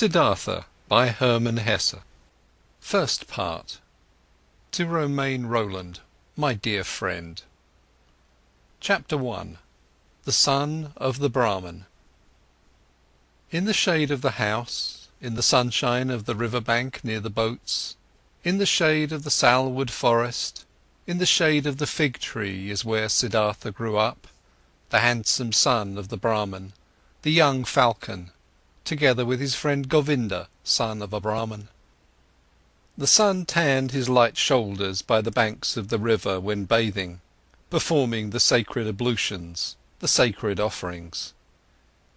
Siddhartha by Hermann Hesse. First part. To Romain Roland, my dear friend. Chapter 1. The Son of the Brahman. In the shade of the house, in the sunshine of the river bank near the boats, in the shade of the salwood forest, in the shade of the fig tree is where Siddhartha grew up, the handsome son of the Brahman, the young falcon, together with his friend Govinda, son of a Brahman. The sun tanned his light shoulders by the banks of the river when bathing, performing the sacred ablutions, the sacred offerings.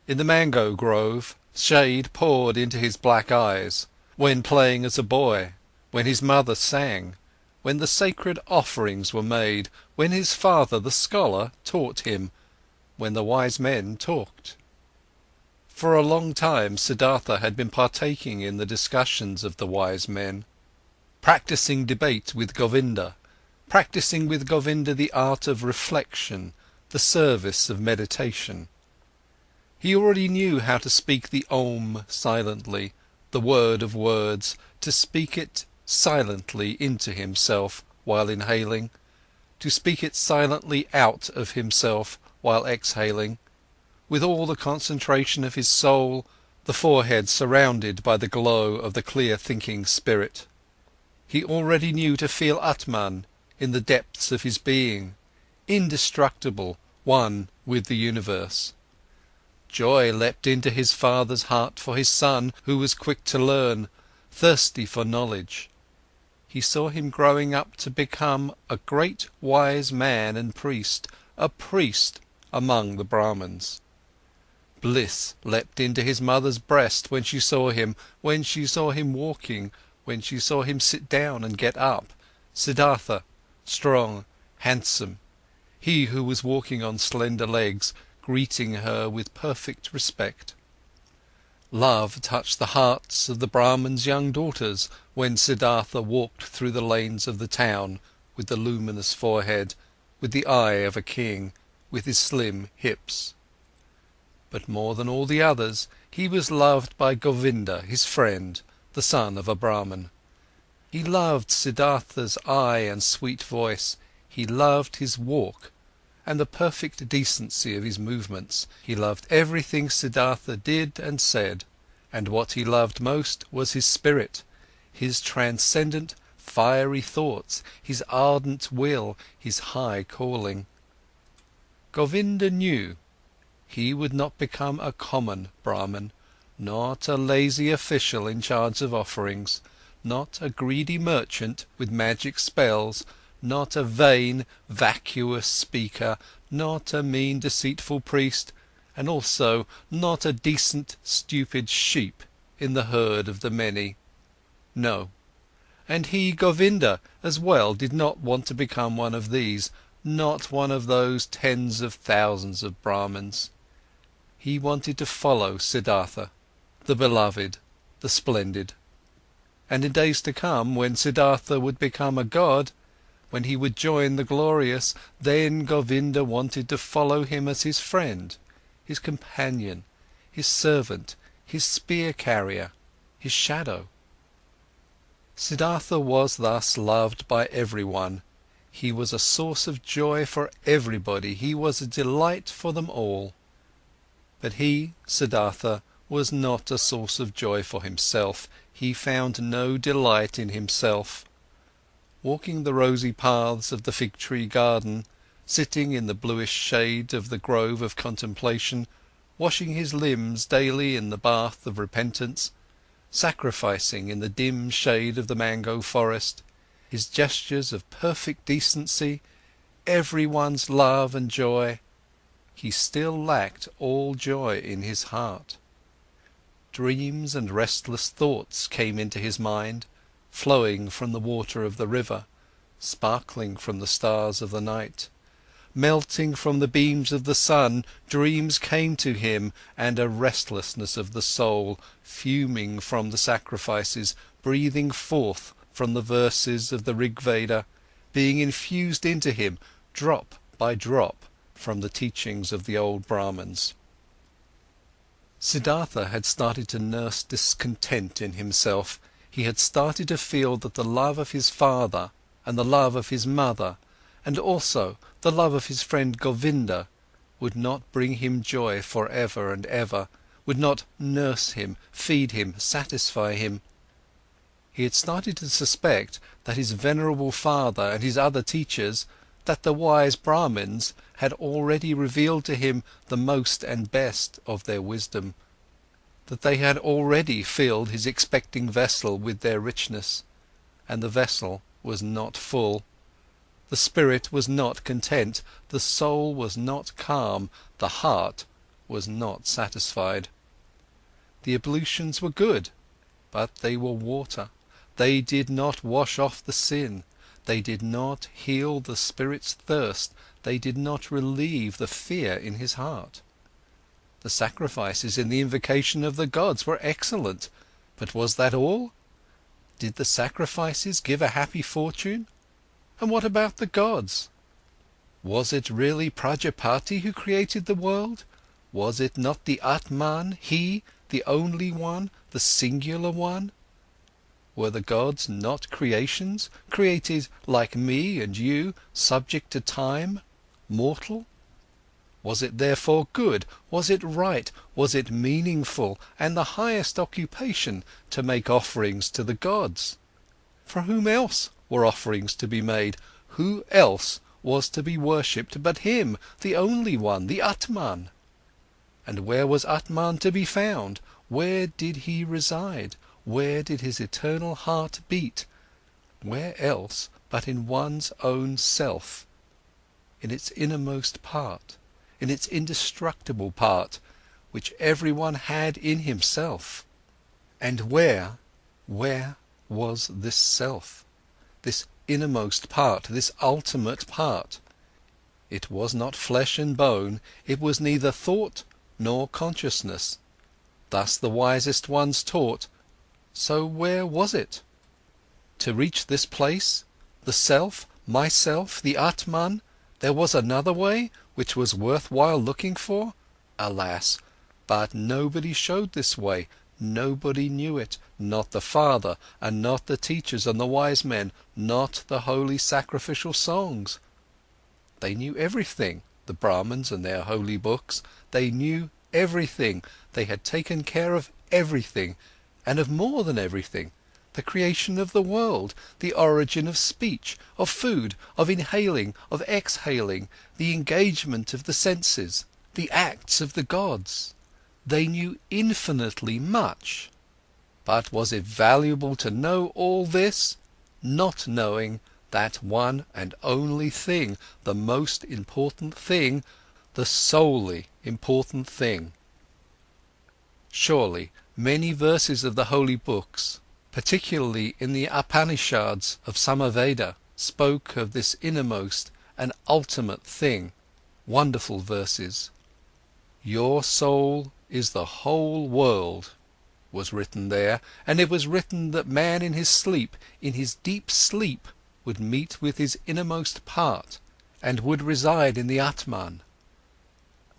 In the mango grove, shade poured into his black eyes, when playing as a boy, when his mother sang, when the sacred offerings were made, when his father, the scholar, taught him, when the wise men talked. For a long time Siddhartha had been partaking in the discussions of the wise men, practicing debate with Govinda, practicing with Govinda the art of reflection, the service of meditation. He already knew how to speak the Om silently, the word of words, to speak it silently into himself while inhaling, to speak it silently out of himself while exhaling, with all the concentration of his soul, the forehead surrounded by the glow of the clear-thinking spirit. He already knew to feel Atman in the depths of his being, indestructible, one with the universe. Joy leapt into his father's heart for his son, who was quick to learn, thirsty for knowledge. He saw him growing up to become a great wise man and priest, a priest among the Brahmins. Bliss leapt into his mother's breast when she saw him walking, when she saw him sit down and get up, Siddhartha, strong, handsome, he who was walking on slender legs, greeting her with perfect respect. Love touched the hearts of the Brahmins' young daughters when Siddhartha walked through the lanes of the town, with the luminous forehead, with the eye of a king, with his slim hips. But more than all the others, he was loved by Govinda, his friend, the son of a Brahman. He loved Siddhartha's eye and sweet voice, he loved his walk, and the perfect decency of his movements. He loved everything Siddhartha did and said, and what he loved most was his spirit, his transcendent, fiery thoughts, his ardent will, his high calling. Govinda knew he would not become a common Brahman, not a lazy official in charge of offerings, not a greedy merchant with magic spells, not a vain, vacuous speaker, not a mean, deceitful priest, and also not a decent, stupid sheep in the herd of the many. No, and he, Govinda, as well did not want to become one of these, not one of those tens of thousands of Brahmins. He wanted to follow Siddhartha, the beloved, the splendid. And in days to come, when Siddhartha would become a god, when he would join the glorious, then Govinda wanted to follow him as his friend, his companion, his servant, his spear-carrier, his shadow. Siddhartha was thus loved by everyone. He was a source of joy for everybody, he was a delight for them all. But he, Siddhartha, was not a source of joy for himself, he found no delight in himself. Walking the rosy paths of the fig tree garden, sitting in the bluish shade of the grove of contemplation, washing his limbs daily in the bath of repentance, sacrificing in the dim shade of the mango forest, his gestures of perfect decency, everyone's love and joy, he still lacked all joy in his heart. Dreams and restless thoughts came into his mind, flowing from the water of the river, sparkling from the stars of the night. Melting from the beams of the sun, dreams came to him, and a restlessness of the soul, fuming from the sacrifices, breathing forth from the verses of the Rig Veda, being infused into him, drop by drop, from the teachings of the old Brahmins. Siddhartha had started to nurse discontent in himself. He had started to feel that the love of his father and the love of his mother and also the love of his friend Govinda would not bring him joy forever and ever, would not nurse him, feed him, satisfy him. He had started to suspect that his venerable father and his other teachers, that the wise Brahmins had already revealed to him the most and best of their wisdom, that they had already filled his expecting vessel with their richness, and the vessel was not full. The spirit was not content, the soul was not calm, the heart was not satisfied. The ablutions were good, but they were water. They did not wash off the sin, they did not heal the spirit's thirst, they did not relieve the fear in his heart. The sacrifices in the invocation of the gods were excellent, but was that all? Did the sacrifices give a happy fortune? And what about the gods? Was it really Prajapati who created the world? Was it not the Atman, he, the only one, the singular one? Were the gods not creations, created like me and you, subject to time, mortal? Was it therefore good, was it right, was it meaningful and the highest occupation to make offerings to the gods? For whom else were offerings to be made? Who else was to be worshipped but him, the only one, the Atman? And where was Atman to be found? Where did he reside? Where did his eternal heart beat? Where else but in one's own self, in its innermost part, in its indestructible part, which everyone had in himself? And where was this self, this innermost part, this ultimate part? It was not flesh and bone, it was neither thought nor consciousness. Thus the wisest ones taught. So where was it? To reach this place, the self, myself, the Atman, there was another way, which was worthwhile looking for? Alas, but nobody showed this way, nobody knew it, not the father, and not the teachers and the wise men, not the holy sacrificial songs. They knew everything, the Brahmins and their holy books, they knew everything, they had taken care of everything, and of more than everything, the creation of the world, the origin of speech, of food, of inhaling, of exhaling, the engagement of the senses, the acts of the gods. They knew infinitely much. But was it valuable to know all this, not knowing that one and only thing, the most important thing, the solely important thing? Surely, many verses of the holy books, particularly in the Upanishads of Samaveda, spoke of this innermost and ultimate thing. Wonderful verses. Your soul is the whole world, was written there, and it was written that man in his sleep, in his deep sleep, would meet with his innermost part and would reside in the Atman.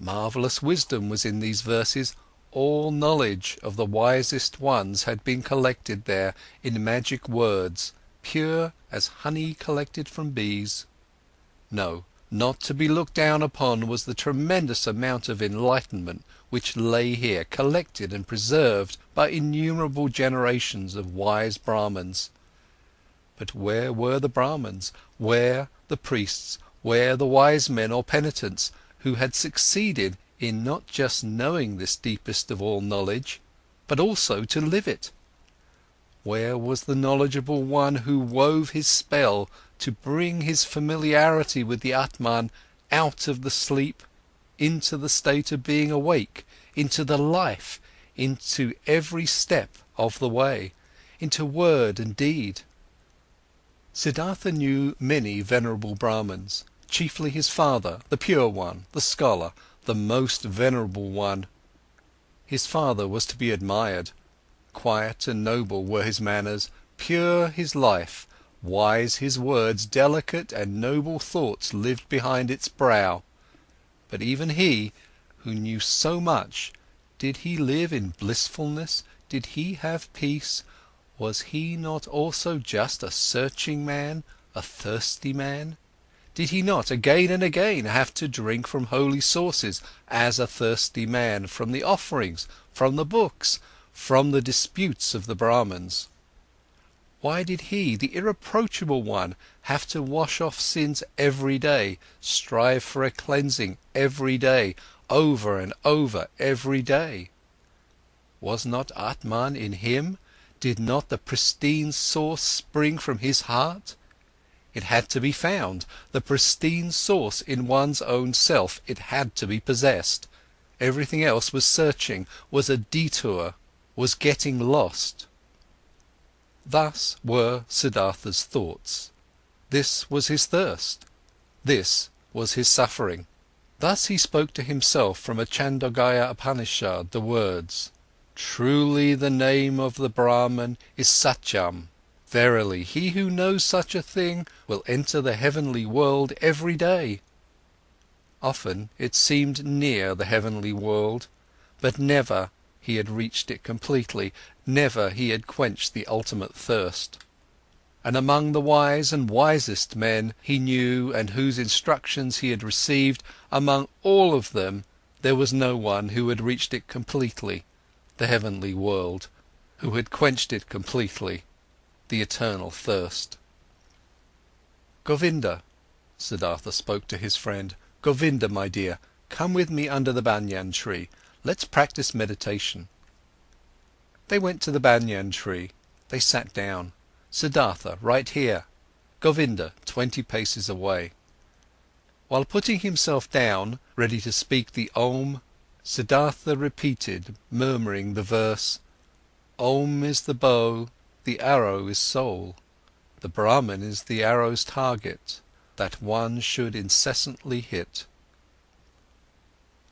Marvellous wisdom was in these verses. All knowledge of the wisest ones had been collected there in magic words, pure as honey collected from bees. No, not to be looked down upon was the tremendous amount of enlightenment which lay here collected and preserved by innumerable generations of wise Brahmins. But where were the Brahmins, where the priests, where the wise men or penitents who had succeeded in not just knowing this deepest of all knowledge, but also to live it? Where was the knowledgeable one who wove his spell to bring his familiarity with the Atman out of the sleep, into the state of being awake, into the life, into every step of the way, into word and deed? Siddhartha knew many venerable Brahmins, chiefly his father, the pure one, the scholar, the most venerable one. His father was to be admired. Quiet and noble were his manners, pure his life, wise his words, delicate and noble thoughts lived behind its brow. But even he, who knew so much, Did he live in blissfulness? Did he have peace? Was he not also just a searching man, a thirsty man? Did he not again and again have to drink from holy sources as a thirsty man, from the offerings, from the books, from the disputes of the Brahmins? Why did he, the irreproachable one, have to wash off sins every day, strive for a cleansing every day, over and over every day? Was not Atman in him? Did not the pristine source spring from his heart? It had to be found, the pristine source in one's own self, it had to be possessed. Everything else was searching, was a detour, was getting lost. Thus were Siddhartha's thoughts. This was his thirst. This was his suffering. Thus he spoke to himself from a Chandogya Upanishad the words, "Truly the name of the Brahman is Satyam. Verily, he who knows such a thing will enter the heavenly world every day." Often it seemed near the heavenly world, but never he had reached it completely, never he had quenched the ultimate thirst. And among the wise and wisest men he knew and whose instructions he had received, among all of them, there was no one who had reached it completely, the heavenly world, who had quenched it completely, the eternal thirst. "Govinda," Siddhartha spoke to his friend, "Govinda, my dear, come with me under the banyan tree. Let's practice meditation." They went to the banyan tree. They sat down. Siddhartha right here, Govinda 20 paces away. While putting himself down, ready to speak the Om, Siddhartha repeated, murmuring the verse, "Om is the bow, the arrow is soul. The Brahman is the arrow's target, that one should incessantly hit."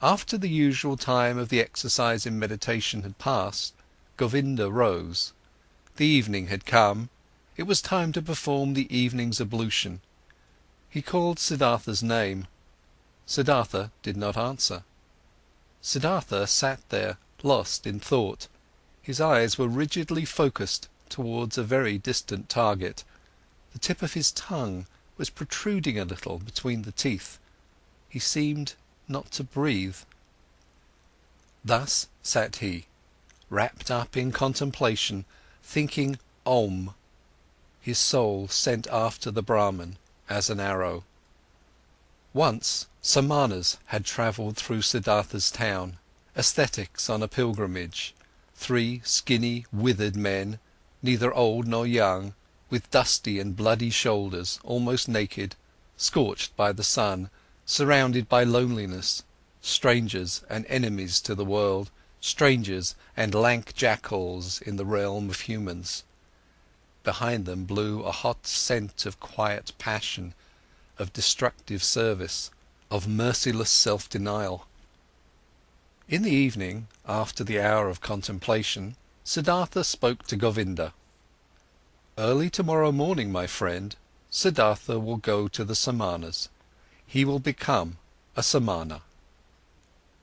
After the usual time of the exercise in meditation had passed, Govinda rose. The evening had come. It was time to perform the evening's ablution. He called Siddhartha's name. Siddhartha did not answer. Siddhartha sat there, lost in thought. His eyes were rigidly focused towards a very distant target. The tip of his tongue was protruding a little between the teeth. He seemed not to breathe. Thus sat he, wrapped up in contemplation, thinking Om, his soul sent after the Brahman as an arrow. Once Samanas had travelled through Siddhartha's town, ascetics on a pilgrimage, 3 skinny, withered men, neither old nor young, with dusty and bloody shoulders, almost naked, scorched by the sun, surrounded by loneliness, strangers and enemies to the world, strangers and lank jackals in the realm of humans. Behind them blew a hot scent of quiet passion, of destructive service, of merciless self-denial. In the evening, after the hour of contemplation, Siddhartha spoke to Govinda. "Early tomorrow morning, my friend, Siddhartha will go to the Samanas. He will become a Samana."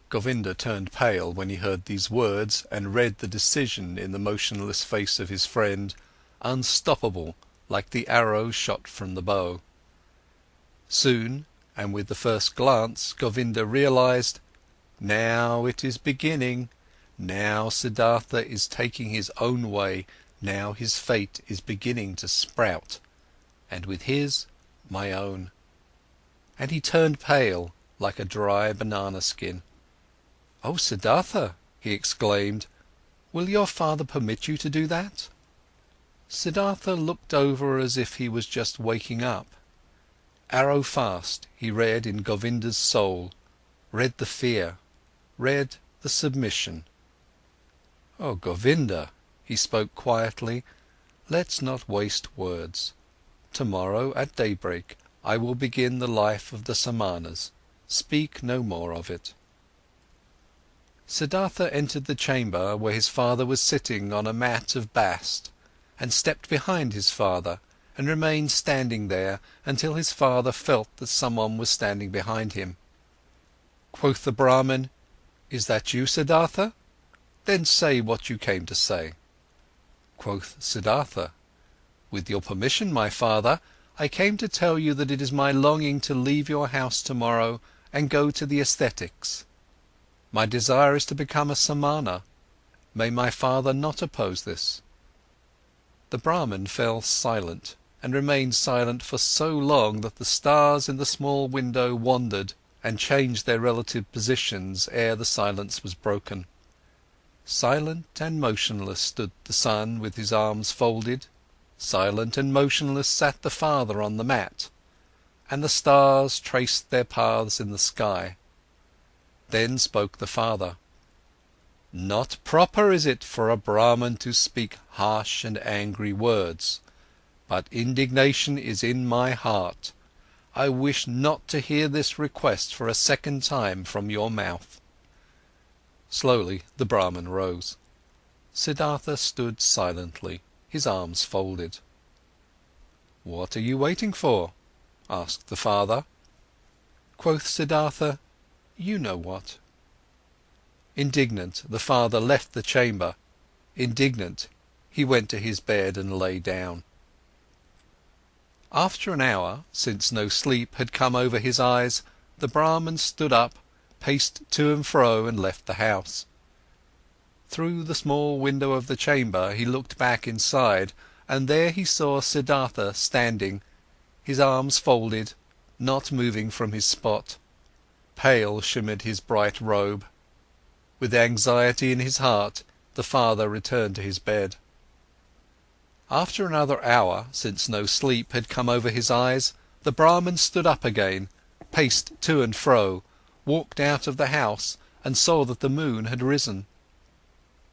Govinda turned pale when he heard these words and read the decision in the motionless face of his friend, unstoppable like the arrow shot from the bow. Soon, and with the first glance, Govinda realized, now it is beginning, now Siddhartha is taking his own way, now his fate is beginning to sprout, and with his, my own. And he turned pale like a dry banana skin. "Oh Siddhartha," he exclaimed, "will your father permit you to do that?" Siddhartha looked over as if he was just waking up. Arrow fast, he read in Govinda's soul, read the fear, read the submission. "Oh Govinda," he spoke quietly, "let's not waste words. Tomorrow at daybreak I will begin the life of the Samanas. Speak no more of it." Siddhartha entered the chamber where his father was sitting on a mat of bast, and stepped behind his father, and remained standing there until his father felt that someone was standing behind him. Quoth the Brahmin, "Is that you, Siddhartha?" Then say what you came to say." Quoth Siddhartha, "With your permission, my father, I came to tell you that it is my longing to leave your house tomorrow and go to the ascetics. My desire is to become a samana. May my father not oppose this?" The Brahmin fell silent and remained silent for so long that the stars in the small window wandered and changed their relative positions ere the silence was broken. Silent and motionless stood the son with his arms folded, silent and motionless sat the father on the mat, and the stars traced their paths in the sky. Then spoke the father: "Not proper is it for a Brahmin to speak harsh and angry words, but indignation is in my heart. I wish not to hear this request for a second time from your mouth." Slowly the Brahmin rose. Siddhartha stood silently, his arms folded. "What are you waiting for?" asked the father. Quoth Siddhartha, "You know what." Indignant, the father left the chamber. Indignant, he went to his bed and lay down. After an hour, since no sleep had come over his eyes, the Brahmin stood up, paced to and fro and left the house. Through the small window of the chamber he looked back inside, and there he saw Siddhartha standing, his arms folded, not moving from his spot. Pale shimmered his bright robe. With anxiety in his heart, the father returned to his bed. After another hour, since no sleep had come over his eyes, the Brahmin stood up again, paced to and fro, walked out of the house and saw that the moon had risen.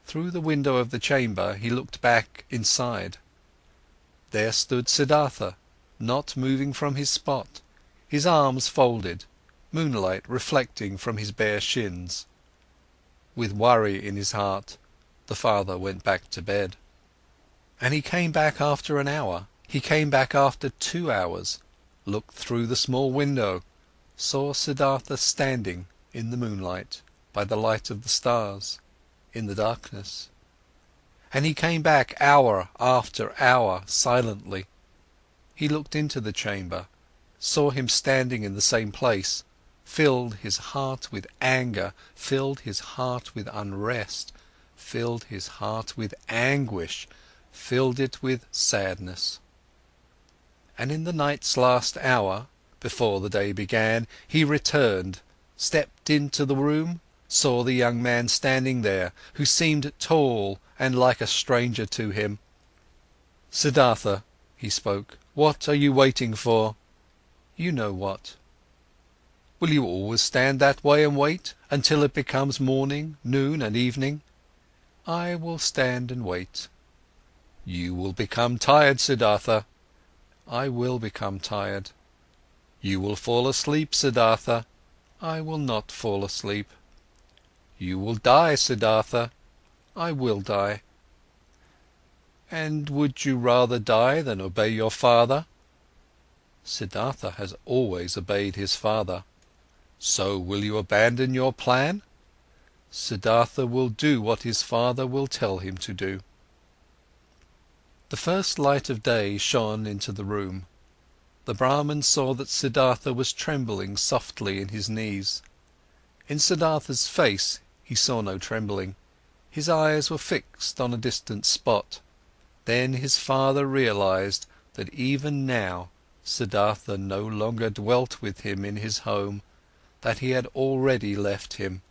Through the window of the chamber he looked back inside. There stood Siddhartha, not moving from his spot, his arms folded, moonlight reflecting from his bare shins. With worry in his heart, the father went back to bed. And he came back after an hour, he came back after 2 hours, looked through the small window, saw Siddhartha standing in the moonlight, by the light of the stars, in the darkness. And he came back hour after hour, silently. He looked into the chamber, saw him standing in the same place, filled his heart with anger, filled his heart with unrest, filled his heart with anguish, filled it with sadness. And in the night's last hour, before the day began, he returned, stepped into the room, saw the young man standing there, who seemed tall and like a stranger to him. "Siddhartha," he spoke, "what are you waiting for?" "You know what." "Will you always stand that way and wait, until it becomes morning, noon and evening?" "I will stand and wait." "You will become tired, Siddhartha." "I will become tired." "You will fall asleep, Siddhartha." "I will not fall asleep." "You will die, Siddhartha." "I will die." "And would you rather die than obey your father?" Siddhartha has always obeyed his father. "So will you abandon your plan?" Siddhartha will do what his father will tell him to do. The first light of day shone into the room. The Brahmin saw that Siddhartha was trembling softly in his knees. In Siddhartha's face, he saw no trembling. His eyes were fixed on a distant spot. Then his father realized that even now, Siddhartha no longer dwelt with him in his home, that he had already left him.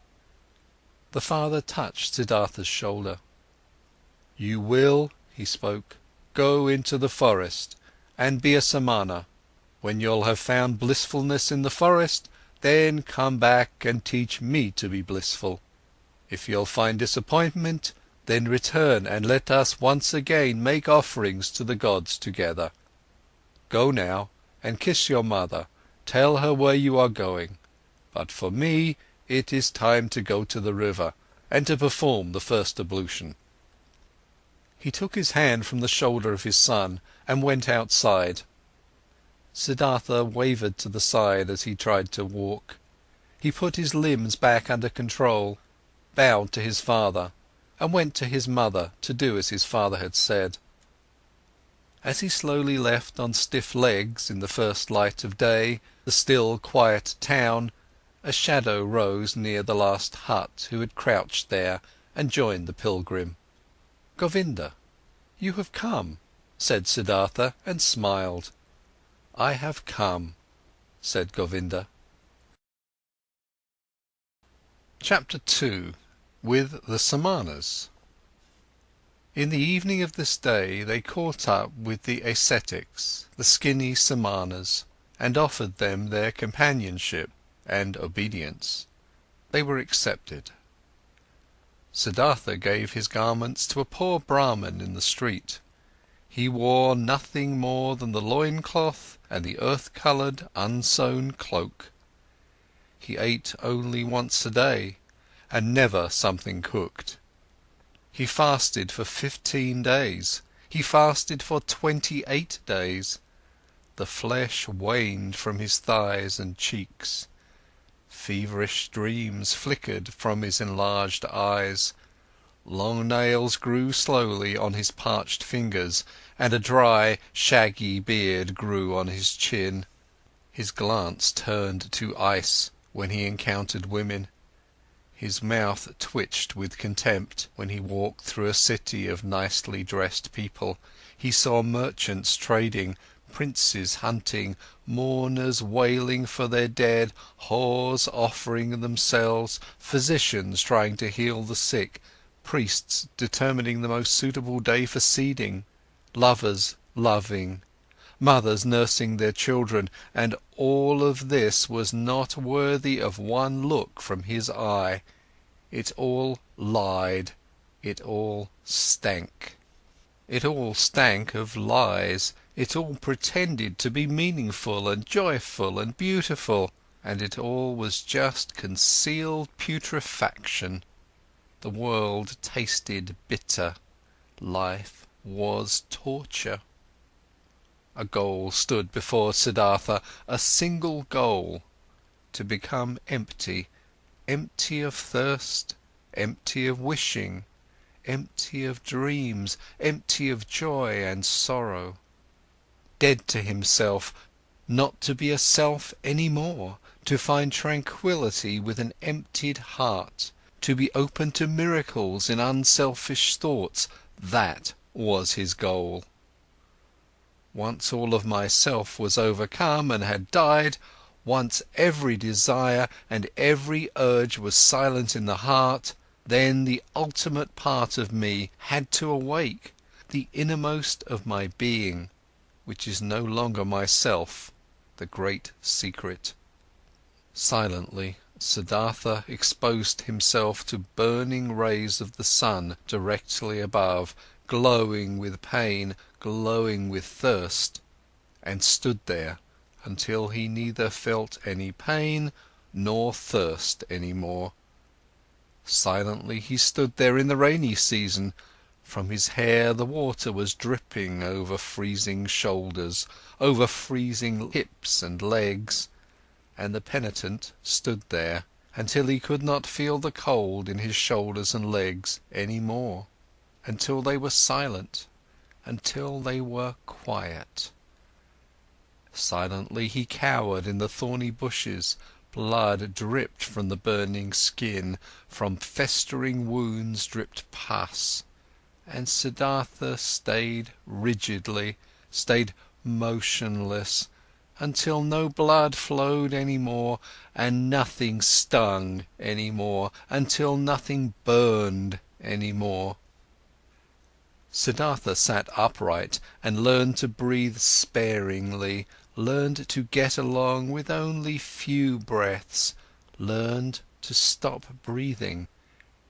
The father touched Siddhartha's shoulder. "You will," he spoke, "go into the forest and be a samana. When you'll have found blissfulness in the forest, then come back and teach me to be blissful. If you'll find disappointment, then return and let us once again make offerings to the gods together. Go now and kiss your mother, tell her where you are going. But for me, it is time to go to the river and to perform the first ablution." He took his hand from the shoulder of his son and went outside. Siddhartha wavered to the side as he tried to walk. He put his limbs back under control, bowed to his father, and went to his mother to do as his father had said. As he slowly left on stiff legs in the first light of day the still quiet town, a shadow rose near the last hut who had crouched there and joined the pilgrim. "Govinda, you have come," said Siddhartha and smiled. "I have come," said Govinda. Chapter 2. With the Samanas. In the evening of this day they caught up with the ascetics, the skinny Samanas, and offered them their companionship and obedience. They were accepted. Siddhartha gave his garments to a poor Brahmin in the street. He wore nothing more than the loincloth and the earth-coloured unsewn cloak. He ate only once a day, and never something cooked. He fasted for 15 days, he fasted for 28 days. The flesh waned from his thighs and cheeks. Feverish dreams flickered from his enlarged eyes. Long nails grew slowly on his parched fingers, and a dry, shaggy beard grew on his chin. His glance turned to ice when he encountered women. His mouth twitched with contempt when he walked through a city of nicely dressed people. He saw merchants trading, princes hunting, mourners wailing for their dead, whores offering themselves, physicians trying to heal the sick, priests determining the most suitable day for seeding, lovers loving, mothers nursing their children, and all of this was not worthy of one look from his eye. It all lied, it all stank. It all stank of lies, it all pretended to be meaningful and joyful and beautiful, and it all was just concealed putrefaction. The world tasted bitter, life was torture. A goal stood before Siddhartha, a single goal: to become empty, empty of thirst, empty of wishing, empty of dreams, empty of joy and sorrow. Dead to himself, not to be a self any more, to find tranquility with an emptied heart, to be open to miracles in unselfish thoughts, that was his goal. Once all of myself was overcome and had died, once every desire and every urge was silent in the heart, then the ultimate part of me had to awake, the innermost of my being, which is no longer myself, the great secret. Silently, Siddhartha exposed himself to burning rays of the sun directly above, glowing with pain, glowing with thirst, and stood there until he neither felt any pain nor thirst any more. Silently he stood there in the rainy season. From his hair the water was dripping over freezing shoulders, over freezing hips and legs, and the penitent stood there until he could not feel the cold in his shoulders and legs any more, until they were silent, until they were quiet. Silently he cowered in the thorny bushes, blood dripped from the burning skin, from festering wounds dripped pus, and Siddhartha stayed rigidly, stayed motionless, until no blood flowed any more and nothing stung any more, until nothing burned any more. Siddhartha sat upright and learned to breathe sparingly, learned to get along with only few breaths, learned to stop breathing.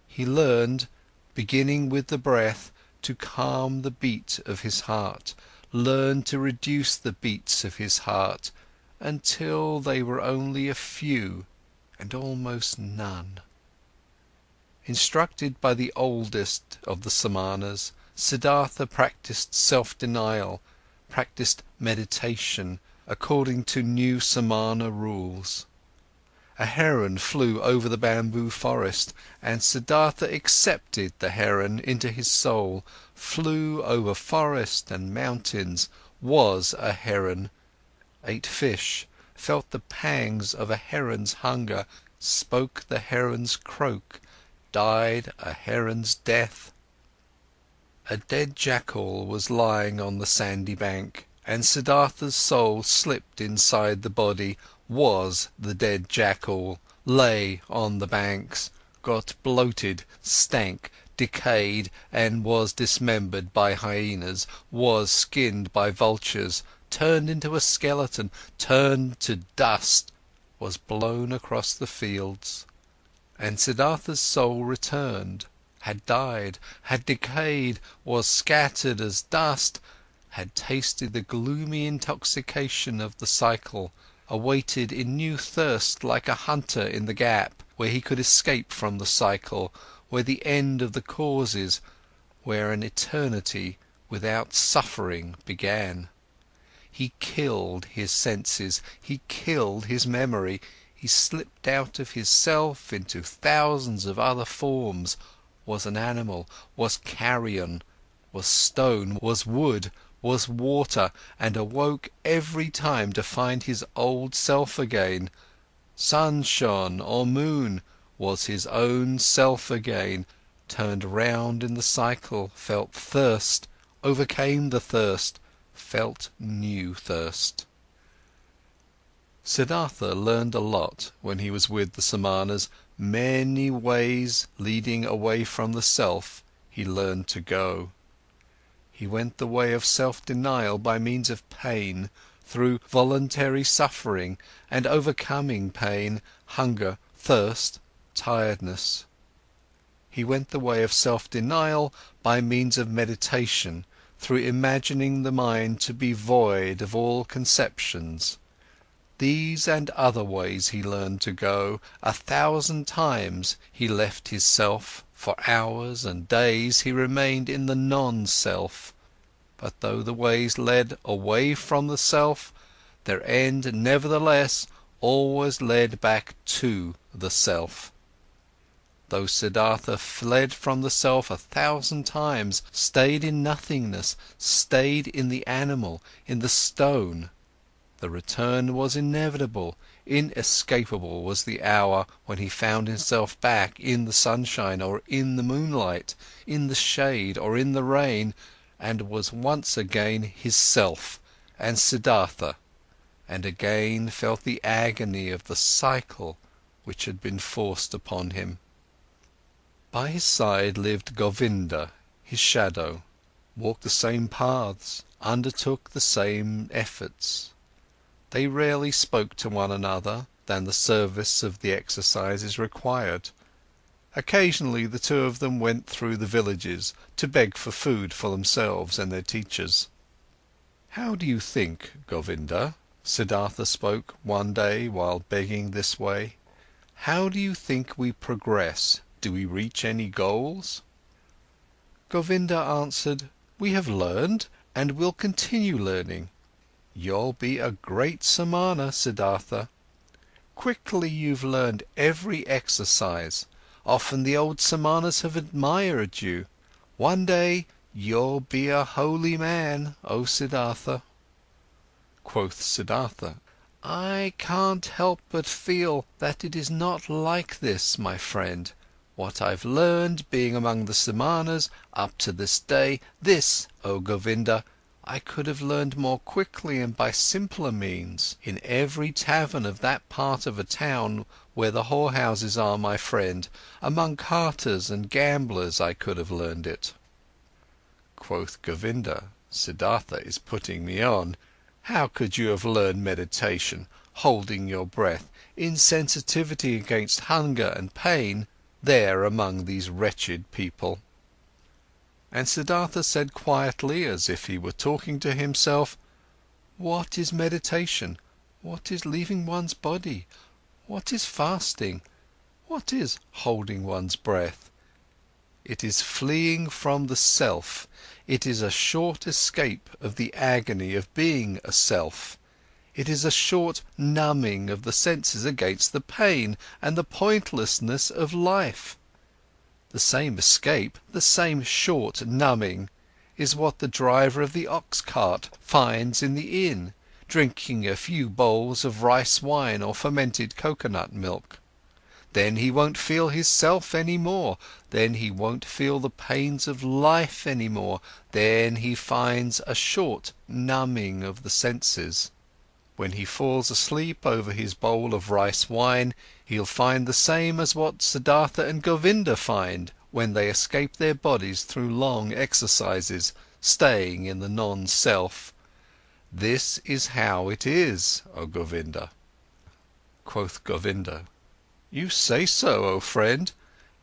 He learned, beginning with the breath, to calm the beat of his heart, learned to reduce the beats of his heart, until they were only a few and almost none. Instructed by the oldest of the Samanas, Siddhartha practiced self-denial, practiced meditation, according to new Samana rules. A heron flew over the bamboo forest, and Siddhartha accepted the heron into his soul, flew over forest and mountains, was a heron, ate fish, felt the pangs of a heron's hunger, spoke the heron's croak, died a heron's death. A dead jackal was lying on the sandy bank, and Siddhartha's soul slipped inside the body, was the dead jackal, lay on the banks, got bloated, stank, decayed, and was dismembered by hyenas, was skinned by vultures, turned into a skeleton, turned to dust, was blown across the fields. And Siddhartha's soul returned, had died, had decayed, was scattered as dust, had tasted the gloomy intoxication of the cycle, awaited in new thirst like a hunter in the gap, where he could escape from the cycle, where the end of the causes, where an eternity without suffering began. He killed his senses, he killed his memory, he slipped out of his self into thousands of other forms, was an animal, was carrion, was stone, was wood, was water, and awoke every time to find his old self again. Sun shone or moon, was his own self again, turned round in the cycle, felt thirst, overcame the thirst, felt new thirst. Siddhartha learned a lot when he was with the Samanas, many ways leading away from the self he learned to go. He went the way of self-denial by means of pain, through voluntary suffering and overcoming pain, hunger, thirst, tiredness. He went the way of self-denial by means of meditation, through imagining the mind to be void of all conceptions. These and other ways he learned to go, 1,000 times he left his self, for hours and days he remained in the non-self. But though the ways led away from the self, their end nevertheless always led back to the self. Though Siddhartha fled from the self 1,000 times, stayed in nothingness, stayed in the animal, in the stone, the return was inevitable, inescapable was the hour when he found himself back in the sunshine or in the moonlight, in the shade or in the rain, and was once again his self and Siddhartha, and again felt the agony of the cycle which had been forced upon him. By his side lived Govinda, his shadow, walked the same paths, undertook the same efforts. They rarely spoke to one another than the service of the exercises required. Occasionally the two of them went through the villages to beg for food for themselves and their teachers. "How do you think, Govinda," Siddhartha spoke one day while begging this way, "how do you think we progress? Do we reach any goals?" Govinda answered, "We have learned and will continue learning. You'll be a great Samana, Siddhartha. Quickly you've learned every exercise. Often the old Samanas have admired you. One day you'll be a holy man, O Siddhartha." Quoth Siddhartha, "I can't help but feel that it is not like this, my friend. What I've learned, being among the Samanas, up to this day, this, O Govinda, I could have learned more quickly and by simpler means. In every tavern of that part of a town where the whorehouses are, my friend, among carters and gamblers I could have learned it." Quoth Govinda, "Siddhartha is putting me on. How could you have learned meditation, holding your breath, insensitivity against hunger and pain, there among these wretched people?" And Siddhartha said quietly, as if he were talking to himself, "What is meditation? What is leaving one's body? What is fasting? What is holding one's breath? It is fleeing from the self, it is a short escape of the agony of being a self. It is a short numbing of the senses against the pain and the pointlessness of life. The same escape, the same short numbing, is what the driver of the ox cart finds in the inn, drinking a few bowls of rice wine or fermented coconut milk. Then he won't feel his self anymore, then he won't feel the pains of life anymore, then he finds a short numbing of the senses. When he falls asleep over his bowl of rice wine, he'll find the same as what Siddhartha and Govinda find when they escape their bodies through long exercises, staying in the non-self. This is how it is, O Govinda. Quoth Govinda: "You say so, O friend,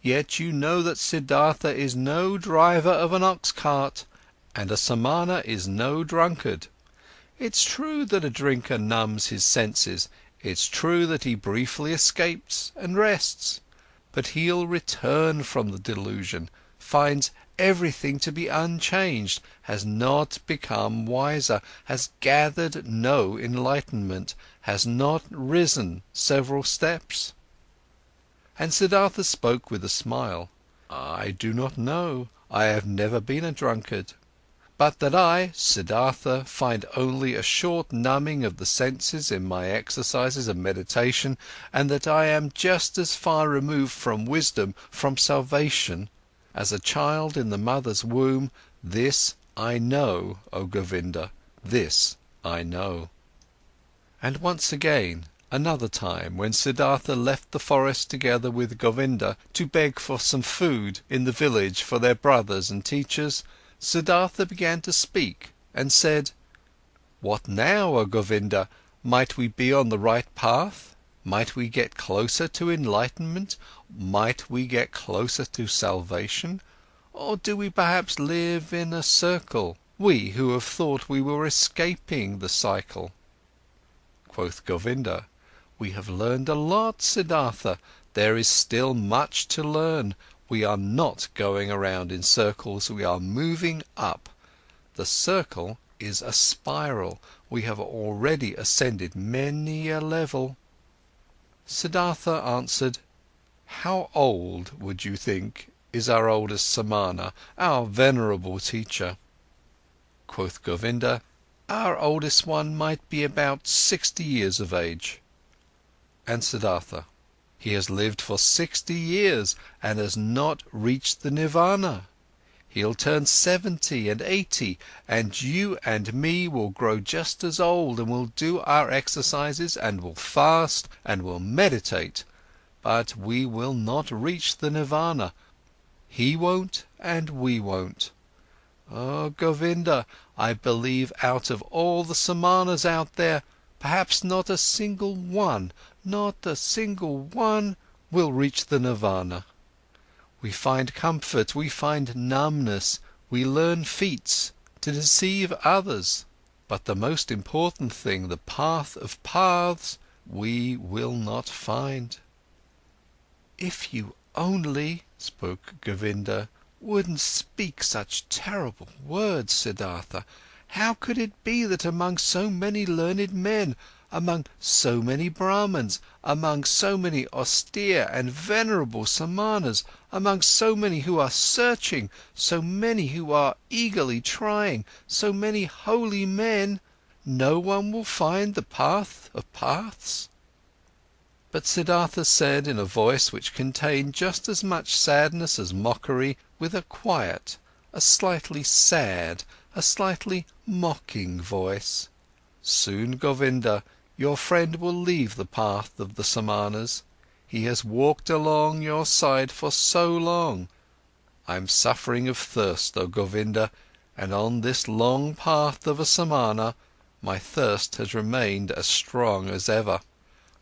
yet you know that Siddhartha is no driver of an ox cart, and a Samana is no drunkard. It's true that a drinker numbs his senses, it's true that he briefly escapes and rests, but he'll return from the delusion, finds everything to be unchanged, has not become wiser, has gathered no enlightenment, has not risen several steps." And Siddhartha spoke with a smile: "I do not know, I have never been a drunkard. But that I, Siddhartha, find only a short numbing of the senses in my exercises and meditation, and that I am just as far removed from wisdom, from salvation, as a child in the mother's womb, this I know, O Govinda, this I know." And once again, another time, when Siddhartha left the forest together with Govinda to beg for some food in the village for their brothers and teachers, Siddhartha began to speak and said: "What now, O Govinda? Might we be on the right path? Might we get closer to enlightenment? Might we get closer to salvation? Or do we perhaps live in a circle, we who have thought we were escaping the cycle?" Quoth Govinda: "We have learned a lot, Siddhartha, there is still much to learn. We are not going around in circles, we are moving up. The circle is a spiral, we have already ascended many a level." Siddhartha answered: "How old, would you think, is our oldest Samana, our venerable teacher?" Quoth Govinda: "Our oldest one might be about 60 years of age." And Siddhartha: "He has lived for 60 years and has not reached the nirvana. He'll turn 70 and 80, and you and me will grow just as old and will do our exercises and will fast and will meditate, but we will not reach the nirvana. He won't and we won't. Oh Govinda, I believe out of all the Samanas out there, perhaps not a single one, not a single one will reach the nirvana. We find comfort, we find numbness, we learn feats to deceive others, but the most important thing, the path of paths, we will not find." "If you only," spoke Govinda, "wouldn't speak such terrible words, Siddhartha, how could it be that among so many learned men, among so many Brahmins, among so many austere and venerable Samanas, among so many who are searching, so many who are eagerly trying, so many holy men, no one will find the path of paths?" But Siddhartha said in a voice which contained just as much sadness as mockery, with a quiet, a slightly sad, a slightly mocking voice: "Soon, Govinda, your friend will leave the path of the Samanas. He has walked along your side for so long. I'm suffering of thirst, O Govinda, and on this long path of a Samana, my thirst has remained as strong as ever.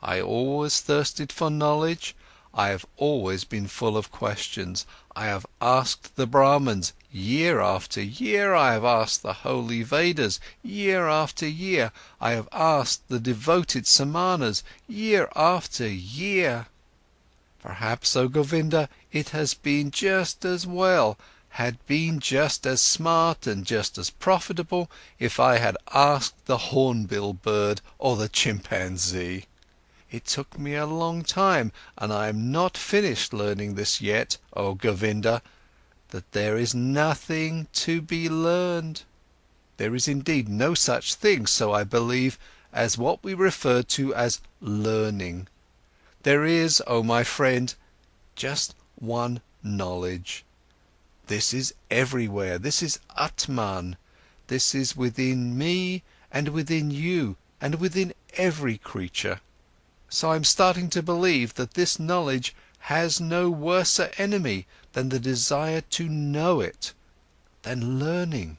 I always thirsted for knowledge, I have always been full of questions, I have asked the Brahmins, year after year I have asked the holy Vedas, year after year, I have asked the devoted Samanas, year after year. Perhaps, O Govinda, it has been just as well, had been just as smart and just as profitable if I had asked the hornbill bird or the chimpanzee. It took me a long time, and I am not finished learning this yet, O Govinda, that there is nothing to be learned. There is indeed no such thing, so I believe, as what we refer to as learning. There is, oh my friend, just one knowledge. This is everywhere, this is Atman, this is within me and within you and within every creature. So I'm starting to believe that this knowledge has no worser enemy than the desire to know it, than learning.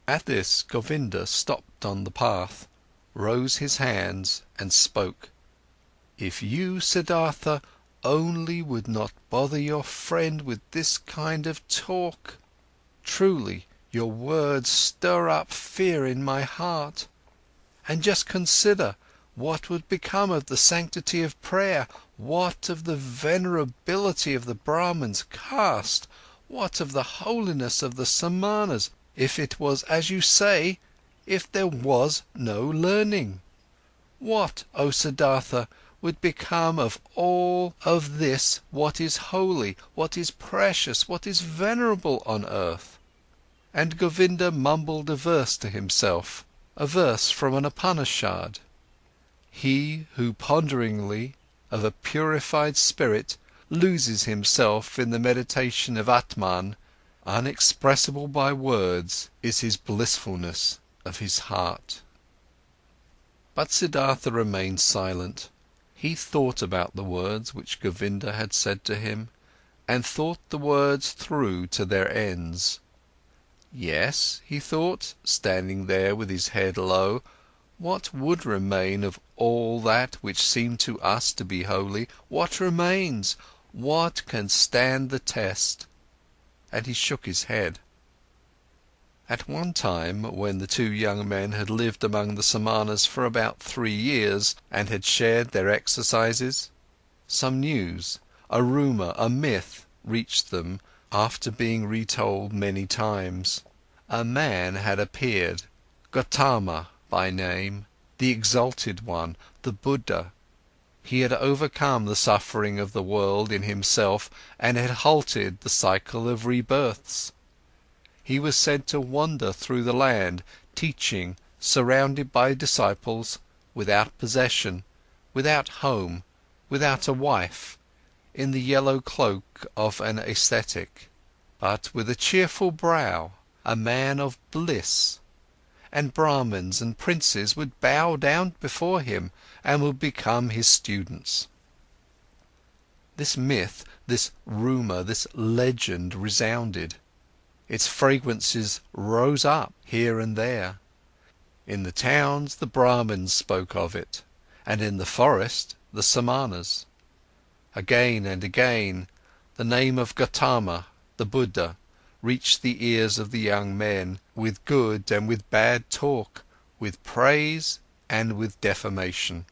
At this, Govinda stopped on the path, rose his hands and spoke. If you, Siddhartha, only would not bother your friend with this kind of talk. Truly, your words stir up fear in my heart. And just consider, what would become of the sanctity of prayer? What of the venerability of the Brahman's caste? What of the holiness of the Samanas, if it was as you say, if there was no learning? What, O Siddhartha, would become of all of this what is holy, what is precious, what is venerable on earth? And Govinda mumbled a verse to himself, a verse from an Upanishad. He who ponderingly, of a purified spirit, loses himself in the meditation of Atman, unexpressible by words is his blissfulness of his heart. But Siddhartha remained silent. He thought about the words which Govinda had said to him, and thought the words through to their ends. Yes, he thought, standing there with his head low, what would remain of all that which seemed to us to be holy? What remains? What can stand the test? And he shook his head. At one time, when the two young men had lived among the Samanas for about 3 years and had shared their exercises, some news, a rumour, a myth reached them after being retold many times. A man had appeared, Gotama by name, the exalted one, the Buddha. He had overcome the suffering of the world in himself and had halted the cycle of rebirths. He was said to wander through the land, teaching, surrounded by disciples, without possession, without home, without a wife, in the yellow cloak of an ascetic, but with a cheerful brow, a man of bliss. And Brahmins and princes would bow down before him and would become his students. This myth, this rumour, this legend resounded. Its fragrances rose up here and there. In the towns, the Brahmins spoke of it, and in the forest, the Samanas. Again and again, the name of Gotama, the Buddha, reached the ears of the young men, with good and with bad talk, with praise and with defamation.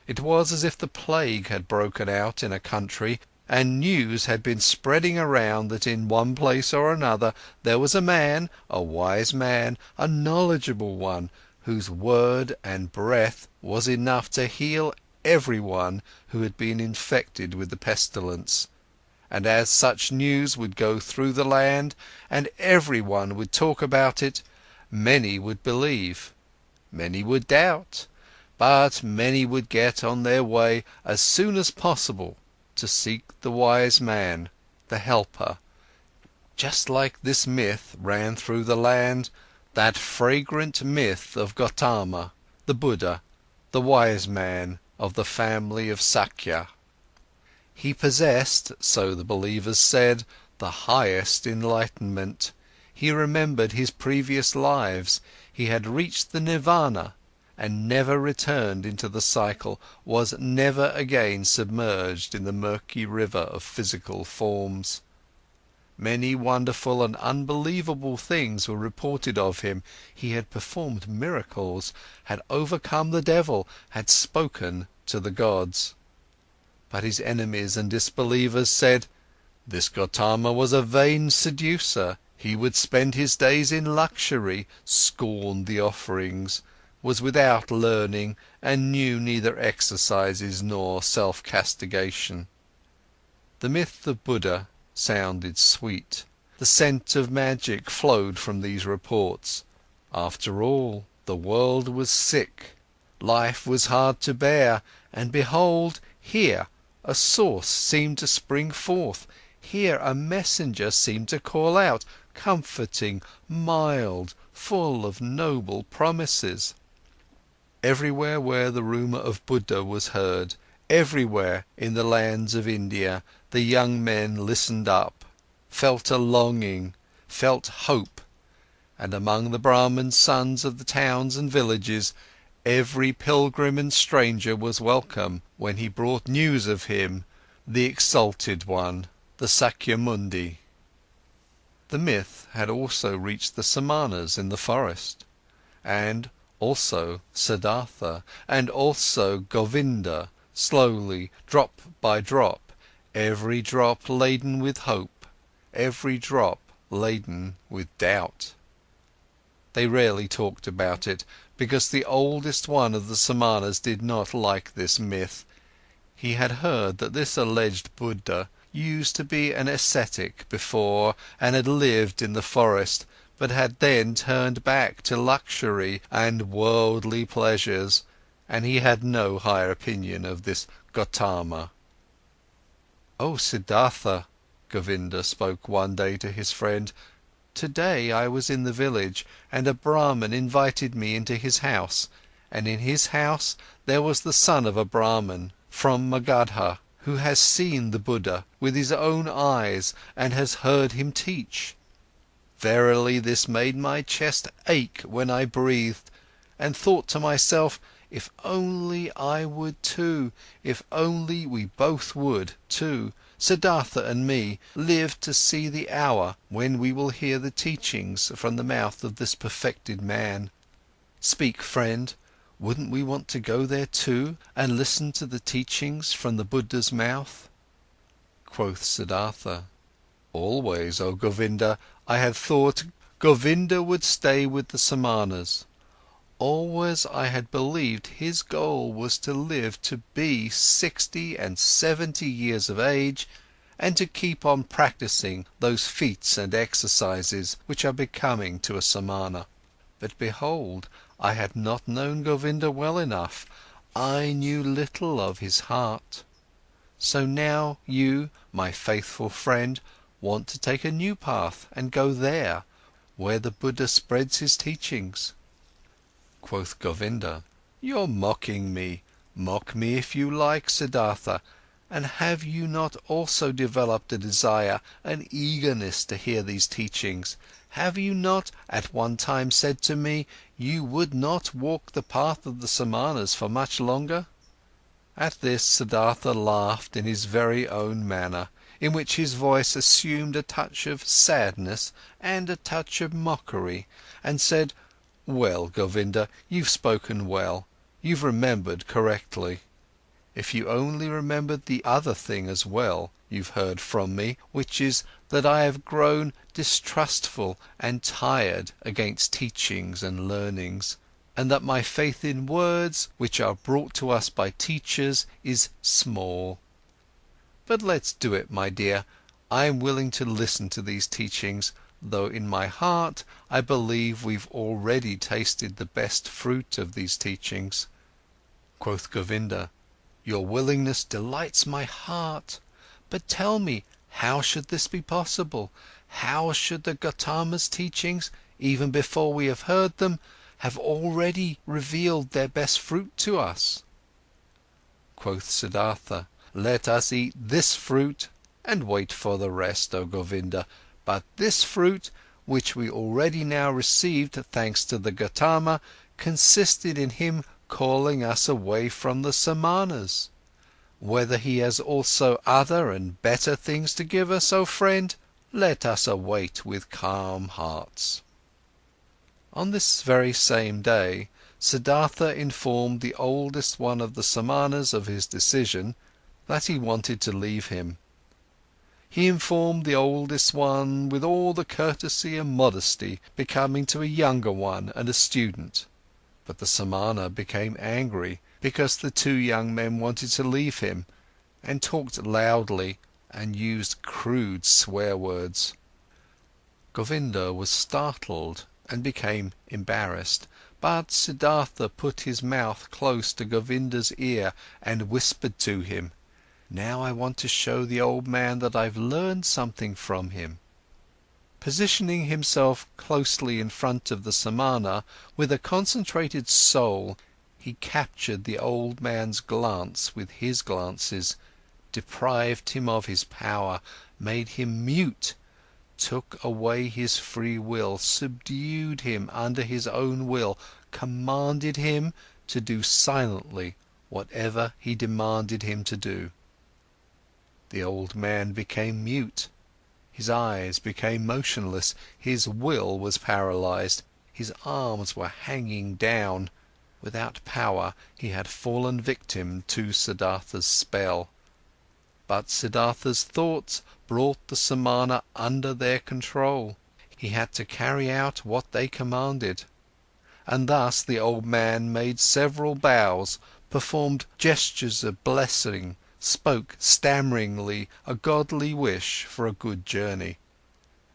It was as if the plague had broken out in a country, and news had been spreading around that in one place or another there was a man, a wise man, a knowledgeable one, whose word and breath was enough to heal everyone who had been infected with the pestilence. And as such news would go through the land, and everyone would talk about it, many would believe, many would doubt, but many would get on their way as soon as possible to seek the wise man, the helper. Just like this myth ran through the land, that fragrant myth of Gotama, the Buddha, the wise man of the family of Sakya. He possessed, so the believers said, the highest enlightenment. He remembered his previous lives, he had reached the nirvana and never returned into the cycle, was never again submerged in the murky river of physical forms. Many wonderful and unbelievable things were reported of him. He had performed miracles, had overcome the devil, had spoken to the gods. But his enemies and disbelievers said, This Gotama was a vain seducer, he would spend his days in luxury, scorned the offerings, was without learning and knew neither exercises nor self-castigation. The myth of Buddha sounded sweet, the scent of magic flowed from these reports. After all, the world was sick, life was hard to bear, and behold, here a source seemed to spring forth, here a messenger seemed to call out, comforting, mild, full of noble promises. Everywhere where the rumour of Buddha was heard, everywhere in the lands of India, the young men listened up, felt a longing, felt hope, and among the Brahmin sons of the towns and villages, every pilgrim and stranger was welcome when he brought news of him, the exalted one, the Sakyamundi. The myth had also reached the Samanas in the forest, and also Siddhartha, and also Govinda, slowly, drop by drop, every drop laden with hope, every drop laden with doubt. They rarely talked about it, because the oldest one of the Samanas did not like this myth. He had heard that this alleged Buddha used to be an ascetic before and had lived in the forest, but had then turned back to luxury and worldly pleasures, and he had no high opinion of this Gotama. "Oh Siddhartha," Govinda spoke one day to his friend, "today I was in the village and a Brahman invited me into his house, and in his house there was the son of a Brahman from Magadha, who has seen the Buddha with his own eyes and has heard him teach. Verily, this made my chest ache when I breathed, and thought to myself, if only I would too, if only we both would too, Siddhartha and me, live to see the hour when we will hear the teachings from the mouth of this perfected man. Speak, friend, wouldn't we want to go there too and listen to the teachings from the Buddha's mouth?" Quoth Siddhartha, "Always, oh Govinda, I had thought Govinda would stay with the Samanas. Always I had believed his goal was to live to be 60 and 70 years of age and to keep on practicing those feats and exercises which are becoming to a Samana. But behold, I had not known Govinda well enough, I knew little of his heart. So now you, my faithful friend, want to take a new path and go there, where the Buddha spreads his teachings." Quoth Govinda, "You're mocking me. Mock me if you like, Siddhartha, and have you not also developed a desire, an eagerness to hear these teachings? Have you not at one time said to me, you would not walk the path of the Samanas for much longer?" At this, Siddhartha laughed in his very own manner, in which his voice assumed a touch of sadness and a touch of mockery, and said, "Well, Govinda, you've spoken well, you've remembered correctly. If you only remembered the other thing as well, you've heard from me, which is that I have grown distrustful and tired against teachings and learnings, and that my faith in words, which are brought to us by teachers, is small. But let's do it, my dear, I am willing to listen to these teachings, though in my heart I believe we've already tasted the best fruit of these teachings." Quoth Govinda, "Your willingness delights my heart, but tell me, how should this be possible? How should the Gotama's teachings, even before we have heard them, have already revealed their best fruit to us?" Quoth Siddhartha, "Let us eat this fruit and wait for the rest, oh Govinda. But this fruit, which we already now received thanks to the Gotama, consisted in him calling us away from the Samanas. Whether he has also other and better things to give us, oh friend, let us await with calm hearts." On this very same day, Siddhartha informed the oldest one of the Samanas of his decision, that he wanted to leave him. He informed the oldest one with all the courtesy and modesty becoming to a younger one and a student. But the Samana became angry because the two young men wanted to leave him, and talked loudly and used crude swear words. Govinda was startled and became embarrassed, but Siddhartha put his mouth close to Govinda's ear and whispered to him, "Now I want to show the old man that I've learned something from him." Positioning himself closely in front of the Samana, with a concentrated soul, he captured the old man's glance with his glances, deprived him of his power, made him mute, took away his free will, subdued him under his own will, commanded him to do silently whatever he demanded him to do. The old man became mute, his eyes became motionless, his will was paralyzed, his arms were hanging down. Without power, he had fallen victim to Siddhartha's spell. But Siddhartha's thoughts brought the Samana under their control. He had to carry out what they commanded. And thus the old man made several bows, performed gestures of blessing, spoke stammeringly a godly wish for a good journey.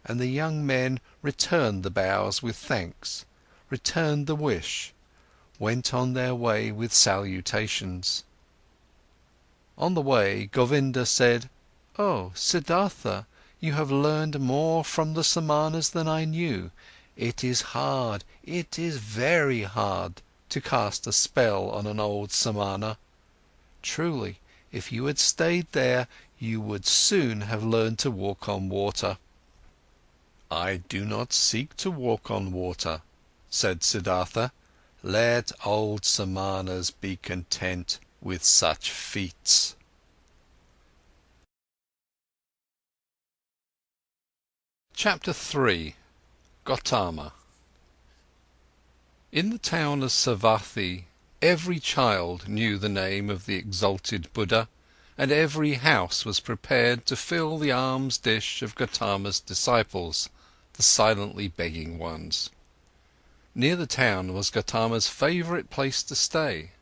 And the young men returned the bows with thanks, returned the wish, went on their way with salutations. On the way, Govinda said, "Oh, Siddhartha, you have learned more from the Samanas than I knew. It is hard, it is very hard to cast a spell on an old Samana. Truly, if you had stayed there, you would soon have learned to walk on water." "I do not seek to walk on water," said Siddhartha. "Let old Samanas be content with such feats." Chapter 3. Gotama. In the town of Savatthi, every child knew the name of the exalted Buddha, and every house was prepared to fill the alms dish of Gotama's disciples, the silently begging ones. Near the town was Gotama's favourite place to stay,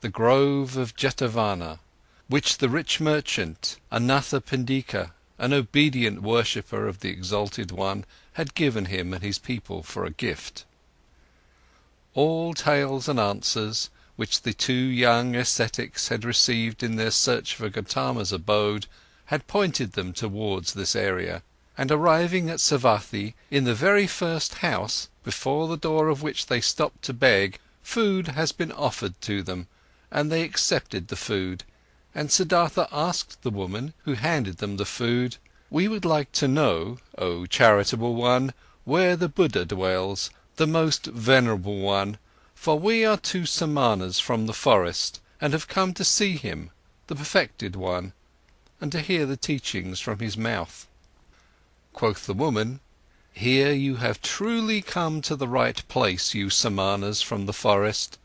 the grove of Jetavana, which the rich merchant Anathapindika, an obedient worshipper of the exalted one, had given him and his people for a gift. All tales and answers, which the two young ascetics had received in their search for Gotama's abode, had pointed them towards this area, and arriving at Savatthi, in the very first house, before the door of which they stopped to beg, food has been offered to them, and they accepted the food, and Siddhartha asked the woman, who handed them the food, "We would like to know, O charitable one, where the Buddha dwells, the most venerable one, for we are two Samanas from the forest, and have come to see him, the perfected one, and to hear the teachings from his mouth." Quoth the woman, "Here you have truly come to the right place, you Samanas from the forest.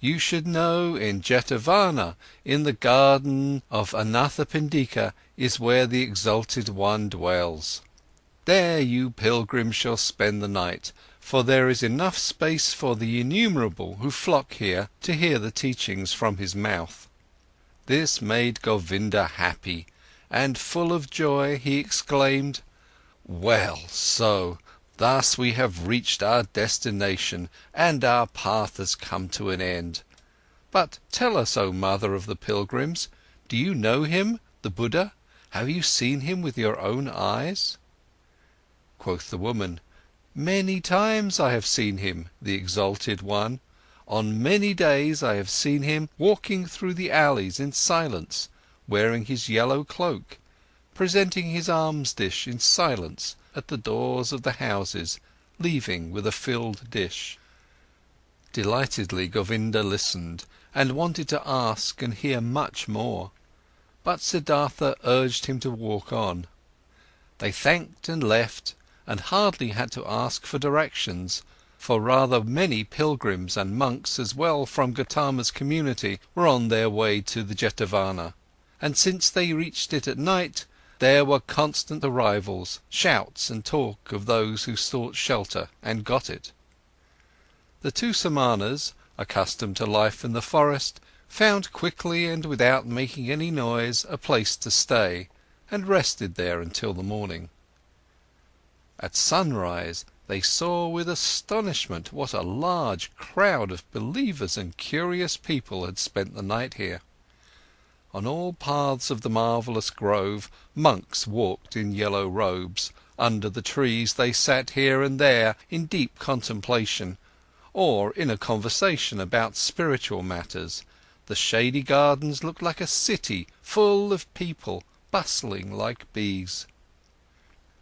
You should know in Jetavana, in the garden of Anathapindika, is where the exalted one dwells. There you pilgrims shall spend the night, for there is enough space for the innumerable who flock here to hear the teachings from his mouth." This made Govinda happy, and full of joy he exclaimed, "Well, so, thus we have reached our destination, and our path has come to an end. But tell us, O mother of the pilgrims, do you know him, the Buddha? Have you seen him with your own eyes?" Quoth the woman, "Many times I have seen him, the exalted one. On many days I have seen him walking through the alleys in silence, wearing his yellow cloak, presenting his alms dish in silence at the doors of the houses, leaving with a filled dish." Delightedly Govinda listened, and wanted to ask and hear much more, but Siddhartha urged him to walk on. They thanked and left, and hardly had to ask for directions, for rather many pilgrims and monks as well from Gotama's community were on their way to the Jetavana, and since they reached it at night, There were constant arrivals, shouts and talk of those who sought shelter and got it. The two Samanas, accustomed to life in the forest, found quickly and without making any noise a place to stay, and rested there until the morning. At sunrise they saw with astonishment what a large crowd of believers and curious people had spent the night here. On all paths of the marvellous grove, monks walked in yellow robes. Under the trees they sat here and there in deep contemplation, or in a conversation about spiritual matters. The shady gardens looked like a city full of people, bustling like bees.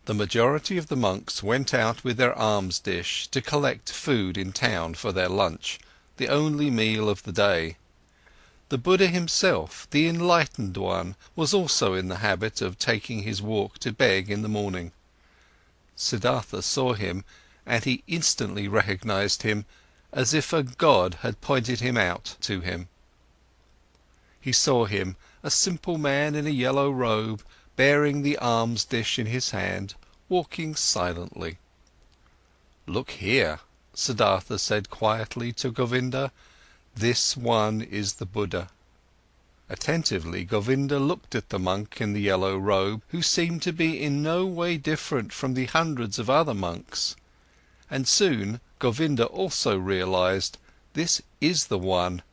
The majority of the monks went out with their alms dish to collect food in town for their lunch, the only meal of the day. The Buddha himself, the enlightened one, was also in the habit of taking his walk to beg in the morning. Siddhartha saw him, and he instantly recognized him, as if a god had pointed him out to him. He saw him, a simple man in a yellow robe, bearing the alms dish in his hand, walking silently. "Look here," Siddhartha said quietly to Govinda, "this one is the Buddha." Attentively, Govinda looked at the monk in the yellow robe, who seemed to be in no way different from the hundreds of other monks. And soon Govinda also realized, this is the one,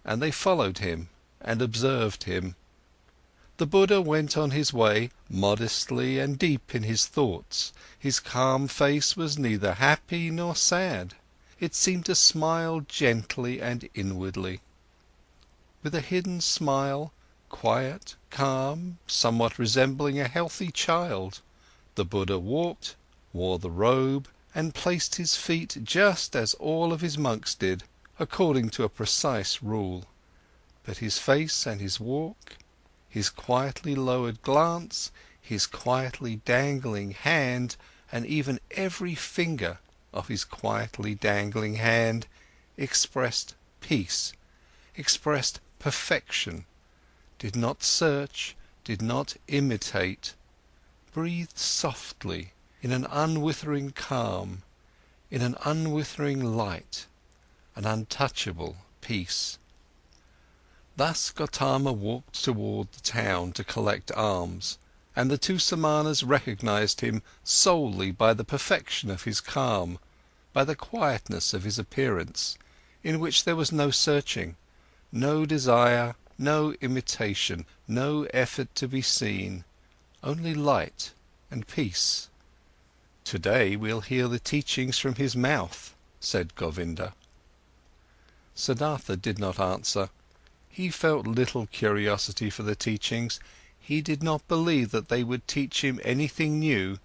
and they followed him and observed him. The Buddha went on his way, modestly and deep in his thoughts. His calm face was neither happy nor sad. It seemed to smile gently and inwardly. With a hidden smile, quiet, calm, somewhat resembling a healthy child, the Buddha walked, wore the robe, and placed his feet just as all of his monks did, according to a precise rule. But his face and his walk, his quietly lowered glance, his quietly dangling hand, and even every finger of his quietly dangling hand expressed peace, expressed perfection, did not search, did not imitate, breathed softly, in an unwithering calm, in an unwithering light, an untouchable peace. Thus Gotama walked toward the town to collect alms, and the two Samanas recognized him solely by the perfection of his calm, by the quietness of his appearance, in which there was no searching, no desire, no imitation, no effort to be seen, only light and peace. "Today we'll hear the teachings from his mouth," said Govinda. Siddhartha did not answer. He felt little curiosity for the teachings. He did not believe that they would teach him anything new,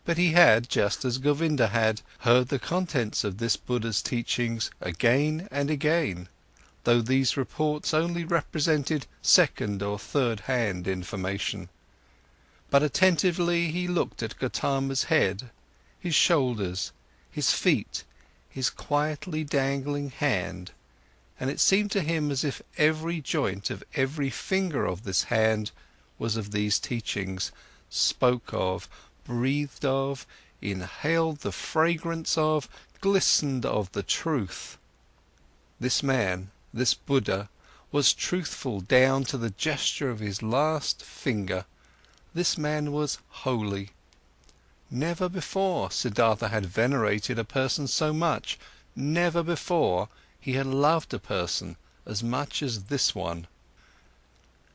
but he had, just as Govinda had, heard the contents of this Buddha's teachings again and again, though these reports only represented second or third-hand information. But attentively he looked at Gotama's head, his shoulders, his feet, his quietly dangling hand, and it seemed to him as if every joint of every finger of this hand was of these teachings, spoke of, breathed of, inhaled the fragrance of, glistened of the truth. This man, this Buddha, was truthful down to the gesture of his last finger. This man was holy. Never before Siddhartha had venerated a person so much, never before he had loved a person as much as this one.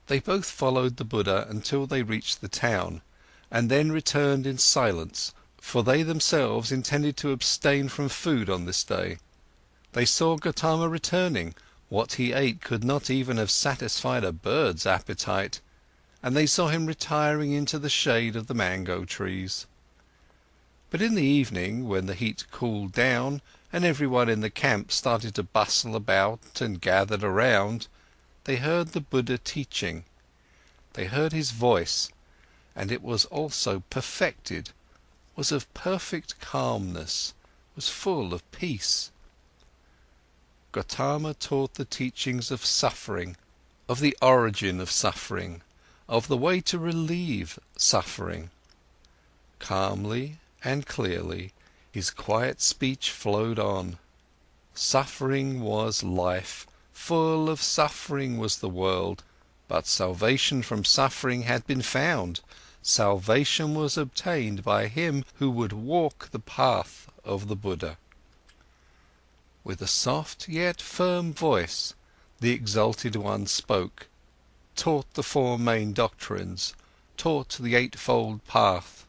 They both followed the Buddha until they reached the town, and then returned in silence, for they themselves intended to abstain from food on this day. They saw Gotama returning. What he ate could not even have satisfied a bird's appetite, and they saw him retiring into the shade of the mango trees. But in the evening, when the heat cooled down, and everyone in the camp started to bustle about and gathered around, they heard the Buddha teaching. They heard his voice, and it was also perfected, was of perfect calmness, was full of peace. Gotama taught the teachings of suffering, of the origin of suffering, of the way to relieve suffering. Calmly and clearly, his quiet speech flowed on. Suffering was life, full of suffering was the world, but salvation from suffering had been found. Salvation was obtained by him who would walk the path of the Buddha. With a soft yet firm voice, the exalted one spoke, taught the four main doctrines, taught the eightfold path.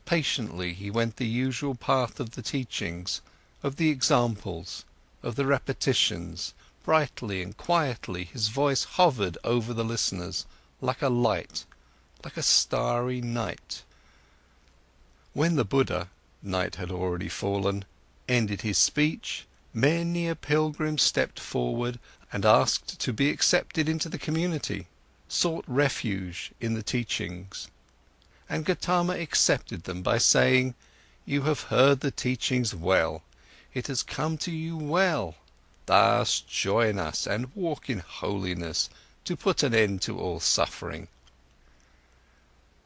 Patiently he went the usual path of the teachings, of the examples, of the repetitions. Brightly and quietly his voice hovered over the listeners, like a light, like a starry night. When the Buddha, night had already fallen, ended his speech, many a pilgrim stepped forward and asked to be accepted into the community, sought refuge in the teachings. And Gotama accepted them by saying, "You have heard the teachings well, it has come to you well. Thus join us and walk in holiness to put an end to all suffering."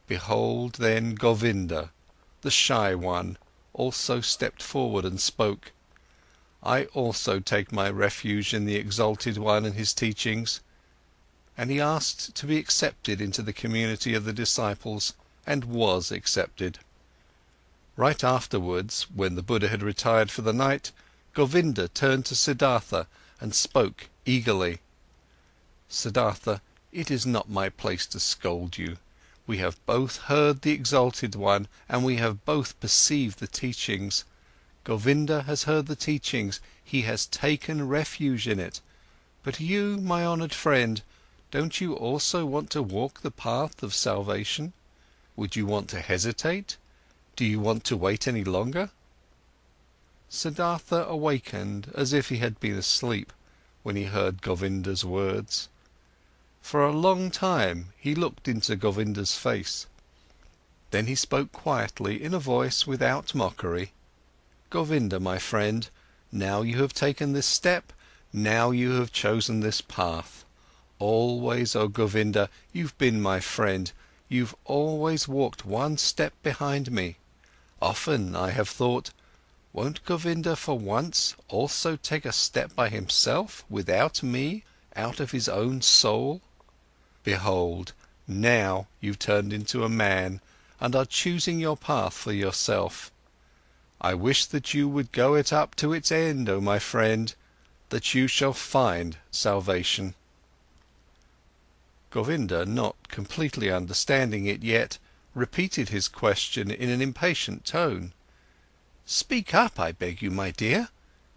Behold then Govinda, the shy one, also stepped forward and spoke. "I also take my refuge in the exalted one and his teachings." And he asked to be accepted into the community of the disciples, and was accepted. Right afterwards, when the Buddha had retired for the night, Govinda turned to Siddhartha and spoke eagerly. "Siddhartha, it is not my place to scold you. We have both heard the exalted one, and we have both perceived the teachings. Govinda has heard the teachings, he has taken refuge in it. But you, my honoured friend, don't you also want to walk the path of salvation? Would you want to hesitate? Do you want to wait any longer?" Siddhartha awakened as if he had been asleep when he heard Govinda's words. For a long time he looked into Govinda's face. Then he spoke quietly in a voice without mockery. "Govinda, my friend, now you have taken this step, now you have chosen this path. Always, oh Govinda, you've been my friend, you've always walked one step behind me. Often I have thought, won't Govinda for once also take a step by himself, without me, out of his own soul? Behold, now you've turned into a man and are choosing your path for yourself. I wish that you would go it up to its end, oh my friend, that you shall find salvation." Govinda, not completely understanding it yet, repeated his question in an impatient tone. "Speak up, I beg you, my dear.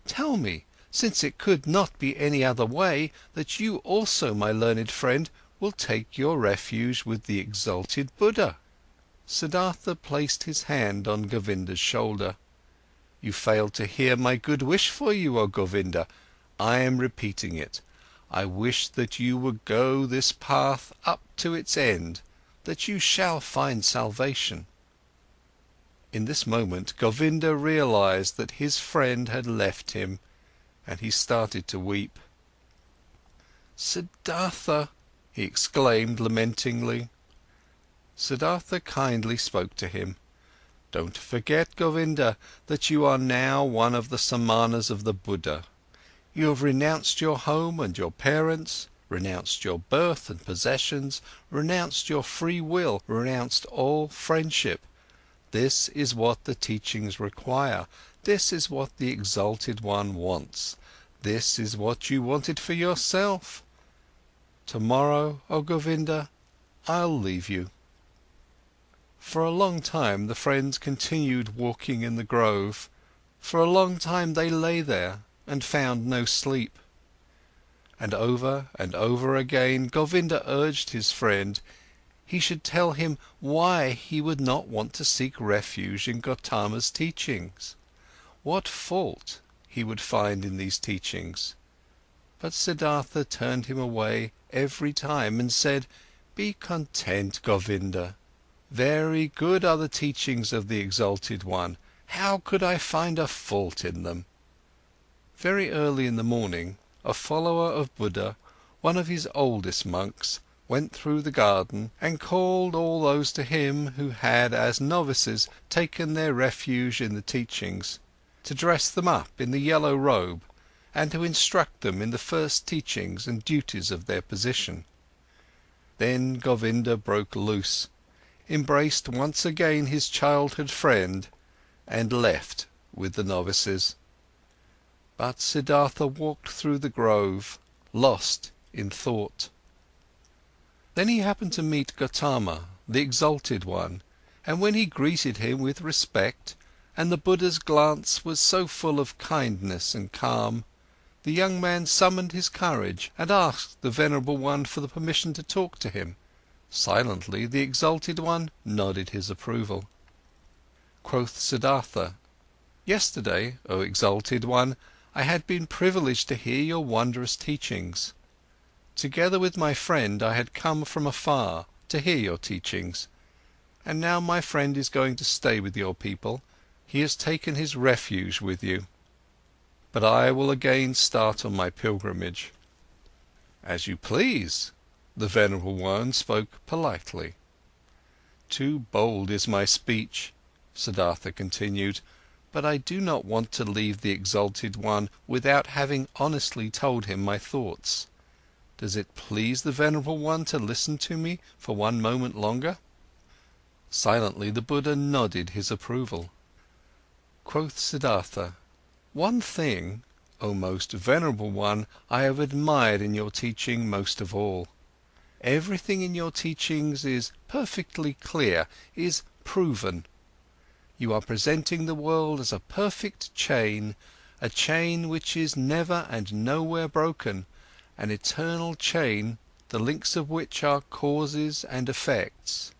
Tell me, since it could not be any other way, that you also, my learned friend, will take your refuge with the exalted Buddha." Siddhartha placed his hand on Govinda's shoulder. "You failed to hear my good wish for you, oh Govinda. I am repeating it. I wish that you would go this path up to its end, that you shall find salvation." In this moment, Govinda realized that his friend had left him, and he started to weep. "Siddhartha!" he exclaimed lamentingly. Siddhartha kindly spoke to him. "Don't forget, Govinda, that you are now one of the Samanas of the Buddha. You have renounced your home and your parents, renounced your birth and possessions, renounced your free will, renounced all friendship. This is what the teachings require, this is what the exalted one wants, this is what you wanted for yourself. Tomorrow, oh Govinda, I'll leave you." For a long time the friends continued walking in the grove, for a long time they lay there and found no sleep. And over again Govinda urged his friend, he should tell him why he would not want to seek refuge in Gotama's teachings. What fault he would find in these teachings? But Siddhartha turned him away every time and said, "Be content, Govinda. Very good are the teachings of the exalted one. How could I find a fault in them?" Very early in the morning, a follower of Buddha, one of his oldest monks, went through the garden and called all those to him who had as novices taken their refuge in the teachings, to dress them up in the yellow robe and to instruct them in the first teachings and duties of their position. Then Govinda broke loose, embraced once again his childhood friend, and left with the novices. But Siddhartha walked through the grove, lost in thought. Then he happened to meet Gotama, the exalted one, and when he greeted him with respect, and the Buddha's glance was so full of kindness and calm, the young man summoned his courage and asked the venerable one for the permission to talk to him. Silently, the exalted one nodded his approval. Quoth Siddhartha, "Yesterday, O exalted one, I had been privileged to hear your wondrous teachings. Together with my friend I had come from afar to hear your teachings, and now my friend is going to stay with your people, he has taken his refuge with you. But I will again start on my pilgrimage." "As you please," the venerable one spoke politely. "Too bold is my speech," Siddhartha continued, "but I do not want to leave the exalted one without having honestly told him my thoughts. Does it please the venerable one to listen to me for one moment longer?" Silently, the Buddha nodded his approval. Quoth Siddhartha, "One thing, O most venerable one, I have admired in your teaching most of all. Everything in your teachings is perfectly clear, is proven. You are presenting the world as a perfect chain, a chain which is never and nowhere broken, an eternal chain, the links of which are causes and effects.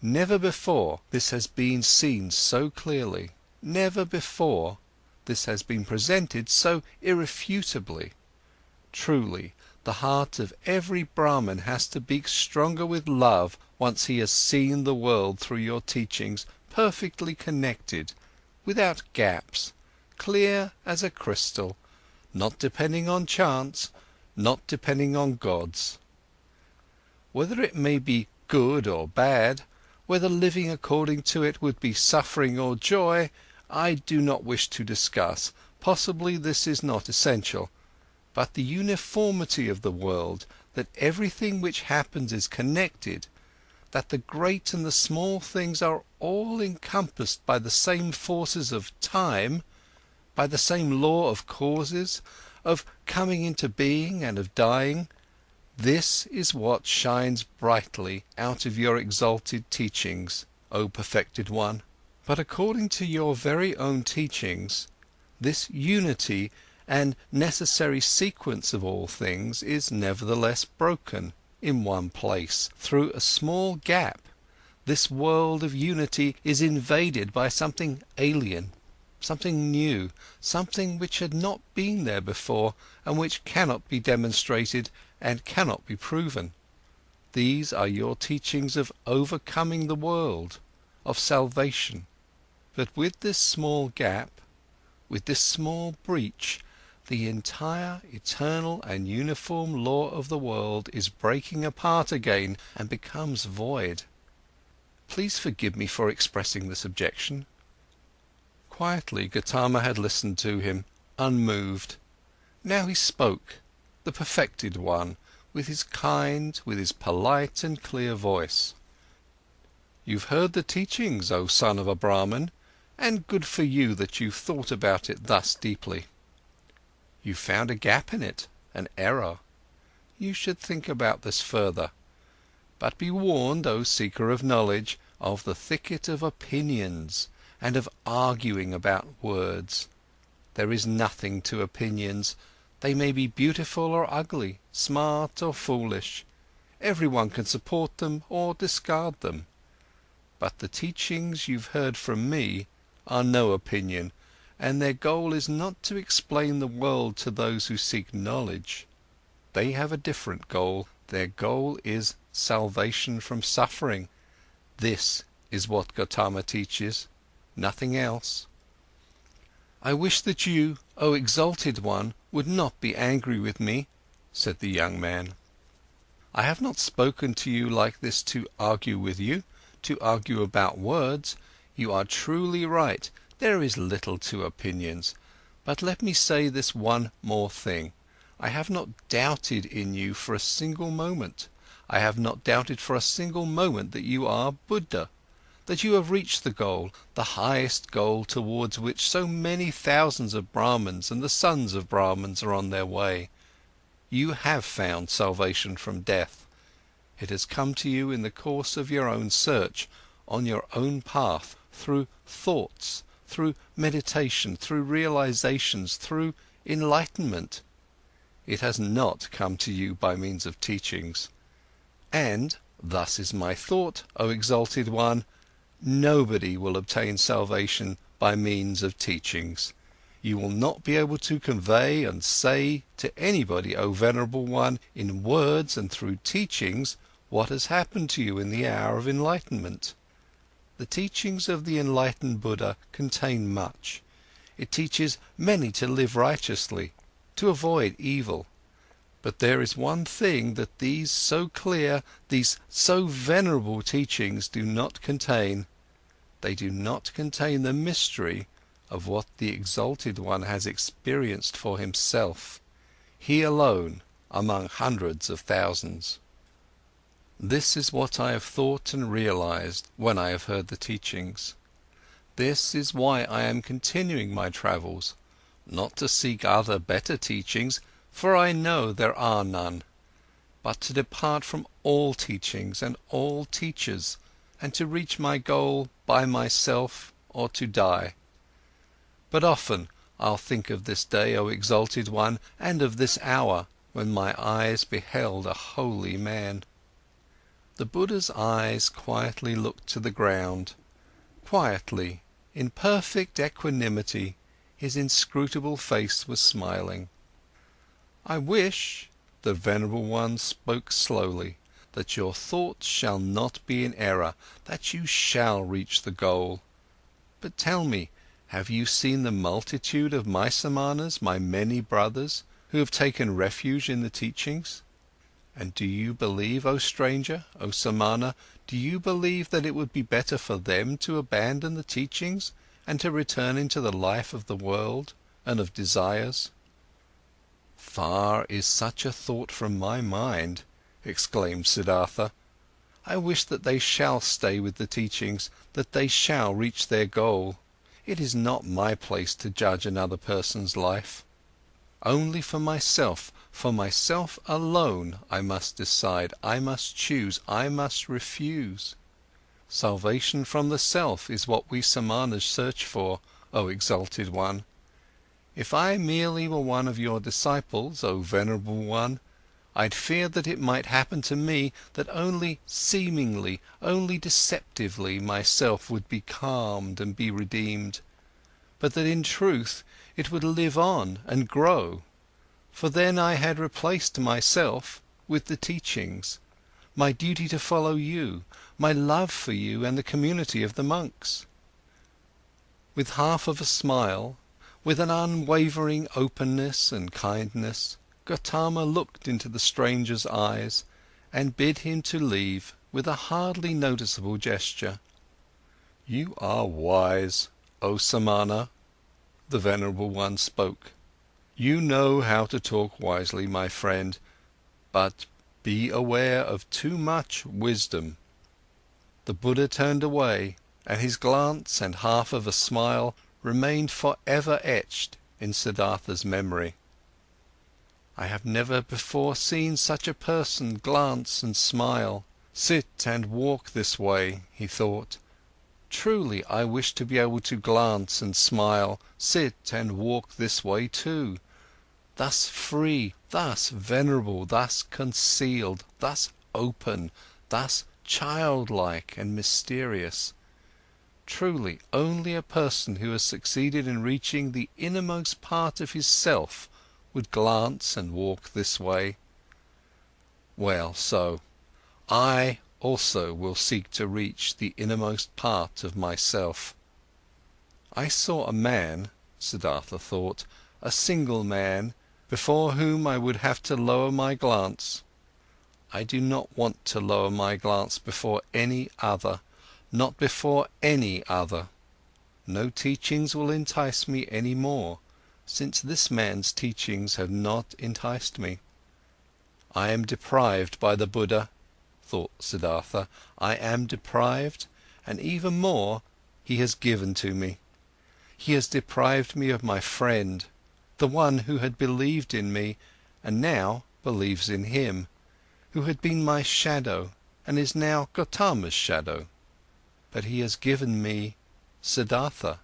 Never before this has been seen so clearly, never before this has been presented so irrefutably. Truly, the heart of every Brahmin has to beat stronger with love once he has seen the world through your teachings perfectly connected, without gaps, clear as a crystal, not depending on chance, not depending on gods. Whether it may be good or bad, whether living according to it would be suffering or joy, I do not wish to discuss, possibly this is not essential, but the uniformity of the world, that everything which happens is connected, that the great and the small things are all encompassed by the same forces of time, by the same law of causes, of coming into being and of dying, this is what shines brightly out of your exalted teachings, O perfected one. But according to your very own teachings, this unity and necessary sequence of all things is nevertheless broken in one place, through a small gap. This world of unity is invaded by something alien, something new, something which had not been there before and which cannot be demonstrated and cannot be proven. These are your teachings of overcoming the world, of salvation. But with this small gap, with this small breach, the entire eternal and uniform law of the world is breaking apart again and becomes void. Please forgive me for expressing this objection." Quietly, Gotama had listened to him, unmoved. Now he spoke, the perfected one, with his kind, with his polite and clear voice. "You've heard the teachings, O son of a Brahmin, and good for you that you've thought about it thus deeply. You've found a gap in it, an error. You should think about this further. But be warned, O seeker of knowledge, of the thicket of opinions and of arguing about words. There is nothing to opinions. They may be beautiful or ugly, smart or foolish. Everyone can support them or discard them. But the teachings you've heard from me are no opinion, and their goal is not to explain the world to those who seek knowledge. They have a different goal. Their goal is salvation from suffering. This is what Gotama teaches, nothing else. I wish that you, O exalted one, would not be angry with me," said the young man. I have not spoken to you like this to argue with you, to argue about words. You are truly right, there is little to opinions. But let me say this one more thing. I have not doubted in you for a single moment. I have not doubted for a single moment that you are Buddha, that you have reached the goal, the highest goal towards which so many thousands of Brahmins and the sons of Brahmins are on their way. You have found salvation from death. It has come to you in the course of your own search, on your own path, through thoughts, through meditation, through realizations, through enlightenment. It has not come to you by means of teachings. And, thus is my thought, O exalted one, nobody will obtain salvation by means of teachings. You will not be able to convey and say to anybody, O venerable one, in words and through teachings, what has happened to you in the hour of enlightenment. The teachings of the enlightened Buddha contain much. It teaches many to live righteously, to avoid evil. But there is one thing that these so clear, these so venerable teachings do not contain. They do not contain the mystery of what the exalted one has experienced for himself, he alone among hundreds of thousands. This is what I have thought and realized when I have heard the teachings. This is why I am continuing my travels, not to seek other better teachings, for I know there are none, but to depart from all teachings and all teachers, and to reach my goal by myself or to die. But often I'll think of this day, O exalted one, and of this hour when my eyes beheld a holy man. The Buddha's eyes quietly looked to the ground. Quietly, in perfect equanimity, his inscrutable face was smiling. I wish, the venerable one spoke slowly, that your thoughts shall not be in error, that you shall reach the goal. But tell me, have you seen the multitude of my Samanas, my many brothers, who have taken refuge in the teachings? And do you believe, O stranger, O Samana, do you believe that it would be better for them to abandon the teachings and to return into the life of the world and of desires? Far is such a thought from my mind, exclaimed Siddhartha. I wish that they shall stay with the teachings, that they shall reach their goal. It is not my place to judge another person's life. Only for myself alone, I must decide, I must choose, I must refuse. Salvation from the self is what we Samanas search for, O exalted one. If I merely were one of your disciples, O venerable one, I'd fear that it might happen to me that only seemingly, only deceptively myself would be calmed and be redeemed, but that in truth it would live on and grow. For then I had replaced myself with the teachings, my duty to follow you, my love for you and the community of the monks. With half of a smile, with an unwavering openness and kindness, Gotama looked into the stranger's eyes and bid him to leave with a hardly noticeable gesture. You are wise, O Samana, the venerable one spoke. You know how to talk wisely, my friend, but be aware of too much wisdom. The Buddha turned away, and his glance and half of a smile remained forever etched in Siddhartha's memory. I have never before seen such a person glance and smile, sit and walk this way, he thought. Truly, I wish to be able to glance and smile, sit and walk this way too. Thus free, thus venerable, thus concealed, thus open, thus childlike and mysterious. Truly, only a person who has succeeded in reaching the innermost part of his self would glance and walk this way. Well, so, I also will seek to reach the innermost part of myself. I saw a man, Siddhartha thought, a single man, before whom I would have to lower my glance. I do not want to lower my glance before any other, not before any other. No teachings will entice me any more, since this man's teachings have not enticed me. I am deprived by the Buddha, thought Siddhartha, I am deprived, and even more, he has given to me. He has deprived me of my friend, the one who had believed in me and now believes in him, who had been my shadow and is now Gotama's shadow. But he has given me Siddhartha,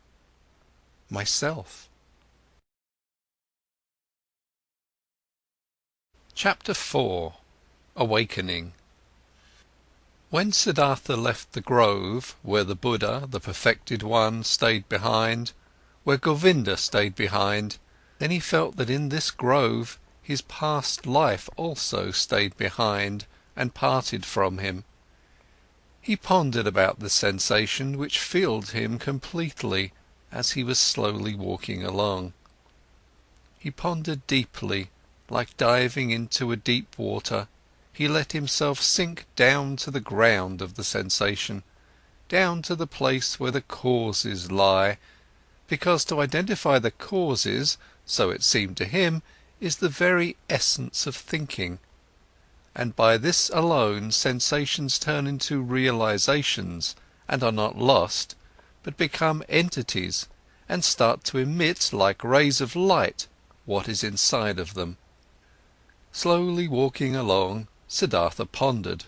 myself. Chapter 4. Awakening. When Siddhartha left the grove, where the Buddha, the perfected one, stayed behind, where Govinda stayed behind, then he felt that in this grove his past life also stayed behind and parted from him. He pondered about the sensation which filled him completely as he was slowly walking along. He pondered deeply, like diving into a deep water. He let himself sink down to the ground of the sensation, down to the place where the causes lie, because to identify the causes, so it seemed to him, is the very essence of thinking. And by this alone sensations turn into realizations and are not lost, but become entities and start to emit like rays of light what is inside of them. Slowly walking along, Siddhartha pondered.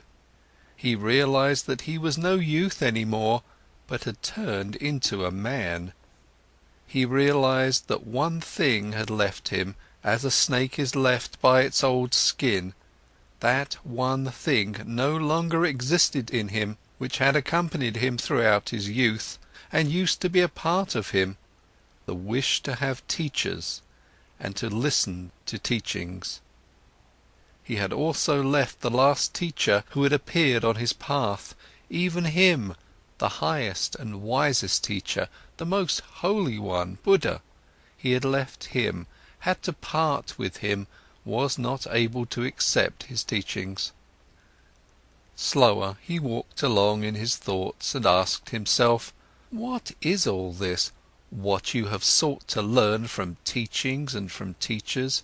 He realized that he was no youth anymore, but had turned into a man. He realized that one thing had left him, as a snake is left by its old skin. That one thing no longer existed in him, which had accompanied him throughout his youth, and used to be a part of him, the wish to have teachers, and to listen to teachings. He had also left the last teacher who had appeared on his path, even him, the highest and wisest teacher, the most holy one, Buddha. He had left him, had to part with him, was not able to accept his teachings. Slower, he walked along in his thoughts and asked himself, what is all this, what you have sought to learn from teachings and from teachers,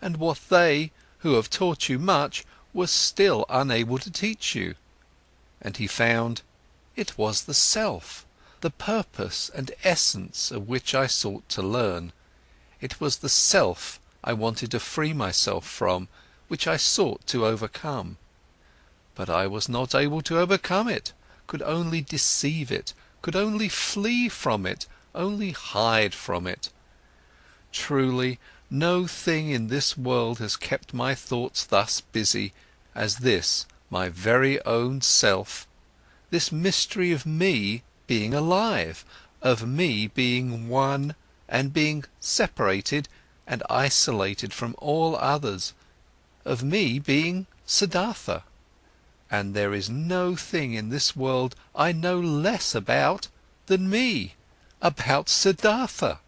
and what they, who have taught you much, were still unable to teach you? And he found, it was the self, the purpose and essence of which I sought to learn. It was the self I wanted to free myself from, which I sought to overcome. But I was not able to overcome it, could only deceive it, could only flee from it, only hide from it. Truly, no thing in this world has kept my thoughts thus busy as this, my very own self, this mystery of me being alive, of me being one and being separated and isolated from all others, of me being Siddhartha. And there is no thing in this world I know less about than me, about Siddhartha.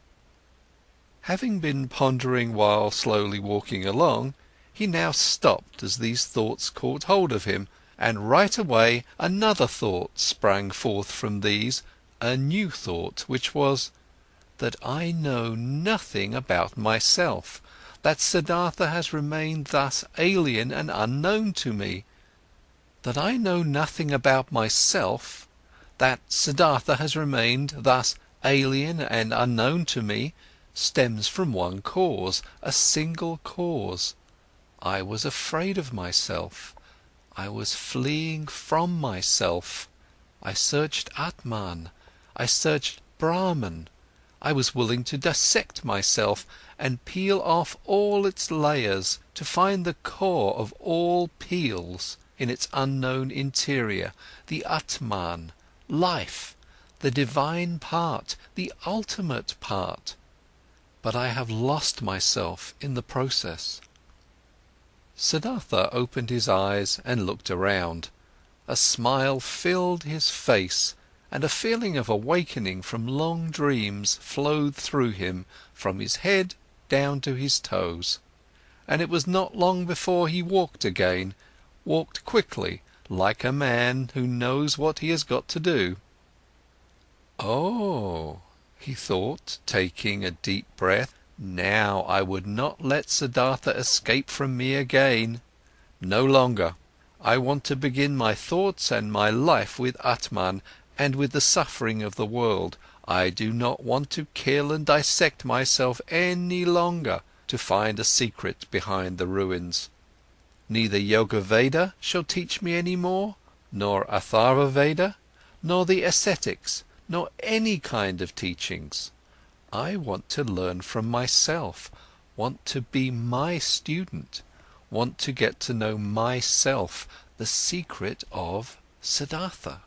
Having been pondering while slowly walking along, he now stopped as these thoughts caught hold of him, and right away another thought sprang forth from these, a new thought, which was, that I know nothing about myself, that Siddhartha has remained thus alien and unknown to me. That I know nothing about myself, that Siddhartha has remained thus alien and unknown to me, stems from one cause, a single cause. I was afraid of myself. I was fleeing from myself. I searched Atman. I searched Brahman. I was willing to dissect myself and peel off all its layers to find the core of all peels in its unknown interior, the Atman, life, the divine part, the ultimate part. But I have lost myself in the process. Siddhartha opened his eyes and looked around. A smile filled his face, and a feeling of awakening from long dreams flowed through him from his head down to his toes. And it was not long before he walked again, walked quickly, like a man who knows what he has got to do. Oh, he thought, taking a deep breath, now I would not let Siddhartha escape from me again. No longer. I want to begin my thoughts and my life with Atman and with the suffering of the world. I do not want to kill and dissect myself any longer to find a secret behind the ruins. Neither Yoga Veda shall teach me any more, nor Atharva Veda, nor the ascetics, nor any kind of teachings. I want to learn from myself, want to be my student, want to get to know myself, the secret of Siddhartha.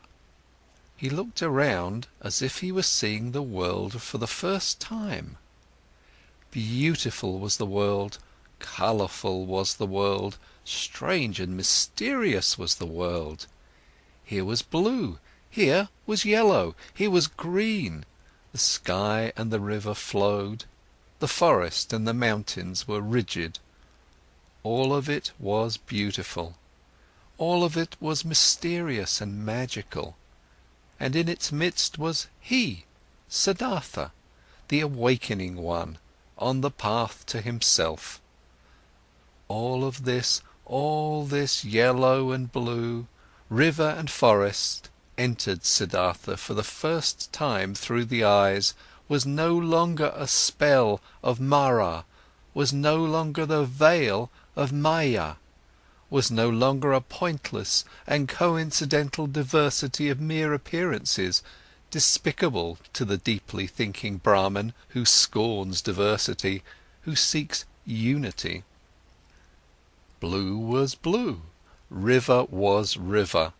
He looked around as if he were seeing the world for the first time. Beautiful was the world, colourful was the world, strange and mysterious was the world. Here was blue, here was yellow, here was green. The sky and the river flowed, the forest and the mountains were rigid. All of it was beautiful, all of it was mysterious and magical. And in its midst was he, Siddhartha, the awakening one, on the path to himself. All this yellow and blue, river and forest, entered Siddhartha for the first time through the eyes, was no longer a spell of Mara, was no longer the veil of Maya, was no longer a pointless and coincidental diversity of mere appearances, despicable to the deeply thinking Brahman who scorns diversity, who seeks unity. Blue was blue, river was river,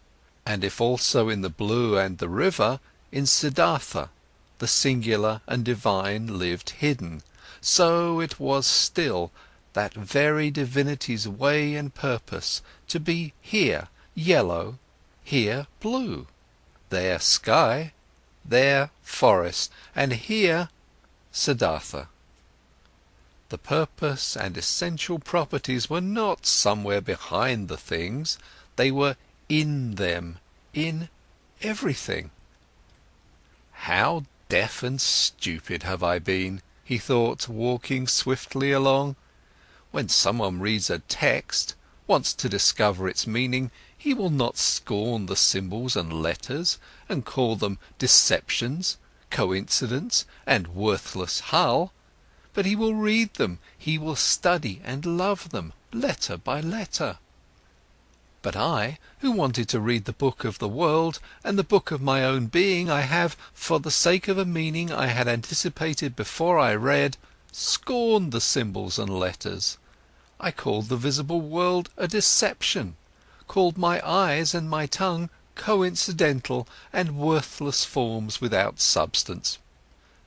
and if also in the blue and the river, in Siddhartha, the singular and divine lived hidden, so it was still that very divinity's way and purpose to be here yellow, here blue, there sky, there forest, and here Siddhartha. The purpose and essential properties were not somewhere behind the things, they were in them, in everything. How deaf and stupid have I been, he thought, walking swiftly along. When someone reads a text, wants to discover its meaning, he will not scorn the symbols and letters and call them deceptions, coincidence and worthless hull, but he will read them, he will study and love them, letter by letter. But I, who wanted to read the book of the world and the book of my own being, I have, for the sake of a meaning I had anticipated before I read, scorned the symbols and letters. I called the visible world a deception, called my eyes and my tongue coincidental and worthless forms without substance.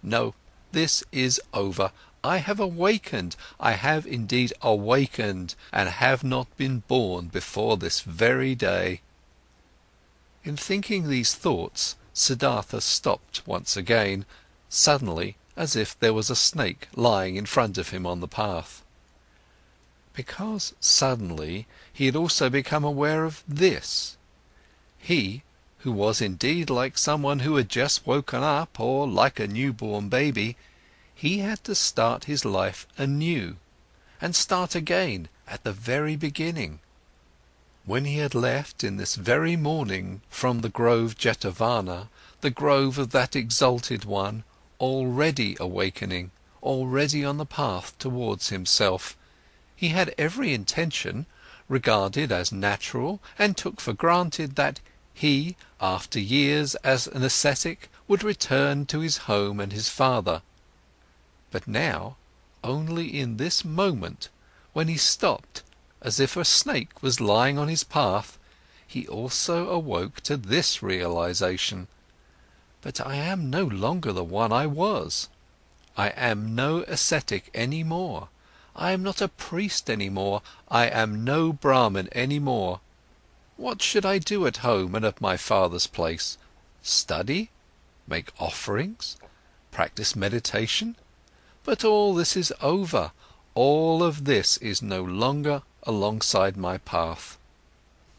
No, this is over. I have awakened, I have indeed awakened, and have not been born before this very day. In thinking these thoughts, Siddhartha stopped once again, suddenly, as if there was a snake lying in front of him on the path. Because suddenly he had also become aware of this. He, who was indeed like someone who had just woken up, or like a newborn baby, he had to start his life anew, and start again at the very beginning. When he had left in this very morning from the grove Jetavana, the grove of that exalted one, already awakening, already on the path towards himself, he had every intention, regarded as natural and took for granted that he, after years as an ascetic, would return to his home and his father. But now, only in this moment, when he stopped, as if a snake was lying on his path, he also awoke to this realization: but I am no longer the one I was. I am no ascetic any more. I am not a priest any more. I am no Brahmin any more. What should I do at home and at my father's place? Study? Make offerings? Practice meditation? But all this is over. All of this is no longer alongside my path.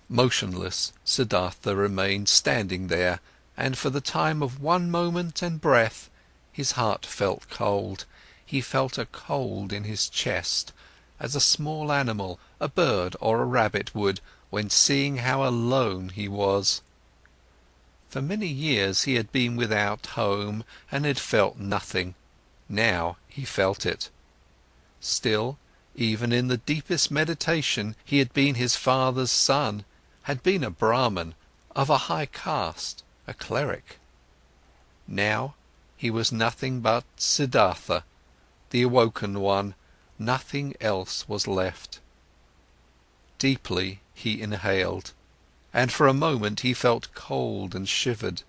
Motionless, Siddhartha remained standing there, and for the time of one moment and breath, his heart felt cold. He felt a cold in his chest, as a small animal, a bird or a rabbit would, when seeing how alone he was. For many years he had been without home and had felt nothing. Now he felt it. Still, even in the deepest meditation, he had been his father's son, had been a Brahmin, of a high caste, a cleric. Now he was nothing but Siddhartha, the awoken one, nothing else was left. Deeply he inhaled, and for a moment he felt cold and shivered.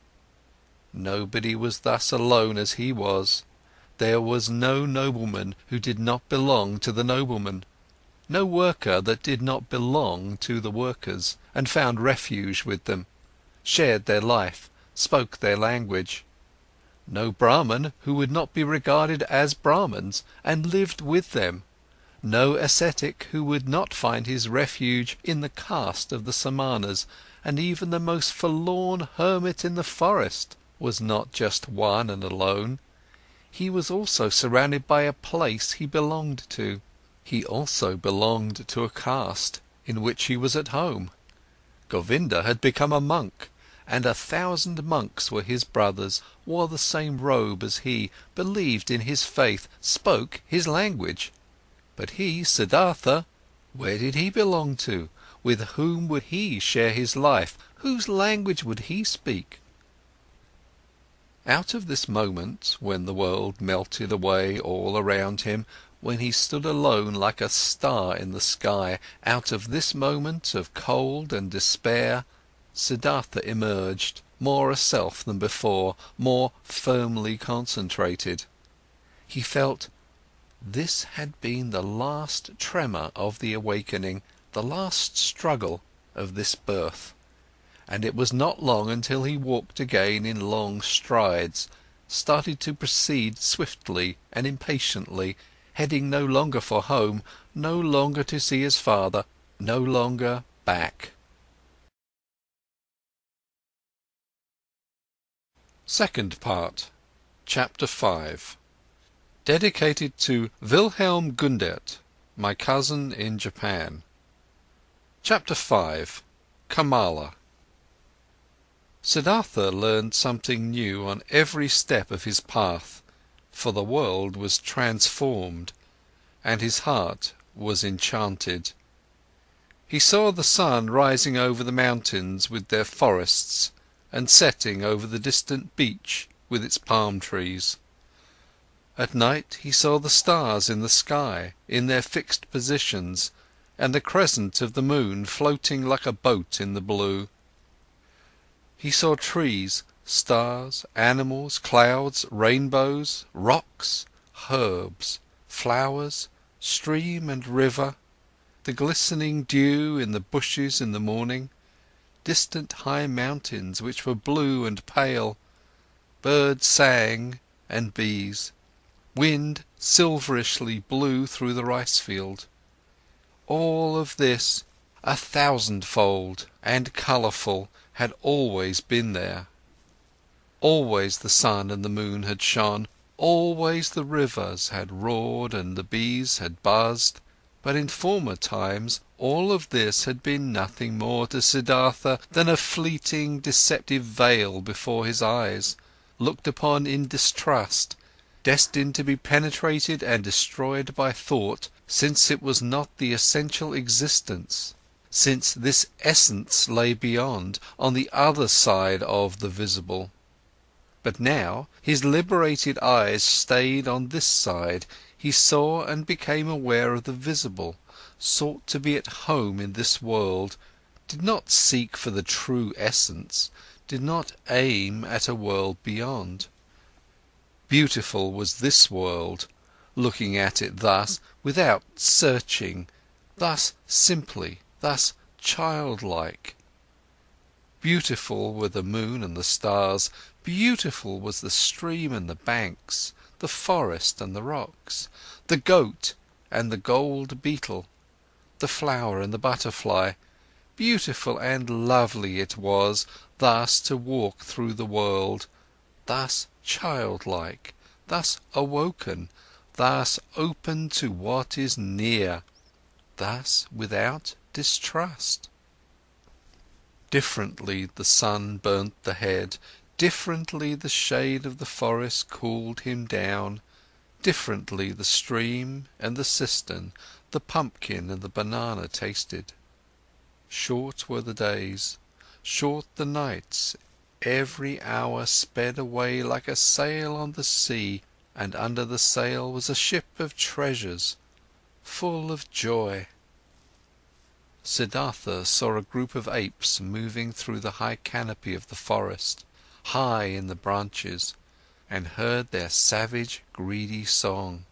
Nobody was thus alone as he was. There was no nobleman who did not belong to the noblemen, no worker that did not belong to the workers, and found refuge with them, shared their life, spoke their language. No Brahman who would not be regarded as Brahmins and lived with them, no ascetic who would not find his refuge in the caste of the Samanas, and even the most forlorn hermit in the forest was not just one and alone. He was also surrounded by a place he belonged to. He also belonged to a caste in which he was at home. Govinda had become a monk, and 1,000 monks were his brothers, wore the same robe as he, believed in his faith, spoke his language. But he, Siddhartha, where did he belong to? With whom would he share his life? Whose language would he speak? Out of this moment, when the world melted away all around him, when he stood alone like a star in the sky, out of this moment of cold and despair, Siddhartha emerged, more a self than before, more firmly concentrated. He felt, this had been the last tremor of the awakening, the last struggle of this birth. And it was not long until he walked again in long strides, started to proceed swiftly and impatiently, heading no longer for home, no longer to see his father, no longer back. Second part, Chapter 5. Dedicated to Wilhelm Gundert, my cousin in Japan. Chapter 5. Kamala. Siddhartha learned something new on every step of his path, for the world was transformed, and his heart was enchanted. He saw the sun rising over the mountains with their forests, and setting over the distant beach with its palm trees. At night he saw the stars in the sky, in their fixed positions, and the crescent of the moon floating like a boat in the blue. He saw trees, stars, animals, clouds, rainbows, rocks, herbs, flowers, stream and river, the glistening dew in the bushes in the morning, distant high mountains which were blue and pale, birds sang and bees, wind silverishly blew through the rice field. All of this, 1,000-fold and colourful, had always been there. Always the sun and the moon had shone, always the rivers had roared and the bees had buzzed, but in former times all of this had been nothing more to Siddhartha than a fleeting, deceptive veil before his eyes, looked upon in distrust, destined to be penetrated and destroyed by thought, since it was not the essential existence, since this essence lay beyond, on the other side of the visible. But now, his liberated eyes stayed on this side, he saw and became aware of the visible, sought to be at home in this world, did not seek for the true essence, did not aim at a world beyond. Beautiful was this world, looking at it thus, without searching, thus simply, thus childlike. Beautiful were the moon and the stars, beautiful was the stream and the banks, the forest and the rocks, the goat and the gold beetle, the flower and the butterfly. beautiful and lovely it was thus to walk through the world, thus childlike, thus awoken, thus open to what is near, thus without distrust. Differently the sun burnt the head, differently the shade of the forest cooled him down, differently the stream and the cistern, the pumpkin and the banana tasted. Short were the days, short the nights, every hour sped away like a sail on the sea, and under the sail was a ship of treasures, full of joy. Siddhartha saw a group of apes moving through the high canopy of the forest, high in the branches, and heard their savage, greedy song.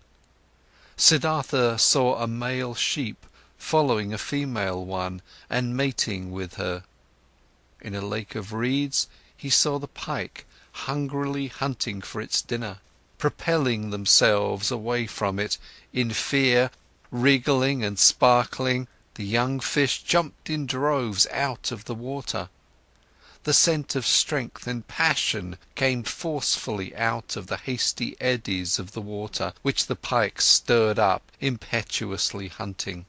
Siddhartha saw a male sheep following a female one and mating with her. In a lake of reeds, he saw the pike hungrily hunting for its dinner, propelling themselves away from it, in fear, wriggling and sparkling. The young fish jumped in droves out of the water. The scent of strength and passion came forcefully out of the hasty eddies of the water, which the pike stirred up, impetuously hunting.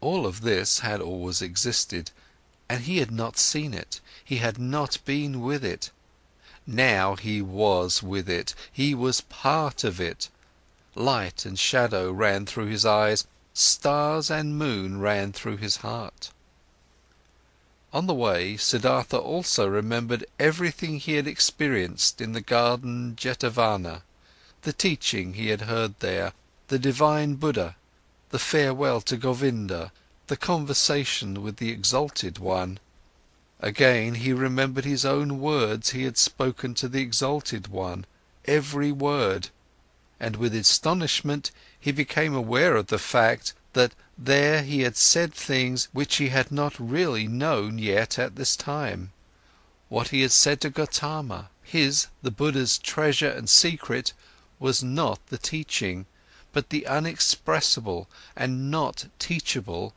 All of this had always existed, and he had not seen it, he had not been with it. Now he was with it, he was part of it. Light and shadow ran through his eyes, stars and moon ran through his heart. On the way, Siddhartha also remembered everything he had experienced in the garden Jetavana, the teaching he had heard there, the divine Buddha, the farewell to Govinda, the conversation with the exalted one. Again, he remembered his own words he had spoken to the exalted one, every word, and with astonishment he became aware of the fact that there he had said things which he had not really known yet at this time. What he had said to Gotama, his, the Buddha's treasure and secret, was not the teaching, but the unexpressible and not teachable,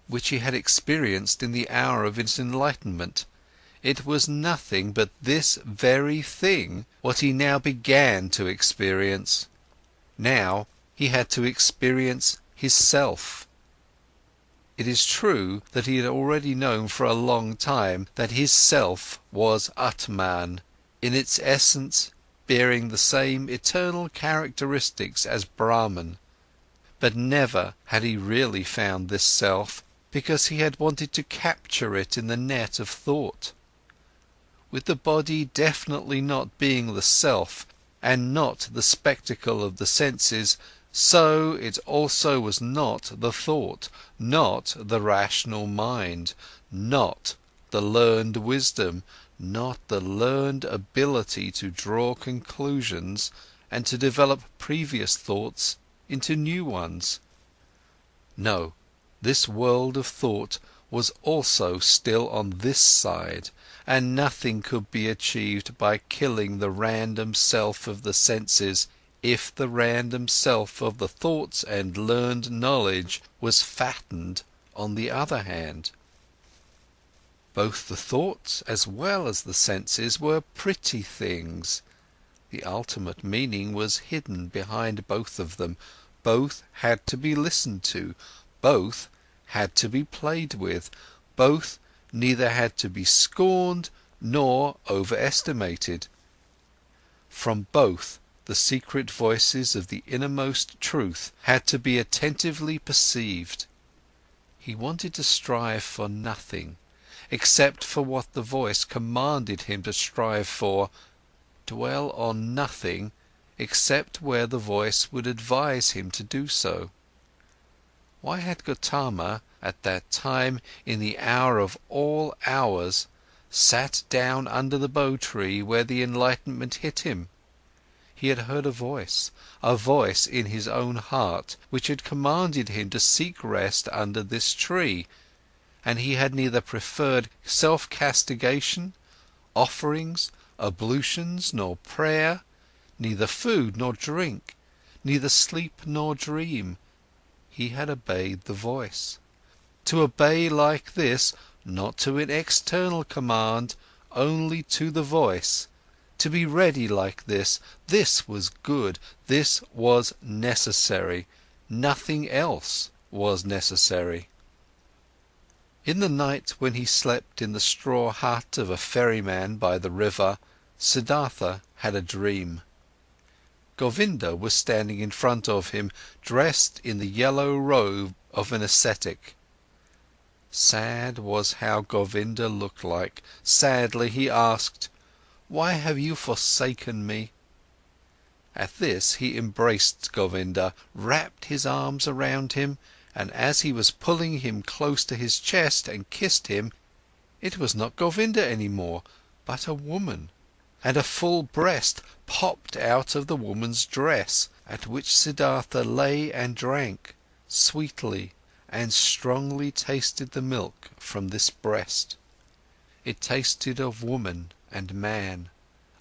which he had experienced in the hour of his enlightenment. It was nothing but this very thing, what he now began to experience. Now he had to experience his self. It is true that he had already known for a long time that his self was Atman, in its essence bearing the same eternal characteristics as Brahman, but never had he really found this self, because he had wanted to capture it in the net of thought. With the body definitely not being the self, and not the spectacle of the senses, so it also was not the thought, not the rational mind, not the learned wisdom, not the learned ability to draw conclusions and to develop previous thoughts into new ones. No, this world of thought was also still on this side, and nothing could be achieved by killing the random self of the senses, if the random self of the thoughts and learned knowledge was fattened on the other hand. Both the thoughts as well as the senses were pretty things. The ultimate meaning was hidden behind both of them. Both had to be listened to, both had to be played with, both neither had to be scorned nor overestimated. From both, the secret voices of the innermost truth had to be attentively perceived. He wanted to strive for nothing, except for what the voice commanded him to strive for, dwell on nothing, except where the voice would advise him to do so. Why had Gotama, at that time, in the hour of all hours, sat down under the bo tree where the enlightenment hit him? He had heard a voice in his own heart, which had commanded him to seek rest under this tree, and he had neither preferred self-castigation, offerings, ablutions, nor prayer, neither food nor drink, neither sleep nor dream. He had obeyed the voice. To obey like this, not to an external command, only to the voice, to be ready like this was good, this was necessary, nothing else was necessary. In the night when he slept in the straw hut of a ferryman by the river, Siddhartha had a dream. Govinda was standing in front of him, dressed in the yellow robe of an ascetic. Sad was how Govinda looked like. Sadly he asked, "Why have you forsaken me?" At this he embraced Govinda, wrapped his arms around him, and as he was pulling him close to his chest and kissed him, it was not Govinda anymore, but a woman, and a full breast popped out of the woman's dress, at which Siddhartha lay and drank, sweetly and strongly tasted the milk from this breast. It tasted of woman and man,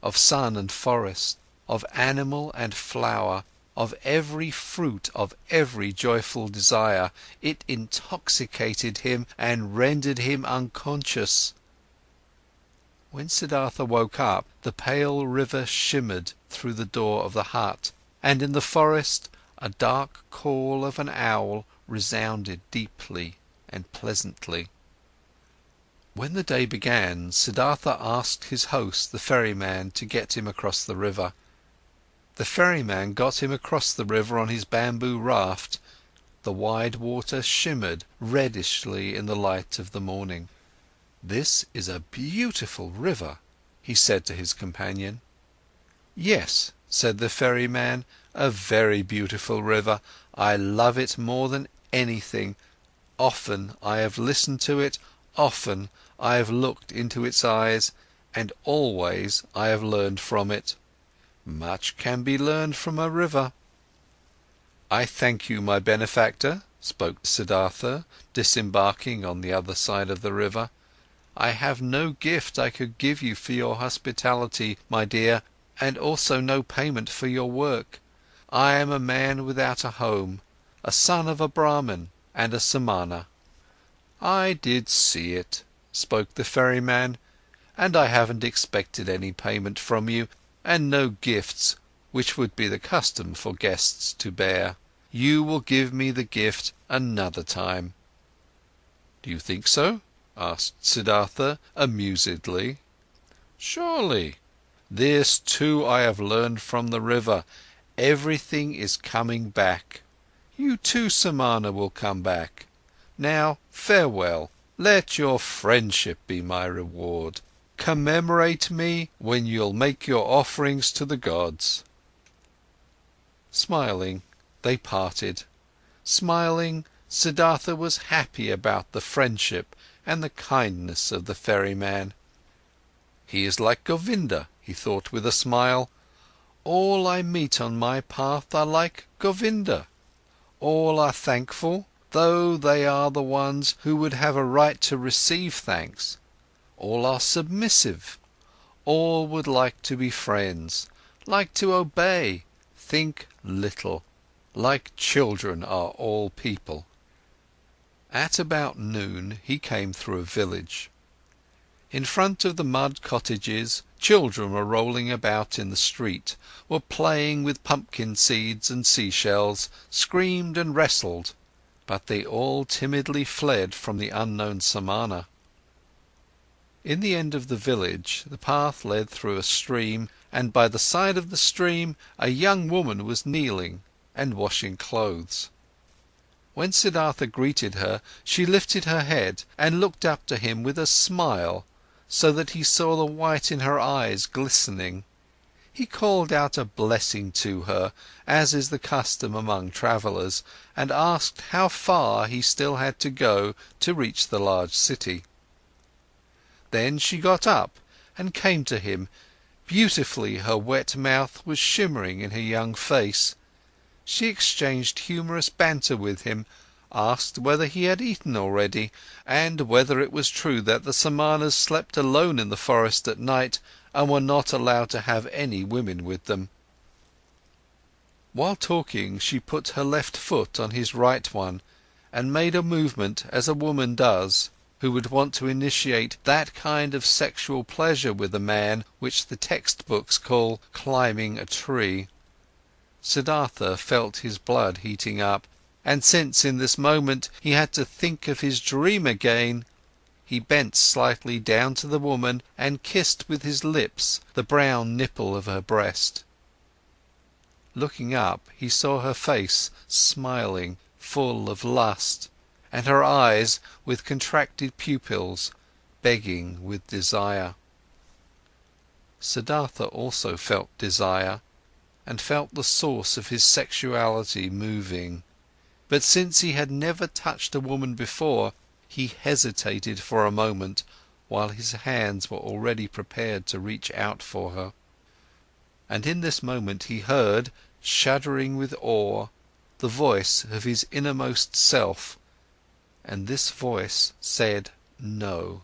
of sun and forest, of animal and flower, of every fruit, of every joyful desire. It intoxicated him and rendered him unconscious. When Siddhartha woke up, the pale river shimmered through the door of the hut, and in the forest, a dark call of an owl resounded deeply and pleasantly. When the day began, Siddhartha asked his host, the ferryman, to get him across the river. The ferryman got him across the river on his bamboo raft. The wide water shimmered reddishly in the light of the morning. "This is a beautiful river," he said to his companion. "Yes," said the ferryman, "a very beautiful river. I love it more than anything. Often I have listened to it, often I have looked into its eyes, and always I have learned from it. Much can be learned from a river." "I thank you, my benefactor," spoke Siddhartha, disembarking on the other side of the river. "I have no gift I could give you for your hospitality, my dear, and also no payment for your work. I am a man without a home, a son of a Brahmin and a Samana." "I did see it," spoke the ferryman, "and I haven't expected any payment from you, and no gifts, which would be the custom for guests to bear. You will give me the gift another time." "Do you think so?" asked Siddhartha amusedly. "Surely. This too I have learned from the river. Everything is coming back. You too, Samana, will come back. Now, farewell. Let your friendship be my reward. Commemorate me when you'll make your offerings to the gods." Smiling, they parted. Smiling, Siddhartha was happy about the friendship and the kindness of the ferryman. "He is like Govinda," he thought with a smile. "All I meet on my path are like Govinda. All are thankful, though they are the ones who would have a right to receive thanks. All are submissive, all would like to be friends, like to obey, think little, like children are all people." At about noon, he came through a village. In front of the mud cottages, children were rolling about in the street, were playing with pumpkin seeds and seashells, screamed and wrestled, but they all timidly fled from the unknown Samana. In the end of the village, the path led through a stream, and by the side of the stream, a young woman was kneeling and washing clothes. When Siddhartha greeted her, she lifted her head and looked up to him with a smile, so that he saw the white in her eyes glistening. He called out a blessing to her, as is the custom among travellers, and asked how far he still had to go to reach the large city. Then she got up and came to him. Beautifully her wet mouth was shimmering in her young face. She exchanged humorous banter with him, asked whether he had eaten already, and whether it was true that the Samanas slept alone in the forest at night and were not allowed to have any women with them. While talking, she put her left foot on his right one, and made a movement as a woman does, who would want to initiate that kind of sexual pleasure with a man which the textbooks call climbing a tree. Siddhartha felt his blood heating up, and since in this moment he had to think of his dream again, he bent slightly down to the woman and kissed with his lips the brown nipple of her breast. Looking up, he saw her face smiling, full of lust, and her eyes with contracted pupils, begging with desire. Siddhartha also felt desire, and felt the source of his sexuality moving. But since he had never touched a woman before, he hesitated for a moment, while his hands were already prepared to reach out for her. And in this moment he heard, shuddering with awe, the voice of his innermost self, and this voice said no.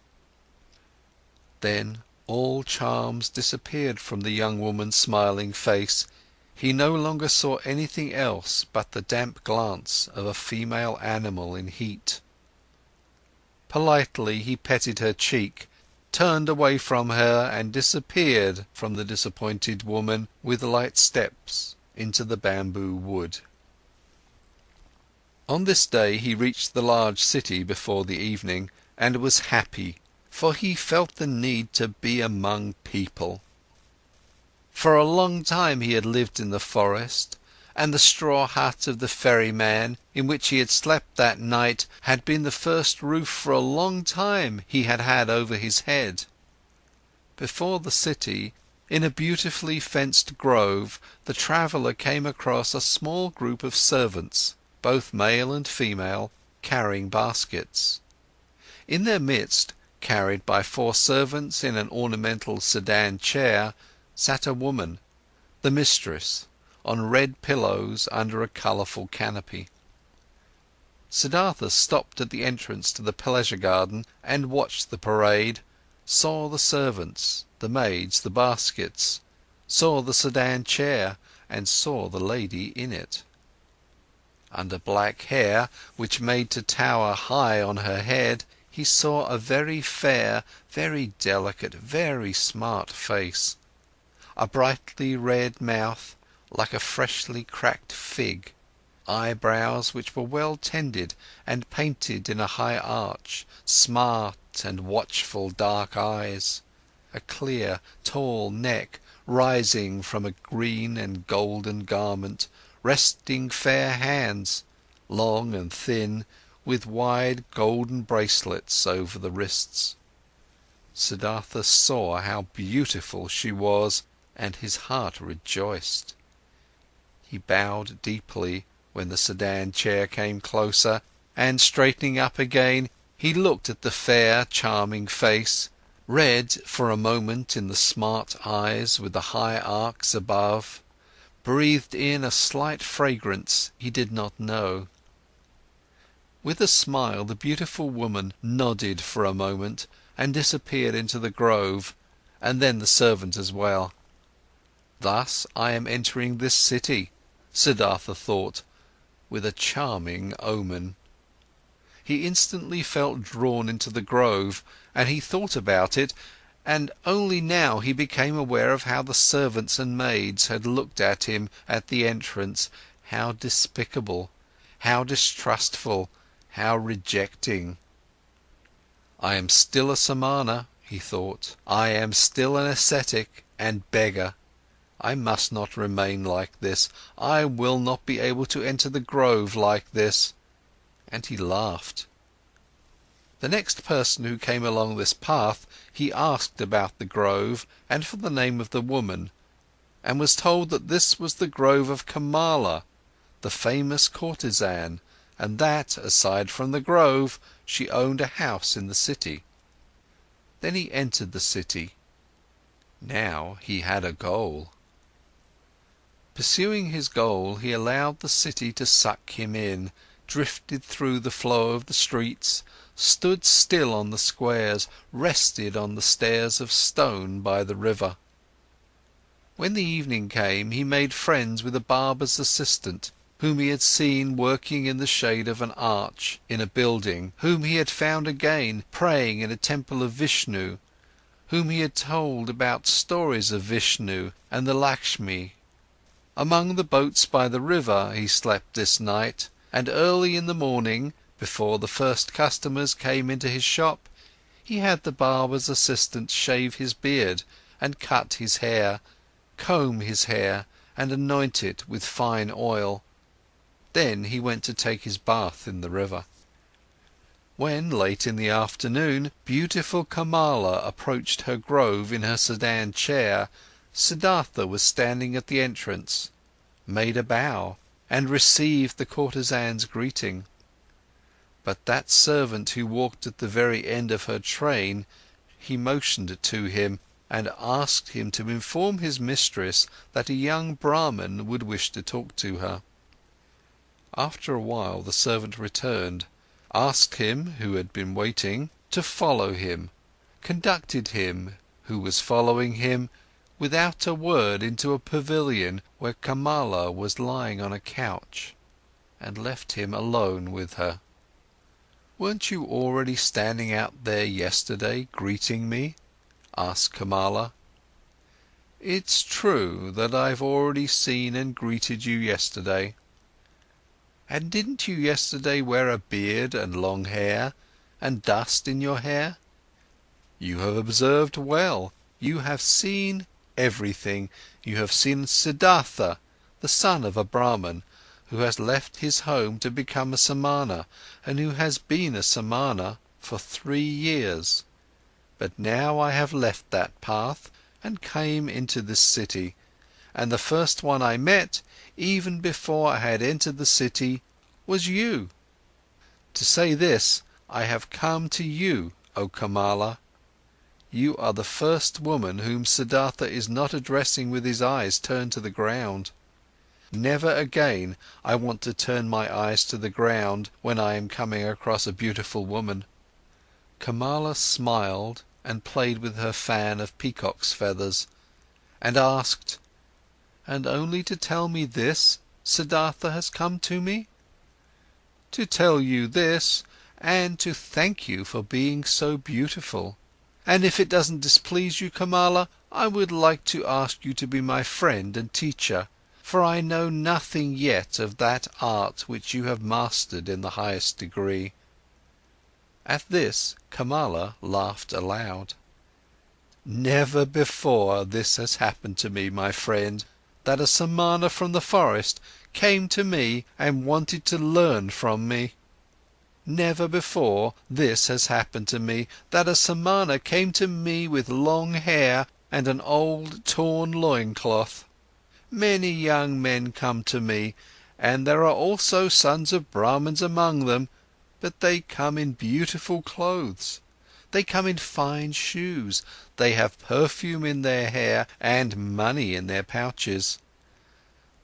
Then all charms disappeared from the young woman's smiling face. He no longer saw anything else but the damp glance of a female animal in heat. Politely he petted her cheek, turned away from her and disappeared from the disappointed woman with light steps into the bamboo wood. On this day he reached the large city before the evening, and was happy, for he felt the need to be among people. For a long time he had lived in the forest, and the straw hut of the ferryman, in which he had slept that night, had been the first roof for a long time he had had over his head. Before the city, in a beautifully fenced grove, the traveller came across a small group of servants, both male and female, carrying baskets. In their midst, carried by 4 servants in an ornamental sedan chair, sat a woman, the mistress, on red pillows under a colourful canopy. Siddhartha stopped at the entrance to the pleasure garden and watched the parade, saw the servants, the maids, the baskets, saw the sedan chair, and saw the lady in it. Under black hair, which made to tower high on her head, he saw a very fair, very delicate, very smart face, a brightly red mouth, like a freshly cracked fig, eyebrows which were well tended and painted in a high arch, smart and watchful dark eyes, a clear, tall neck rising from a green and golden garment, resting fair hands, long and thin, with wide golden bracelets over the wrists. Siddhartha saw how beautiful she was, and his heart rejoiced. He bowed deeply when the sedan chair came closer, and straightening up again, he looked at the fair, charming face, read for a moment in the smart eyes with the high arcs above, breathed in a slight fragrance he did not know. With a smile, the beautiful woman nodded for a moment and disappeared into the grove, and then the servant as well. Thus I am entering this city, Siddhartha thought, with a charming omen. He instantly felt drawn into the grove, and he thought about it, and only now he became aware of how the servants and maids had looked at him at the entrance, how despicable, how distrustful, how rejecting. I am still a Samana, he thought, I am still an ascetic and beggar. I must not remain like this, I will not be able to enter the grove like this. And he laughed. The next person who came along this path, he asked about the grove and for the name of the woman, and was told that this was the grove of Kamala, the famous courtesan, and that, aside from the grove, she owned a house in the city. Then he entered the city. Now he had a goal. Pursuing his goal, he allowed the city to suck him in, drifted through the flow of the streets, stood still on the squares, rested on the stairs of stone by the river. When the evening came, he made friends with a barber's assistant, whom he had seen working in the shade of an arch in a building, whom he had found again praying in a temple of Vishnu, whom he had told about stories of Vishnu and the Lakshmi. Among the boats by the river he slept this night, and early in the morning, before the first customers came into his shop, he had the barber's assistant shave his beard and cut his hair, comb his hair and anoint it with fine oil. Then he went to take his bath in the river. When, late in the afternoon, beautiful Kamala approached her grove in her sedan chair, Siddhartha was standing at the entrance, made a bow, and received the courtesan's greeting. But that servant who walked at the very end of her train, he motioned to him and asked him to inform his mistress that a young Brahmin would wish to talk to her. After a while the servant returned, asked him, who had been waiting, to follow him, conducted him, who was following him, without a word into a pavilion where Kamala was lying on a couch, and left him alone with her. "Weren't you already standing out there yesterday, greeting me?" asked Kamala. "It's true that I've already seen and greeted you yesterday." "And didn't you yesterday wear a beard and long hair, and dust in your hair?" "You have observed well. You have seen everything. You have seen Siddhartha, the son of a Brahmin, who has left his home to become a Samana, and who has been a Samana for 3 years. But now I have left that path and came into this city, and the first one I met, even before I had entered the city, was you. To say this, I have come to you, O Kamala. You are the first woman whom Siddhartha is not addressing with his eyes turned to the ground. Never again I want to turn my eyes to the ground when I am coming across a beautiful woman." Kamala smiled and played with her fan of peacock's feathers, and asked, "And only to tell me this, Siddhartha has come to me?" "To tell you this, and to thank you for being so beautiful. And if it doesn't displease you, Kamala, I would like to ask you to be my friend and teacher, for I know nothing yet of that art which you have mastered in the highest degree." At this, Kamala laughed aloud. "Never before this has happened to me, my friend, that a Samana from the forest came to me and wanted to learn from me. Never before this has happened to me, that a Samana came to me with long hair and an old torn loincloth. Many young men come to me, and there are also sons of Brahmins among them, but they come in beautiful clothes, they come in fine shoes, they have perfume in their hair and money in their pouches.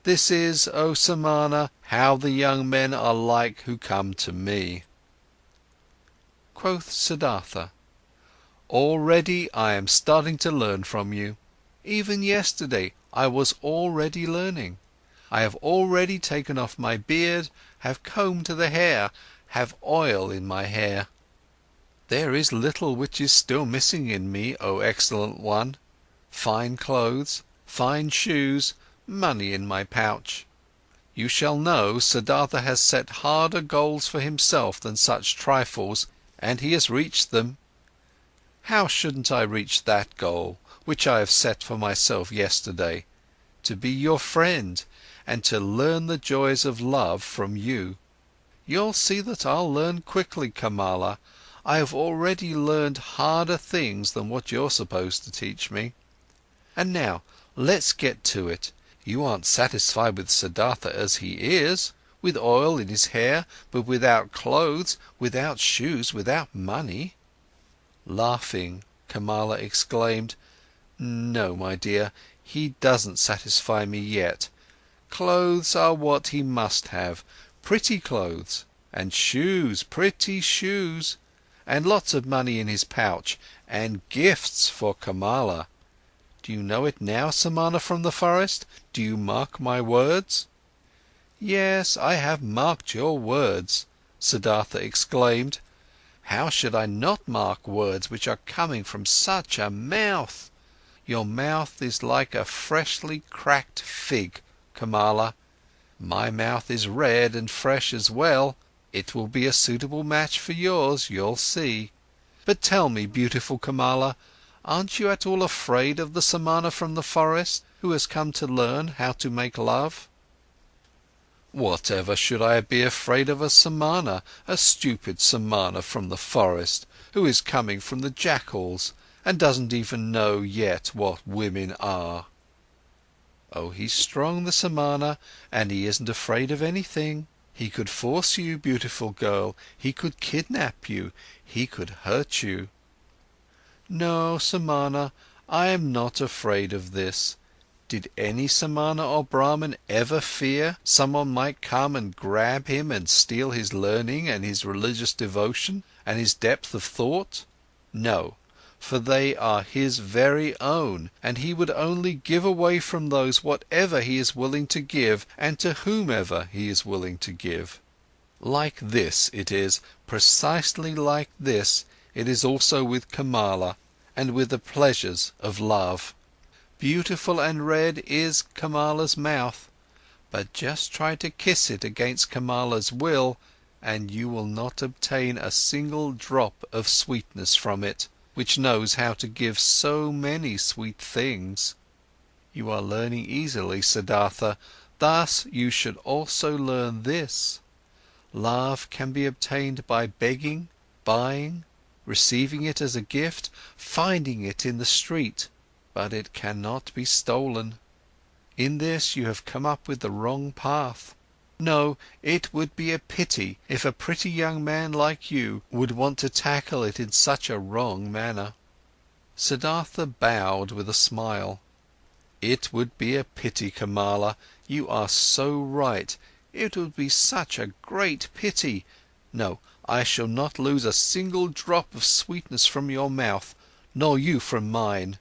This is, O Samana, how the young men are like who come to me." Quoth Siddhartha, "Already I am starting to learn from you. Even yesterday I was already learning. I have already taken off my beard, have combed the hair, have oil in my hair. There is little which is still missing in me, O excellent one: fine clothes, fine shoes, money in my pouch. You shall know, Siddhartha has set harder goals for himself than such trifles, and he has reached them. How shouldn't I reach that goal, which I have set for myself yesterday, to be your friend and to learn the joys of love from you? You'll see that I'll learn quickly, Kamala. I have already learned harder things than what you're supposed to teach me. And now, let's get to it. You aren't satisfied with Siddhartha as he is, with oil in his hair, but without clothes, without shoes, without money." Laughing, Kamala exclaimed, "No, my dear, he doesn't satisfy me yet. Clothes are what he must have, pretty clothes, and shoes, pretty shoes, and lots of money in his pouch, and gifts for Kamala. Do you know it now, Samana from the forest? Do you mark my words?" Yes, I have marked your words, Siddhartha exclaimed. How should I not mark words which are coming from such a mouth? Your mouth is like a freshly cracked fig, Kamala. My mouth is red and fresh as well. It will be a suitable match for yours, you'll see. But tell me, beautiful Kamala, aren't you at all afraid of the Samana from the forest, who has come to learn how to make love? Whatever should I be afraid of a Samana, a stupid Samana from the forest, who is coming from the jackals and doesn't even know yet what women are? Oh, he's strong, the Samana, and he isn't afraid of anything. He could force you, beautiful girl, he could kidnap you, he could hurt you. No, Samana, I am not afraid of this. Did any Samana or Brahmin ever fear someone might come and grab him and steal his learning and his religious devotion and his depth of thought? No, for they are his very own, and he would only give away from those whatever he is willing to give and to whomever he is willing to give. Like this it is, precisely like this, it is also with Kamala and with the pleasures of love. Beautiful and red is Kamala's mouth, but just try to kiss it against Kamala's will and you will not obtain a single drop of sweetness from it, which knows how to give so many sweet things. You are learning easily, Siddhartha, thus you should also learn this. Love can be obtained by begging, buying, receiving it as a gift, finding it in the street, but it cannot be stolen. In this you have come up with the wrong path. No, it would be a pity if a pretty young man like you would want to tackle it in such a wrong manner. Siddhartha bowed with a smile. It would be a pity, Kamala, you are so right, it would be such a great pity. No, I shall not lose a single drop of sweetness from your mouth, nor you from mine.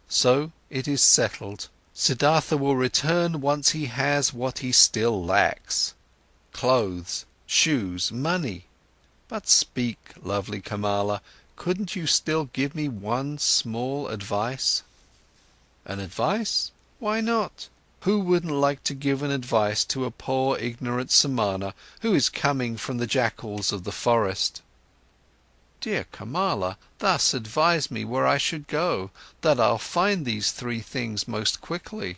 So it is settled. Siddhartha will return once he has what he still lacks: clothes, shoes, money. But speak, lovely Kamala, couldn't you still give me one small advice? An advice? Why not? Who wouldn't like to give an advice to a poor ignorant Samana who is coming from the jackals of the forest? Dear Kamala, thus advise me where I should go, that I'll find these three things most quickly.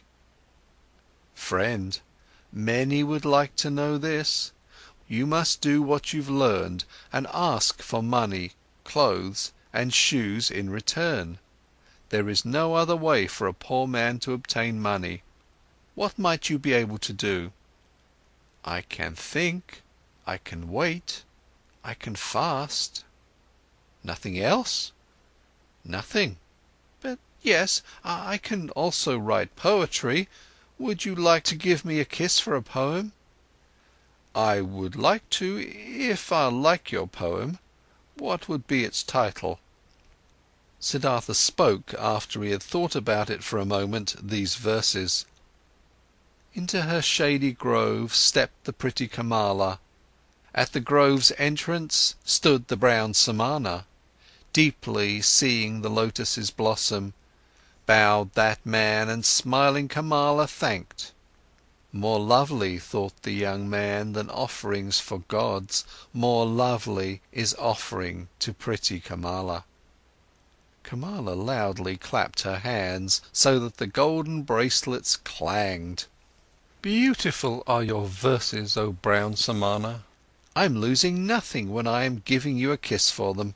Friend, many would like to know this. You must do what you've learned and ask for money, clothes and shoes in return. There is no other way for a poor man to obtain money. What might you be able to do? I can think, I can wait, I can fast. Nothing else? Nothing. But yes, I can also write poetry. Would you like to give me a kiss for a poem? I would like to, if I like your poem. What would be its title? Siddhartha spoke, after he had thought about it for a moment, these verses. Into her shady grove stepped the pretty Kamala. At the grove's entrance stood the brown Samana. Deeply seeing the lotus's blossom, bowed that man and smiling Kamala thanked. More lovely, thought the young man, than offerings for gods, more lovely is offering to pretty Kamala. Kamala loudly clapped her hands, so that the golden bracelets clanged. Beautiful are your verses, O brown Samana. I'm losing nothing when I am giving you a kiss for them.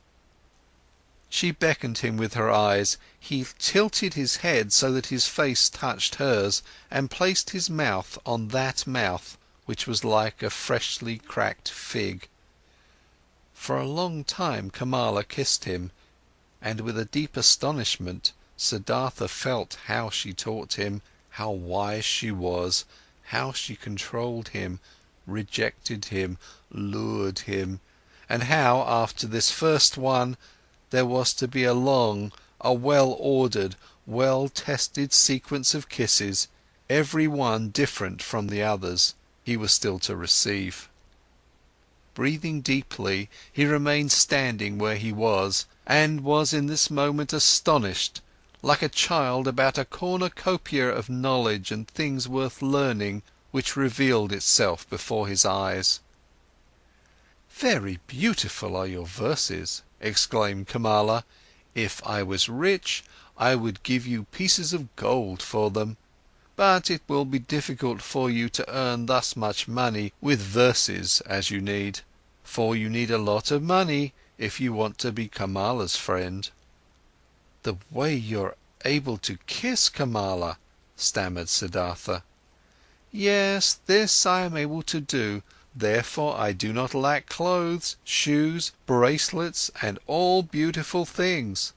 She beckoned him with her eyes. He tilted his head so that his face touched hers and placed his mouth on that mouth which was like a freshly cracked fig. For a long time Kamala kissed him, and with a deep astonishment Siddhartha felt how she taught him, how wise she was, how she controlled him, rejected him, lured him, and how, after this first one, there was to be a long, a well-ordered, well-tested sequence of kisses, every one different from the others, he was still to receive. Breathing deeply, he remained standing where he was, and was in this moment astonished, like a child about a cornucopia of knowledge and things worth learning, which revealed itself before his eyes. "Very beautiful are your verses," exclaimed Kamala. "If I was rich, I would give you pieces of gold for them. But it will be difficult for you to earn thus much money with verses as you need, for you need a lot of money if you want to be Kamala's friend." "The way you're able to kiss, Kamala," stammered Siddhartha. "Yes, this I am able to do, therefore I do not lack clothes, shoes, bracelets and all beautiful things.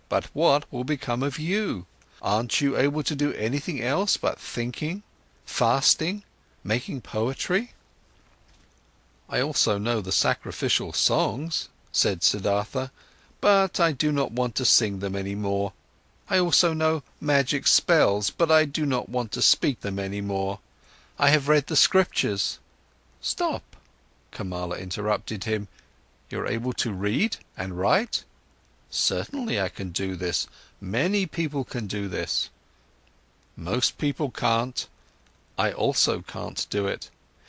But what will become of you? Aren't you able to do anything else but thinking, fasting, making poetry?" "I also know the sacrificial songs," said Siddhartha, "but I do not want to sing them any more. I also know magic spells, but I do not want to speak them any more. I have read the scriptures—" "Stop!" Kamala interrupted him. "You're able to read and write?" "Certainly I can do this. Many people can do this." "Most people can't. I also can't do it.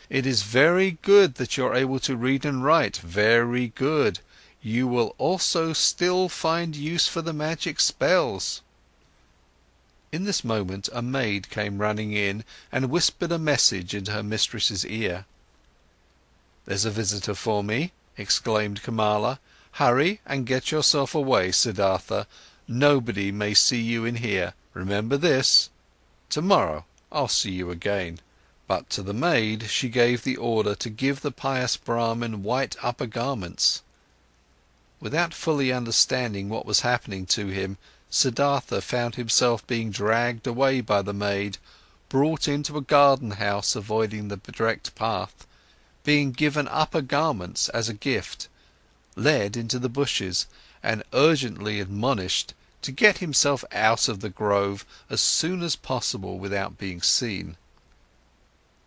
It is very good that you're able to read and write, very good. You will also still find use for the magic spells." In this moment, a maid came running in and whispered a message into her mistress's ear. "There's a visitor for me," exclaimed Kamala. "Hurry and get yourself away, Siddhartha. Nobody may see you in here, remember this. Tomorrow I'll see you again." But to the maid she gave the order to give the pious Brahmin white upper garments. Without fully understanding what was happening to him, Siddhartha found himself being dragged away by the maid, brought into a garden house avoiding the direct path, being given upper garments as a gift, led into the bushes, and urgently admonished to get himself out of the grove as soon as possible without being seen.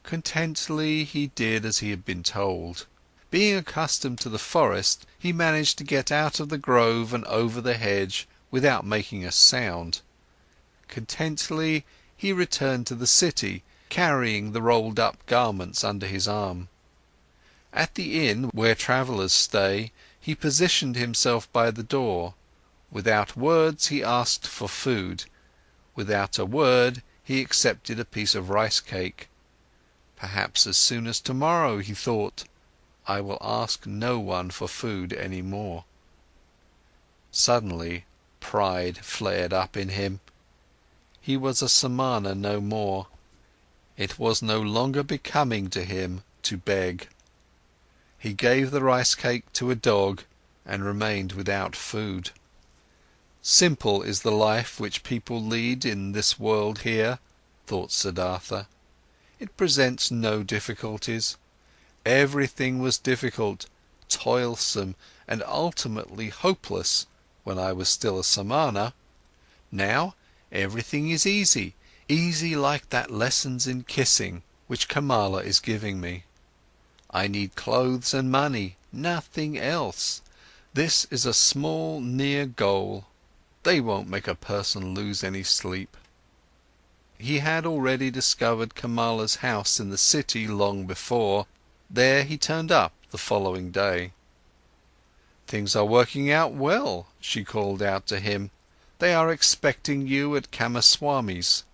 Contentedly he did as he had been told. Being accustomed to the forest, he managed to get out of the grove and over the hedge without making a sound. Contentedly he returned to the city, carrying the rolled up garments under his arm. At the inn where travellers stay, he positioned himself by the door. Without words he asked for food. Without a word he accepted a piece of rice cake. Perhaps as soon as tomorrow, he thought, I will ask no one for food any more. Suddenly pride flared up in him. He was a Samana no more. It was no longer becoming to him to beg. He gave the rice cake to a dog and remained without food. Simple is the life which people lead in this world here, thought Siddhartha. It presents no difficulties. Everything was difficult, toilsome and ultimately hopeless when I was still a Samana. Now everything is easy, easy like that lessons in kissing which Kamala is giving me. I need clothes and money, nothing else. This is a small near goal. They won't make a person lose any sleep. He had already discovered Kamala's house in the city long before. There he turned up the following day. "Things are working out well," she called out to him. "They are expecting you at Kamaswami's.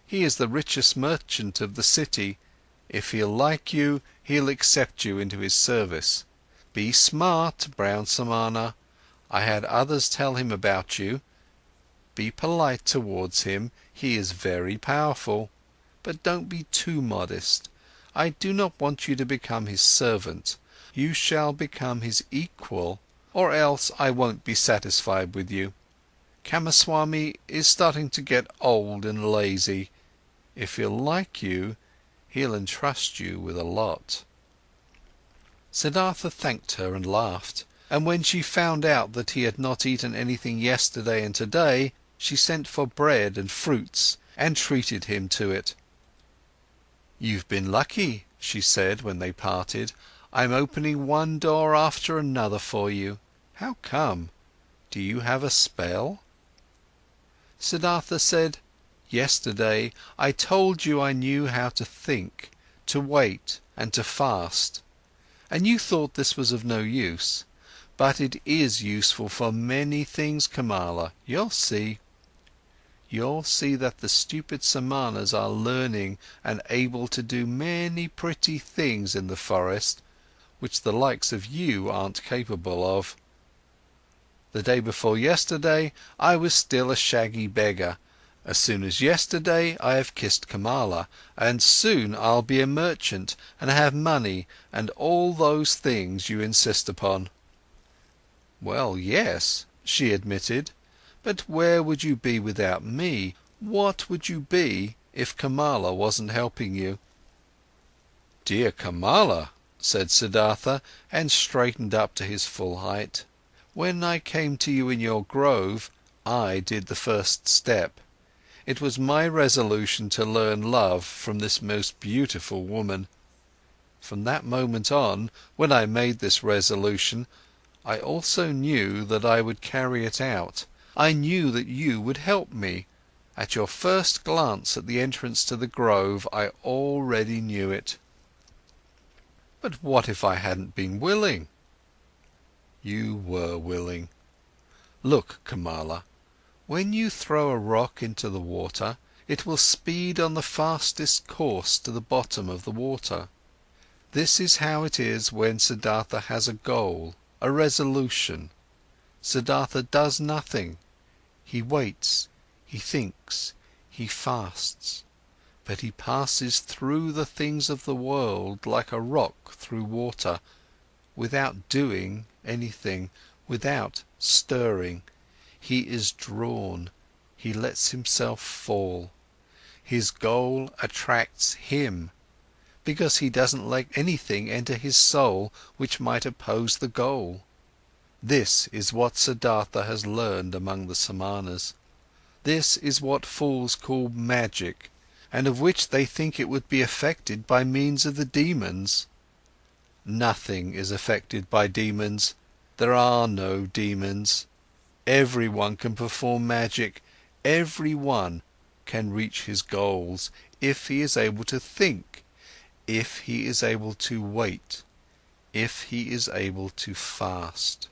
He is the richest merchant of the city. If he'll like you, he'll accept you into his service. Be smart, brown Samana. I had others tell him about you. Be polite towards him, he is very powerful. But don't be too modest. I do not want you to become his servant. You shall become his equal, or else I won't be satisfied with you. Kamaswami is starting to get old and lazy. If he'll like you, he'll entrust you with a lot." Siddhartha thanked her and laughed, and when she found out that he had not eaten anything yesterday and today, she sent for bread and fruits and treated him to it. "You've been lucky," she said when they parted, I'm opening one door after another for you. How come? Do you have a spell? Siddhartha said, yesterday I told you I knew how to think, to wait and to fast, and you thought this was of no use. But it is useful for many things, Kamala, you'll see. You'll see that the stupid Samanas are learning and able to do many pretty things in the forest, which the likes of you aren't capable of. The day before yesterday, I was still a shaggy beggar. As soon as yesterday, I have kissed Kamala, and soon I'll be a merchant and have money and all those things you insist upon. Well, yes, she admitted, but where would you be without me? What would you be if Kamala wasn't helping you? Dear Kamala, said Siddhartha, and straightened up to his full height. When I came to you in your grove, I did the first step. It was my resolution to learn love from this most beautiful woman. From that moment on, when I made this resolution, I also knew that I would carry it out. I knew that you would help me. At your first glance at the entrance to the grove, I already knew it. But what if I hadn't been willing? You were willing. Look, Kamala, when you throw a rock into the water, it will speed on the fastest course to the bottom of the water. This is how it is when Siddhartha has a goal, a resolution. Siddhartha does nothing. He waits, he thinks, he fasts, but he passes through the things of the world like a rock through water, without doing anything, without stirring. He is drawn, he lets himself fall. His goal attracts him, because he doesn't let anything enter his soul which might oppose the goal. This is what Siddhartha has learned among the Samanas. This is what fools call magic, and of which they think it would be affected by means of the demons. Nothing is affected by demons. There are no demons. Everyone can perform magic. Everyone can reach his goals, if he is able to think, if he is able to wait, if he is able to fast.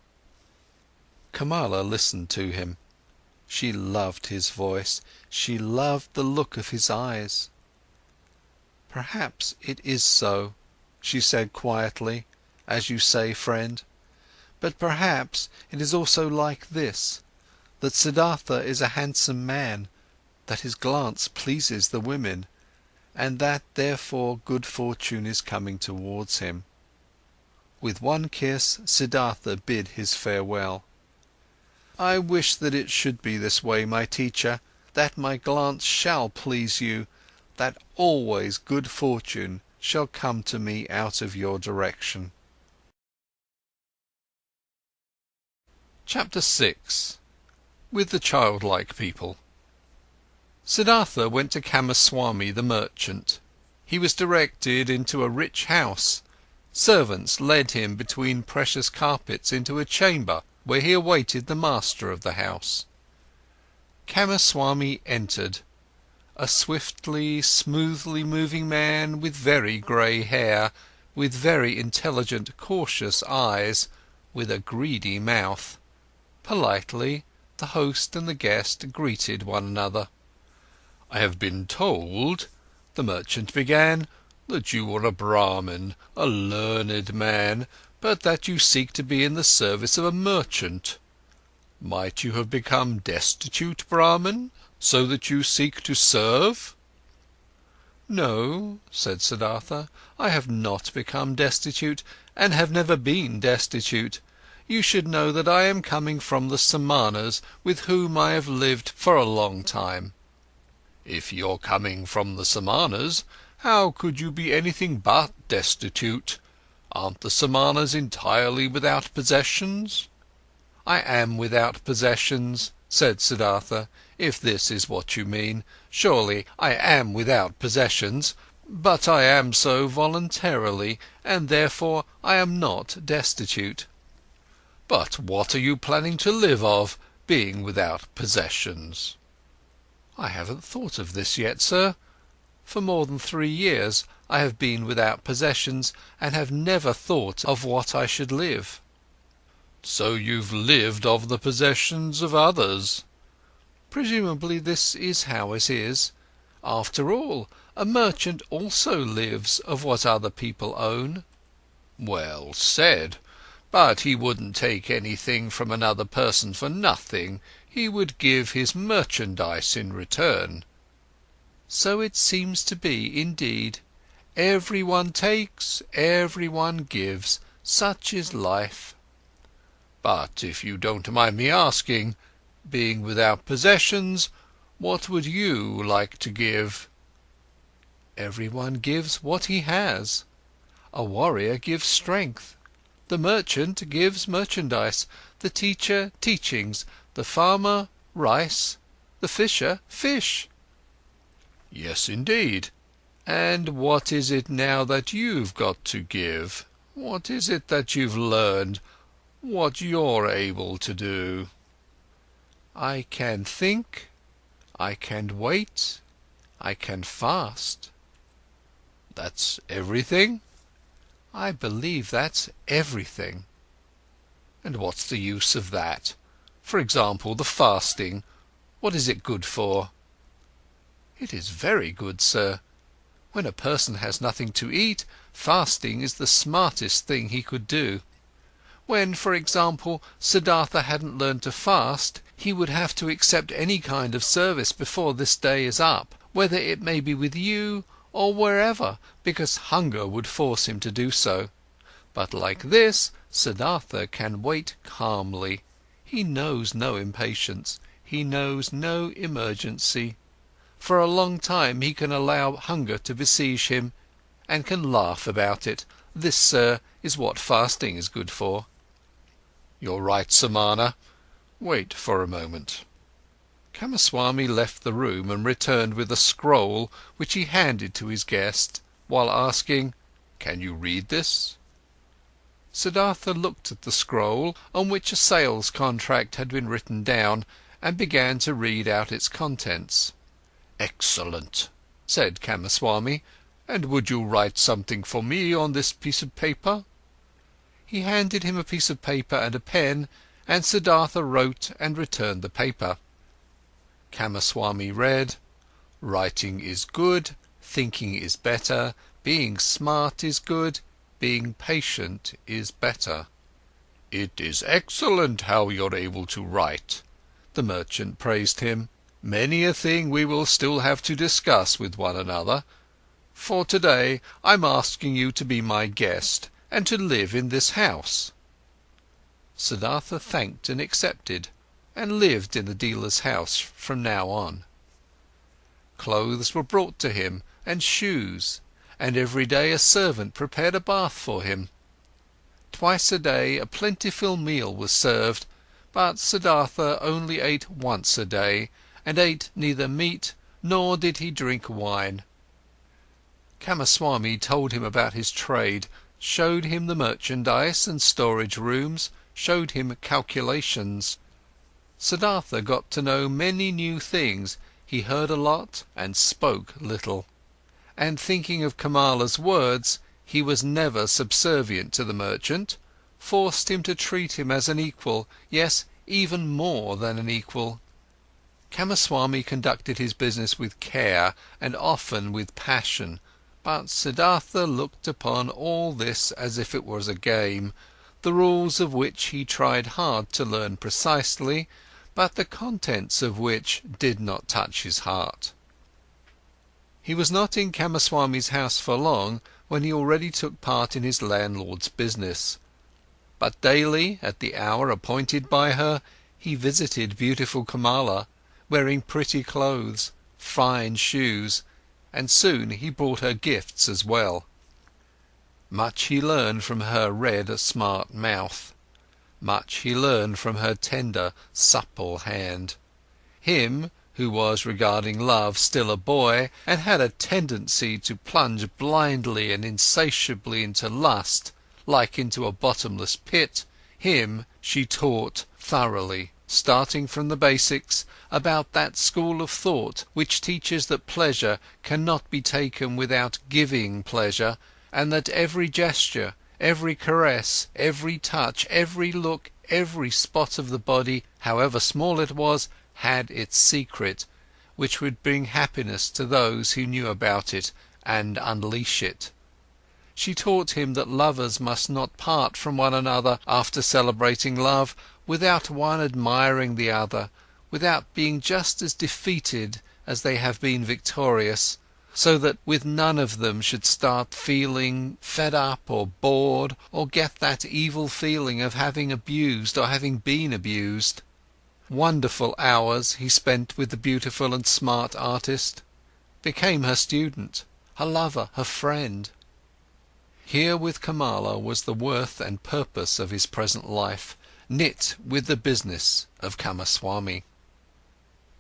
Kamala listened to him. She loved his voice, she loved the look of his eyes. Perhaps it is so, she said quietly, as you say, friend, but perhaps it is also like this, that Siddhartha is a handsome man, that his glance pleases the women, and that therefore good fortune is coming towards him. With one kiss, Siddhartha bid his farewell. I wish that it should be this way, my teacher, that my glance shall please you, that always good fortune shall come to me out of your direction. Chapter 6. With the childlike people. Siddhartha went to Kamaswami the merchant. He was directed into a rich house. Servants led him between precious carpets into a chamber, where he awaited the master of the house. Kamaswami entered, a swiftly, smoothly moving man with very grey hair, with very intelligent, cautious eyes, with a greedy mouth. Politely, the host and the guest greeted one another. "I have been told," the merchant began, "that you are a Brahmin, a learned man, but that you seek to be in the service of a merchant. Might you have become destitute, Brahmin, so that you seek to serve?" "No," said Siddhartha, "I have not become destitute, and have never been destitute. You should know that I am coming from the Samanas, with whom I have lived for a long time." "If you're coming from the Samanas, how could you be anything but destitute? Aren't the Samanas entirely without possessions?" "I am without possessions," said Siddhartha, "if this is what you mean. Surely I am without possessions, But I am so voluntarily, and therefore I am not destitute." "But what are you planning to live of, being without possessions?" "I haven't thought of this yet, sir. For more than 3 years I have been without possessions, and have never thought of what I should live." "So you've lived of the possessions of others?" "Presumably this is how it is. After all, a merchant also lives of what other people own." "Well said. But he wouldn't take anything from another person for nothing. He would give his merchandise in return." "So it seems to be, indeed. Everyone takes, everyone gives. Such is life." "But if you don't mind me asking, being without possessions, what would you like to give?" "Everyone gives what he has. A warrior gives strength. The merchant gives merchandise, the teacher teachings, the farmer rice, the fisher fish." "Yes, indeed. And what is it now that you've got to give? What is it that you've learned, what you're able to do?" "I can think, I can wait, I can fast." "That's everything?" "I believe that's everything." "And what's the use of that? For example, the fasting, what is it good for?" "It is very good, sir. When a person has nothing to eat, fasting is the smartest thing he could do. When, for example, Siddhartha hadn't learned to fast, he would have to accept any kind of service before this day is up, whether it may be with you or wherever, because hunger would force him to do so. But like this, Siddhartha can wait calmly. He knows no impatience, he knows no emergency. For a long time he can allow hunger to besiege him, and can laugh about it. This, sir, is what fasting is good for." "You're right, Samana. Wait for a moment." Kamaswami left the room and returned with a scroll which he handed to his guest, while asking, "Can you read this?" Siddhartha looked at the scroll, on which a sales contract had been written down, and began to read out its contents. "Excellent," said Kamaswami. "And would you write something for me on this piece of paper?" He handed him a piece of paper and a pen, and Siddhartha wrote and returned the paper. Kamaswami read: "Writing is good, thinking is better, being smart is good, being patient is better." "It is excellent how you're able to write," the merchant praised him. "Many a thing we will still have to discuss with one another. For today I'm asking you to be my guest and to live in this house." Siddhartha thanked and accepted, and lived in the dealer's house from now on. Clothes were brought to him, and shoes, and every day a servant prepared a bath for him. Twice a day a plentiful meal was served, but Siddhartha only ate once a day, and ate neither meat nor did he drink wine. Kamaswami told him about his trade, showed him the merchandise and storage rooms, showed him calculations. Siddhartha got to know many new things, he heard a lot and spoke little. And thinking of Kamala's words, he was never subservient to the merchant, forced him to treat him as an equal, yes, even more than an equal. Kamaswami conducted his business with care and often with passion, but Siddhartha looked upon all this as if it was a game, the rules of which he tried hard to learn precisely, but the contents of which did not touch his heart. He was not in Kamaswami's house for long, when he already took part in his landlord's business. But daily, at the hour appointed by her, he visited beautiful Kamala, wearing pretty clothes, fine shoes, and soon he brought her gifts as well. Much he learned from her red, smart mouth. Much he learned from her tender, supple hand. Him, who was regarding love still a boy and had a tendency to plunge blindly and insatiably into lust, like into a bottomless pit, him she taught thoroughly, starting from the basics, about that school of thought which teaches that pleasure cannot be taken without giving pleasure, and that every gesture, every caress, every touch, every look, every spot of the body, however small it was, had its secret, which would bring happiness to those who knew about it and unleash it. She taught him that lovers must not part from one another after celebrating love, without one admiring the other, without being just as defeated as they have been victorious, so that with none of them should start feeling fed up or bored, or get that evil feeling of having abused or having been abused. Wonderful hours he spent with the beautiful and smart artist, became her student, her lover, her friend. Here with Kamala was the worth and purpose of his present life, knit with the business of Kamaswami.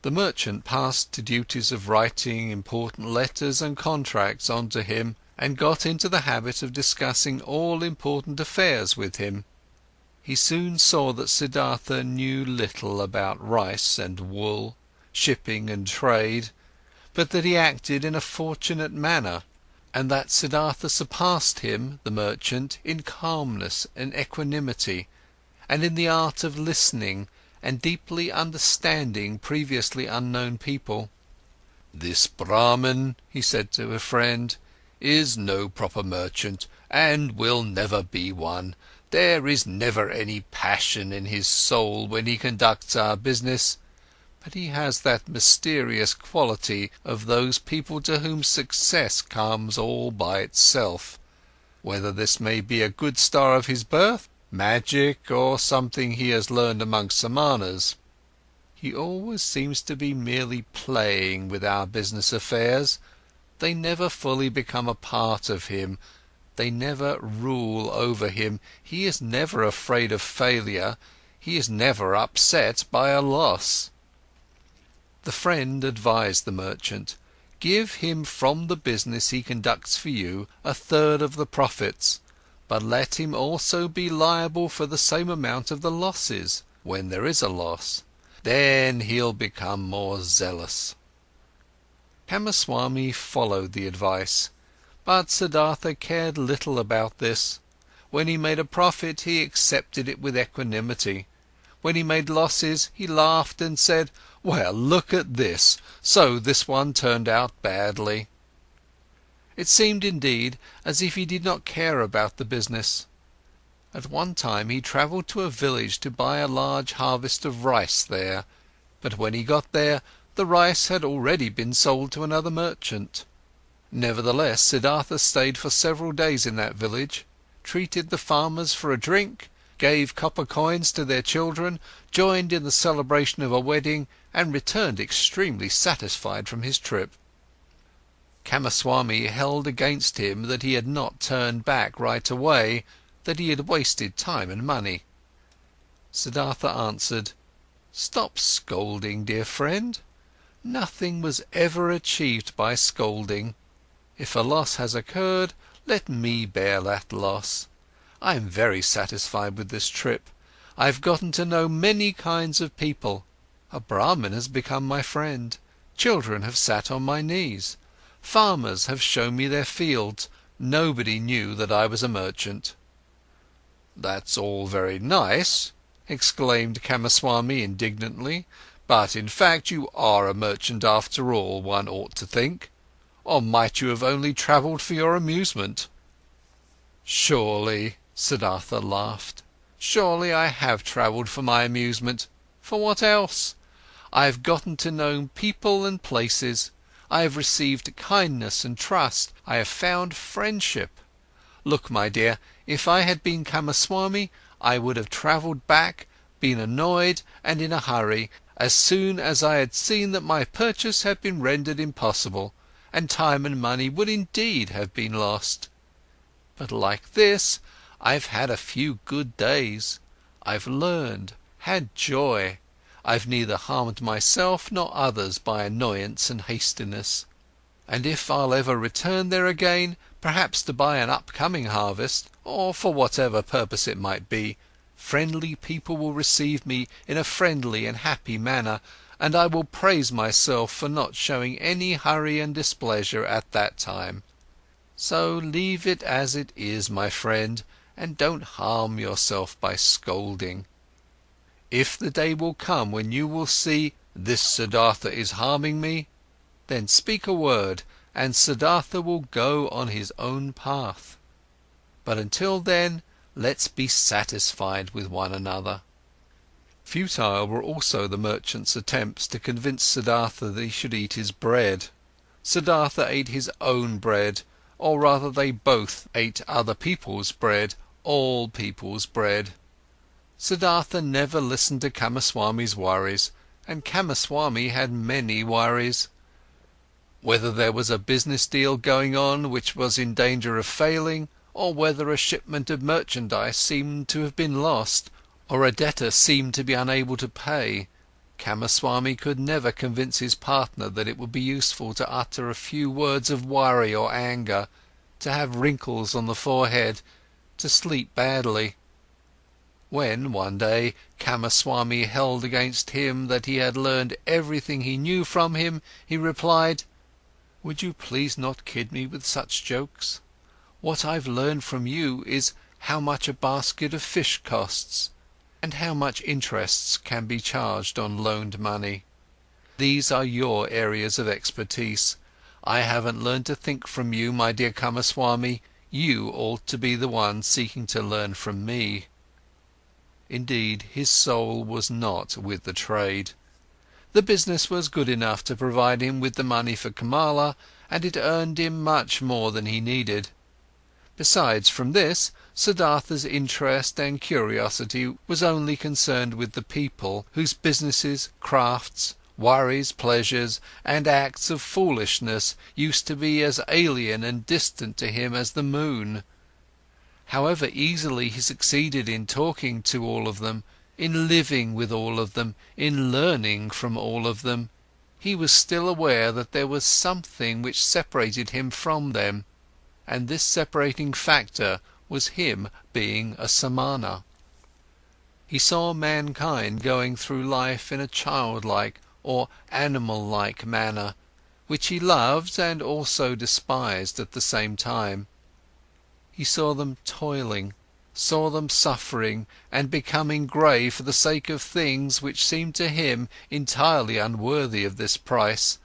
The merchant passed to duties of writing important letters and contracts onto him, and got into the habit of discussing all important affairs with him. He soon saw that Siddhartha knew little about rice and wool, shipping and trade, but that he acted in a fortunate manner, and that Siddhartha surpassed him, the merchant, in calmness and equanimity, and in the art of listening and deeply understanding previously unknown people. "This Brahmin," he said to a friend, "is no proper merchant, and will never be one. There is never any passion in his soul when he conducts our business, but he has that mysterious quality of those people to whom success comes all by itself, whether this may be a good star of his birth, magic, or something he has learned among Samanas. He always seems to be merely playing with our business affairs, they never fully become a part of him, they never rule over him, he is never afraid of failure, he is never upset by a loss." The friend advised the merchant: "Give him from the business he conducts for you 1/3 of the profits, but let him also be liable for the same amount of the losses, when there is a loss. Then he'll become more zealous." Kamaswami followed the advice, but Siddhartha cared little about this. When he made a profit, he accepted it with equanimity. When he made losses, he laughed and said, "Well, look at this, so this one turned out badly." It seemed indeed as if he did not care about the business. At one time he travelled to a village to buy a large harvest of rice there, but when he got there, the rice had already been sold to another merchant. Nevertheless, Siddhartha stayed for several days in that village, treated the farmers for a drink, gave copper coins to their children, joined in the celebration of a wedding, and returned extremely satisfied from his trip. Kamaswami held against him that he had not turned back right away, that he had wasted time and money. Siddhartha answered: "Stop scolding, dear friend. Nothing was ever achieved by scolding. If a loss has occurred, let me bear that loss. I am very satisfied with this trip. I have gotten to know many kinds of people. A Brahmin has become my friend, children have sat on my knees, farmers have shown me their fields, nobody knew that I was a merchant." "That's all very nice," exclaimed Kamaswami indignantly, "but in fact you are a merchant after all, one ought to think. Or might you have only travelled for your amusement?" "Surely," Siddhartha laughed, "surely I have travelled for my amusement. For what else? I have gotten to know people and places, I have received kindness and trust, I have found friendship. Look, my dear, if I had been Kamaswami, I would have travelled back, been annoyed and in a hurry, as soon as I had seen that my purchase had been rendered impossible, and time and money would indeed have been lost. But like this, I've had a few good days, I've learned, had joy, I've neither harmed myself nor others by annoyance and hastiness. And if I'll ever return there again, perhaps to buy an upcoming harvest, or for whatever purpose it might be, friendly people will receive me in a friendly and happy manner, and I will praise myself for not showing any hurry and displeasure at that time. So leave it as it is, my friend, and don't harm yourself by scolding. If the day will come when you will see, this Siddhartha is harming me, then speak a word, and Siddhartha will go on his own path. But until then, let's be satisfied with one another. Futile were also the merchant's attempts to convince Siddhartha that he should eat his bread. Siddhartha ate his own bread, or rather they both ate other people's bread, all people's bread. Siddhartha never listened to Kamaswami's worries, and Kamaswami had many worries. Whether there was a business deal going on which was in danger of failing, or whether a shipment of merchandise seemed to have been lost, or a debtor seemed to be unable to pay, Kamaswami could never convince his partner that it would be useful to utter a few words of worry or anger, to have wrinkles on the forehead, to sleep badly. When, one day, Kamaswami held against him that he had learned everything he knew from him, he replied, "Would you please not kid me with such jokes? What I've learned from you is how much a basket of fish costs, and how much interests can be charged on loaned money. These are your areas of expertise. I haven't learned to think from you, my dear Kamaswami, you ought to be the one seeking to learn from me." Indeed, his soul was not with the trade. The business was good enough to provide him with the money for Kamala, and it earned him much more than he needed. Besides from this, Siddhartha's interest and curiosity was only concerned with the people, whose businesses, crafts, worries, pleasures, and acts of foolishness used to be as alien and distant to him as the moon. However easily he succeeded in talking to all of them, in living with all of them, in learning from all of them, he was still aware that there was something which separated him from them, and this separating factor was him being a samana. He saw mankind going through life in a childlike or animal-like manner, which he loved and also despised at the same time. He saw them toiling, saw them suffering and becoming grey for the sake of things which seemed to him entirely unworthy of this price,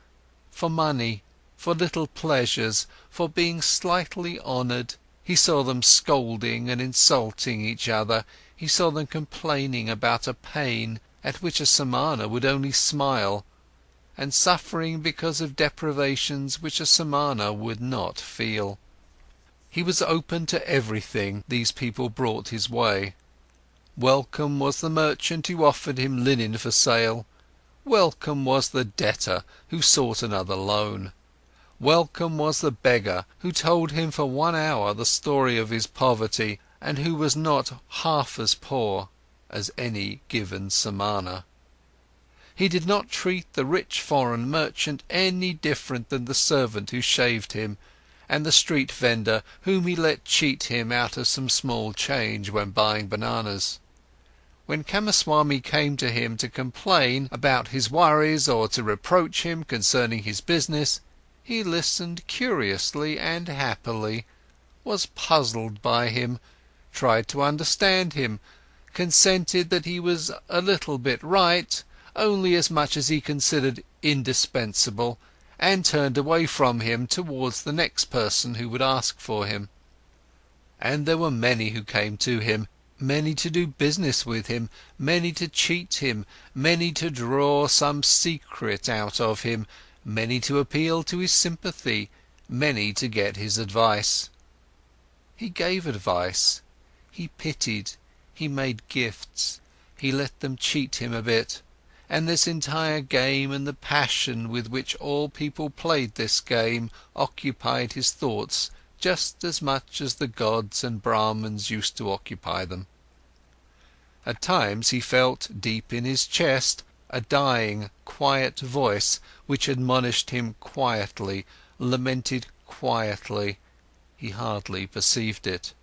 for money, for little pleasures, for being slightly honoured. He saw them scolding and insulting each other, he saw them complaining about a pain at which a samana would only smile, and suffering because of deprivations which a samana would not feel. He was open to everything these people brought his way. Welcome was the merchant who offered him linen for sale, welcome was the debtor who sought another loan, welcome was the beggar who told him for 1 hour the story of his poverty, and who was not half as poor as any given samana. He did not treat the rich foreign merchant any different than the servant who shaved him, and the street vendor whom he let cheat him out of some small change when buying bananas. When Kamaswami came to him to complain about his worries or to reproach him concerning his business, he listened curiously and happily, was puzzled by him, tried to understand him, consented that he was a little bit right, only as much as he considered indispensable, and turned away from him towards the next person who would ask for him. And there were many who came to him, many to do business with him, many to cheat him, many to draw some secret out of him, many to appeal to his sympathy, many to get his advice. He gave advice, he pitied, he made gifts, he let them cheat him a bit. And this entire game and the passion with which all people played this game occupied his thoughts just as much as the gods and Brahmins used to occupy them. At times he felt, deep in his chest, a dying, quiet voice which admonished him quietly, lamented quietly, he hardly perceived it.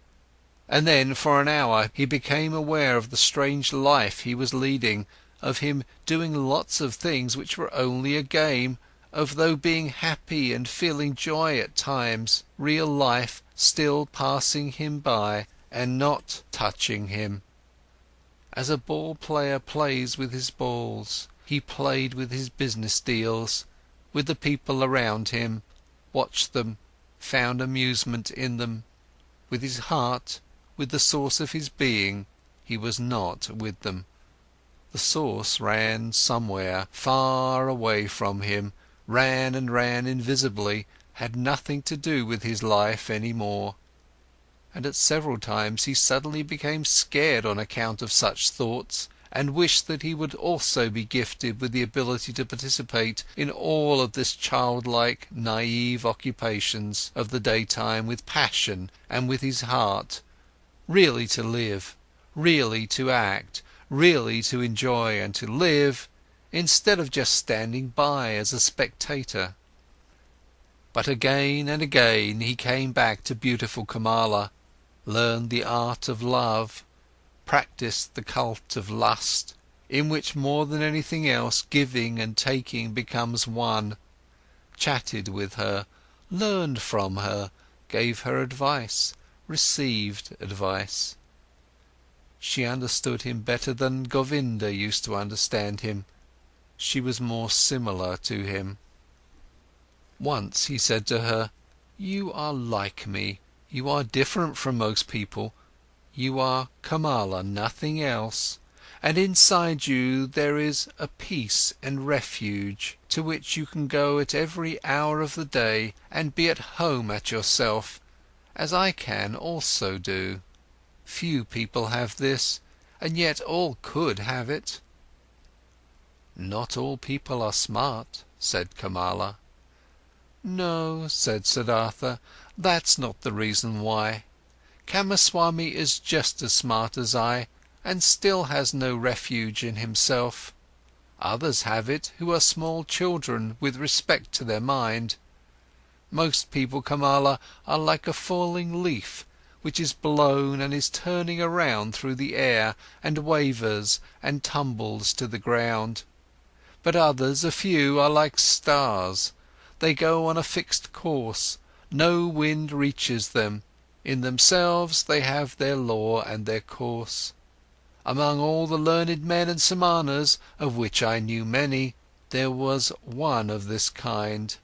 And then for an hour he became aware of the strange life he was leading, of him doing lots of things which were only a game, of though being happy and feeling joy at times, real life still passing him by and not touching him. As a ball player plays with his balls, he played with his business deals, with the people around him, watched them, found amusement in them. With his heart, with the source of his being, he was not with them. The source ran somewhere, far away from him, ran and ran invisibly, had nothing to do with his life any more. And at several times he suddenly became scared on account of such thoughts, and wished that he would also be gifted with the ability to participate in all of this childlike, naive occupations of the daytime with passion and with his heart, really to live, really to act, really to enjoy and to live, instead of just standing by as a spectator. But again and again he came back to beautiful Kamala, learned the art of love, practiced the cult of lust, in which more than anything else giving and taking becomes one, chatted with her, learned from her, gave her advice, received advice. She understood him better than Govinda used to understand him, she was more similar to him. Once he said to her, "You are like me, you are different from most people, you are Kamala, nothing else, and inside you there is a peace and refuge to which you can go at every hour of the day and be at home at yourself, as I can also do. Few people have this, and yet all could have it." "Not all people are smart," said Kamala. "No," said Siddhartha, "that's not the reason why. Kamaswami is just as smart as I, and still has no refuge in himself. Others have it who are small children with respect to their mind. Most people, Kamala, are like a falling leaf, which is blown and is turning around through the air and wavers and tumbles to the ground. But others, a few, are like stars. They go on a fixed course, no wind reaches them, in themselves they have their law and their course. Among all the learned men and samanas, of which I knew many, there was one of this kind,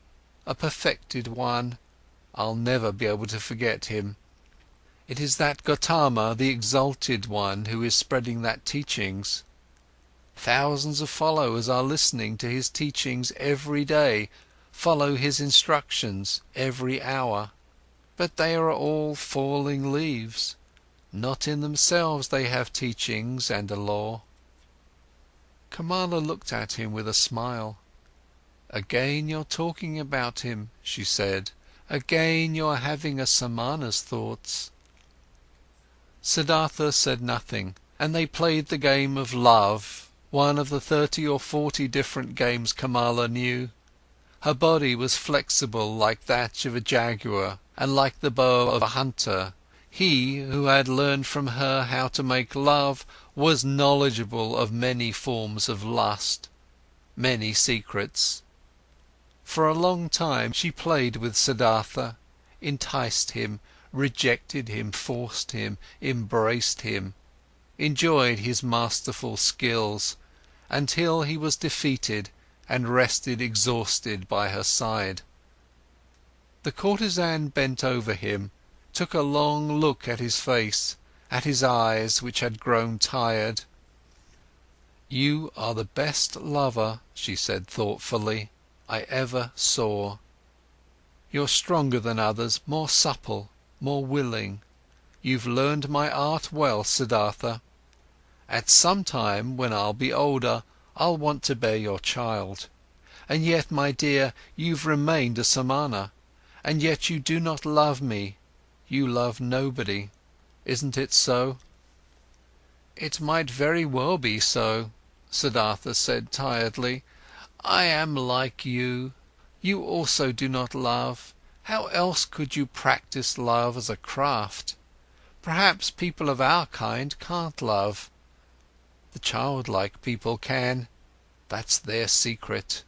a perfected one. I'll never be able to forget him. It is that Gotama, the exalted one, who is spreading that teachings. Thousands of followers are listening to his teachings every day, follow his instructions every hour. But they are all falling leaves. Not in themselves they have teachings and a law." Kamala looked at him with a smile. "Again you're talking about him," she said. "Again you're having a samana's thoughts." Siddhartha said nothing, and they played the game of love, one of the 30 or 40 different games Kamala knew. Her body was flexible like that of a jaguar and like the bow of a hunter. He, who had learned from her how to make love, was knowledgeable of many forms of lust, many secrets. For a long time she played with Siddhartha, enticed him, rejected him, forced him, embraced him, enjoyed his masterful skills, until he was defeated and rested exhausted by her side. The courtesan bent over him, took a long look at his face, at his eyes which had grown tired. "You are the best lover," she said thoughtfully, "I ever saw. You're stronger than others, more supple, more willing. You've learned my art well, Siddhartha. At some time, when I'll be older, I'll want to bear your child. And yet, my dear, you've remained a samana, and yet you do not love me, you love nobody. Isn't it so?" "It might very well be so," Siddhartha said tiredly. I am like you. You also do not love. How else could you practice love as a craft? Perhaps people of our kind can't love. The childlike people can. That's their secret.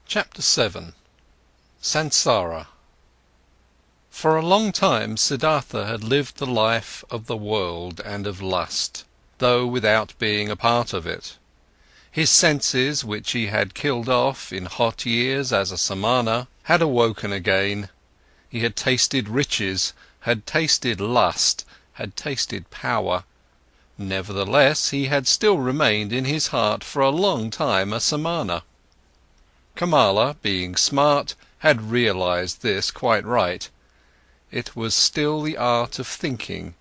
Chapter 7. Sansara. For a long time Siddhartha had lived the life of the world and of lust, though without being a part of it. His senses, which he had killed off in hot years as a samana, had awoken again. He had tasted riches, had tasted lust, had tasted power. Nevertheless, he had still remained in his heart for a long time a samana. Kamala, being smart, had realized this quite right. It was still the art of thinking,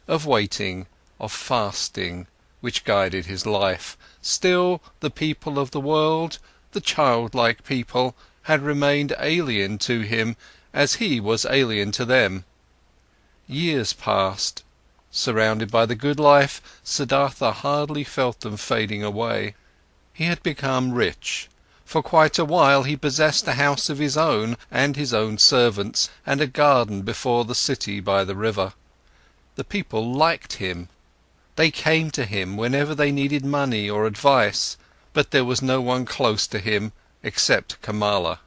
of waiting, of fasting, which guided his life. Still, the people of the world, the childlike people, had remained alien to him, as he was alien to them. Years passed. Surrounded by the good life, Siddhartha hardly felt them fading away. He had become rich. For quite a while he possessed a house of his own and his own servants, and a garden before the city by the river. The people liked him. They came to him whenever they needed money or advice, but there was no one close to him except Kamala.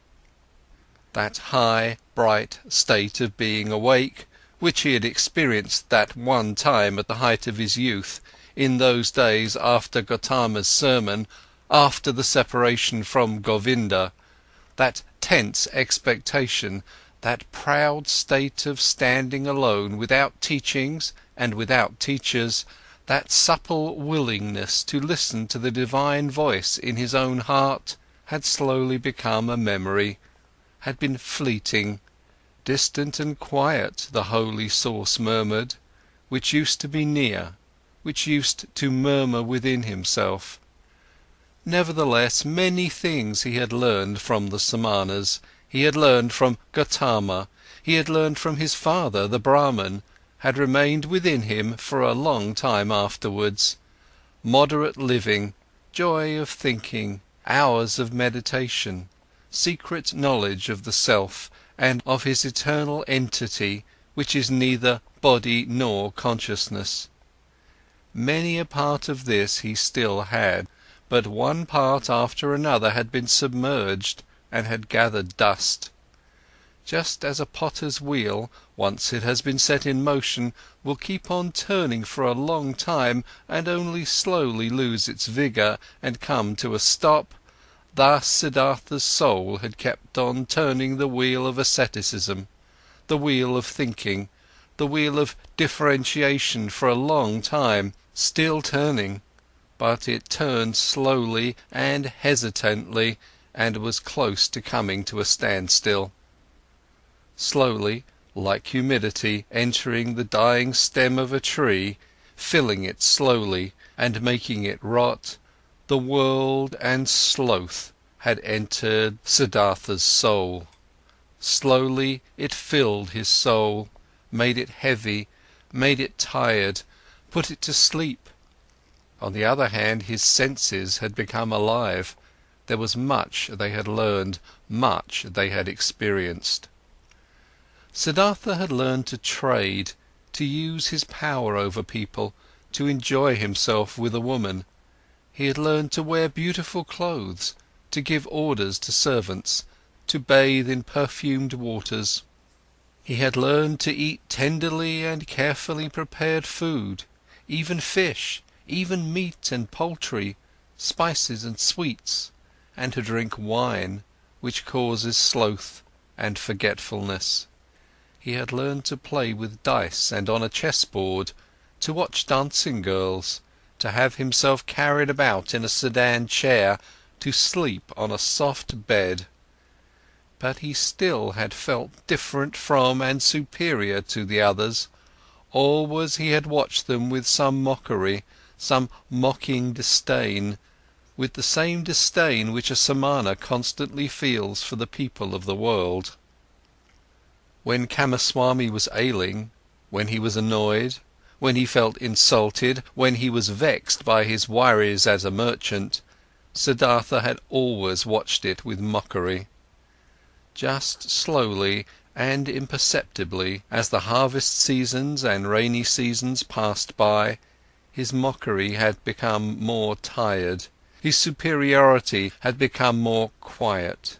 That high, bright state of being awake, which he had experienced that one time at the height of his youth, in those days after Gotama's sermon, after the separation from Govinda, that tense expectation, that proud state of standing alone without teachings and without teachers, that supple willingness to listen to the divine voice in his own heart, had slowly become a memory, had been fleeting. Distant and quiet, the holy source murmured, which used to be near, which used to murmur within himself. Nevertheless, many things he had learned from the Samanas, he had learned from Gotama, he had learned from his father, the Brahman, had remained within him for a long time afterwards. Moderate living, joy of thinking, hours of meditation, secret knowledge of the self and of his eternal entity, which is neither body nor consciousness. Many a part of this he still had, but one part after another had been submerged and had gathered dust. Just as a potter's wheel, once it has been set in motion, will keep on turning for a long time and only slowly lose its vigour and come to a stop, thus Siddhartha's soul had kept on turning the wheel of asceticism, the wheel of thinking, the wheel of differentiation for a long time, still turning, but it turned slowly and hesitantly and was close to coming to a standstill. Slowly, like humidity entering the dying stem of a tree, filling it slowly and making it rot, the world and sloth had entered Siddhartha's soul. Slowly it filled his soul, made it heavy, made it tired, put it to sleep. On the other hand, his senses had become alive. There was much they had learned, much they had experienced. Siddhartha had learned to trade, to use his power over people, to enjoy himself with a woman. He had learned to wear beautiful clothes, to give orders to servants, to bathe in perfumed waters. He had learned to eat tenderly and carefully prepared food, even fish, even meat and poultry, spices and sweets, and to drink wine, which causes sloth and forgetfulness. He had learned to play with dice and on a chessboard, to watch dancing girls, to have himself carried about in a sedan chair, to sleep on a soft bed. But he still had felt different from and superior to the others. Always he had watched them with some mockery, some mocking disdain, with the same disdain which a samana constantly feels for the people of the world. When Kamaswami was ailing, when he was annoyed, when he felt insulted, when he was vexed by his worries as a merchant, Siddhartha had always watched it with mockery. Just slowly and imperceptibly, as the harvest seasons and rainy seasons passed by, his mockery had become more tired, his superiority had become more quiet.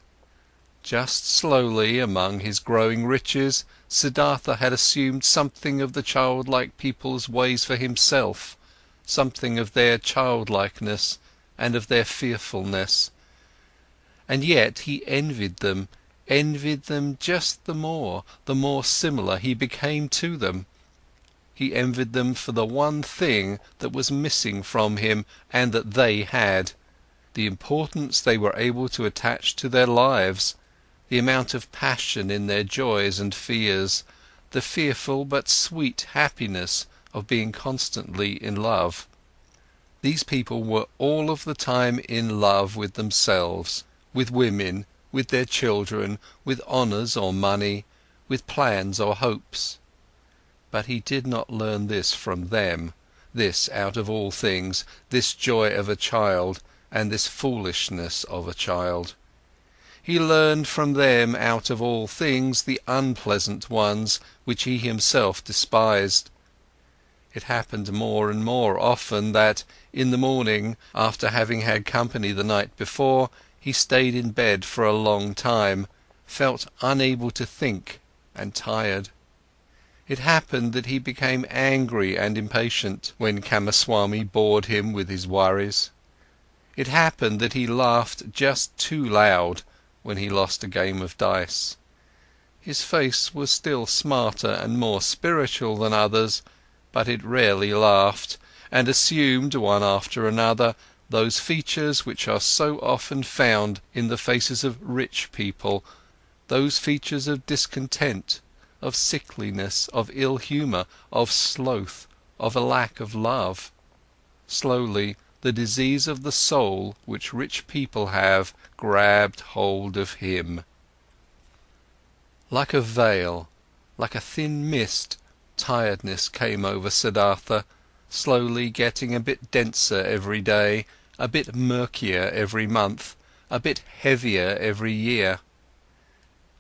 Just slowly, among his growing riches, Siddhartha had assumed something of the childlike people's ways for himself, something of their childlikeness and of their fearfulness. And yet he envied them just the more similar he became to them. He envied them for the one thing that was missing from him and that they had, the importance they were able to attach to their lives, the amount of passion in their joys and fears, the fearful but sweet happiness of being constantly in love. These people were all of the time in love with themselves, with women, with their children, with honours or money, with plans or hopes. But he did not learn this from them, this out of all things, this joy of a child and this foolishness of a child. He learned from them out of all things the unpleasant ones which he himself despised. It happened more and more often that, in the morning, after having had company the night before, he stayed in bed for a long time, felt unable to think and tired. It happened that he became angry and impatient when Kamaswami bored him with his worries. It happened that he laughed just too loud when he lost a game of dice. His face was still smarter and more spiritual than others, but it rarely laughed, and assumed, one after another, those features which are so often found in the faces of rich people, those features of discontent, of sickliness, of ill humour, of sloth, of a lack of love. Slowly, the disease of the soul which rich people have grabbed hold of him. Like a veil, like a thin mist, tiredness came over Siddhartha, slowly getting a bit denser every day, a bit murkier every month, a bit heavier every year.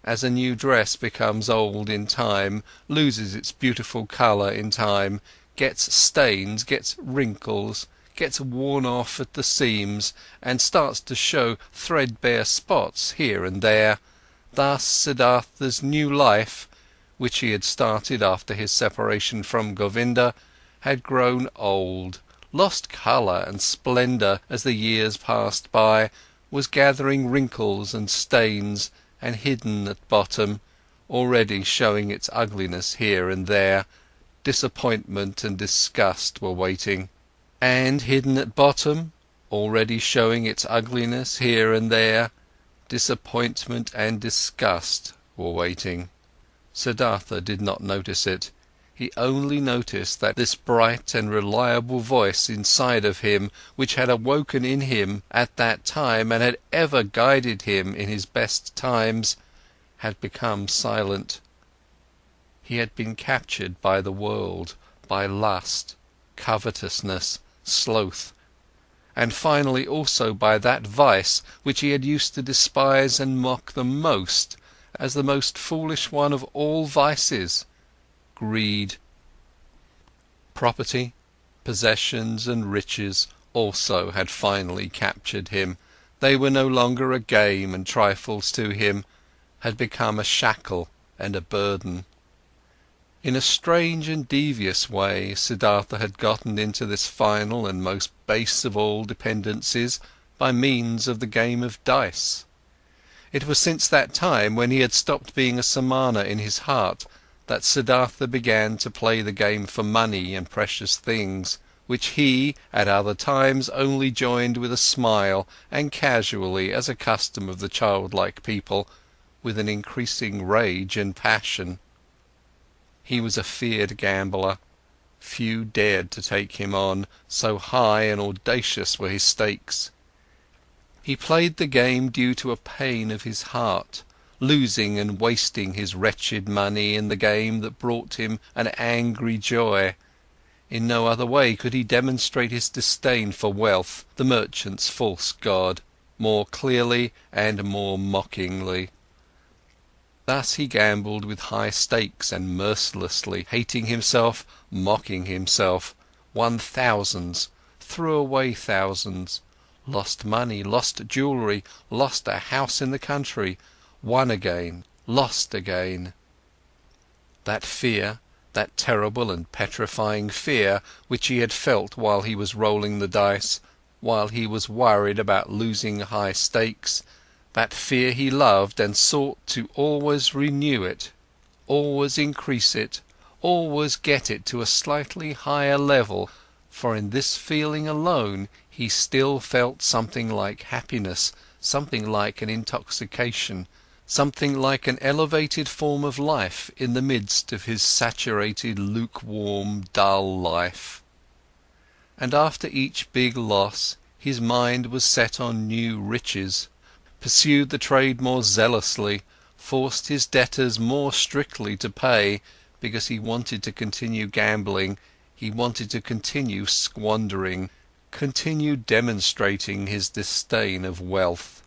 As a new dress becomes old in time, loses its beautiful colour in time, gets stains, gets wrinkles, gets worn off at the seams and starts to show threadbare spots here and there, thus Siddhartha's new life, which he had started after his separation from Govinda, had grown old, lost colour and splendour as the years passed by, was gathering wrinkles and stains, and hidden at bottom, already showing its ugliness here and there, disappointment and disgust were waiting. And hidden at bottom, already showing its ugliness here and there, disappointment and disgust were waiting. Siddhartha did not notice it. He only noticed that this bright and reliable voice inside of him, which had awoken in him at that time and had ever guided him in his best times, had become silent. He had been captured by the world, by lust, covetousness, sloth, and finally also by that vice which he had used to despise and mock the most, as the most foolish one of all vices: greed. Property, possessions and riches also had finally captured him. They were no longer a game and trifles to him, had become a shackle and a burden. In a strange and devious way, Siddhartha had gotten into this final and most base of all dependencies by means of the game of dice. It was since that time, when he had stopped being a samana in his heart, that Siddhartha began to play the game for money and precious things, which he, at other times, only joined with a smile and casually as a custom of the childlike people, with an increasing rage and passion. He was a feared gambler. Few dared to take him on, so high and audacious were his stakes. He played the game due to a pain of his heart, losing and wasting his wretched money in the game that brought him an angry joy. In no other way could he demonstrate his disdain for wealth, the merchant's false god, more clearly and more mockingly. Thus he gambled with high stakes and mercilessly, hating himself, mocking himself, won thousands, threw away thousands, lost money, lost jewelry, lost a house in the country, won again, lost again. That fear, that terrible and petrifying fear which he had felt while he was rolling the dice, while he was worried about losing high stakes, that fear he loved and sought to always renew it, always increase it, always get it to a slightly higher level, for in this feeling alone he still felt something like happiness, something like an intoxication, something like an elevated form of life in the midst of his saturated, lukewarm, dull life. And after each big loss, his mind was set on new riches, pursued the trade more zealously, forced his debtors more strictly to pay, because he wanted to continue gambling, he wanted to continue squandering, continue demonstrating his disdain of wealth.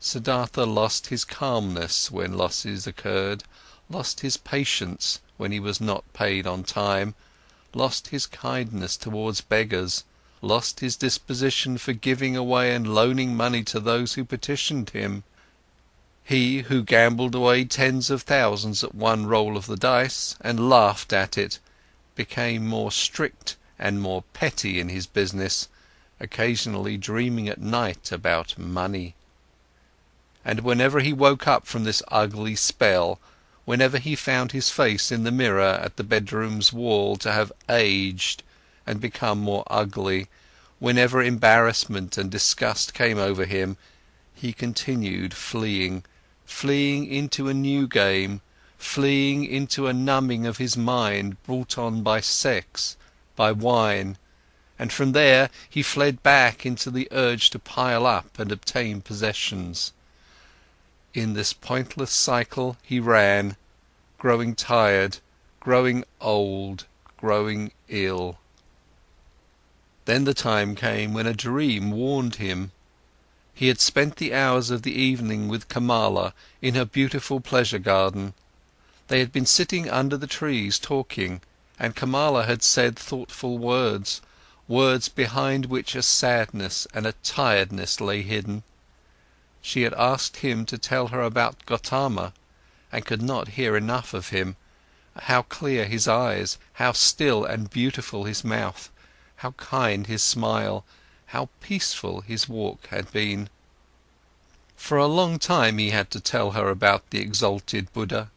Siddhartha lost his calmness when losses occurred, lost his patience when he was not paid on time, lost his kindness towards beggars, lost his disposition for giving away and loaning money to those who petitioned him. He, who gambled away tens of thousands at one roll of the dice and laughed at it, became more strict and more petty in his business, occasionally dreaming at night about money. And whenever he woke up from this ugly spell, whenever he found his face in the mirror at the bedroom's wall to have aged and become more ugly, whenever embarrassment and disgust came over him, he continued fleeing, fleeing into a new game, fleeing into a numbing of his mind brought on by sex, by wine, and from there he fled back into the urge to pile up and obtain possessions. In this pointless cycle he ran, growing tired, growing old, growing ill. Then the time came when a dream warned him. He had spent the hours of the evening with Kamala in her beautiful pleasure garden. They had been sitting under the trees talking, and Kamala had said thoughtful words, words behind which a sadness and a tiredness lay hidden. She had asked him to tell her about Gotama, and could not hear enough of him, how clear his eyes, how still and beautiful his mouth, how kind his smile, how peaceful his walk had been. For a long time he had to tell her about the exalted Buddha,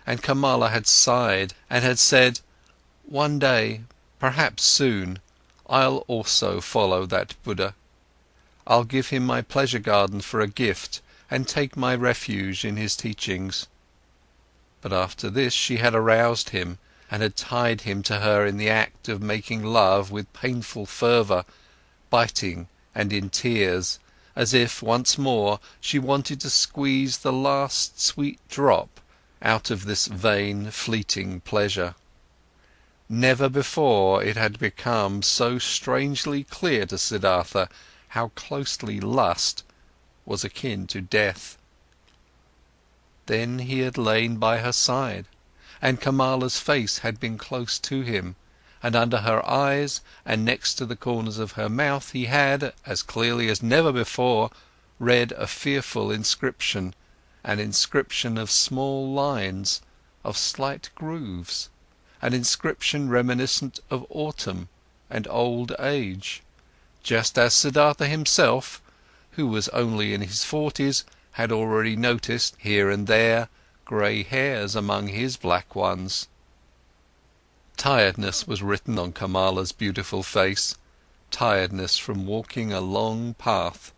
and Kamala had sighed and had said, "One day, perhaps soon, I'll also follow that Buddha. I'll give him my pleasure garden for a gift and take my refuge in his teachings." But after this she had aroused him and had tied him to her in the act of making love with painful fervour, biting and in tears, as if once more she wanted to squeeze the last sweet drop out of this vain, fleeting pleasure. Never before it had become so strangely clear to Siddhartha how closely lust was akin to death. Then he had lain by her side, and Kamala's face had been close to him, and under her eyes and next to the corners of her mouth he had, as clearly as never before, read a fearful inscription, an inscription of small lines, of slight grooves, an inscription reminiscent of autumn and old age, just as Siddhartha himself, who was only in his 40s, had already noticed, here and there, grey hairs among his black ones. Tiredness was written on Kamala's beautiful face, tiredness from walking a long path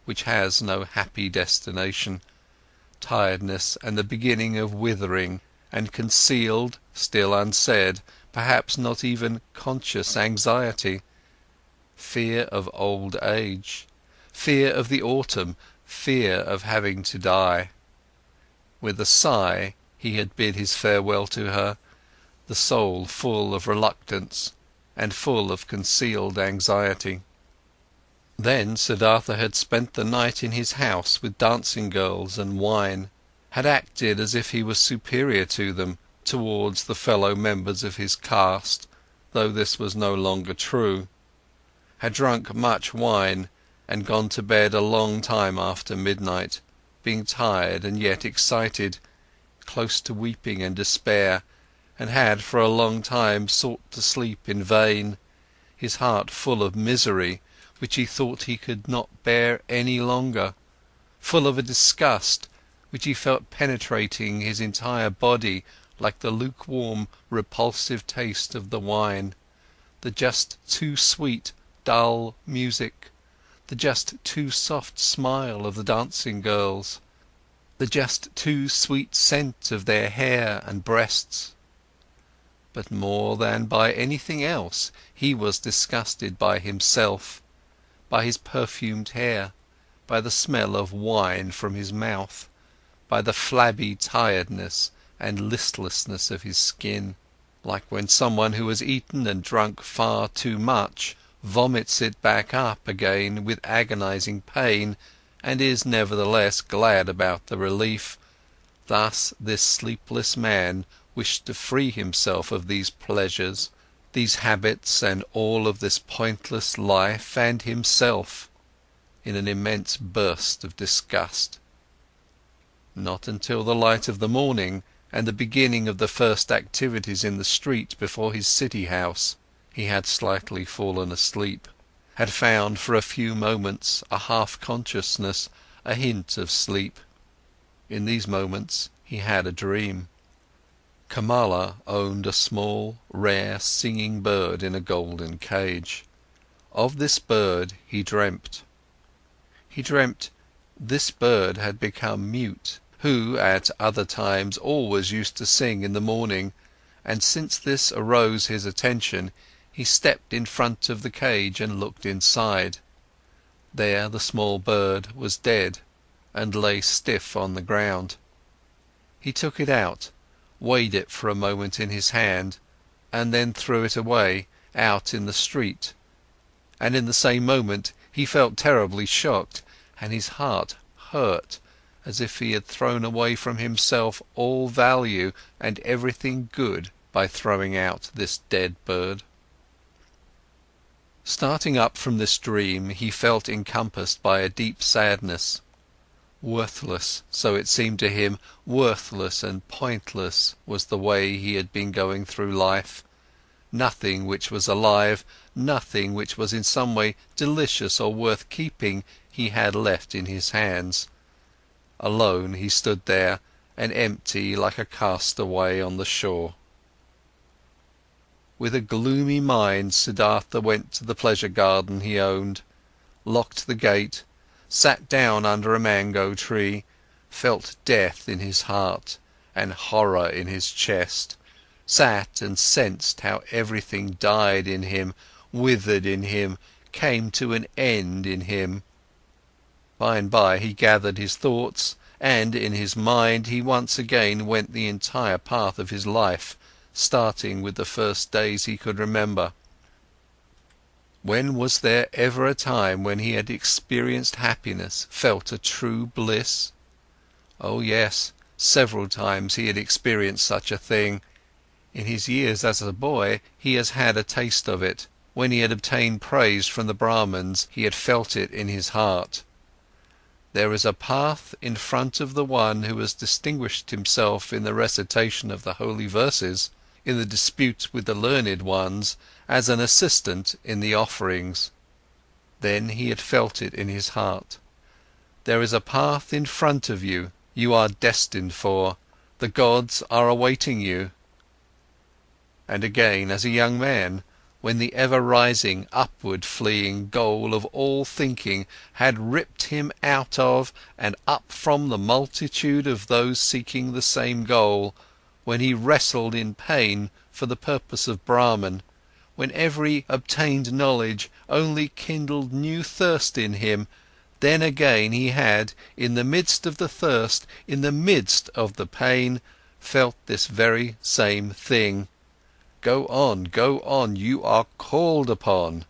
which has no happy destination, tiredness and the beginning of withering and concealed, still unsaid, perhaps not even conscious anxiety, fear of old age, fear of the autumn, fear of having to die. With a sigh, he had bid his farewell to her, the soul full of reluctance, and full of concealed anxiety. Then Siddhartha had spent the night in his house with dancing girls and wine, had acted as if he was superior to them, towards the fellow members of his caste, though this was no longer true, had drunk much wine and gone to bed a long time after midnight, being tired and yet excited, close to weeping and despair, and had for a long time sought to sleep in vain, his heart full of misery, which he thought he could not bear any longer, full of a disgust, which he felt penetrating his entire body like the lukewarm, repulsive taste of the wine, the just too sweet, dull music, the just too soft smile of the dancing girls, the just too sweet scent of their hair and breasts. But more than by anything else, he was disgusted by himself, by his perfumed hair, by the smell of wine from his mouth, by the flabby tiredness and listlessness of his skin, like when someone who has eaten and drunk far too much vomits it back up again with agonizing pain and is nevertheless glad about the relief. Thus this sleepless man wished to free himself of these pleasures, these habits and all of this pointless life and himself, in an immense burst of disgust. Not until the light of the morning and the beginning of the first activities in the street before his city house, he had slightly fallen asleep, had found for a few moments a half-consciousness, a hint of sleep. In these moments he had a dream. Kamala owned a small, rare, singing bird in a golden cage. Of this bird he dreamt. He dreamt this bird had become mute, who at other times always used to sing in the morning, and since this arose his attention, he stepped in front of the cage and looked inside. There the small bird was dead and lay stiff on the ground. He took it out, weighed it for a moment in his hand, and then threw it away, out in the street. And in the same moment he felt terribly shocked, and his heart hurt, as if he had thrown away from himself all value and everything good by throwing out this dead bird. Starting up from this dream, he felt encompassed by a deep sadness. Worthless, so it seemed to him, worthless and pointless was the way he had been going through life. Nothing which was alive, nothing which was in some way delicious or worth keeping, he had left in his hands. Alone he stood there, and empty like a castaway on the shore. With a gloomy mind, Siddhartha went to the pleasure garden he owned, locked the gate, sat down under a mango tree, felt death in his heart and horror in his chest, sat and sensed how everything died in him, withered in him, came to an end in him. By and by he gathered his thoughts, and in his mind he once again went the entire path of his life, starting with the first days he could remember. When was there ever a time when he had experienced happiness, felt a true bliss? Oh yes, several times he had experienced such a thing. In his years as a boy, he has had a taste of it. When he had obtained praise from the Brahmins, he had felt it in his heart. There is a path in front of the one who has distinguished himself in the recitation of the holy verses, in the dispute with the learned ones, as an assistant in the offerings. Then he had felt it in his heart. There is a path in front of you, you are destined for, the gods are awaiting you. And again, as a young man, when the ever-rising, upward-fleeing goal of all thinking had ripped him out of and up from the multitude of those seeking the same goal, when he wrestled in pain for the purpose of Brahman, when every obtained knowledge only kindled new thirst in him, then again he had, in the midst of the thirst, in the midst of the pain, felt this very same thing. go on, you are called upon."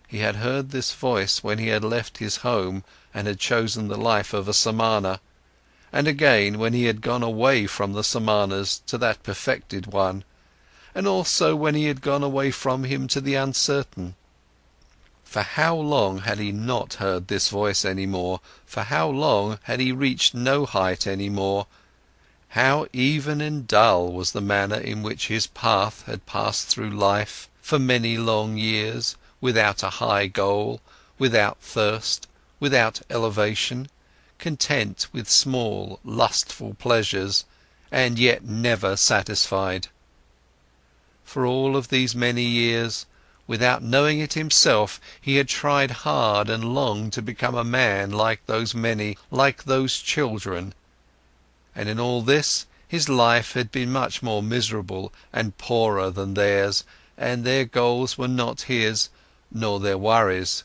He had heard this voice when he had left his home and had chosen the life of a samana, and again when he had gone away from the samanas to that perfected one, and also when he had gone away from him to the uncertain. For how long had he not heard this voice any more? For how long had he reached no height any more? How even and dull was the manner in which his path had passed through life for many long years, without a high goal, without thirst, without elevation, content with small, lustful pleasures, and yet never satisfied. For all of these many years, without knowing it himself, he had tried hard and long to become a man like those many, like those children. And in all this, his life had been much more miserable and poorer than theirs, and their goals were not his, nor their worries.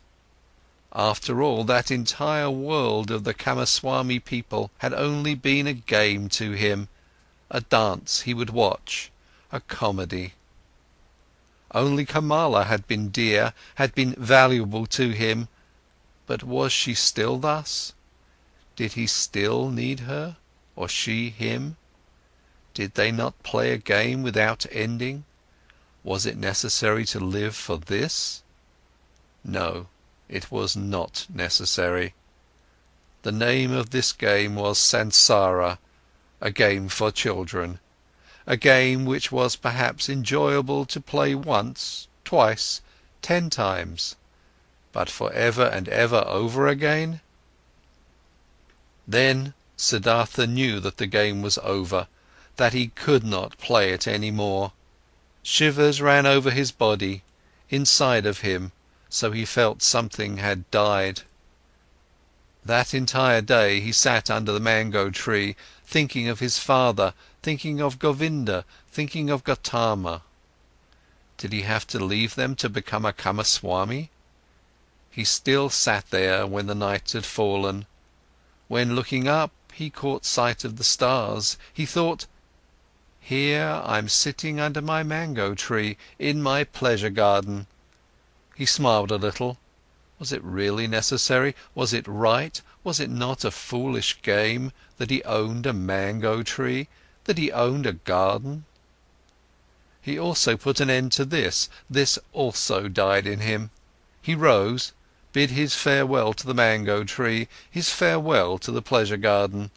After all, that entire world of the Kamaswami people had only been a game to him, a dance he would watch, a comedy. Only Kamala had been dear, had been valuable to him, but was she still thus? Did he still need her, or she him? Did they not play a game without ending? Was it necessary to live for this? No, it was not necessary. The name of this game was Sansara, a game for children, a game which was perhaps enjoyable to play once, twice, 10 times, but for ever and ever over again? Then Siddhartha knew that the game was over, that he could not play it any more. Shivers ran over his body, inside of him, so he felt something had died. That entire day he sat under the mango tree, thinking of his father, thinking of Govinda, thinking of Gotama. Did he have to leave them to become a Kamaswami? He still sat there when the night had fallen. When looking up, he caught sight of the stars. He thought, "Here I'm sitting under my mango tree, in my pleasure garden." He smiled a little. Was it really necessary? Was it right? Was it not a foolish game that he owned a mango tree, that he owned a garden? He also put an end to this. This also died in him. He rose, bid his farewell to the mango tree, his farewell to the pleasure garden.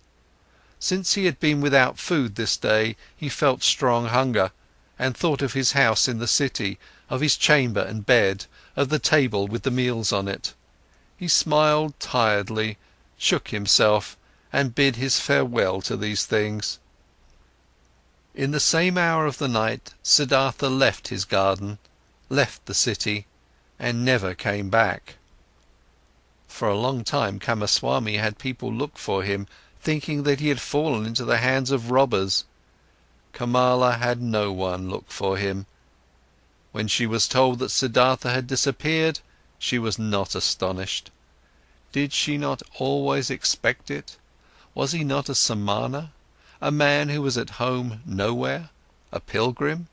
Since he had been without food this day, he felt strong hunger, and thought of his house in the city, of his chamber and bed, of the table with the meals on it. He smiled tiredly, shook himself, and bid his farewell to these things. In the same hour of the night, Siddhartha left his garden, left the city, and never came back. For a long time Kamaswami had people look for him, thinking that he had fallen into the hands of robbers. Kamala had no one look for him. When she was told that Siddhartha had disappeared, she was not astonished. Did she not always expect it? Was he not a samana, a man who was at home nowhere, a pilgrim?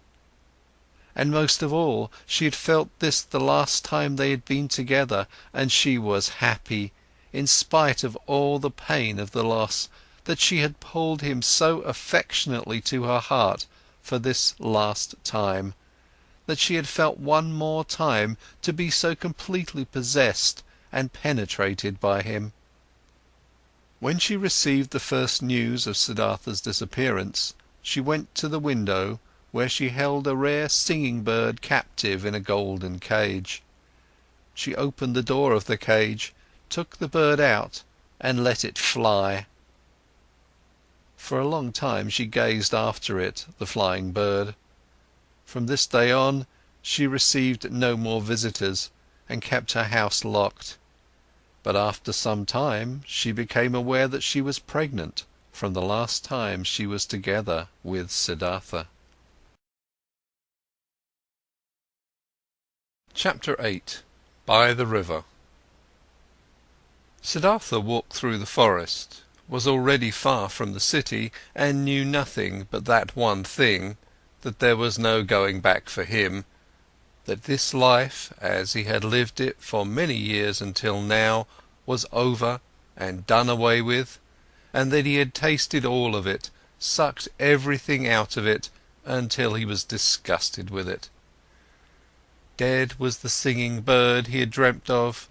And most of all, she had felt this the last time they had been together, and she was happy, in spite of all the pain of the loss, that she had pulled him so affectionately to her heart for this last time, that she had felt one more time to be so completely possessed and penetrated by him. When she received the first news of Siddhartha's disappearance, she went to the window, where she held a rare singing bird captive in a golden cage. She opened the door of the cage, took the bird out, and let it fly. For a long time she gazed after it, the flying bird. From this day on, she received no more visitors, and kept her house locked. But after some time, she became aware that she was pregnant from the last time she was together with Siddhartha. Chapter 8. By the River. Siddhartha walked through the forest, was already far from the city, and knew nothing but that one thing, that there was no going back for him, that this life, as he had lived it for many years until now, was over and done away with, and that he had tasted all of it, sucked everything out of it, until he was disgusted with it. Dead was the singing bird he had dreamt of,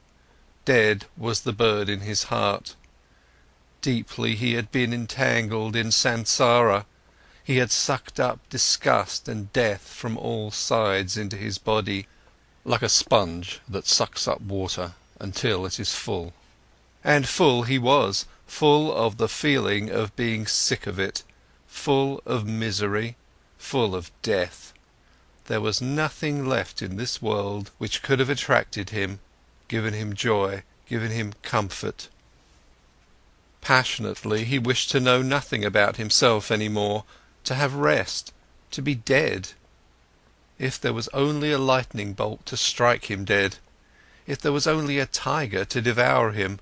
dead was the bird in his heart. Deeply he had been entangled in samsara, he had sucked up disgust and death from all sides into his body, like a sponge that sucks up water until it is full. And full he was, full of the feeling of being sick of it, full of misery, full of death. There was nothing left in this world which could have attracted him, given him joy, given him comfort. Passionately he wished to know nothing about himself any more, to have rest, to be dead. If there was only a lightning bolt to strike him dead, if there was only a tiger to devour him,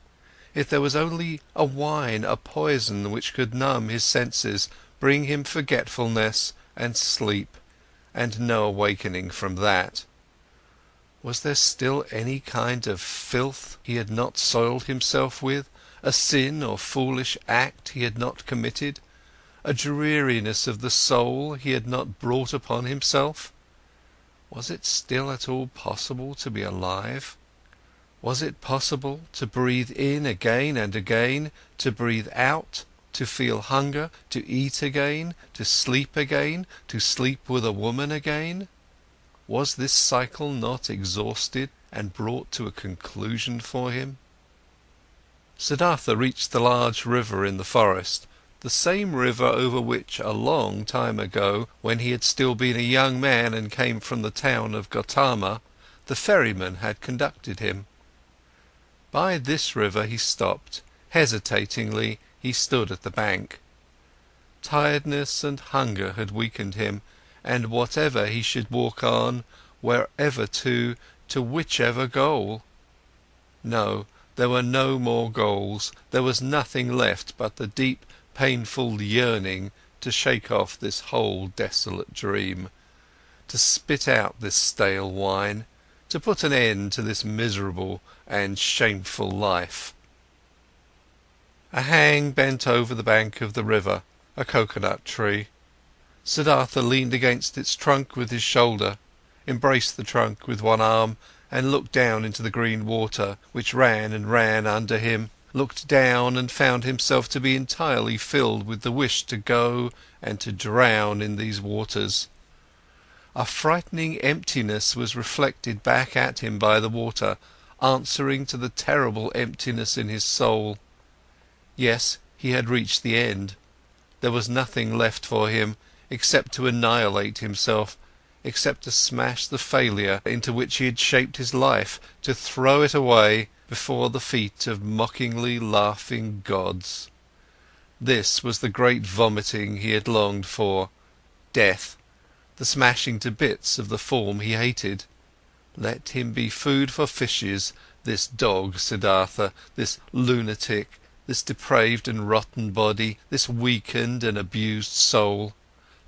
if there was only a wine, a poison which could numb his senses, bring him forgetfulness and sleep, and no awakening from that. Was there still any kind of filth he had not soiled himself with, a sin or foolish act he had not committed, a dreariness of the soul he had not brought upon himself? Was it still at all possible to be alive? Was it possible to breathe in again and again, to breathe out, to feel hunger, to eat again, to sleep again, to sleep with a woman again? Was this cycle not exhausted and brought to a conclusion for him? Siddhartha reached the large river in the forest, the same river over which a long time ago, when he had still been a young man and came from the town of Gotama, the ferryman had conducted him. By this river he stopped, hesitatingly he stood at the bank. Tiredness and hunger had weakened him, and whatever he should walk on, wherever to whichever goal? No, there were no more goals, there was nothing left but the deep, painful yearning to shake off this whole desolate dream, to spit out this stale wine, to put an end to this miserable and shameful life. A hang bent over the bank of the river, a coconut tree. Siddhartha leaned against its trunk with his shoulder, embraced the trunk with one arm, and looked down into the green water, which ran and ran under him, looked down and found himself to be entirely filled with the wish to go and to drown in these waters. A frightening emptiness was reflected back at him by the water, answering to the terrible emptiness in his soul. Yes, he had reached the end. There was nothing left for him, except to annihilate himself, except to smash the failure into which he had shaped his life, to throw it away before the feet of mockingly laughing gods. This was the great vomiting he had longed for, death, the smashing to bits of the form he hated. Let him be food for fishes, this dog Siddhartha, this lunatic, this depraved and rotten body, this weakened and abused soul.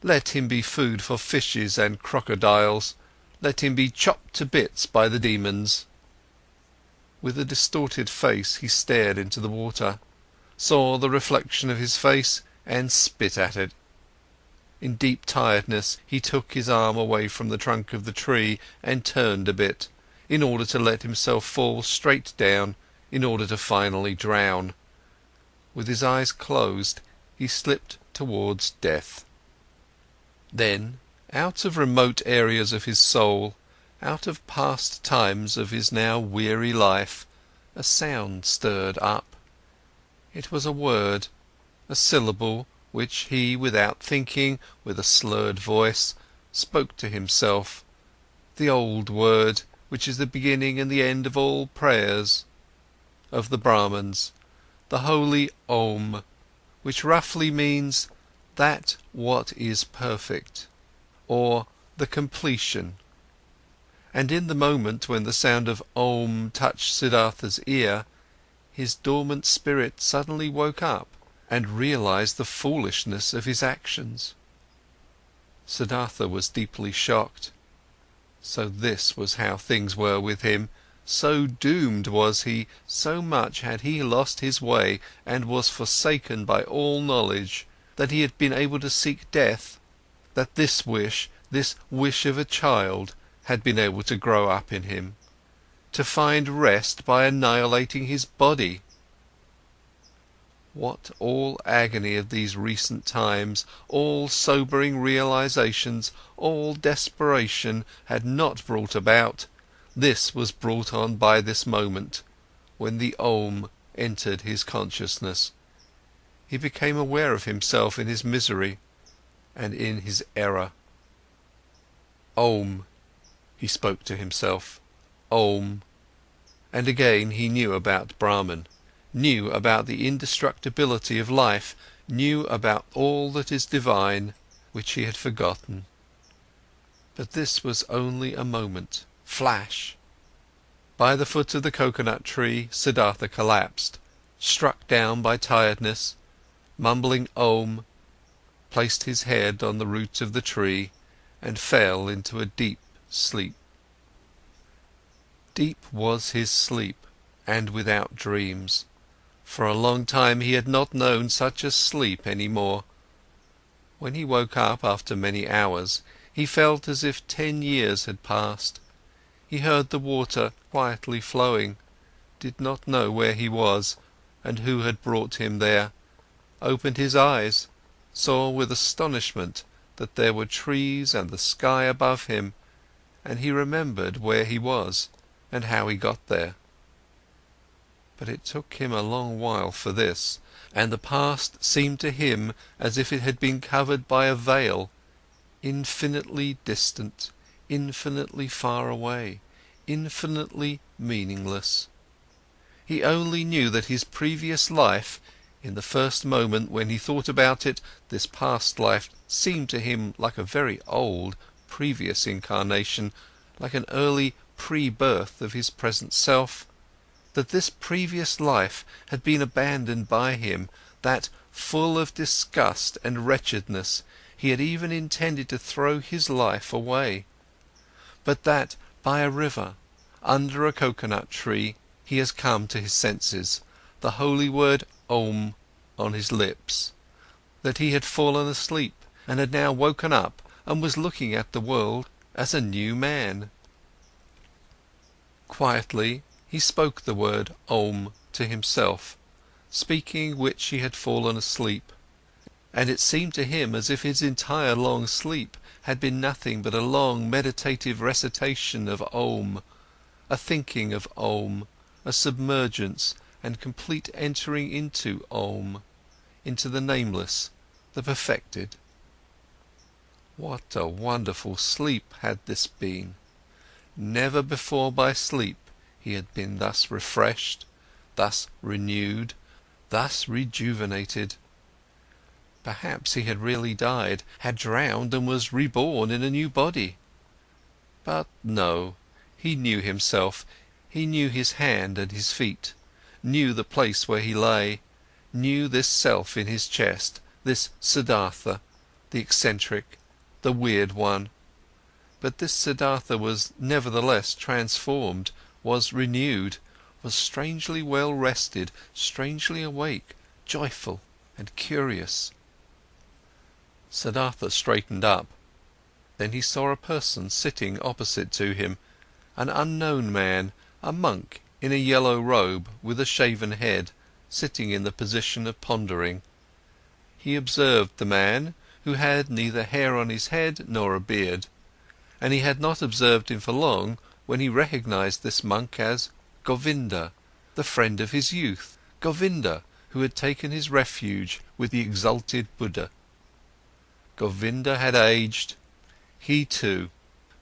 Let him be food for fishes and crocodiles, let him be chopped to bits by the demons. With a distorted face he stared into the water, saw the reflection of his face and spit at it. In deep tiredness he took his arm away from the trunk of the tree and turned a bit, in order to let himself fall straight down, in order to finally drown. With his eyes closed, he slipped towards death. Then, out of remote areas of his soul, out of past times of his now weary life, a sound stirred up. It was a word, a syllable, which he, without thinking, with a slurred voice, spoke to himself, the old word, which is the beginning and the end of all prayers of the Brahmins, the holy Om, which roughly means that what is perfect, or the completion. And in the moment when the sound of Om touched Siddhartha's ear, his dormant spirit suddenly woke up and realized the foolishness of his actions. Siddhartha was deeply shocked. So this was how things were with him, so doomed was he, so much had he lost his way and was forsaken by all knowledge, that he had been able to seek death, that this wish of a child, had been able to grow up in him, to find rest by annihilating his body. What all agony of these recent times, all sobering realizations, all desperation had not brought about, this was brought on by this moment, when the Om entered his consciousness. He became aware of himself in his misery and in his error. Om, he spoke to himself, Om. And again he knew about Brahman, knew about the indestructibility of life, knew about all that is divine, which he had forgotten. But this was only a moment, flash. By the foot of the coconut tree, Siddhartha collapsed, struck down by tiredness, mumbling Om, placed his head on the root of the tree and fell into a deep sleep. Deep was his sleep, and without dreams. For a long time he had not known such a sleep any more. When he woke up after many hours, he felt as if 10 years had passed. He heard the water quietly flowing, did not know where he was and who had brought him there, opened his eyes, saw with astonishment that there were trees and the sky above him, and he remembered where he was and how he got there. But it took him a long while for this, and the past seemed to him as if it had been covered by a veil, infinitely distant, infinitely far away, infinitely meaningless. He only knew that his previous life, in the first moment when he thought about it, this past life seemed to him like a very old, previous incarnation, like an early pre-birth of his present self, that this previous life had been abandoned by him, that, full of disgust and wretchedness, he had even intended to throw his life away, but that, by a river, under a coconut tree, he has come to his senses, the holy word Om on his lips, that he had fallen asleep and had now woken up and was looking at the world as a new man. Quietly, he spoke the word Om to himself, speaking which he had fallen asleep, and it seemed to him as if his entire long sleep had been nothing but a long meditative recitation of Om, a thinking of Om, a submergence and complete entering into Om, into the nameless, the perfected. What a wonderful sleep had this been! Never before by sleep he had been thus refreshed, thus renewed, thus rejuvenated. Perhaps he had really died, had drowned and was reborn in a new body. But no, he knew himself, he knew his hand and his feet, knew the place where he lay, knew this self in his chest, this Siddhartha, the eccentric, the weird one. But this Siddhartha was nevertheless transformed, was renewed, was strangely well rested, strangely awake, joyful and curious. Siddhartha straightened up. Then he saw a person sitting opposite to him, an unknown man, a monk in a yellow robe with a shaven head, sitting in the position of pondering. He observed the man, who had neither hair on his head nor a beard, and he had not observed him for long when he recognized this monk as Govinda, the friend of his youth, Govinda, who had taken his refuge with the exalted Buddha. Govinda had aged, he too,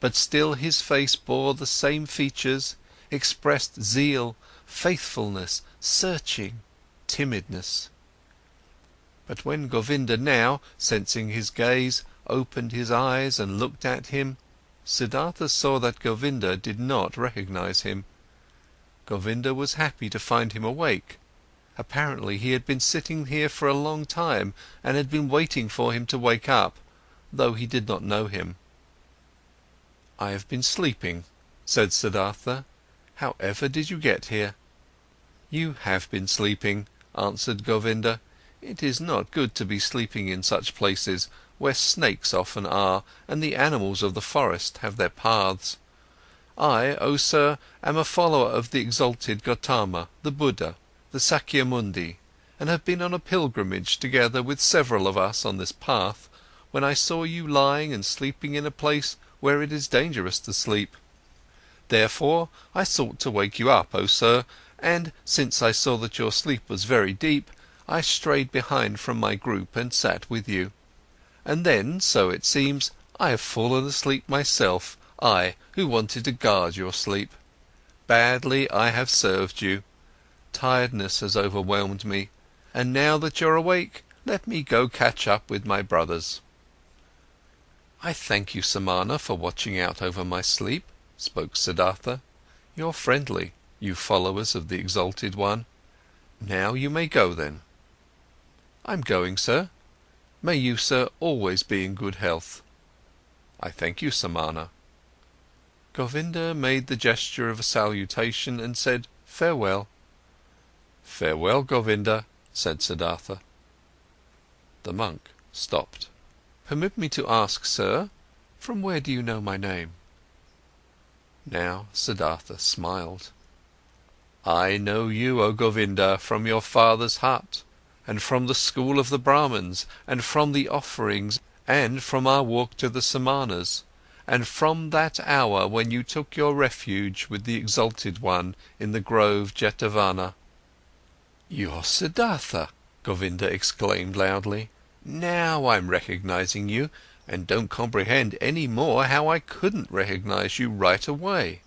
but still his face bore the same features, expressed zeal, faithfulness, searching, timidness. But when Govinda now, sensing his gaze, opened his eyes and looked at him, Siddhartha saw that Govinda did not recognize him. Govinda was happy to find him awake. Apparently he had been sitting here for a long time and had been waiting for him to wake up, though he did not know him. "I have been sleeping," said Siddhartha. "How ever did you get here?" "You have been sleeping," answered Govinda. "It is not good to be sleeping in such places, where snakes often are, and the animals of the forest have their paths. I, O sir, am a follower of the exalted Gotama, the Buddha, the Sakyamundi, and have been on a pilgrimage together with several of us on this path, when I saw you lying and sleeping in a place where it is dangerous to sleep. Therefore, I sought to wake you up, O sir, and since I saw that your sleep was very deep, I strayed behind from my group and sat with you. And then, so it seems, I have fallen asleep myself, I, who wanted to guard your sleep. Badly I have served you. Tiredness has overwhelmed me, and now that you're awake, let me go catch up with my brothers." "I thank you, Samana, for watching out over my sleep," spoke Siddhartha. "You're friendly, you followers of the exalted one. Now you may go then." "I'm going, sir. May you, sir, always be in good health." "I thank you, Samana." Govinda made the gesture of a salutation and said, "Farewell." "Farewell, Govinda," said Siddhartha. The monk stopped. "Permit me to ask, sir, from where do you know my name?" Now Siddhartha smiled. "I know you, O Govinda, from your father's hut, and from the school of the Brahmins, and from the offerings, and from our walk to the Samanas, and from that hour when you took your refuge with the exalted one in the grove Jetavana." "You're Siddhartha!" Govinda exclaimed loudly. "Now I'm recognizing you, and don't comprehend any more how I couldn't recognize you right away.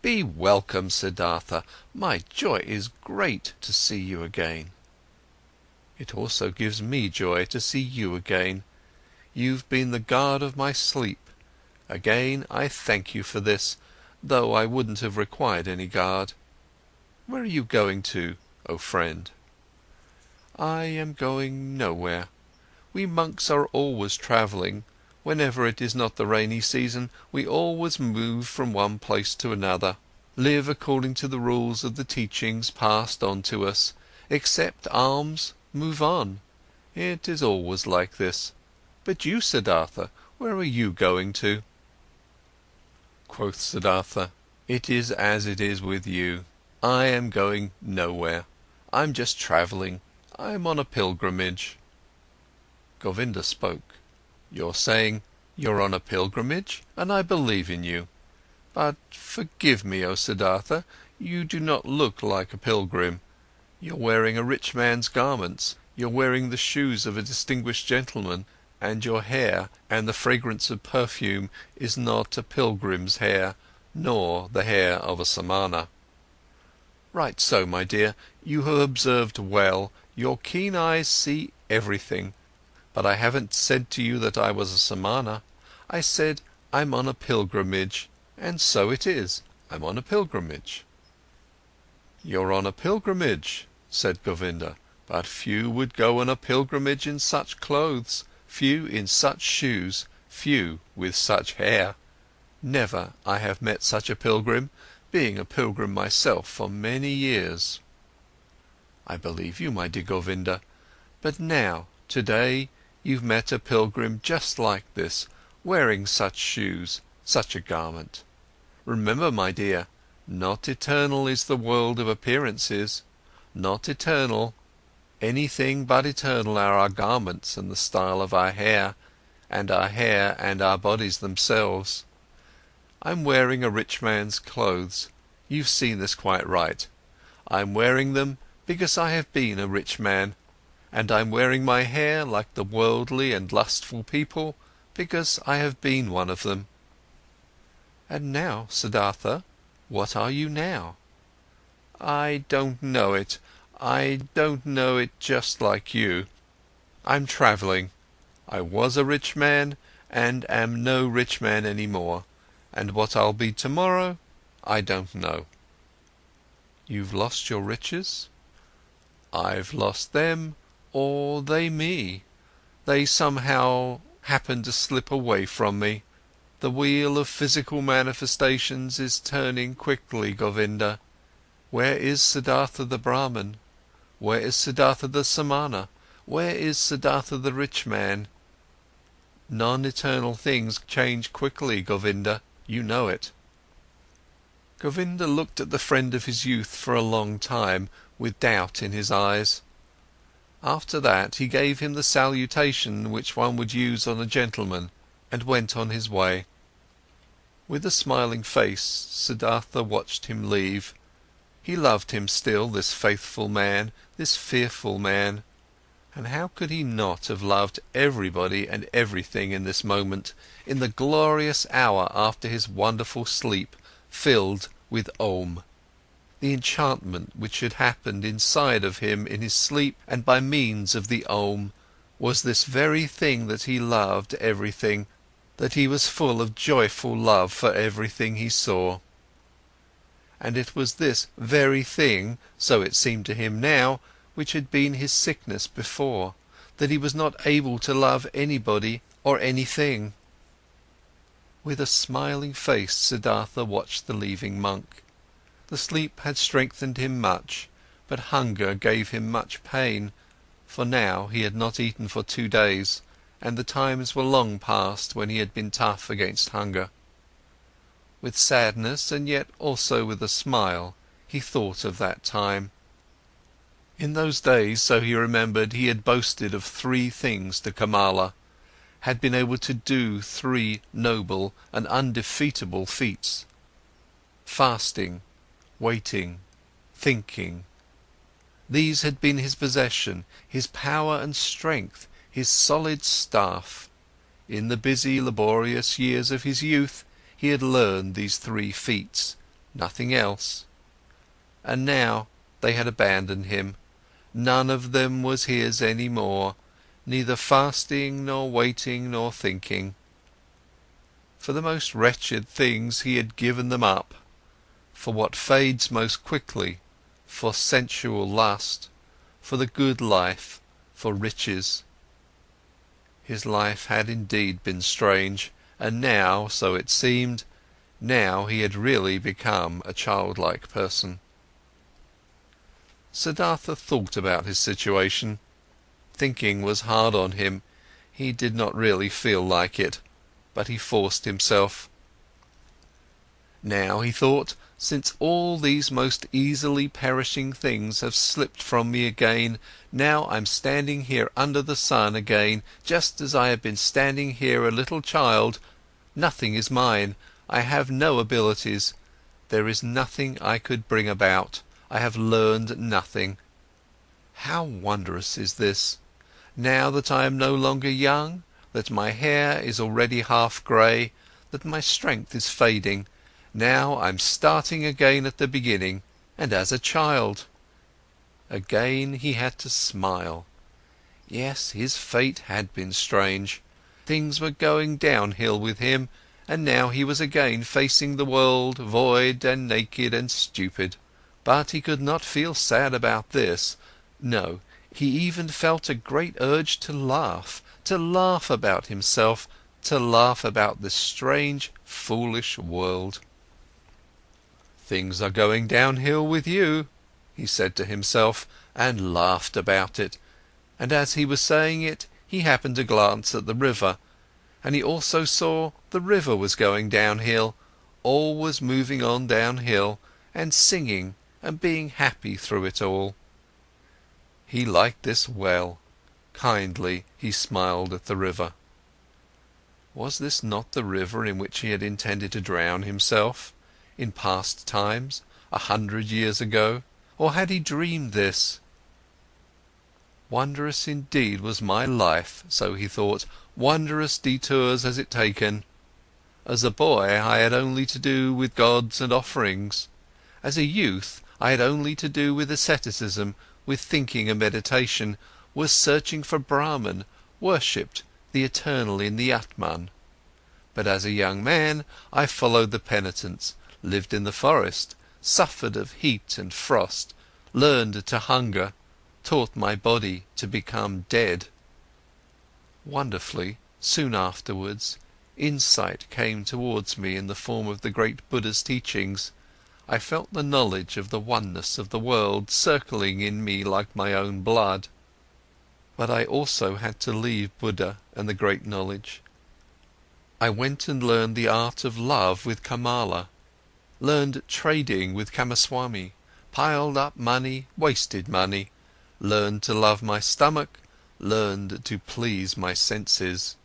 Be welcome, Siddhartha, my joy is great to see you again." "It also gives me joy to see you again. You've been the guard of my sleep. Again, I thank you for this, though I wouldn't have required any guard. Where are you going to, O friend?" "I am going nowhere. We monks are always travelling. Whenever it is not the rainy season, we always move from one place to another, live according to the rules of the teachings passed on to us, accept alms, move on. It is always like this. But you, Siddhartha, where are you going to?" Quoth Siddhartha, "It is as it is with you. I am going nowhere. I'm just travelling. I'm on a pilgrimage." Govinda spoke. "You're saying, you're on a pilgrimage, and I believe in you. But forgive me, O Siddhartha, you do not look like a pilgrim. You're wearing a rich man's garments, you're wearing the shoes of a distinguished gentleman, and your hair and the fragrance of perfume is not a pilgrim's hair, nor the hair of a samana." "Right so, my dear, you have observed well, your keen eyes see everything. But I haven't said to you that I was a samana. I said, I'm on a pilgrimage, and so it is, I'm on a pilgrimage." "You're on a pilgrimage," said Govinda, "but few would go on a pilgrimage in such clothes, few in such shoes, few with such hair. Never I have met such a pilgrim, being a pilgrim myself for many years." "I believe you, my dear Govinda, but now, today, you've met a pilgrim just like this, wearing such shoes, such a garment. Remember, my dear, not eternal is the world of appearances, not eternal. Anything but eternal are our garments and the style of our hair and our bodies themselves. I'm wearing a rich man's clothes, you've seen this quite right. I'm wearing them because I have been a rich man, and I'm wearing my hair like the worldly and lustful people because I have been one of them." "And now, Siddhartha, what are you now?" "I don't know it. I don't know it just like you. I'm travelling. I was a rich man and am no rich man anymore, and what I'll be tomorrow, I don't know." "You've lost your riches?" "I've lost them, or they me. They somehow happened to slip away from me. The wheel of physical manifestations is turning quickly, Govinda. Where is Siddhartha the Brahmin? Where is Siddhartha the Samana? Where is Siddhartha the rich man? Non-eternal things change quickly, Govinda, you know it. Govinda looked at the friend of his youth for a long time, with doubt in his eyes. After that, he gave him the salutation which one would use on a gentleman, and went on his way. With a smiling face, Siddhartha watched him leave. He loved him still, this faithful man, this fearful man. And how could he not have loved everybody and everything in this moment, in the glorious hour after his wonderful sleep, filled with Om? The enchantment which had happened inside of him in his sleep and by means of the Om, was this very thing that he loved everything, that he was full of joyful love for everything he saw. And it was this very thing, so it seemed to him now, which had been his sickness before, that he was not able to love anybody or anything. With a smiling face, Siddhartha watched the leaving monk. The sleep had strengthened him much, but hunger gave him much pain, for now he had not eaten for 2 days, and the times were long past when he had been tough against hunger. With sadness and yet also with a smile, he thought of that time. In those days, so he remembered, he had boasted of 3 things to Kamala, had been able to do 3 noble and undefeatable feats. Fasting, waiting, thinking. These had been his possession, his power and strength, his solid staff. In the busy, laborious years of his youth, he had learned these 3 feats, nothing else. And now they had abandoned him. None of them was his any more, neither fasting, nor waiting, nor thinking. For the most wretched things he had given them up, for what fades most quickly, for sensual lust, for the good life, for riches. His life had indeed been strange, and now, so it seemed, now he had really become a childlike person. Siddhartha thought about his situation. Thinking was hard on him, he did not really feel like it, but he forced himself. Now, he thought, since all these most easily perishing things have slipped from me again, now I'm standing here under the sun again, just as I have been standing here a little child, nothing is mine, I have no abilities, there is nothing I could bring about, I have learned nothing. How wondrous is this! Now that I am no longer young, that my hair is already half grey, that my strength is fading, now I'm starting again at the beginning, and as a child. Again he had to smile. Yes, his fate had been strange. Things were going downhill with him, and now he was again facing the world, void and naked and stupid. But he could not feel sad about this. No, he even felt a great urge to laugh about himself, to laugh about this strange, foolish world. Things are going downhill with you, he said to himself, and laughed about it. And as he was saying it, he happened to glance at the river, and he also saw the river was going downhill, all was moving on downhill, and singing and being happy through it all. He liked this well. Kindly he smiled at the river. Was this not the river in which he had intended to drown himself, in past times, 100 years ago, or had he dreamed this? Wondrous indeed was my life, so he thought, wondrous detours has it taken. As a boy I had only to do with gods and offerings. As a youth I had only to do with asceticism, with thinking and meditation, was searching for Brahman, worshipped the eternal in the Atman. But as a young man I followed the penitents, lived in the forest, suffered of heat and frost, learned to hunger, taught my body to become dead. Wonderfully, soon afterwards, insight came towards me in the form of the great Buddha's teachings. I felt the knowledge of the oneness of the world circling in me like my own blood. But I also had to leave Buddha and the great knowledge. I went and learned the art of love with Kamala, learned trading with Kamaswami, piled up money, wasted money, learned to love my stomach, learned to please my senses.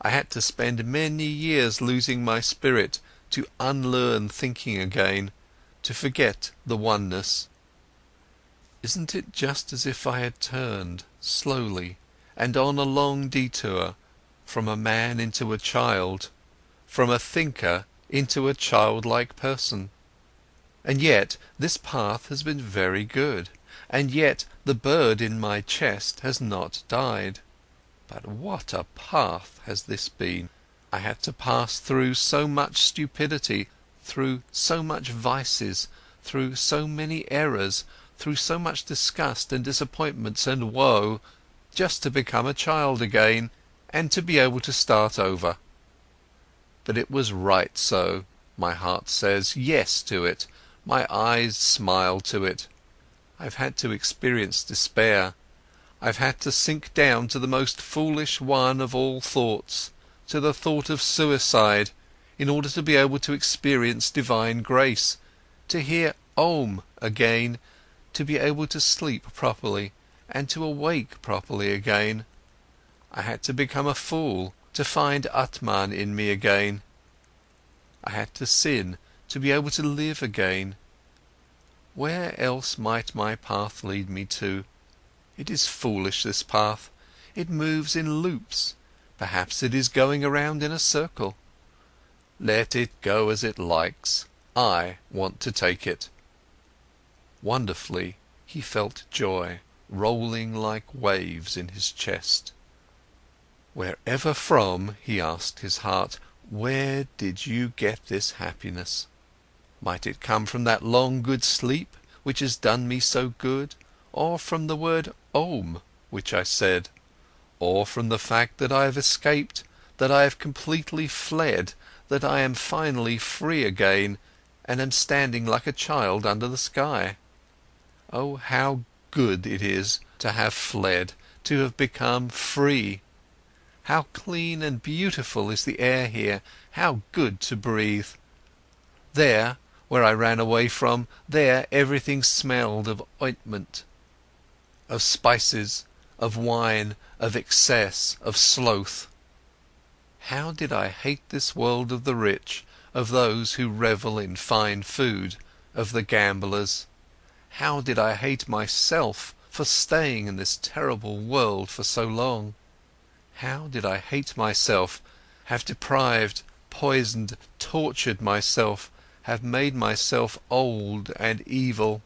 I had to spend many years losing my spirit, to unlearn thinking again, to forget the oneness. Isn't it just as if I had turned, slowly, and on a long detour, from a man into a child, from a thinker into a childlike person? And yet this path has been very good, and yet the bird in my chest has not died. But what a path has this been! I had to pass through so much stupidity, through so much vices, through so many errors, through so much disgust and disappointments and woe, just to become a child again, and to be able to start over. But it was right so, my heart says yes to it, my eyes smile to it. I've had to experience despair, I've had to sink down to the most foolish one of all thoughts, to the thought of suicide, in order to be able to experience divine grace, to hear Om again, to be able to sleep properly, and to awake properly again. I had to become a fool, to find Atman in me again. I had to sin, to be able to live again. Where else might my path lead me to? It is foolish, this path. It moves in loops. Perhaps it is going around in a circle. Let it go as it likes. I want to take it. Wonderfully, he felt joy rolling like waves in his chest. Wherever from, he asked his heart, where did you get this happiness? Might it come from that long good sleep, which has done me so good, or from the word Om, which I said, or from the fact that I have escaped, that I have completely fled, that I am finally free again, and am standing like a child under the sky? Oh, how good it is to have fled, to have become free! How clean and beautiful is the air here, how good to breathe! There, where I ran away from, there everything smelled of ointment, of spices, of wine, of excess, of sloth. How did I hate this world of the rich, of those who revel in fine food, of the gamblers! How did I hate myself for staying in this terrible world for so long! How did I hate myself, have deprived, poisoned, tortured myself, have made myself old and evil!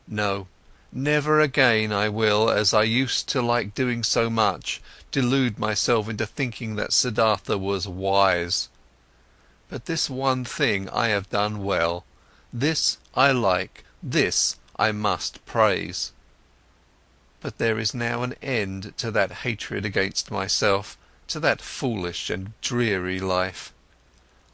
No, never again I will, as I used to like doing so much, delude myself into thinking that Siddhartha was wise. But this one thing I have done well, this I like, this I must praise. But there is now an end to that hatred against myself, to that foolish and dreary life.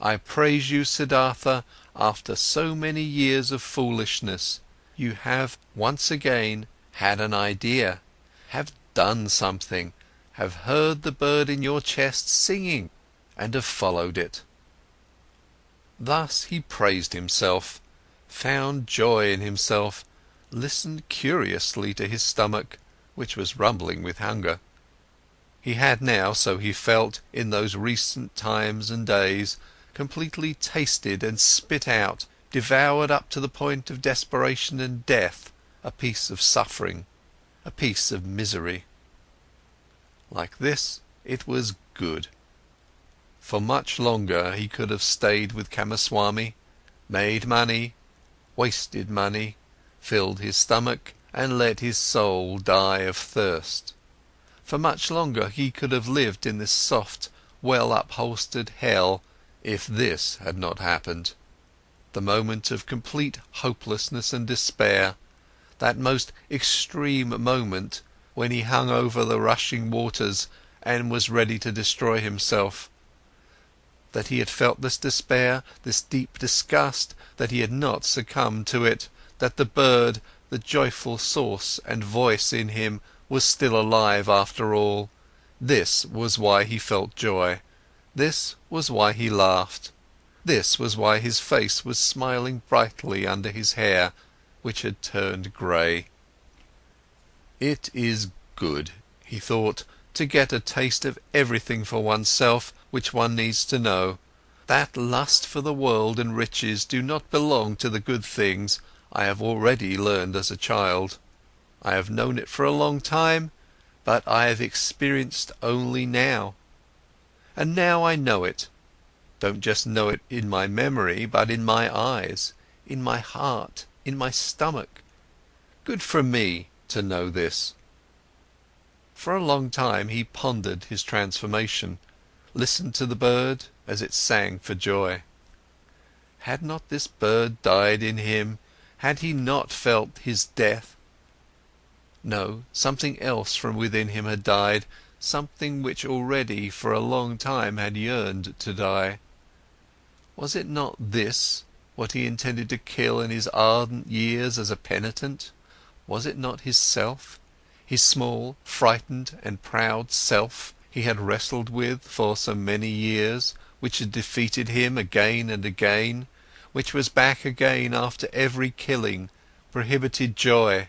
I praise you, Siddhartha, after so many years of foolishness, you have once again had an idea, have done something, have heard the bird in your chest singing, and have followed it. Thus he praised himself, found joy in himself, listened curiously to his stomach, which was rumbling with hunger. He had now, so he felt, in those recent times and days, completely tasted and spit out, devoured up to the point of desperation and death, a piece of suffering, a piece of misery. Like this, it was good. For much longer he could have stayed with Kamaswami, made money, wasted money, filled his stomach and let his soul die of thirst. For much longer he could have lived in this soft, well-upholstered hell, if this had not happened. The moment of complete hopelessness and despair, that most extreme moment when he hung over the rushing waters and was ready to destroy himself. That he had felt this despair, this deep disgust, that he had not succumbed to it, that the bird, the joyful source and voice in him, was still alive after all. This was why he felt joy. This was why he laughed. This was why his face was smiling brightly under his hair, which had turned grey. It is good, he thought, to get a taste of everything for oneself which one needs to know. That lust for the world and riches do not belong to the good things I have already learned as a child. I have known it for a long time, but I have experienced only now. And now I know it. Don't just know it in my memory, but in my eyes, in my heart, in my stomach. Good for me to know this. For a long time he pondered his transformation, listened to the bird as it sang for joy. Had not this bird died in him? Had he not felt his death? No, something else from within him had died, something which already for a long time had yearned to die. Was it not this, what he intended to kill in his ardent years as a penitent? Was it not his self, his small, frightened and proud self he had wrestled with for so many years, which had defeated him again and again, which was back again after every killing, prohibited joy,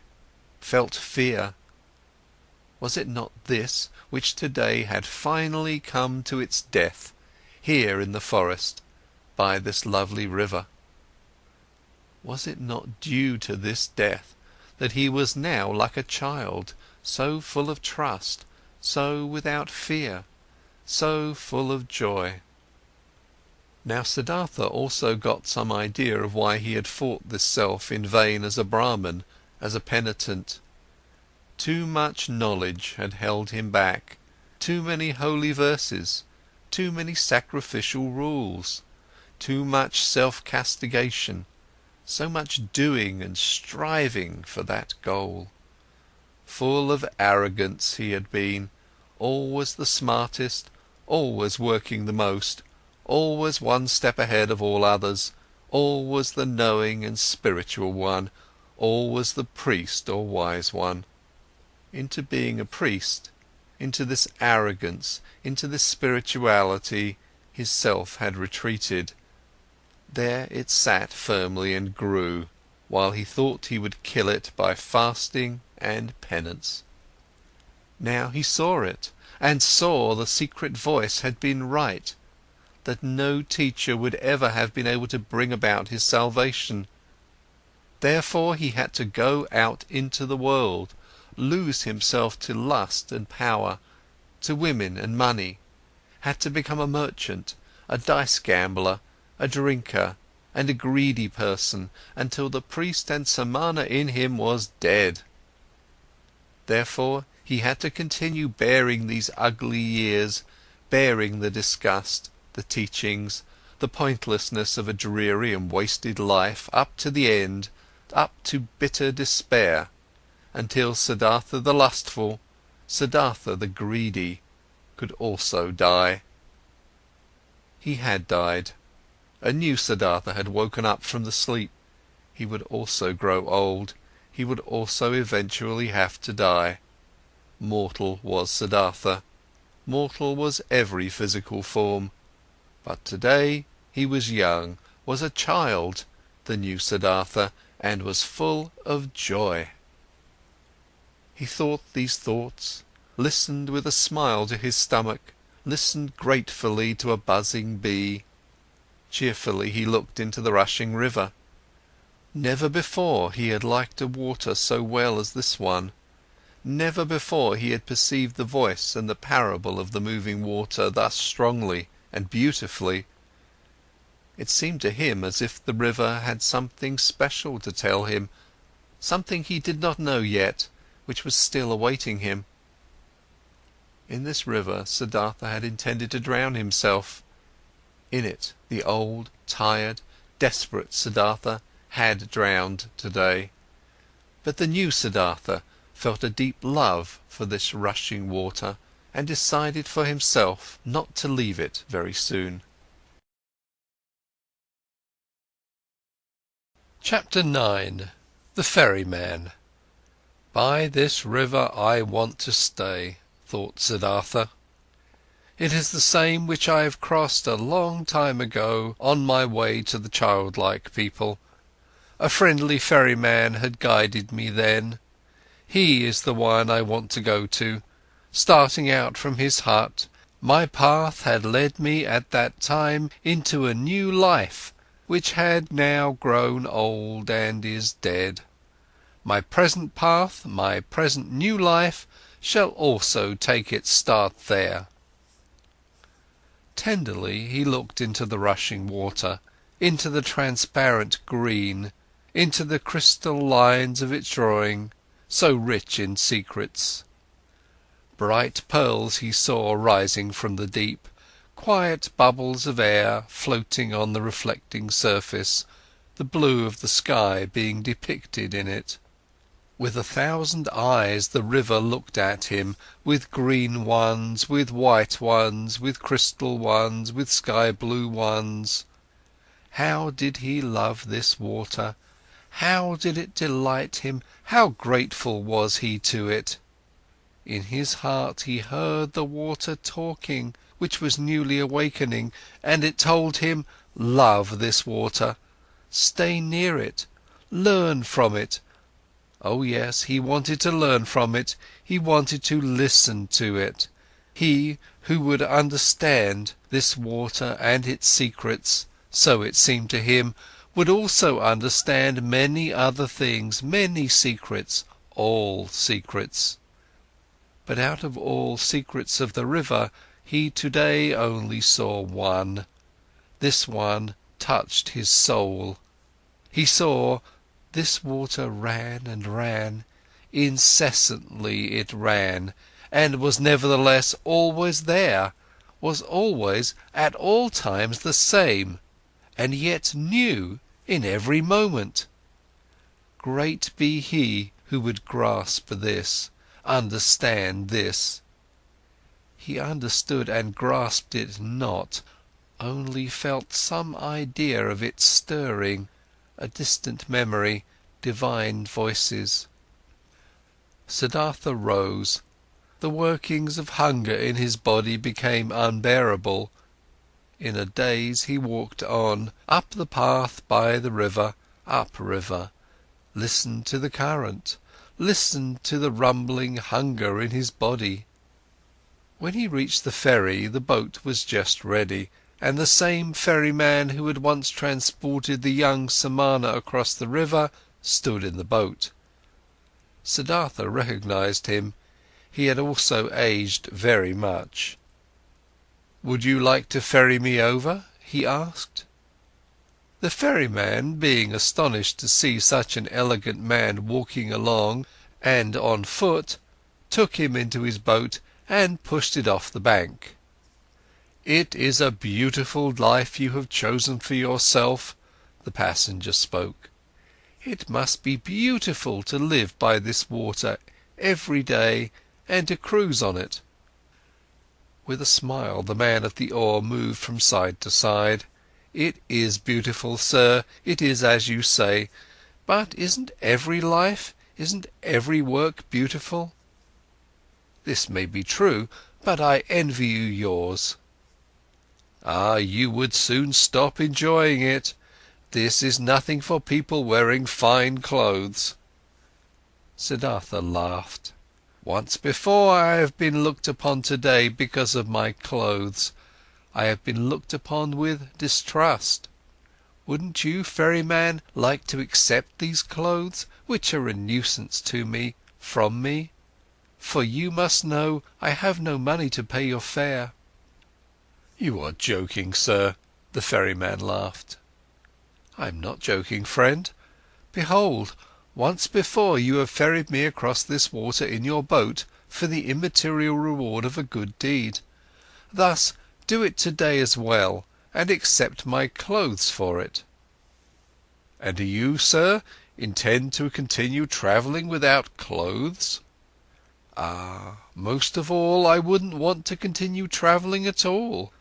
felt fear? Was it not this, which today had finally come to its death, here in the forest, by this lovely river? Was it not due to this death that he was now like a child, so full of trust, so without fear, so full of joy? Now Siddhartha also got some idea of why he had fought this self in vain as a Brahmin, as a penitent. Too much knowledge had held him back, too many holy verses, too many sacrificial rules, too much self-castigation, so much doing and striving for that goal. Full of arrogance he had been, always the smartest, always working the most, always one step ahead of all others, always the knowing and spiritual one, always the priest or wise one. Into being a priest, into this arrogance, into this spirituality, his self had retreated. There it sat firmly and grew, while he thought he would kill it by fasting and penance. Now he saw it, and saw the secret voice had been right, that no teacher would ever have been able to bring about his salvation. Therefore he had to go out into the world, lose himself to lust and power, to women and money, had to become a merchant, a dice gambler, a drinker and a greedy person, until the priest and samana in him was dead. Therefore he had to continue bearing these ugly years, bearing the disgust, the teachings, the pointlessness of a dreary and wasted life up to the end, up to bitter despair, until Siddhartha the lustful, Siddhartha the greedy, could also die. He had died. A new Siddhartha had woken up from the sleep. He would also grow old. He would also eventually have to die. Mortal was Siddhartha. Mortal was every physical form. But today he was young, was a child, the new Siddhartha, and was full of joy. He thought these thoughts, listened with a smile to his stomach, listened gratefully to a buzzing bee. Cheerfully he looked into the rushing river. Never before he had liked a water so well as this one. Never before he had perceived the voice and the parable of the moving water thus strongly and beautifully. It seemed to him as if the river had something special to tell him, something he did not know yet, which was still awaiting him. In this river, Siddhartha had intended to drown himself. In it, the old, tired, desperate Siddhartha had drowned today. But the new Siddhartha felt a deep love for this rushing water and decided for himself not to leave it very soon. Chapter 9. The Ferryman. By this river I want to stay, thought Siddhartha. It is the same which I have crossed a long time ago on my way to the childlike people. A friendly ferryman had guided me then. He is the one I want to go to. Starting out from his hut, my path had led me at that time into a new life, which had now grown old and is dead. My present path, my present new life, shall also take its start there. Tenderly he looked into the rushing water, into the transparent green, into the crystal lines of its drawing, so rich in secrets. Bright pearls he saw rising from the deep, quiet bubbles of air floating on the reflecting surface, the blue of the sky being depicted in it. With 1,000 eyes the river looked at him, with green ones, with white ones, with crystal ones, with sky-blue ones. How did he love this water? How did it delight him? How grateful was he to it? In his heart he heard the water talking, which was newly awakening, and it told him, love this water, stay near it, learn from it. Oh yes, he wanted to learn from it, he wanted to listen to it. He, who would understand this water and its secrets, so it seemed to him, would also understand many other things, many secrets, all secrets. But out of all secrets of the river, he today only saw one. This one touched his soul. He saw, this water ran and ran, incessantly it ran, and was nevertheless always there, was always at all times the same, and yet new in every moment. Great be he who would grasp this, understand this. He understood and grasped it not, only felt some idea of it stirring, a distant memory, divine voices. Siddhartha rose. The workings of hunger in his body became unbearable. In a daze he walked on, up the path by the river, upriver, listened to the current, listened to the rumbling hunger in his body. When he reached the ferry, the boat was just ready, and the same ferryman who had once transported the young Samana across the river stood in the boat. Siddhartha recognized him. He had also aged very much. "Would you like to ferry me over?" he asked. The ferryman, being astonished to see such an elegant man walking along and on foot, took him into his boat and pushed it off the bank. "It is a beautiful life you have chosen for yourself," the passenger spoke. "It must be beautiful to live by this water every day and to cruise on it." With a smile, the man at the oar moved from side to side. "It is beautiful, sir, it is as you say, but isn't every life, isn't every work beautiful?" "This may be true, but I envy you yours." "Ah, you would soon stop enjoying it. This is nothing for people wearing fine clothes." Siddhartha laughed. "Once before I have been looked upon today because of my clothes. I have been looked upon with distrust. Wouldn't you, ferryman, like to accept these clothes, which are a nuisance to me, from me? For you must know, I have no money to pay your fare." "You are joking, sir," the ferryman laughed. "I am not joking, friend. Behold, once before you have ferried me across this water in your boat for the immaterial reward of a good deed. Thus, do it today as well, and accept my clothes for it." "And do you, sir, intend to continue travelling without clothes?" Ah, most of all, I wouldn't want to continue travelling at all.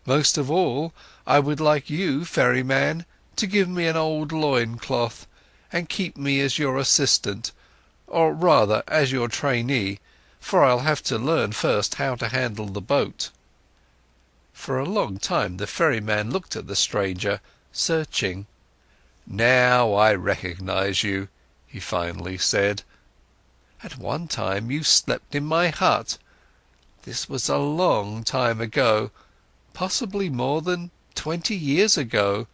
Most of all, I would like you, ferryman, to give me an old loincloth and keep me as your assistant, or rather as your trainee, for I'll have to learn first how to handle the boat." For a long time the ferryman looked at the stranger, searching. "Now I recognize you," he finally said. "At one time you slept in my hut. This was a long time ago, possibly more than 20 years ago.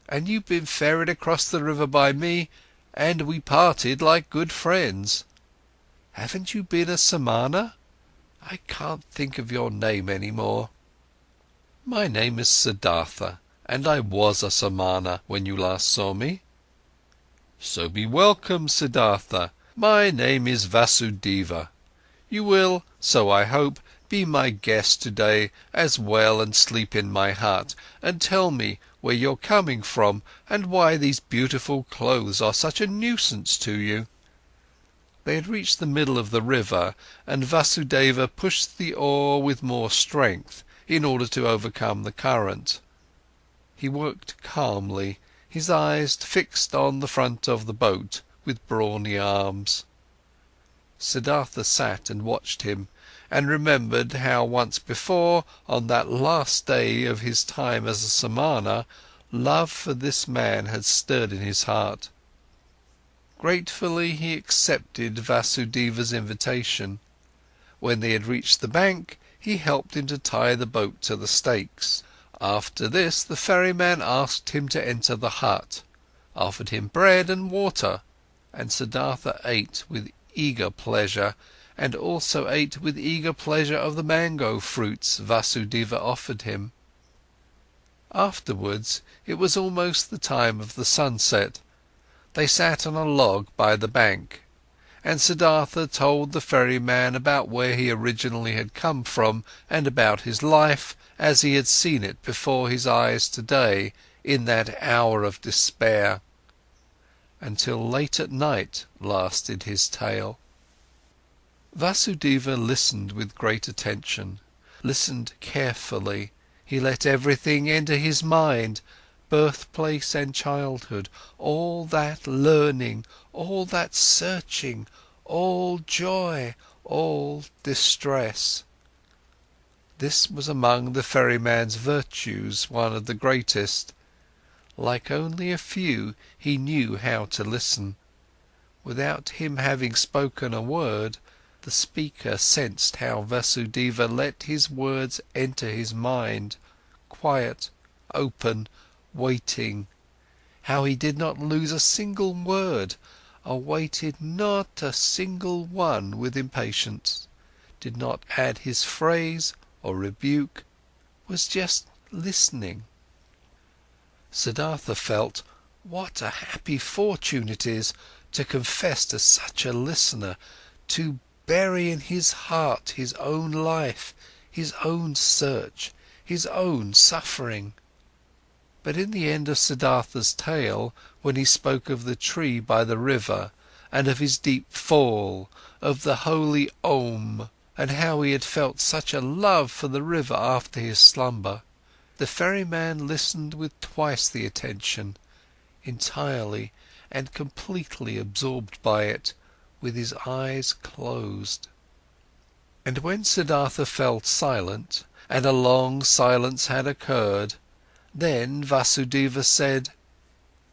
And you've been ferried across the river by me, and we parted like good friends. Haven't you been a Samana? I can't think of your name any more." "My name is Siddhartha, and I was a Samana when you last saw me." "So be welcome, Siddhartha. My name is Vasudeva. You will, so I hope, be my guest today as well and sleep in my hut, and tell me where you're coming from and why these beautiful clothes are such a nuisance to you." They had reached the middle of the river, and Vasudeva pushed the oar with more strength in order to overcome the current. He worked calmly, his eyes fixed on the front of the boat, with brawny arms. Siddhartha sat and watched him, and remembered how once before, on that last day of his time as a Samana, love for this man had stirred in his heart. Gratefully he accepted Vasudeva's invitation. When they had reached the bank, he helped him to tie the boat to the stakes. After this, the ferryman asked him to enter the hut, offered him bread and water, and Siddhartha ate with eager pleasure, and also ate with eager pleasure of the mango fruits Vasudeva offered him. Afterwards, it was almost the time of the sunset. They sat on a log by the bank, and Siddhartha told the ferryman about where he originally had come from and about his life as he had seen it before his eyes today in that hour of despair. Until late at night lasted his tale. Vasudeva listened with great attention, listened carefully. He let everything enter his mind, birthplace and childhood, all that learning, all that searching, all joy, all distress. This was among the ferryman's virtues one of the greatest. Like only a few, he knew how to listen. Without him having spoken a word, the speaker sensed how Vasudeva let his words enter his mind, quiet, open, waiting, how he did not lose a single word, awaited not a single one with impatience, did not add his phrase or rebuke, was just listening. Siddhartha felt, what a happy fortune it is to confess to such a listener, to bury in his heart his own life, his own search, his own suffering. But in the end of Siddhartha's tale, when he spoke of the tree by the river, and of his deep fall, of the holy Om, and how he had felt such a love for the river after his slumber, the ferryman listened with twice the attention, entirely and completely absorbed by it, with his eyes closed. And when Siddhartha felt silent, and a long silence had occurred, then Vasudeva said,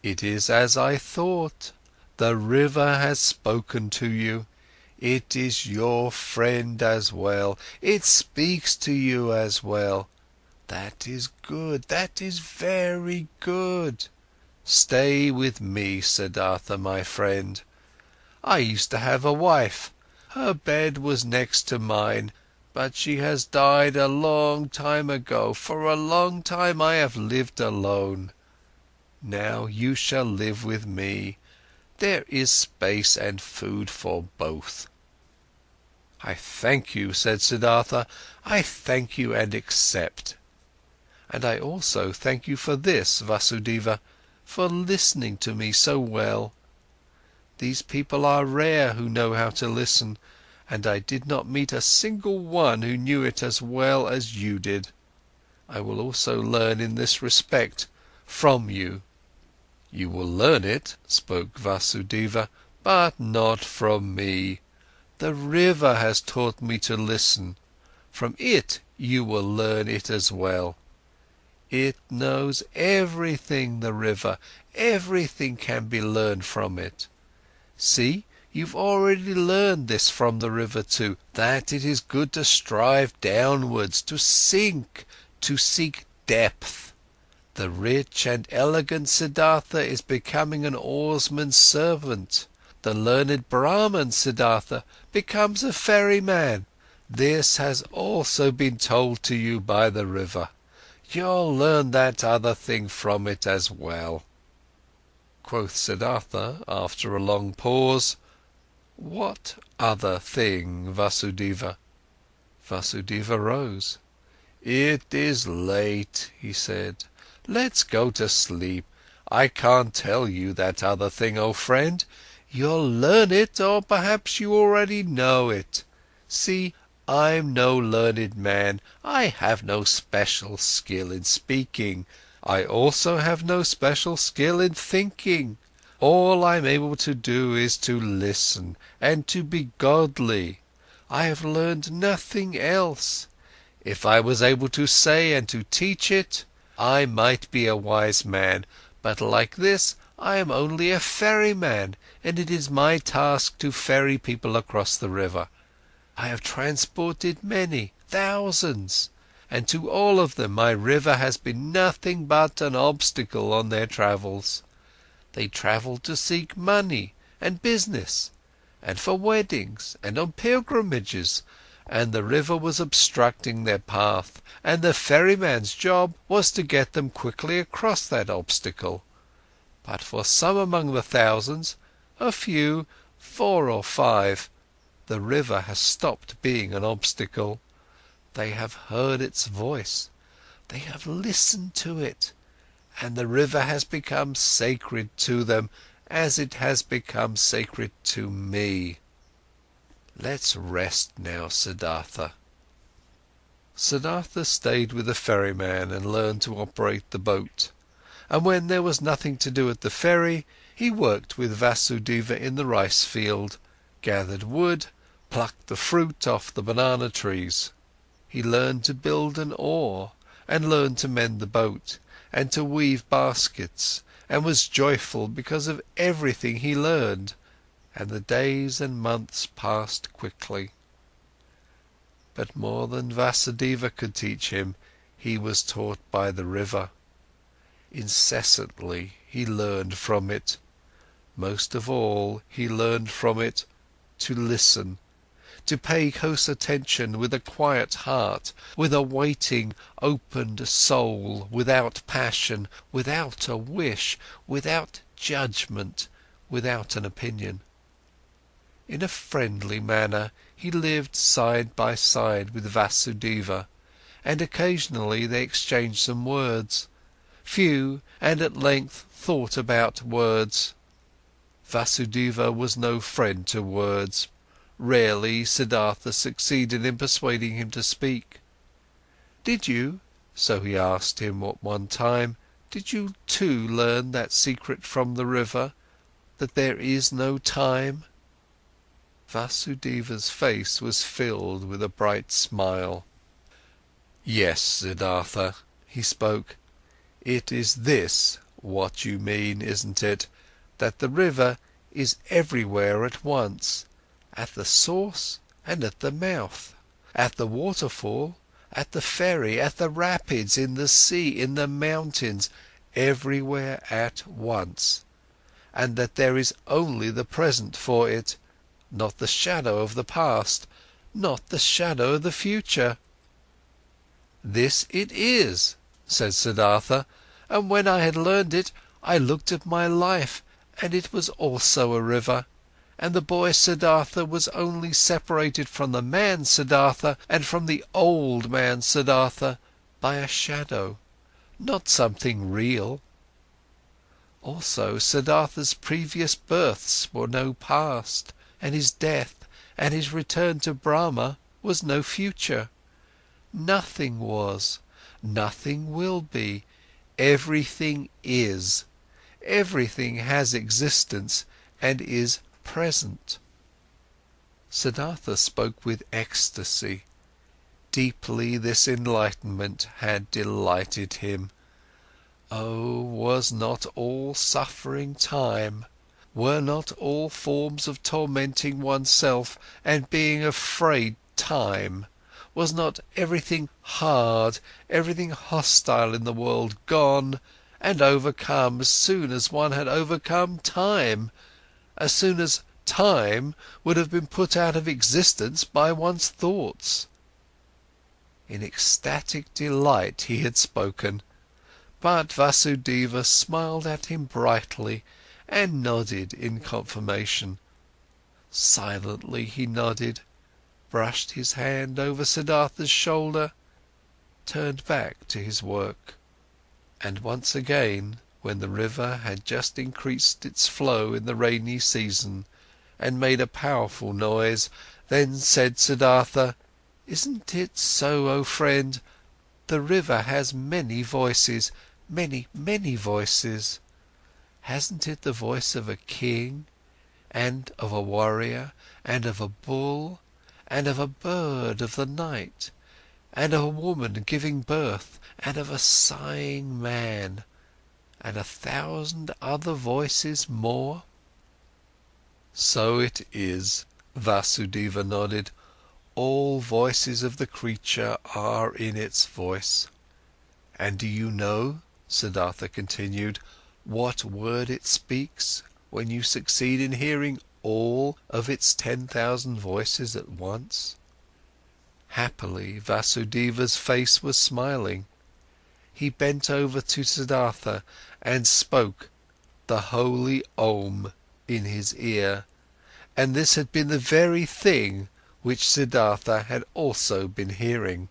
"It is as I thought, the river has spoken to you. It is your friend as well, it speaks to you as well. That is good, that is very good. Stay with me, Siddhartha, my friend. I used to have a wife, her bed was next to mine, but she has died a long time ago, for a long time I have lived alone. Now you shall live with me, there is space and food for both." "I thank you," said Siddhartha, "I thank you and accept. And I also thank you for this, Vasudeva, for listening to me so well. These people are rare who know how to listen, and I did not meet a single one who knew it as well as you did. I will also learn in this respect from you." "You will learn it," spoke Vasudeva, "but not from me. The river has taught me to listen. From it you will learn it as well. It knows everything, the river, everything can be learned from it. See, you've already learned this from the river too, that it is good to strive downwards, to sink, to seek depth. The rich and elegant Siddhartha is becoming an oarsman's servant. The learned Brahman Siddhartha becomes a ferryman. This has also been told to you by the river. You'll learn that other thing from it as well." Quoth Siddhartha, after a long pause, "What other thing, Vasudeva?" Vasudeva rose. "It is late," he said. "Let's go to sleep. I can't tell you that other thing, oh friend. You'll learn it, or perhaps you already know it. See, I'm no learned man, I have no special skill in speaking, I also have no special skill in thinking. All I'm able to do is to listen and to be godly. I have learned nothing else. If I was able to say and to teach it, I might be a wise man, but like this, I am only a ferryman, and it is my task to ferry people across the river. I have transported many, thousands, and to all of them my river has been nothing but an obstacle on their travels. They travelled to seek money and business, and for weddings and on pilgrimages, and the river was obstructing their path, and the ferryman's job was to get them quickly across that obstacle. But for some among the thousands, a few, 4 or 5, the river has stopped being an obstacle. They have heard its voice, they have listened to it, and the river has become sacred to them, as it has become sacred to me. Let's rest now, Siddhartha." Siddhartha stayed with the ferryman and learned to operate the boat, and when there was nothing to do at the ferry, he worked with Vasudeva in the rice field, gathered wood, plucked the fruit off the banana trees. He learned to build an oar, and learned to mend the boat, and to weave baskets, and was joyful because of everything he learned, and the days and months passed quickly. But more than Vasudeva could teach him, he was taught by the river. Incessantly he learned from it. Most of all, he learned from it to listen, to pay close attention with a quiet heart, with a waiting, opened soul, without passion, without a wish, without judgment, without an opinion. In a friendly manner, he lived side by side with Vasudeva, and occasionally they exchanged some words, few and at length thought about words. Vasudeva was no friend to words. Rarely Siddhartha succeeded in persuading him to speak. "Did you," so he asked him at one time, "did you too learn that secret from the river, that there is no time?" Vasudeva's face was filled with a bright smile. "Yes, Siddhartha," he spoke, "it is this what you mean, isn't it? That the river is everywhere at once, at the source and at the mouth, at the waterfall, at the ferry, at the rapids, in the sea, in the mountains, everywhere at once, and that there is only the present for it, not the shadow of the past, not the shadow of the future." "This it is," said Siddhartha, "and when I had learned it, I looked at my life, and it was also a river, and the boy Siddhartha was only separated from the man Siddhartha and from the old man Siddhartha by a shadow, not something real. Also, Siddhartha's previous births were no past, and his death and his return to Brahma was no future. Nothing was, nothing will be, everything is, everything has existence and is present. Siddhartha spoke with ecstasy. Deeply this enlightenment had delighted him. Oh, was not all suffering time? Were not all forms of tormenting oneself and being afraid time? Was not everything hard, everything hostile in the world gone and overcome as soon as one had overcome time, as soon as time would have been put out of existence by one's thoughts? In ecstatic delight he had spoken, but Vasudeva smiled at him brightly and nodded in confirmation. Silently he nodded, brushed his hand over Siddhartha's shoulder, turned back to his work. And once again, when the river had just increased its flow in the rainy season and made a powerful noise, then said Siddhartha, "Isn't it so, oh friend? The river has many voices, many, many voices. Hasn't it the voice of a king, and of a warrior, and of a bull, and of a bird of the night, and of a woman giving birth, and of a sighing man, and 1,000 other voices more?" "So it is," Vasudeva nodded. "All voices of the creature are in its voice. And do you know," Siddhartha continued, "what word it speaks when you succeed in hearing all of its 10,000 voices at once?" Happily, Vasudeva's face was smiling. He bent over to Siddhartha and spoke the holy Om in his ear, and this had been the very thing which Siddhartha had also been hearing.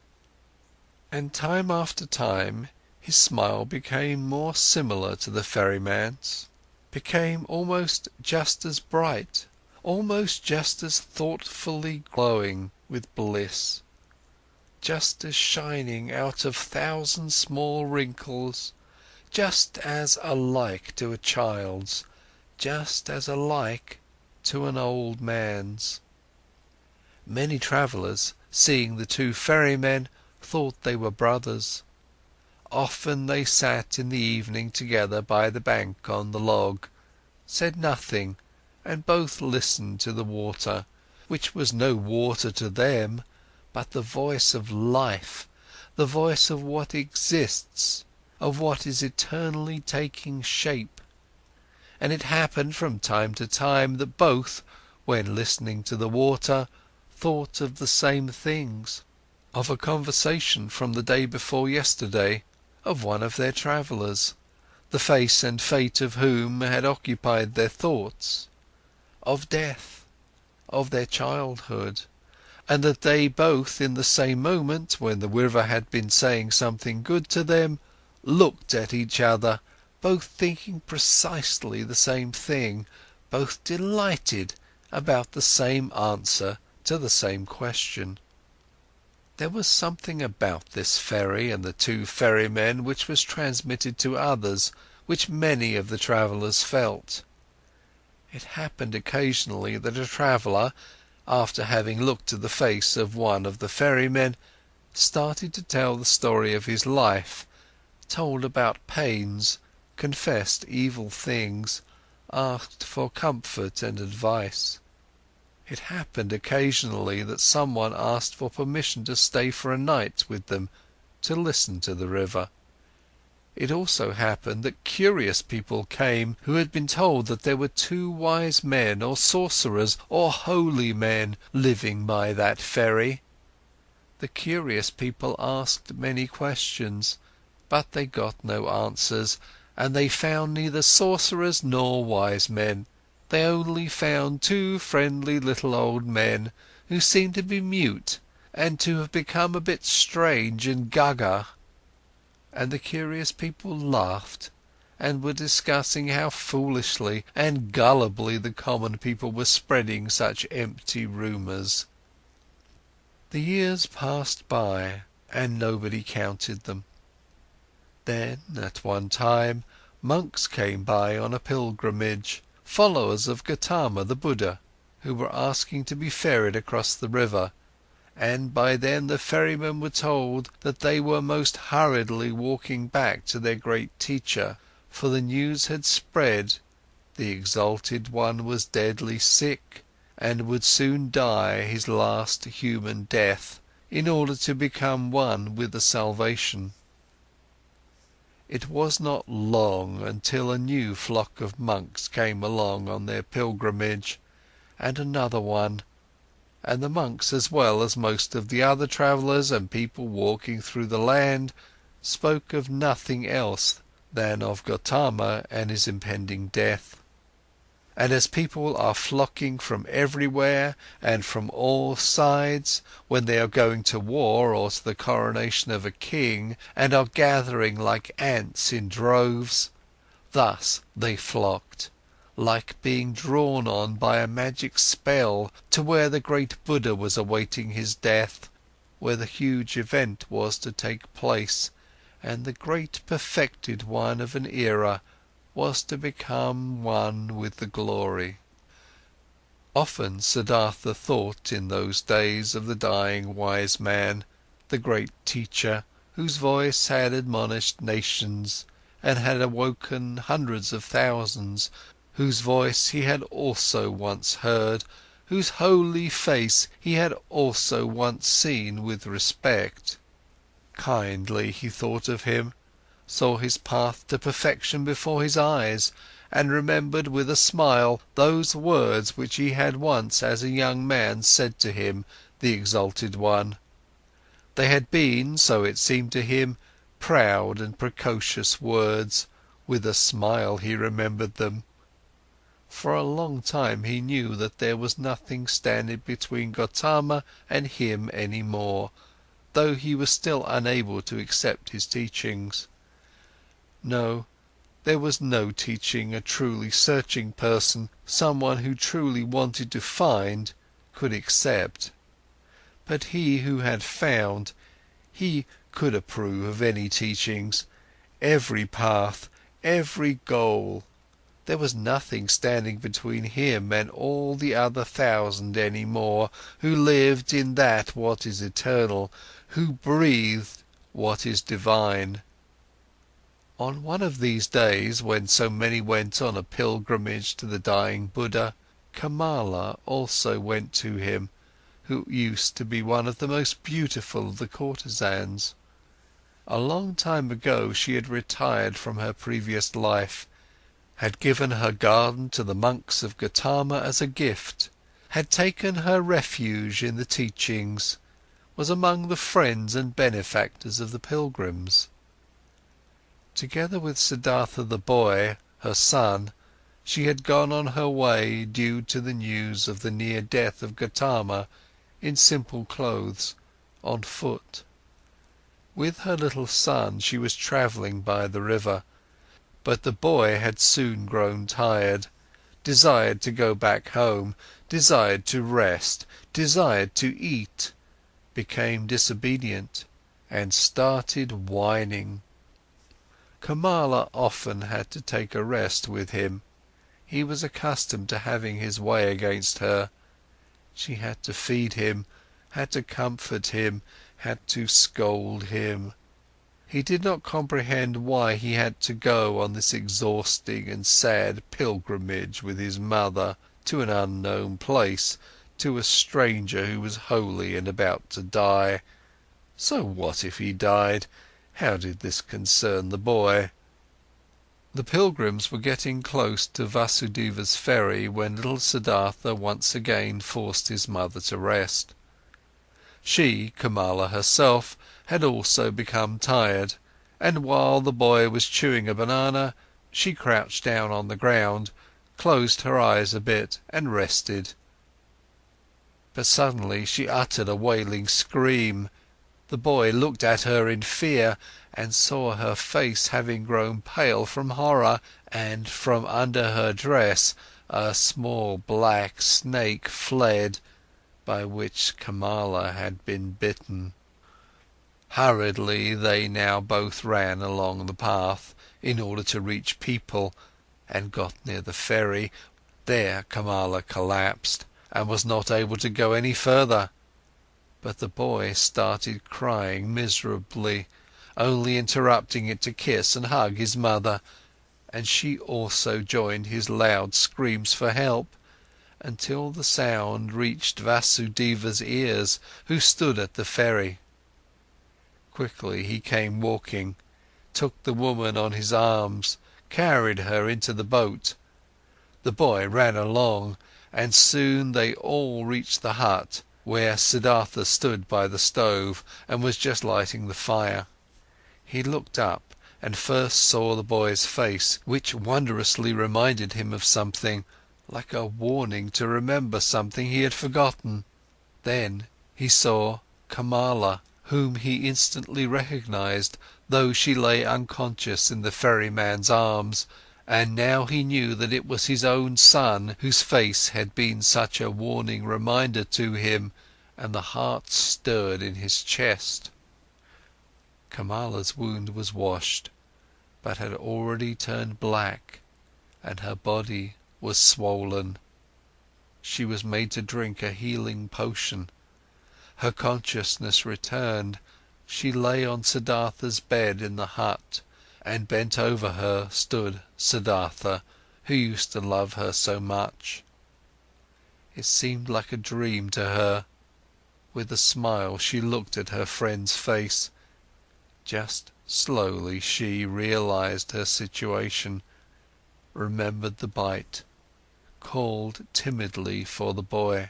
And time after time, his smile became more similar to the ferryman's, became almost just as bright, almost just as thoughtfully glowing with bliss, just as shining out of 1,000 small wrinkles, just as alike to a child's, just as alike to an old man's. Many travellers, seeing the two ferrymen, thought they were brothers. Often they sat in the evening together by the bank on the log, said nothing, and both listened to the water, which was no water to them, but the voice of life, the voice of what exists, of what is eternally taking shape. And it happened from time to time that both, when listening to the water, thought of the same things, of a conversation from the day before yesterday, of one of their travellers, the face and fate of whom had occupied their thoughts, of death, of their childhood, and that they both in the same moment, when the river had been saying something good to them, looked at each other, both thinking precisely the same thing, both delighted about the same answer to the same question. There was something about this ferry and the two ferrymen which was transmitted to others, which many of the travellers felt. It happened occasionally that a traveller, after having looked at the face of one of the ferrymen, started to tell the story of his life, told about pains, confessed evil things, asked for comfort and advice. It happened occasionally that someone asked for permission to stay for a night with them, to listen to the river. It also happened that curious people came who had been told that there were two wise men or sorcerers or holy men living by that ferry. The curious people asked many questions, but they got no answers, and they found neither sorcerers nor wise men. They only found two friendly little old men, who seemed to be mute and to have become a bit strange and gaga. And the curious people laughed and were discussing how foolishly and gullibly the common people were spreading such empty rumours. The years passed by, and nobody counted them. Then, at one time, monks came by on a pilgrimage, followers of Gautama the Buddha, who were asking to be ferried across the river, and by them the ferrymen were told that they were most hurriedly walking back to their great teacher, for the news had spread, the exalted one was deadly sick, and would soon die his last human death, in order to become one with the salvation. It was not long until a new flock of monks came along on their pilgrimage, and another one, and the monks as well as most of the other travellers and people walking through the land spoke of nothing else than of Gotama and his impending death. And as people are flocking from everywhere and from all sides, when they are going to war or to the coronation of a king, and are gathering like ants in droves, thus they flocked, like being drawn on by a magic spell to where the great Buddha was awaiting his death, where the huge event was to take place, and the great perfected one of an era was to become one with the glory. Often Siddhartha thought in those days of the dying wise man, the great teacher, whose voice had admonished nations and had awoken hundreds of thousands, whose voice he had also once heard, whose holy face he had also once seen with respect. Kindly he thought of him, saw his path to perfection before his eyes, and remembered with a smile those words which he had once as a young man said to him, the exalted one. They had been, so it seemed to him, proud and precocious words, with a smile he remembered them. For a long time he knew that there was nothing standing between Gotama and him any more, though he was still unable to accept his teachings. No, there was no teaching a truly searching person, someone who truly wanted to find, could accept. But he who had found, he could approve of any teachings, every path, every goal. There was nothing standing between him and all the other 1,000 any more, who lived in that what is eternal, who breathed what is divine. On one of these days, when so many went on a pilgrimage to the dying Buddha, Kamala also went to him, who used to be one of the most beautiful of the courtesans. A long time ago she had retired from her previous life, had given her garden to the monks of Gotama as a gift, had taken her refuge in the teachings, was among the friends and benefactors of the pilgrims. Together with Siddhartha the boy, her son, she had gone on her way due to the news of the near death of Gotama, in simple clothes, on foot. With her little son she was travelling by the river, but the boy had soon grown tired, desired to go back home, desired to rest, desired to eat, became disobedient, and started whining. Kamala often had to take a rest with him. He was accustomed to having his way against her. She had to feed him, had to comfort him, had to scold him. He did not comprehend why he had to go on this exhausting and sad pilgrimage with his mother, to an unknown place, to a stranger who was holy and about to die. So what if he died? How did this concern the boy? The pilgrims were getting close to Vasudeva's ferry when little Siddhartha once again forced his mother to rest. She, Kamala herself, had also become tired, and while the boy was chewing a banana, she crouched down on the ground, closed her eyes a bit and rested. But suddenly she uttered a wailing scream, The boy looked at her in fear and saw her face having grown pale from horror, and from under her dress a small black snake fled, by which Kamala had been bitten. Hurriedly they now both ran along the path in order to reach people, and got near the ferry. There Kamala collapsed and was not able to go any further. But the boy started crying miserably, only interrupting it to kiss and hug his mother, and she also joined his loud screams for help, until the sound reached Vasudeva's ears, who stood at the ferry. Quickly he came walking, took the woman on his arms, carried her into the boat. The boy ran along, and soon they all reached the hut, where Siddhartha stood by the stove and was just lighting the fire. He looked up and first saw the boy's face, which wondrously reminded him of something, like a warning to remember something he had forgotten. Then he saw Kamala, whom he instantly recognized, though she lay unconscious in the ferryman's arms, and now he knew that it was his own son whose face had been such a warning reminder to him, and the heart stirred in his chest. Kamala's wound was washed, but had already turned black, and her body was swollen. She was made to drink a healing potion. Her consciousness returned. She lay on Siddhartha's bed in the hut, and bent over her stood Siddhartha, who used to love her so much. It seemed like a dream to her. With a smile she looked at her friend's face. Just slowly she realized her situation, remembered the bite, called timidly for the boy.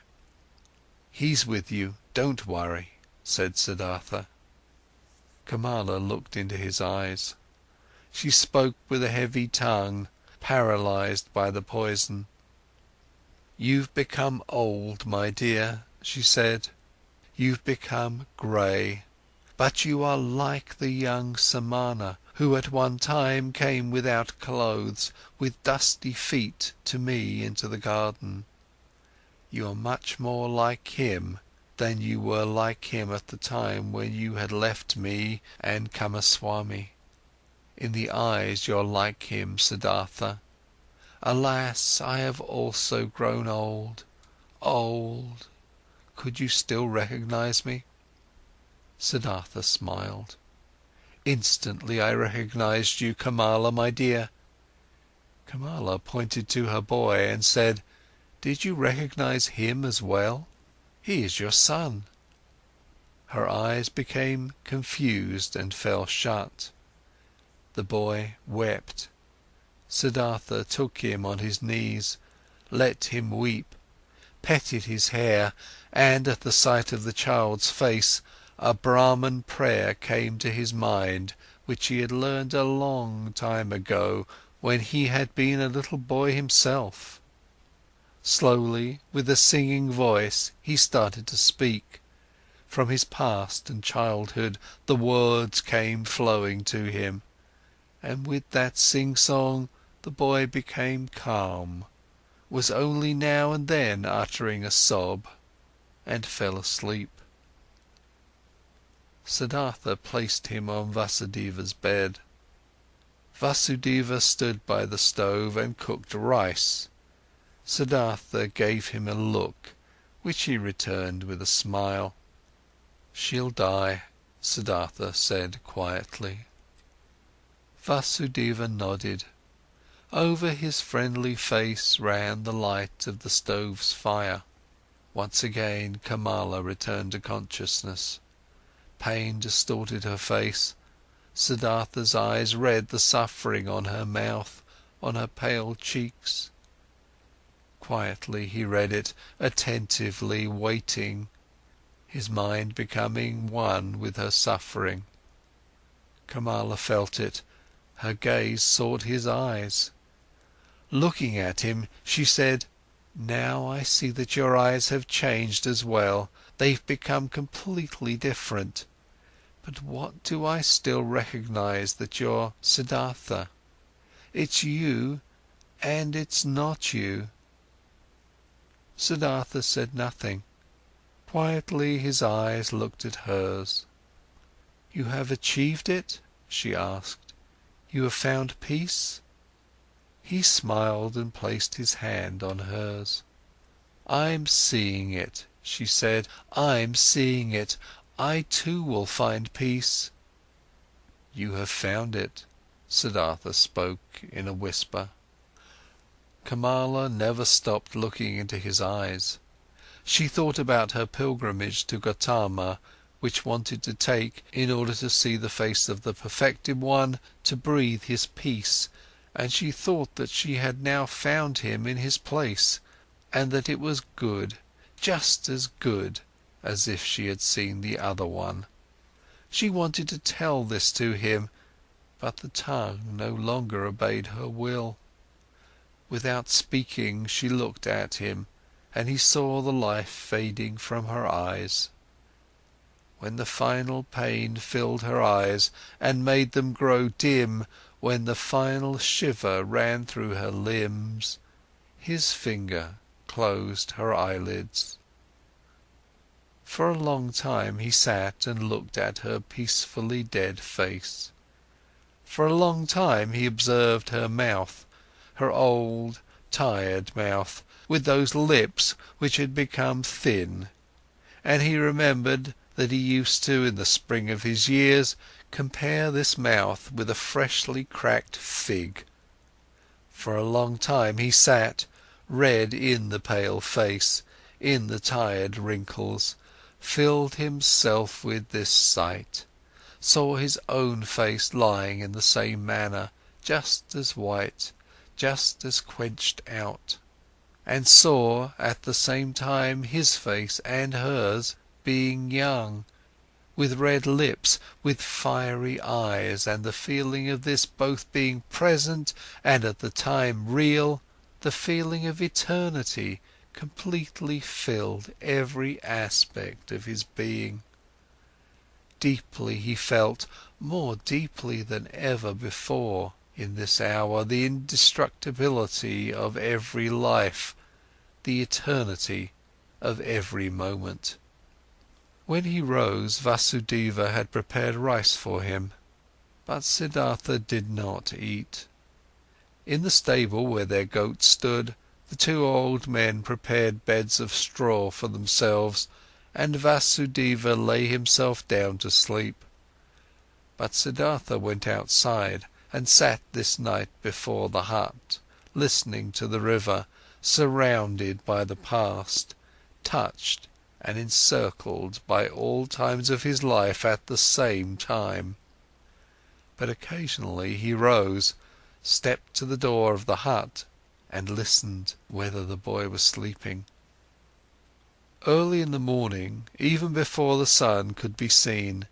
"He's with you, don't worry," said Siddhartha. Kamala looked into his eyes. She spoke with a heavy tongue, paralyzed by the poison. "You've become old, my dear," she said. "You've become grey, but you are like the young Samana, who at one time came without clothes, with dusty feet to me into the garden. You are much more like him than you were like him at the time when you had left me and Kamaswami. In the eyes you're like him, Siddhartha. Alas, I have also grown old, old. Could you still recognize me?" Siddhartha smiled. "Instantly I recognized you, Kamala, my dear." Kamala pointed to her boy and said, "Did you recognize him as well? He is your son." Her eyes became confused and fell shut. The boy wept. Siddhartha took him on his knees, let him weep, petted his hair, and at the sight of the child's face, a Brahman prayer came to his mind, which he had learned a long time ago, when he had been a little boy himself. Slowly, with a singing voice, he started to speak. From his past and childhood, the words came flowing to him. And with that sing-song, the boy became calm, was only now and then uttering a sob, and fell asleep. Siddhartha placed him on Vasudeva's bed. Vasudeva stood by the stove and cooked rice. Siddhartha gave him a look, which he returned with a smile. "She'll die," Siddhartha said quietly. Vasudeva nodded. Over his friendly face ran the light of the stove's fire. Once again Kamala returned to consciousness. Pain distorted her face. Siddhartha's eyes read the suffering on her mouth, on her pale cheeks. Quietly he read it, attentively waiting, his mind becoming one with her suffering. Kamala felt it, her gaze sought his eyes. Looking at him, she said, "Now I see that your eyes have changed as well, they've become completely different. But what do I still recognize that you're Siddhartha? It's you and it's not you." Siddhartha said nothing. Quietly his eyes looked at hers. "You have achieved it?" she asked. "You have found peace?" He smiled and placed his hand on hers. "I'm seeing it," she said. "I'm seeing it. I too will find peace." "You have found it," Siddhartha spoke in a whisper. Kamala never stopped looking into his eyes. She thought about her pilgrimage to Gotama, which wanted to take, in order to see the face of the perfected one, to breathe his peace, and she thought that she had now found him in his place, and that it was good, just as good as if she had seen the other one. She wanted to tell this to him, but the tongue no longer obeyed her will. Without speaking, she looked at him, and he saw the life fading from her eyes. When the final pain filled her eyes and made them grow dim, when the final shiver ran through her limbs, his finger closed her eyelids. For a long time, he sat and looked at her peacefully dead face. For a long time, he observed her mouth, her old, tired mouth, with those lips which had become thin, and he remembered that he used to, in the spring of his years, compare this mouth with a freshly cracked fig. For a long time he sat, read in the pale face, in the tired wrinkles, filled himself with this sight, saw his own face lying in the same manner, just as white, just as quenched out, and saw at the same time his face and hers being young, with red lips, with fiery eyes, and the feeling of this both being present and at the time real, the feeling of eternity completely filled every aspect of his being. Deeply he felt, more deeply than ever before, in this hour, the indestructibility of every life, the eternity of every moment. When he rose, Vasudeva had prepared rice for him, but Siddhartha did not eat. In the stable where their goats stood, the two old men prepared beds of straw for themselves, and Vasudeva lay himself down to sleep. But Siddhartha went outside and sat this night before the hut, listening to the river, surrounded by the past, touched and encircled by all times of his life at the same time. But occasionally he rose, stepped to the door of the hut and listened whether the boy was sleeping. Early in the morning, even before the sun could be seen,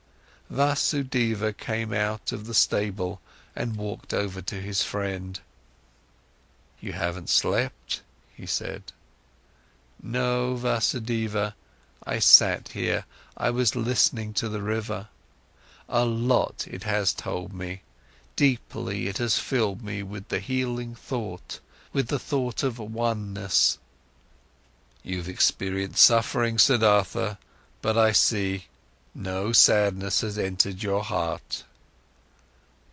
Vasudeva came out of the stable and walked over to his friend. "You haven't slept?" he said. "No, Vasudeva, I sat here, I was listening to the river. A lot it has told me, deeply it has filled me with the healing thought, with the thought of oneness." "You've experienced suffering, Siddhartha, but I see, no sadness has entered your heart."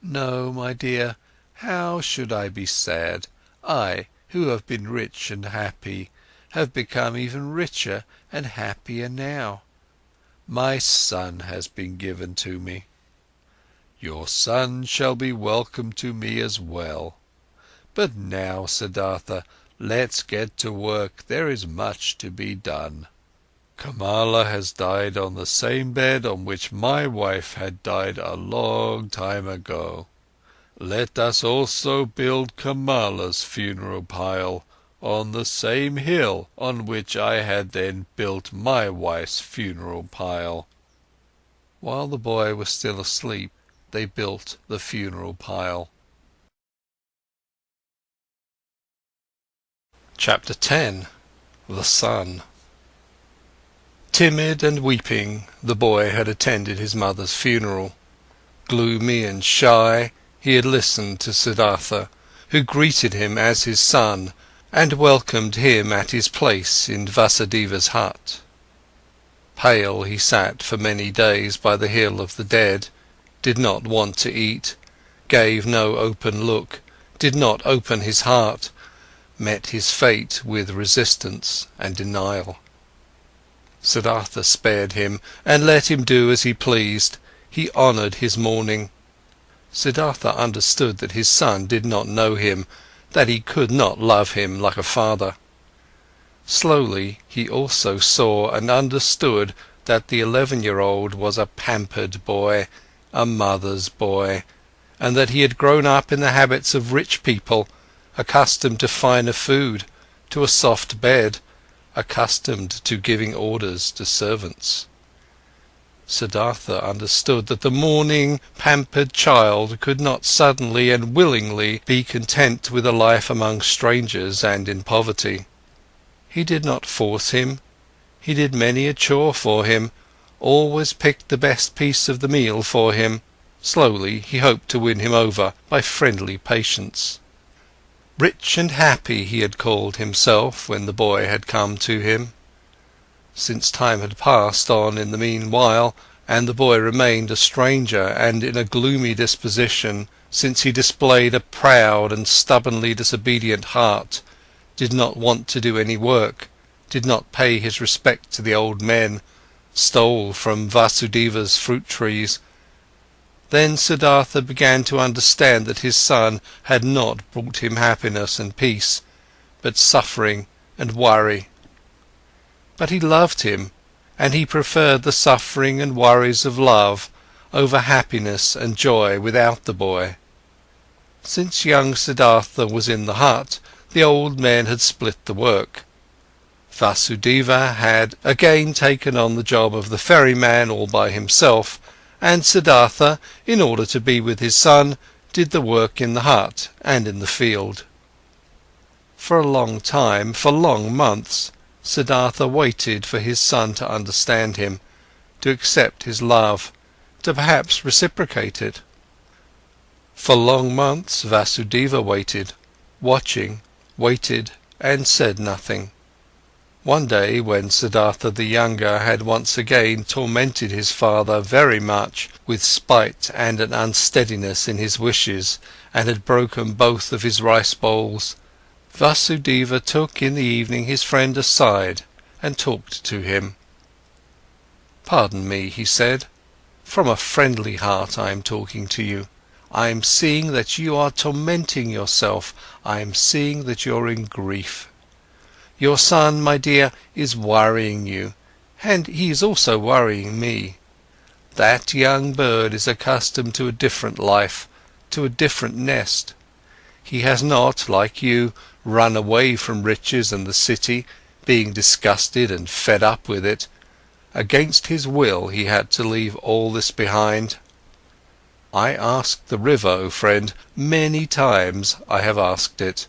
"No, my dear, how should I be sad? I, who have been rich and happy, have become even richer and happier now. My son has been given to me." "Your son shall be welcome to me as well. But now, Siddhartha, let's get to work, there is much to be done. Kamala has died on the same bed on which my wife had died a long time ago. Let us also build Kamala's funeral pile on the same hill on which I had then built my wife's funeral pile." While the boy was still asleep, they built the funeral pile. Chapter 10. The Sun. Timid and weeping, the boy had attended his mother's funeral. Gloomy and shy, he had listened to Siddhartha, who greeted him as his son and welcomed him at his place in Vasudeva's hut. Pale he sat for many days by the hill of the dead, did not want to eat, gave no open look, did not open his heart, met his fate with resistance and denial. Siddhartha spared him and let him do as he pleased. He honoured his mourning. Siddhartha understood that his son did not know him, that he could not love him like a father. Slowly he also saw and understood that the 11-year-old was a pampered boy, a mother's boy, and that he had grown up in the habits of rich people, accustomed to finer food, to a soft bed, accustomed to giving orders to servants. Siddhartha understood that the mourning, pampered child could not suddenly and willingly be content with a life among strangers and in poverty. He did not force him, he did many a chore for him, always picked the best piece of the meal for him. Slowly he hoped to win him over by friendly patience. Rich and happy he had called himself when the boy had come to him. Since time had passed on in the meanwhile, and the boy remained a stranger and in a gloomy disposition, since he displayed a proud and stubbornly disobedient heart, did not want to do any work, did not pay his respect to the old men, stole from Vasudeva's fruit trees, then Siddhartha began to understand that his son had not brought him happiness and peace, but suffering and worry. But he loved him, and he preferred the suffering and worries of love over happiness and joy without the boy. Since young Siddhartha was in the hut, the old men had split the work. Vasudeva had again taken on the job of the ferryman all by himself, and Siddhartha, in order to be with his son, did the work in the hut and in the field. For a long time, for long months, Siddhartha waited for his son to understand him, to accept his love, to perhaps reciprocate it. For long months Vasudeva waited, watching, waited and said nothing. One day, when Siddhartha the younger had once again tormented his father very much with spite and an unsteadiness in his wishes, and had broken both of his rice bowls, Vasudeva took in the evening his friend aside and talked to him. "Pardon me," he said, "from a friendly heart I am talking to you. I am seeing that you are tormenting yourself, I am seeing that you're in grief. Your son, my dear, is worrying you, and he is also worrying me. That young bird is accustomed to a different life, to a different nest. He has not, like you, run away from riches and the city, being disgusted and fed up with it. Against his will he had to leave all this behind. I asked the river, O friend, many times I have asked it.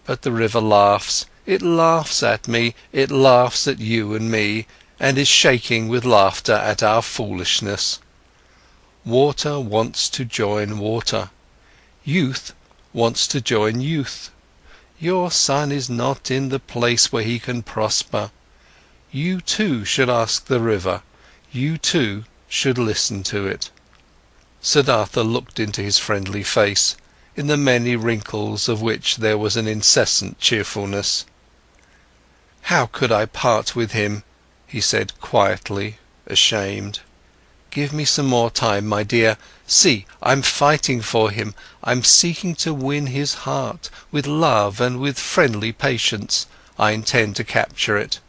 But the river laughs, it laughs at me, it laughs at you and me, and is shaking with laughter at our foolishness. Water wants to join water. Youth wants to join youth. Your son is not in the place where he can prosper. You too should ask the river, you too should listen to it." Siddhartha looked into his friendly face, in the many wrinkles of which there was an incessant cheerfulness. "How could I part with him?" he said quietly, ashamed. "Give me some more time, my dear. See, I'm fighting for him, I'm seeking to win his heart, with love and with friendly patience, I intend to capture it.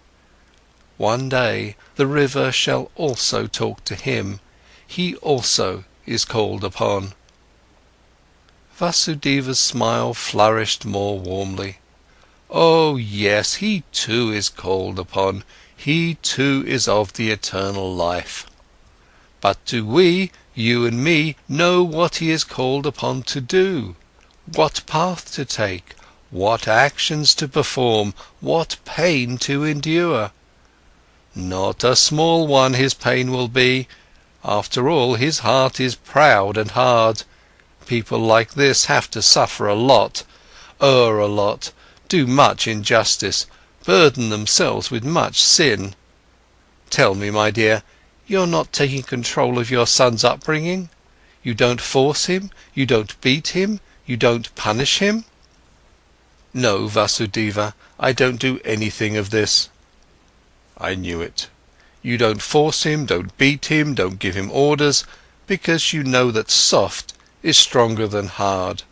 One day, the river shall also talk to him, he also is called upon." Vasudeva's smile flourished more warmly. "Oh yes, he too is called upon, he too is of the eternal life. But do we, you and me, know what he is called upon to do? What path to take? What actions to perform? What pain to endure? Not a small one his pain will be. After all, his heart is proud and hard. People like this have to suffer a lot, err a lot, do much injustice, burden themselves with much sin. Tell me, my dear, you're not taking control of your son's upbringing? You don't force him, you don't beat him, you don't punish him? No, Vasudeva, I don't do anything of this. I knew it. You don't force him, don't beat him, don't give him orders, because you know that soft is stronger than hard.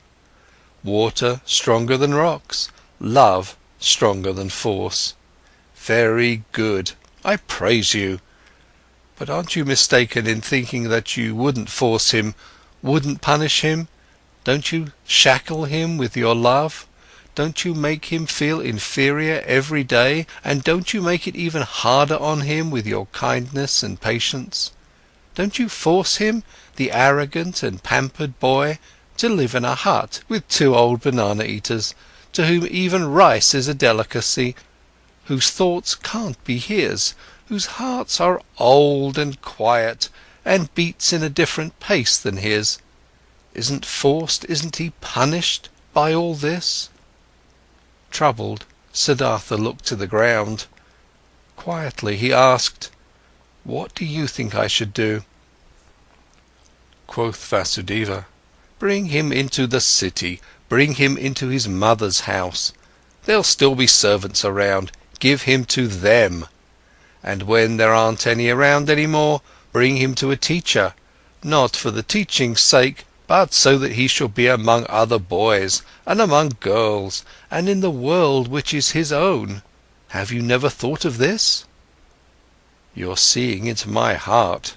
Water stronger than rocks, love stronger than force. Very good, I praise you. But aren't you mistaken in thinking that you wouldn't force him, wouldn't punish him? Don't you shackle him with your love? Don't you make him feel inferior every day, and don't you make it even harder on him with your kindness and patience? Don't you force him, the arrogant and pampered boy, to live in a hut with 2 old banana eaters, to whom even rice is a delicacy, whose thoughts can't be his, whose hearts are old and quiet, and beats in a different pace than his? Isn't forced, isn't he punished by all this? Troubled, Siddhartha looked to the ground. Quietly he asked, "What do you think I should do?" Quoth Vasudeva, "Bring him into the city, bring him into his mother's house. There'll still be servants around, give him to them. And when there aren't any around anymore, bring him to a teacher, not for the teaching's sake, but so that he shall be among other boys, and among girls, and in the world which is his own. Have you never thought of this?" "You're seeing into my heart."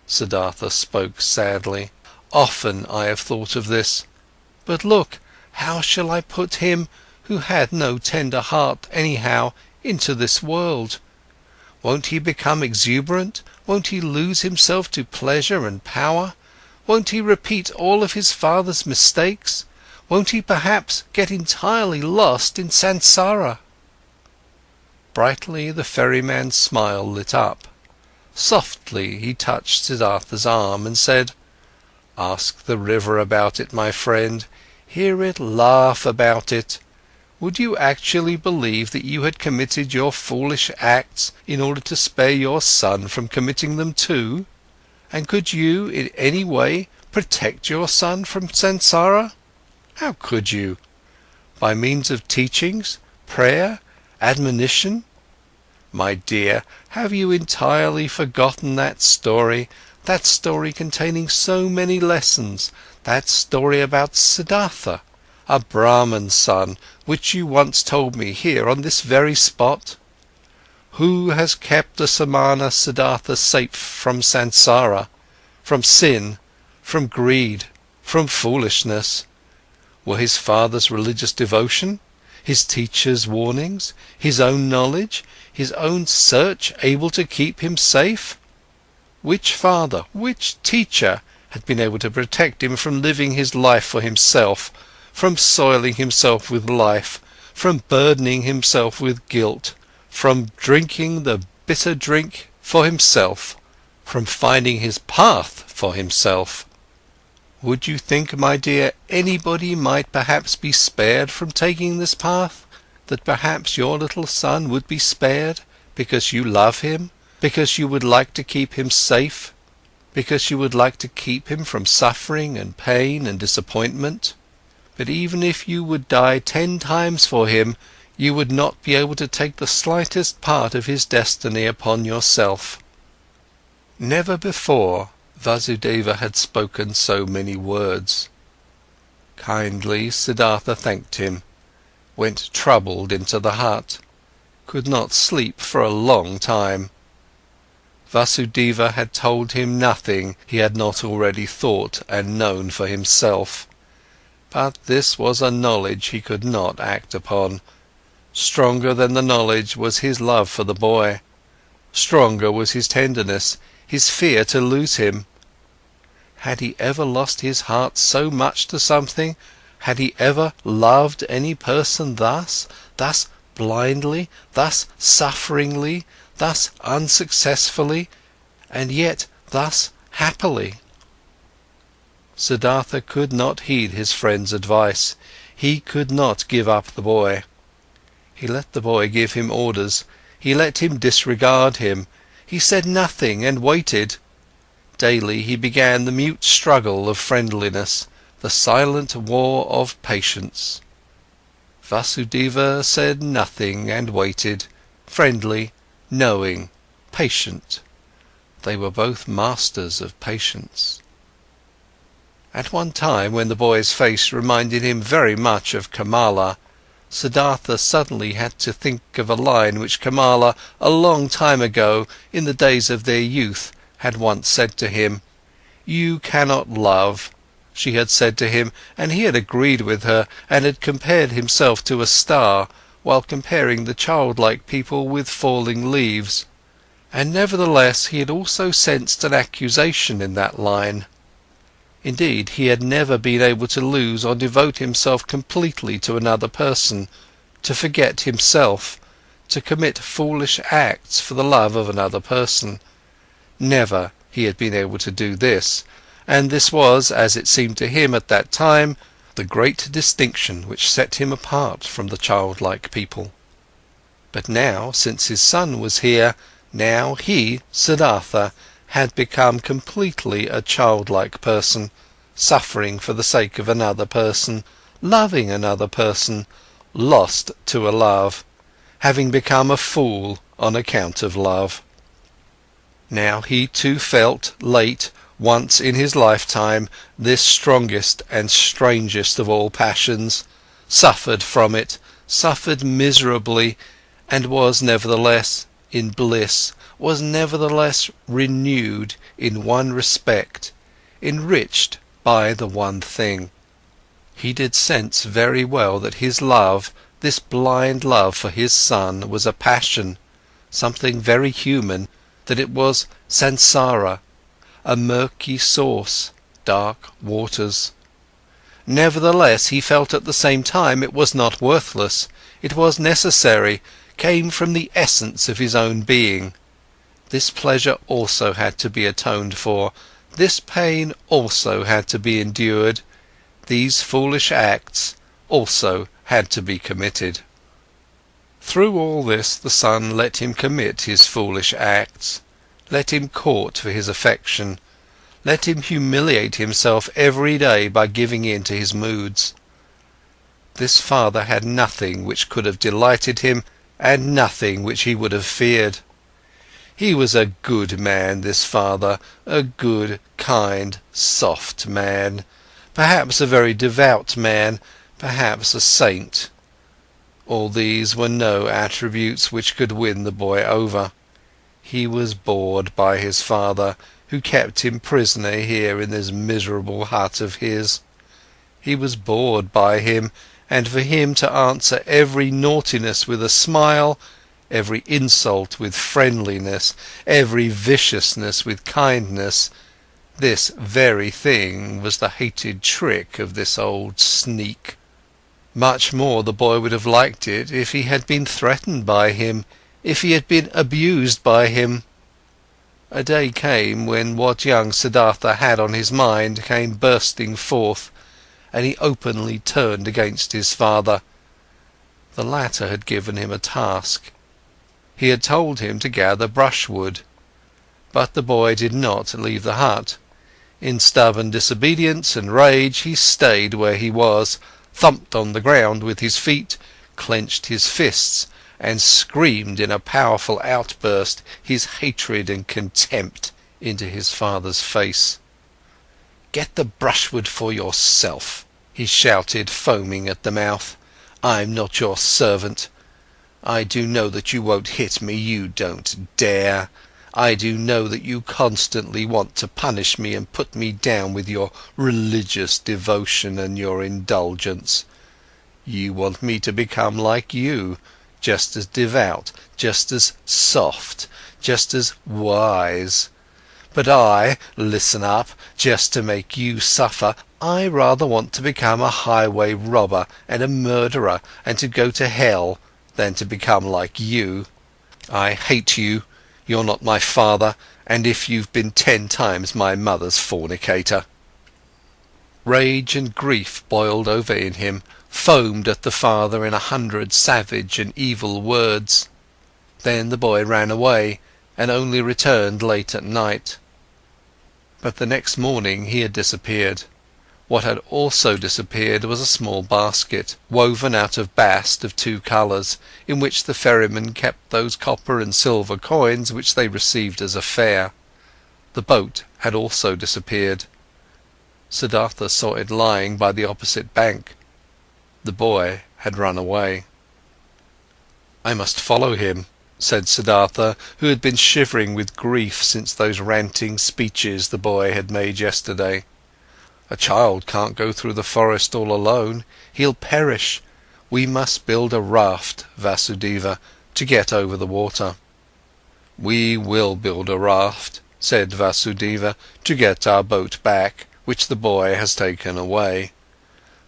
Siddhartha spoke sadly. "Often I have thought of this. But look, how shall I put him, who had no tender heart anyhow, into this world? Won't he become exuberant? Won't he lose himself to pleasure and power? Won't he repeat all of his father's mistakes? Won't he perhaps get entirely lost in samsara?" Brightly the ferryman's smile lit up. Softly he touched Siddhartha's arm and said, "Ask the river about it, my friend, hear it laugh about it. Would you actually believe that you had committed your foolish acts in order to spare your son from committing them too? And could you, in any way, protect your son from samsara? How could you? By means of teachings, prayer, admonition? My dear, have you entirely forgotten that story containing so many lessons, that story about Siddhartha, a Brahman's son, which you once told me here on this very spot? Who has kept the Samana Siddhartha safe from samsara, from sin, from greed, from foolishness? Were his father's religious devotion, his teacher's warnings, his own knowledge, his own search able to keep him safe? Which father, which teacher had been able to protect him from living his life for himself, from soiling himself with life, from burdening himself with guilt, from drinking the bitter drink for himself, from finding his path for himself? Would you think, my dear, anybody might perhaps be spared from taking this path? That perhaps your little son would be spared, because you love him, because you would like to keep him safe, because you would like to keep him from suffering and pain and disappointment? But even if you would die 10 times for him, you would not be able to take the slightest part of his destiny upon yourself." Never before Vasudeva had spoken so many words. Kindly, Siddhartha thanked him, went troubled into the hut, could not sleep for a long time. Vasudeva had told him nothing he had not already thought and known for himself. But this was a knowledge he could not act upon. Stronger than the knowledge was his love for the boy. Stronger was his tenderness, his fear to lose him. Had he ever lost his heart so much to something? Had he ever loved any person thus blindly, thus sufferingly, thus unsuccessfully, and yet thus happily. Siddhartha could not heed his friend's advice. He could not give up the boy. He let the boy give him orders, he let him disregard him, he said nothing and waited. Daily he began the mute struggle of friendliness, the silent war of patience. Vasudeva said nothing and waited, friendly, knowing, patient. They were both masters of patience. At one time, when the boy's face reminded him very much of Kamala, Siddhartha suddenly had to think of a line which Kamala, a long time ago, in the days of their youth, had once said to him. "You cannot love," she had said to him, and he had agreed with her and had compared himself to a star, while comparing the childlike people with falling leaves. And nevertheless he had also sensed an accusation in that line. Indeed, he had never been able to lose or devote himself completely to another person, to forget himself, to commit foolish acts for the love of another person. Never he had been able to do this, and this was, as it seemed to him at that time, the great distinction which set him apart from the childlike people. But now, since his son was here, now he, Siddhartha, had become completely a childlike person, suffering for the sake of another person, loving another person, lost to a love, having become a fool on account of love. Now he too felt, late, once in his lifetime, this strongest and strangest of all passions, suffered from it, suffered miserably, and was nevertheless in bliss, was nevertheless renewed in one respect, enriched by the one thing. He did sense very well that his love, this blind love for his son, was a passion, something very human, that it was samsara, a murky source, dark waters. Nevertheless, he felt at the same time it was not worthless, it was necessary, came from the essence of his own being. This pleasure also had to be atoned for, this pain also had to be endured, these foolish acts also had to be committed. Through all this the son let him commit his foolish acts, let him court for his affection, let him humiliate himself every day by giving in to his moods. This father had nothing which could have delighted him, and nothing which he would have feared. He was a good man, this father, a good, kind, soft man, perhaps a very devout man, perhaps a saint. All these were no attributes which could win the boy over. He was bored by his father, who kept him prisoner here in this miserable hut of his. He was bored by him, and for him to answer every naughtiness with a smile, every insult with friendliness, every viciousness with kindness, this very thing was the hated trick of this old sneak. Much more the boy would have liked it if he had been threatened by him, if he had been abused by him. A day came when what young Siddhartha had on his mind came bursting forth, and he openly turned against his father. The latter had given him a task. He had told him to gather brushwood, but the boy did not leave the hut. In stubborn disobedience and rage he stayed where he was, thumped on the ground with his feet, clenched his fists, and screamed in a powerful outburst his hatred and contempt into his father's face. "Get the brushwood for yourself," he shouted, foaming at the mouth. "I'm not your servant. I do know that you won't hit me, you don't dare. I do know that you constantly want to punish me and put me down with your religious devotion and your indulgence. You want me to become like you, just as devout, just as soft, just as wise. But I, listen up, just to make you suffer, I rather want to become a highway robber and a murderer and to go to hell than to become like you. I hate you, You're not my father, and if you've been 10 times my mother's fornicator." Rage and grief boiled over in him, foamed at the father in 100 savage and evil words. Then the boy ran away, and only returned late at night. But the next morning he had disappeared. What had also disappeared was a small basket, woven out of bast of 2 colours, in which the ferrymen kept those copper and silver coins which they received as a fare. The boat had also disappeared. Siddhartha saw it lying by the opposite bank. The boy had run away. "I must follow him," said Siddhartha, who had been shivering with grief since those ranting speeches the boy had made yesterday. "A child can't go through the forest all alone, he'll perish. We must build a raft, Vasudeva, to get over the water." "We will build a raft," said Vasudeva, "to get our boat back, which the boy has taken away.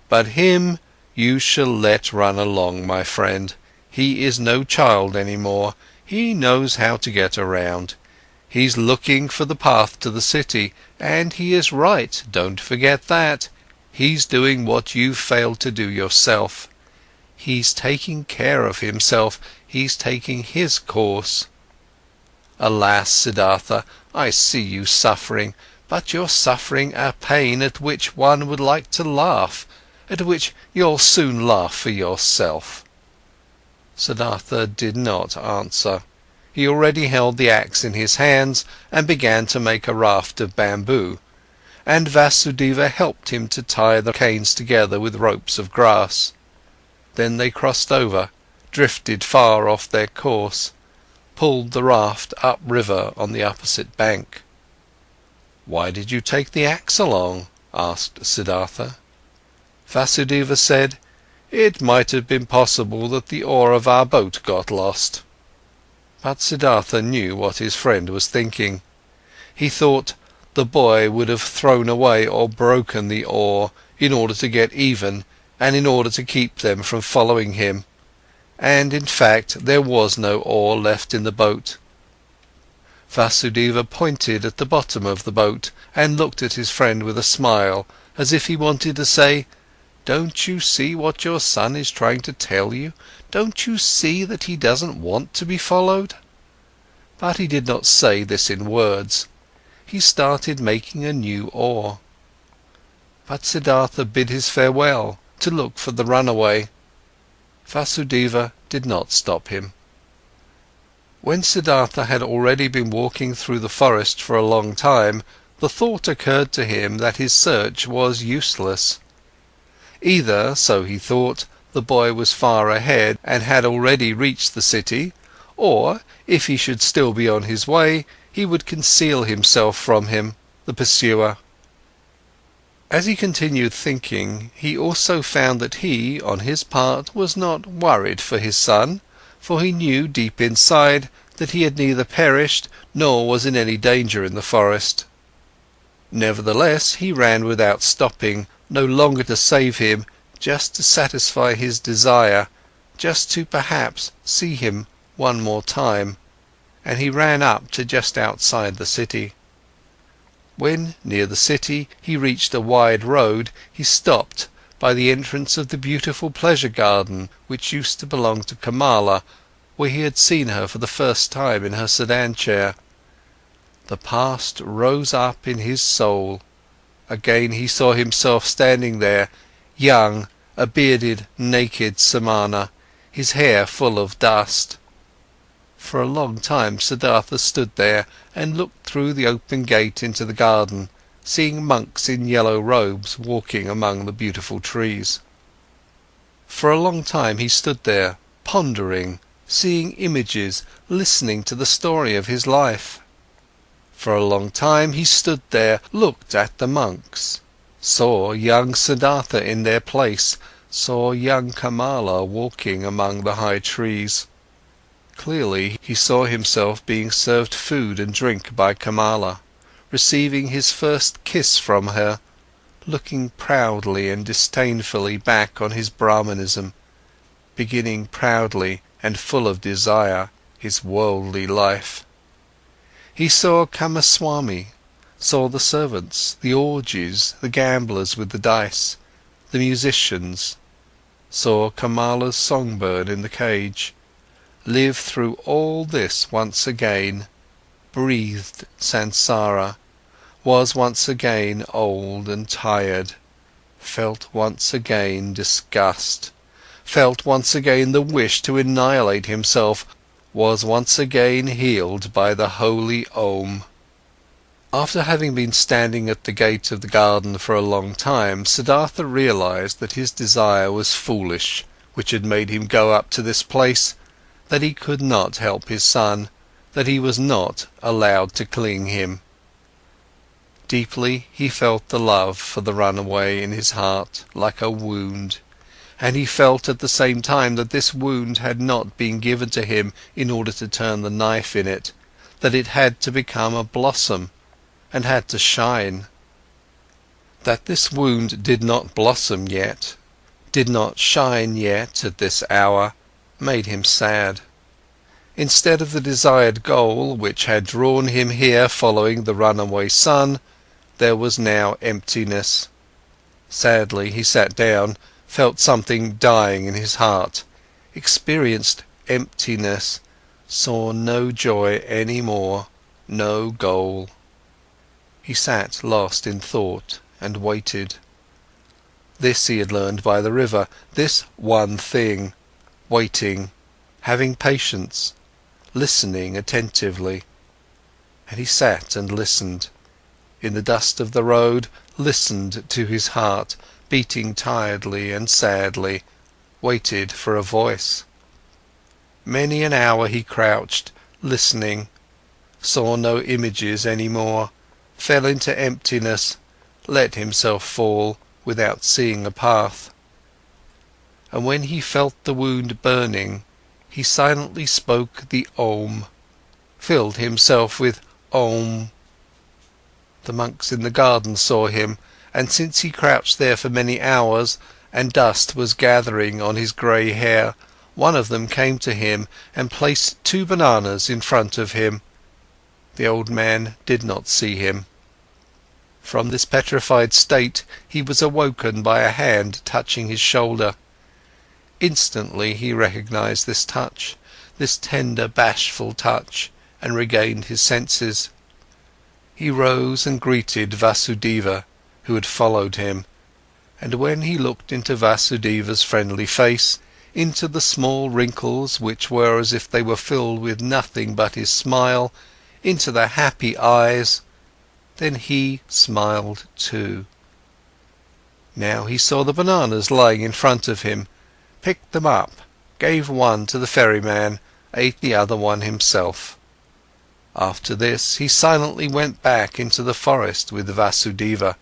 But him you shall let run along, my friend. He is no child any more, he knows how to get around. He's looking for the path to the city, and he is right, don't forget that. He's doing what you've failed to do yourself. He's taking care of himself, he's taking his course. Alas, Siddhartha, I see you suffering, but you're suffering a pain at which one would like to laugh, at which you'll soon laugh for yourself." Siddhartha did not answer. He already held the axe in his hands and began to make a raft of bamboo, and Vasudeva helped him to tie the canes together with ropes of grass. Then they crossed over, drifted far off their course, pulled the raft upriver on the opposite bank. "Why did you take the axe along?" asked Siddhartha. Vasudeva said, "It might have been possible that the oar of our boat got lost." But Siddhartha knew what his friend was thinking. He thought the boy would have thrown away or broken the oar in order to get even and in order to keep them from following him. And in fact there was no oar left in the boat. Vasudeva pointed at the bottom of the boat and looked at his friend with a smile, as if he wanted to say, "Don't you see what your son is trying to tell you? Don't you see that he doesn't want to be followed?" But he did not say this in words. He started making a new oar. But Siddhartha bid his farewell, to look for the runaway. Vasudeva did not stop him. When Siddhartha had already been walking through the forest for a long time, the thought occurred to him that his search was useless. Either, so he thought, the boy was far ahead and had already reached the city, or, if he should still be on his way, he would conceal himself from him, the pursuer. As he continued thinking, he also found that he, on his part, was not worried for his son, for he knew deep inside that he had neither perished nor was in any danger in the forest. Nevertheless, he ran without stopping, no longer to save him, just to satisfy his desire, just to perhaps see him one more time, and he ran up to just outside the city. When near the city he reached a wide road, he stopped by the entrance of the beautiful pleasure garden which used to belong to Kamala, where he had seen her for the first time in her sedan chair. The past rose up in his soul. Again he saw himself standing there, young, a bearded, naked Samana, his hair full of dust. For a long time Siddhartha stood there and looked through the open gate into the garden, seeing monks in yellow robes walking among the beautiful trees. For a long time he stood there, pondering, seeing images, listening to the story of his life. For a long time he stood there, looked at the monks, saw young Siddhartha in their place, saw young Kamala walking among the high trees. Clearly he saw himself being served food and drink by Kamala, receiving his first kiss from her, looking proudly and disdainfully back on his Brahmanism, beginning proudly and full of desire his worldly life. He saw Kamaswami, saw the servants, the orgies, the gamblers with the dice, the musicians, saw Kamala's songbird in the cage, lived through all this once again, breathed samsara, was once again old and tired, felt once again disgust, felt once again the wish to annihilate himself, was once again healed by the holy Om. After having been standing at the gate of the garden for a long time, Siddhartha realized that his desire was foolish, which had made him go up to this place, that he could not help his son, that he was not allowed to cling him. Deeply he felt the love for the runaway in his heart like a wound, and he felt at the same time that this wound had not been given to him in order to turn the knife in it, that it had to become a blossom and had to shine. That this wound did not blossom yet, did not shine yet at this hour, made him sad. Instead of the desired goal, which had drawn him here following the runaway son, there was now emptiness. Sadly, he sat down, felt something dying in his heart, experienced emptiness, saw no joy any more, no goal. He sat lost in thought and waited. This he had learned by the river, this one thing, waiting, having patience, listening attentively. And he sat and listened, in the dust of the road, listened to his heart, beating tiredly and sadly, waited for a voice. Many an hour he crouched, listening, saw no images any more, fell into emptiness, let himself fall without seeing a path. And when he felt the wound burning, he silently spoke the Om, filled himself with Om. The monks in the garden saw him, and since he crouched there for many hours, and dust was gathering on his grey hair, one of them came to him and placed 2 bananas in front of him. The old man did not see him. From this petrified state, he was awoken by a hand touching his shoulder. Instantly he recognized this touch, this tender, bashful touch, and regained his senses. He rose and greeted Vasudeva, who had followed him, and when he looked into Vasudeva's friendly face, into the small wrinkles which were as if they were filled with nothing but his smile, into the happy eyes, then he smiled too. Now he saw the bananas lying in front of him, picked them up, gave one to the ferryman, ate the other one himself. After this, he silently went back into the forest with Vasudeva,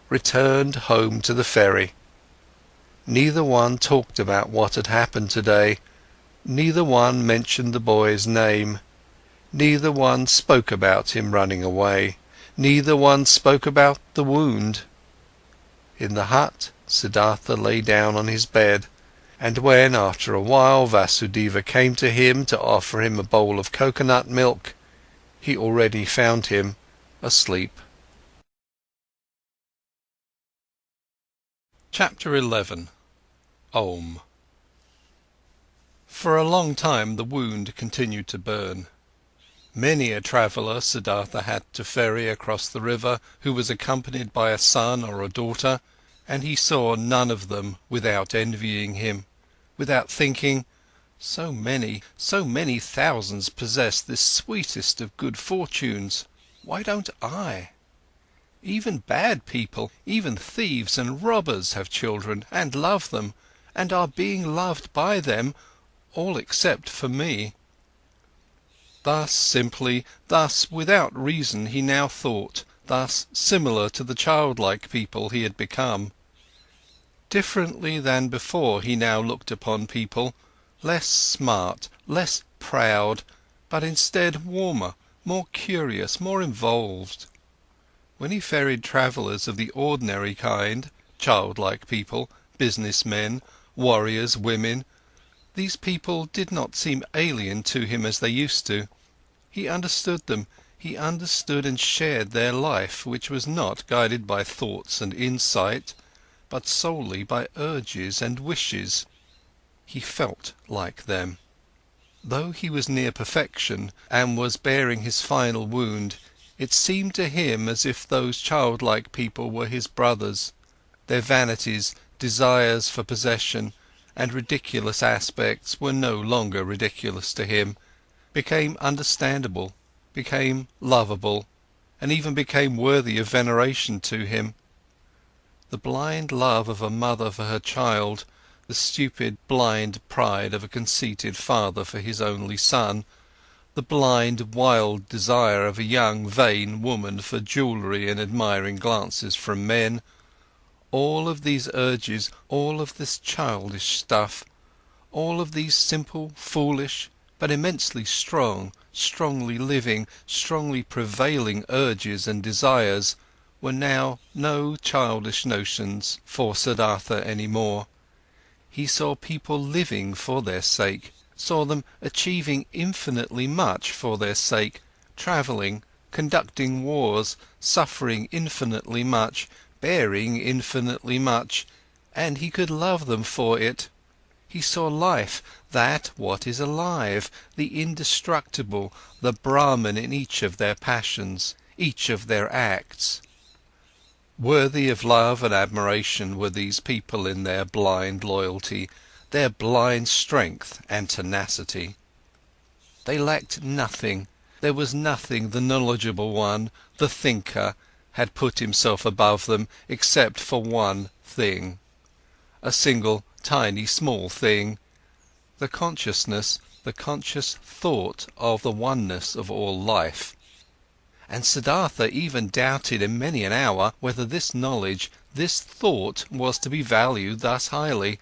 returned home to the ferry. Neither one talked about what had happened today, neither one mentioned the boy's name, neither one spoke about him running away, neither one spoke about the wound. In the hut, Siddhartha lay down on his bed, and when after a while Vasudeva came to him to offer him a bowl of coconut milk, he already found him asleep. Chapter 11. Om. For a long time the wound continued to burn. Many a traveller Siddhartha had to ferry across the river who was accompanied by a son or a daughter, and he saw none of them without envying him, without thinking, so many thousands possess this sweetest of good fortunes, why don't I? Even bad people, even thieves and robbers have children and love them, and are being loved by them, all except for me. Thus simply, thus without reason he now thought, thus similar to the childlike people he had become. Differently than before he now looked upon people, less smart, less proud, but instead warmer, more curious, more involved. When he ferried travellers of the ordinary kind, childlike people, businessmen, warriors, women, these people did not seem alien to him as they used to. He understood them, he understood and shared their life, which was not guided by thoughts and insight, but solely by urges and wishes. He felt like them. Though he was near perfection and was bearing his final wound, it seemed to him as if those childlike people were his brothers. Their vanities, desires for possession, and ridiculous aspects were no longer ridiculous to him, became understandable, became lovable, and even became worthy of veneration to him. The blind love of a mother for her child, the stupid, blind pride of a conceited father for his only son, the blind, wild desire of a young, vain woman for jewellery and admiring glances from men, all of these urges, all of this childish stuff, all of these simple, foolish, but immensely strong, strongly living, strongly prevailing urges and desires were now no childish notions for Siddhartha any more. He saw people living for their sake, saw them achieving infinitely much for their sake, travelling, conducting wars, suffering infinitely much, bearing infinitely much, and he could love them for it. He saw life, that what is alive, the indestructible, the Brahman in each of their passions, each of their acts. Worthy of love and admiration were these people in their blind loyalty, their blind strength and tenacity. They lacked nothing, there was nothing the knowledgeable one, the thinker, had put himself above them, except for one thing. A single, tiny, small thing, the consciousness, the conscious thought of the oneness of all life. And Siddhartha even doubted in many an hour whether this knowledge, this thought was to be valued thus highly,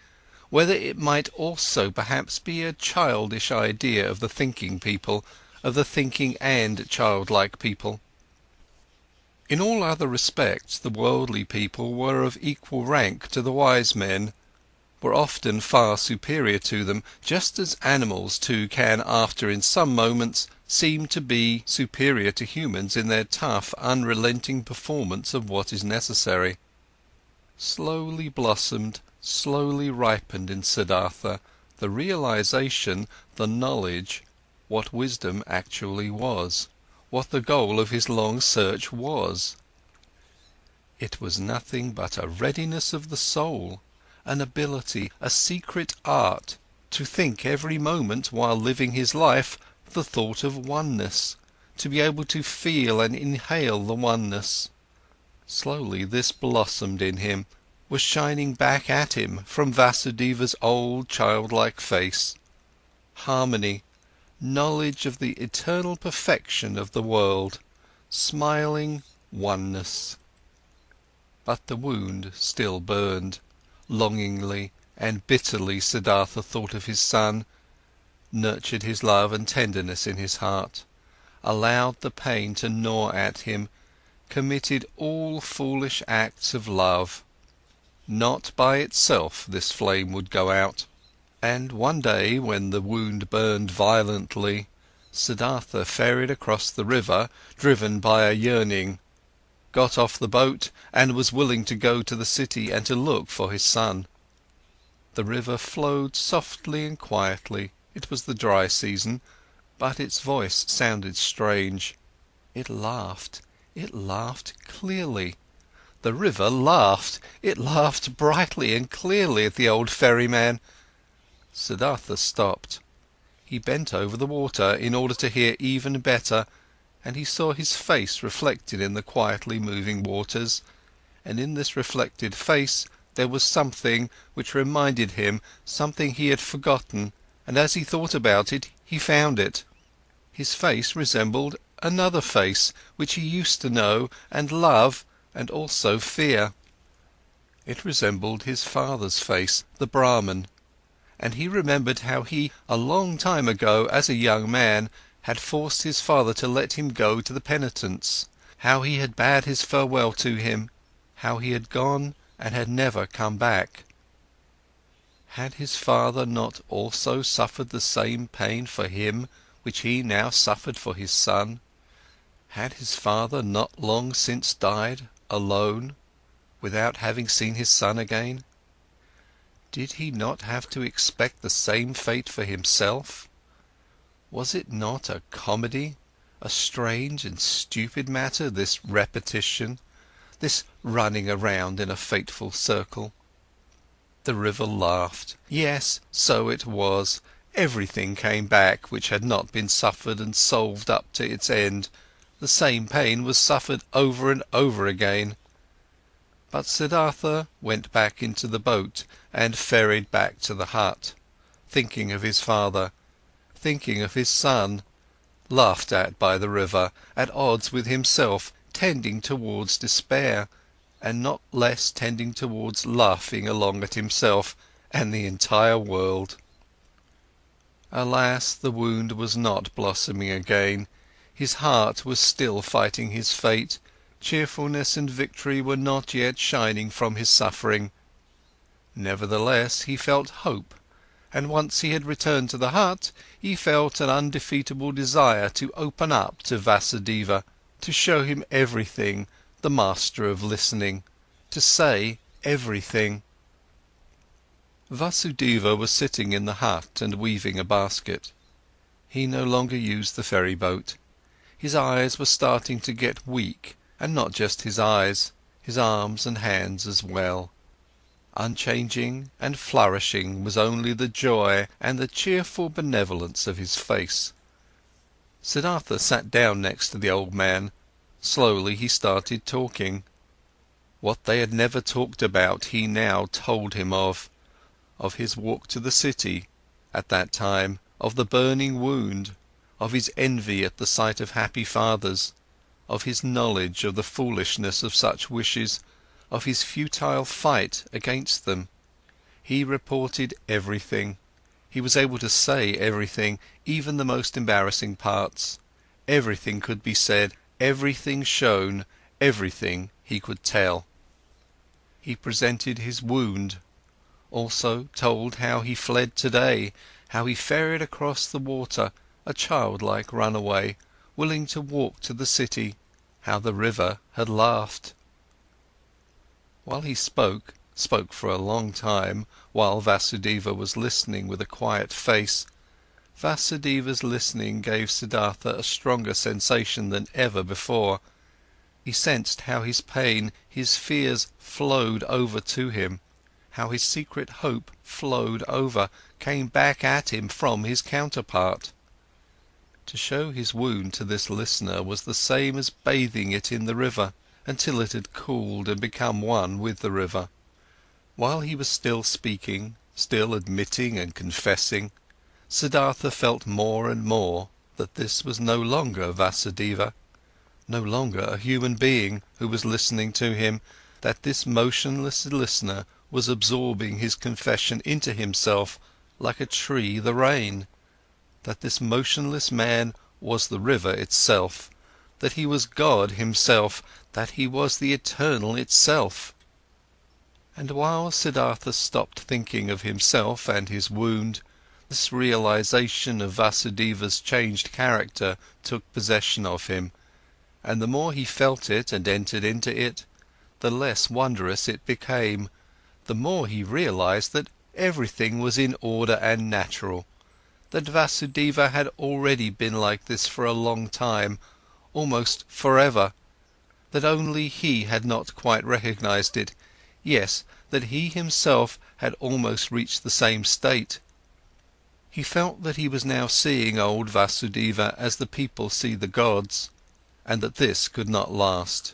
whether it might also perhaps be a childish idea of the thinking people, of the thinking and childlike people. In all other respects, the worldly people were of equal rank to the wise men, were often far superior to them, just as animals too can after in some moments seem to be superior to humans in their tough, unrelenting performance of what is necessary. Slowly blossomed, slowly ripened in Siddhartha the realization, the knowledge, what wisdom actually was, what the goal of his long search was. It was nothing but a readiness of the soul, an ability, a secret art, to think every moment while living his life the thought of oneness, to be able to feel and inhale the oneness. Slowly this blossomed in him, was shining back at him from Vasudeva's old childlike face. Harmony, knowledge of the eternal perfection of the world, smiling oneness. But the wound still burned. Longingly and bitterly Siddhartha thought of his son, nurtured his love and tenderness in his heart, allowed the pain to gnaw at him, committed all foolish acts of love. Not by itself this flame would go out. And one day, when the wound burned violently, Siddhartha ferried across the river, driven by a yearning, got off the boat and was willing to go to the city and to look for his son. The river flowed softly and quietly, it was the dry season, but its voice sounded strange. It laughed clearly. The river laughed, it laughed brightly and clearly at the old ferryman. Siddhartha stopped. He bent over the water in order to hear even better, and he saw his face reflected in the quietly moving waters, and in this reflected face there was something which reminded him something he had forgotten, and as he thought about it, he found it. His face resembled another face, which he used to know and love and also fear. It resembled his father's face, the Brahman, and he remembered how he, a long time ago, as a young man, had forced his father to let him go to the penitents, how he had bade his farewell to him, how he had gone and had never come back. Had his father not also suffered the same pain for him, which he now suffered for his son? Had his father not long since died, alone, without having seen his son again? Did he not have to expect the same fate for himself? Was it not a comedy, a strange and stupid matter, this repetition, this running around in a fateful circle? The river laughed. Yes, so it was. Everything came back which had not been suffered and solved up to its end. The same pain was suffered over and over again. But Siddhartha went back into the boat and ferried back to the hut, thinking of his father, thinking of his son, laughed at by the river, at odds with himself, tending towards despair, and not less tending towards laughing along at himself and the entire world. Alas, the wound was not blossoming again, his heart was still fighting his fate, cheerfulness and victory were not yet shining from his suffering. Nevertheless, he felt hope, and once he had returned to the hut, he felt an undefeatable desire to open up to Vasudeva, to show him everything, the master of listening, to say everything. Vasudeva was sitting in the hut and weaving a basket. He no longer used the ferry boat. His eyes were starting to get weak, and not just his eyes, his arms and hands as well. Unchanging and flourishing was only the joy and the cheerful benevolence of his face. Siddhartha sat down next to the old man. Slowly he started talking. What they had never talked about he now told him of his walk to the city at that time, of the burning wound, of his envy at the sight of happy fathers, of his knowledge of the foolishness of such wishes, of his futile fight against them. He reported everything. He was able to say everything, even the most embarrassing parts. Everything could be said, everything shown, everything he could tell. He presented his wound, also told how he fled today, how he ferried across the water, a childlike runaway, willing to walk to the city, how the river had laughed. While he spoke for a long time, while Vasudeva was listening with a quiet face, Vasudeva's listening gave Siddhartha a stronger sensation than ever before. He sensed how his pain, his fears flowed over to him, how his secret hope flowed over, came back at him from his counterpart. To show his wound to this listener was the same as bathing it in the river, until it had cooled and become one with the river. While he was still speaking, still admitting and confessing, Siddhartha felt more and more that this was no longer Vasudeva, no longer a human being who was listening to him, that this motionless listener was absorbing his confession into himself like a tree the rain, that this motionless man was the river itself, that he was God himself, that he was the eternal itself. And while Siddhartha stopped thinking of himself and his wound, this realization of Vasudeva's changed character took possession of him, and the more he felt it and entered into it, the less wondrous it became, the more he realized that everything was in order and natural, that Vasudeva had already been like this for a long time, almost forever, that only he had not quite recognized it, yes, that he himself had almost reached the same state. He felt that he was now seeing old Vasudeva as the people see the gods, and that this could not last.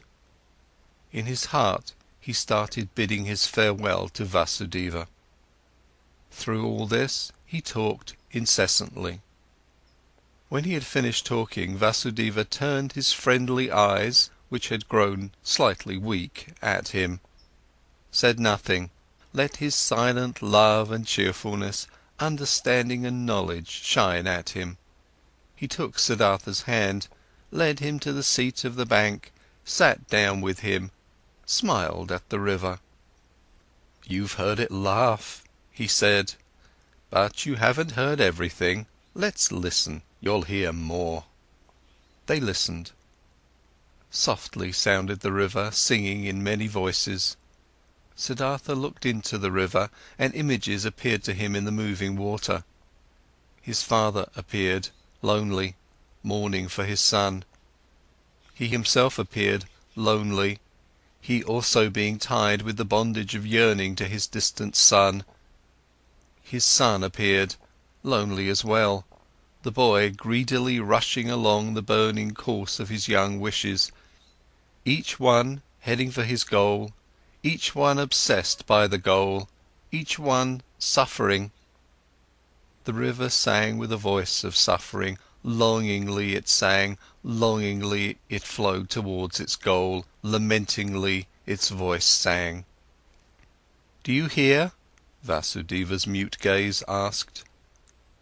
In his heart, he started bidding his farewell to Vasudeva. Through all this, he talked incessantly. When he had finished talking, Vasudeva turned his friendly eyes, which had grown slightly weak, at him, said nothing, let his silent love and cheerfulness, understanding and knowledge shine at him. He took Siddhartha's hand, led him to the seat of the bank, sat down with him, smiled at the river. "You've heard it laugh," he said, "but you haven't heard everything. Let's listen, you'll hear more." They listened. Softly sounded the river, singing in many voices. Siddhartha looked into the river, and images appeared to him in the moving water. His father appeared, lonely, mourning for his son. He himself appeared, lonely, he also being tied with the bondage of yearning to his distant son. His son appeared, lonely as well, the boy greedily rushing along the burning course of his young wishes, each one heading for his goal, each one obsessed by the goal, each one suffering. The river sang with a voice of suffering, longingly it sang, longingly it flowed towards its goal, lamentingly its voice sang. "Do you hear?" Vasudeva's mute gaze asked.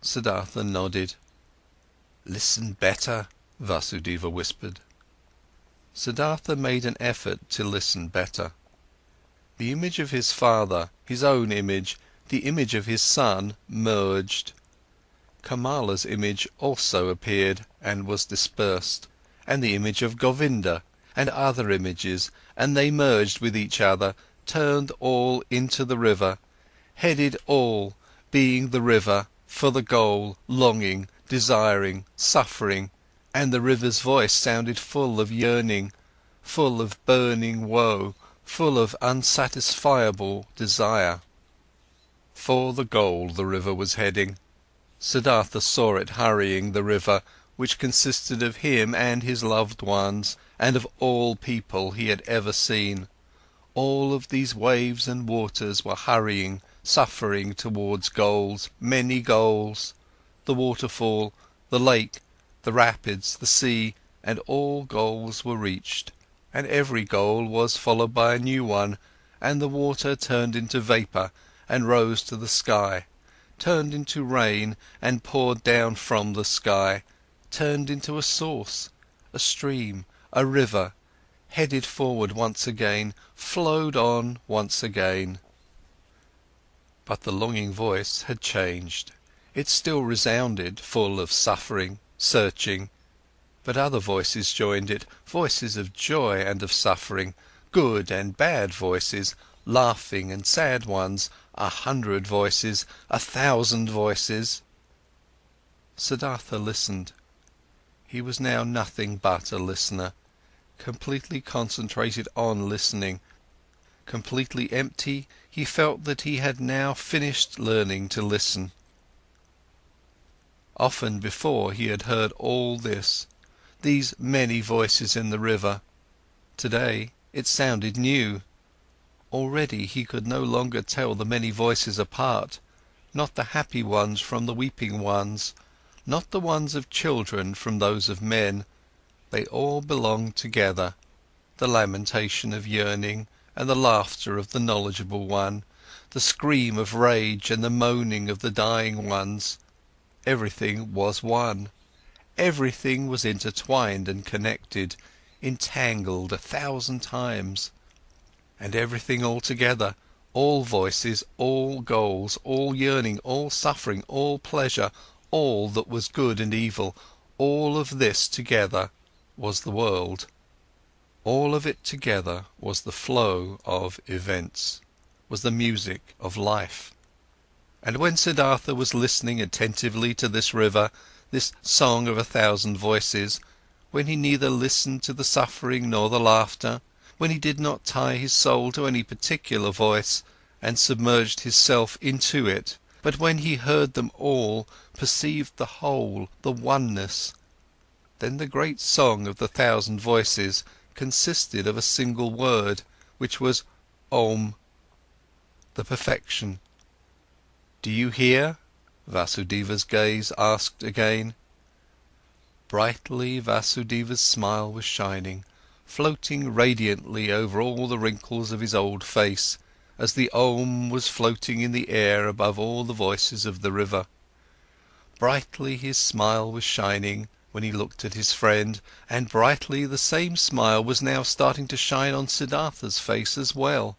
Siddhartha nodded. "Listen better," Vasudeva whispered. Siddhartha made an effort to listen better. The image of his father, his own image, the image of his son merged. Kamala's image also appeared and was dispersed, and the image of Govinda, and other images, and they merged with each other, turned all into the river, headed all, being the river, for the goal, longing, desiring, suffering, and the river's voice sounded full of yearning, full of burning woe, full of unsatisfiable desire. For the goal the river was heading. Siddhartha saw it hurrying, the river, which consisted of him and his loved ones, and of all people he had ever seen. All of these waves and waters were hurrying, suffering towards goals, many goals, the waterfall, the lake, the rapids, the sea, and all goals were reached, and every goal was followed by a new one, and the water turned into vapour and rose to the sky, turned into rain and poured down from the sky, turned into a source, a stream, a river, headed forward once again, flowed on once again. But the longing voice had changed. It still resounded, full of suffering, searching, but other voices joined it, voices of joy and of suffering, good and bad voices, laughing and sad ones, 100 voices, 1,000 voices. Siddhartha listened. He was now nothing but a listener, completely concentrated on listening. Completely empty, he felt that he had now finished learning to listen. Often before he had heard all this, these many voices in the river. Today it sounded new. Already he could no longer tell the many voices apart, not the happy ones from the weeping ones, not the ones of children from those of men. They all belonged together, the lamentation of yearning and the laughter of the knowledgeable one, the scream of rage and the moaning of the dying ones. Everything was one. Everything was intertwined and connected, entangled 1,000 times. And everything all together, all voices, all goals, all yearning, all suffering, all pleasure, all that was good and evil, all of this together was the world. All of it together was the flow of events, was the music of life. And when Siddhartha was listening attentively to this river, this song of 1,000 voices, when he neither listened to the suffering nor the laughter, when he did not tie his soul to any particular voice and submerged his self into it, but when he heard them all, perceived the whole, the oneness, then the great song of the 1,000 voices consisted of a single word, which was Om, the perfection. "Do you hear?" Vasudeva's gaze asked again. Brightly Vasudeva's smile was shining, floating radiantly over all the wrinkles of his old face, as the Om was floating in the air above all the voices of the river. Brightly his smile was shining when he looked at his friend, and brightly the same smile was now starting to shine on Siddhartha's face as well.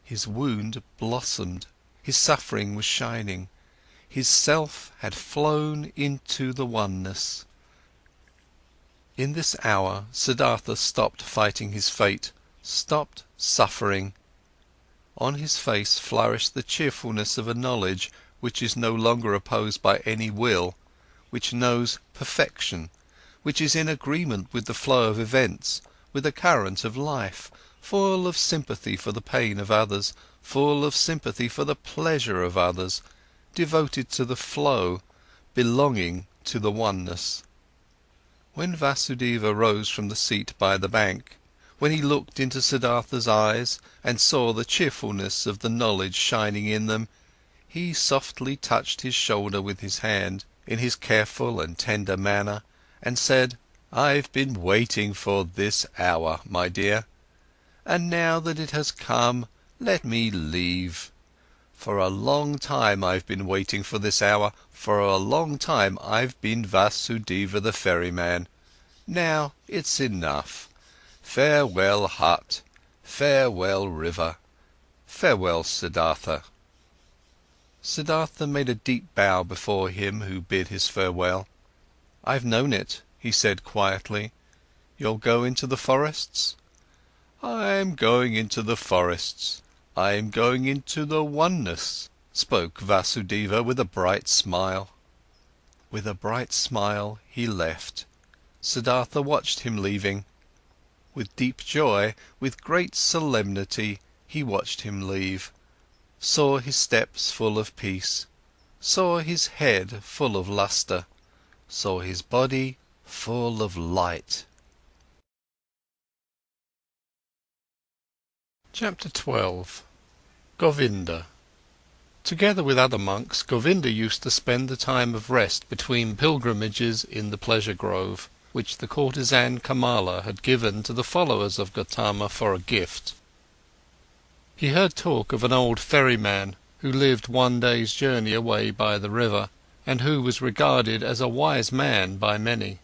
His wound blossomed, his suffering was shining, his self had flown into the oneness. In this hour, Siddhartha stopped fighting his fate, stopped suffering. On his face flourished the cheerfulness of a knowledge which is no longer opposed by any will, which knows perfection, which is in agreement with the flow of events, with the current of life, full of sympathy for the pain of others, full of sympathy for the pleasure of others, devoted to the flow, belonging to the oneness. When Vasudeva rose from the seat by the bank, when he looked into Siddhartha's eyes and saw the cheerfulness of the knowledge shining in them, he softly touched his shoulder with his hand, in his careful and tender manner, and said, "I've been waiting for this hour, my dear. And now that it has come, let me leave. For a long time I've been waiting for this hour, for a long time I've been Vasudeva the ferryman. Now it's enough. Farewell hut, farewell river, farewell Siddhartha." Siddhartha made a deep bow before him who bid his farewell. "I've known it," he said quietly. "You'll go into the forests?" "I'm going into the forests. I'm going into the oneness," spoke Vasudeva with a bright smile. With a bright smile, he left. Siddhartha watched him leaving. With deep joy, with great solemnity, he watched him leave, saw his steps full of peace, saw his head full of lustre, saw his body full of light. Chapter 12. Govinda. Together with other monks, Govinda used to spend the time of rest between pilgrimages in the pleasure grove, which the courtesan Kamala had given to the followers of Gotama for a gift. He heard talk of an old ferryman who lived one day's journey away by the river, and who was regarded as a wise man by many.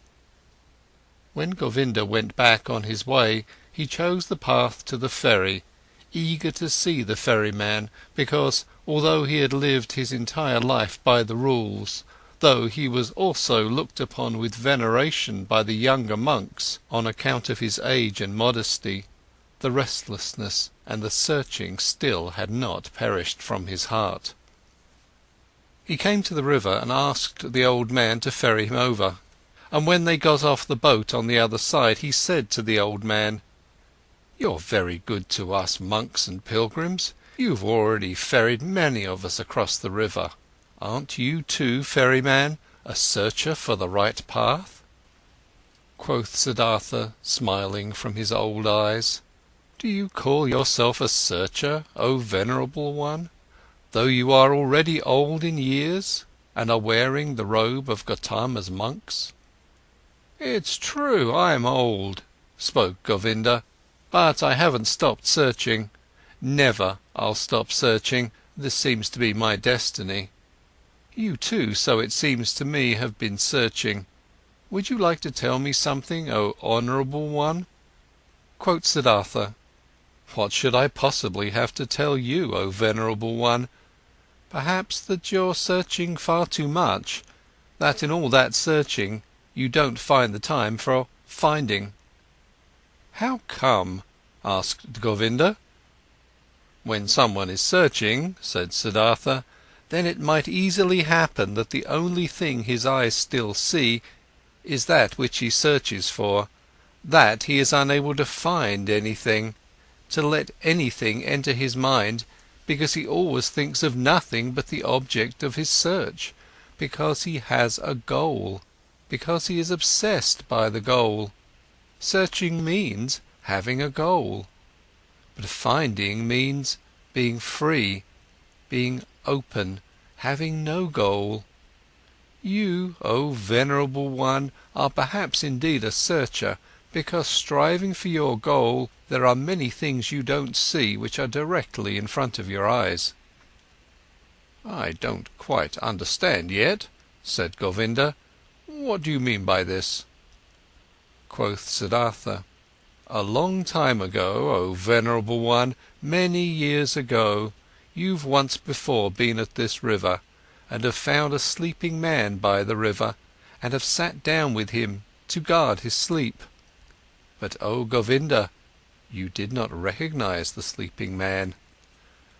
When Govinda went back on his way, he chose the path to the ferry, eager to see the ferryman, because, although he had lived his entire life by the rules, though he was also looked upon with veneration by the younger monks on account of his age and modesty, the restlessness and the searching still had not perished from his heart. He came to the river and asked the old man to ferry him over, and when they got off the boat on the other side, he said to the old man, "You're very good to us monks and pilgrims. You've already ferried many of us across the river. Aren't you too, ferryman, a searcher for the right path?" Quoth Siddhartha, smiling from his old eyes, "Do you call yourself a searcher, O venerable one, though you are already old in years and are wearing the robe of Gotama's monks?" "It's true, I'm old," spoke Govinda, "but I haven't stopped searching. Never I'll stop searching, this seems to be my destiny. You too, so it seems to me, have been searching. Would you like to tell me something, O honourable one?" Quoth Siddhartha, "What should I possibly have to tell you, O venerable one? Perhaps that you're searching far too much, that in all that searching you don't find the time for finding." "How come?" asked Govinda. "When someone is searching," said Siddhartha, "then it might easily happen that the only thing his eyes still see is that which he searches for, that he is unable to find anything, to let anything enter his mind, because he always thinks of nothing but the object of his search, because he has a goal, because he is obsessed by the goal. Searching means having a goal, but finding means being free, being open, having no goal. You, O venerable one, are perhaps indeed a searcher, because striving for your goal, there are many things you don't see which are directly in front of your eyes." "I don't quite understand yet," said Govinda. "What do you mean by this?" Quoth Siddhartha, "A long time ago, O venerable one, many years ago, you've once before been at this river, and have found a sleeping man by the river, and have sat down with him, to guard his sleep. But oh Govinda, you did not recognize the sleeping man.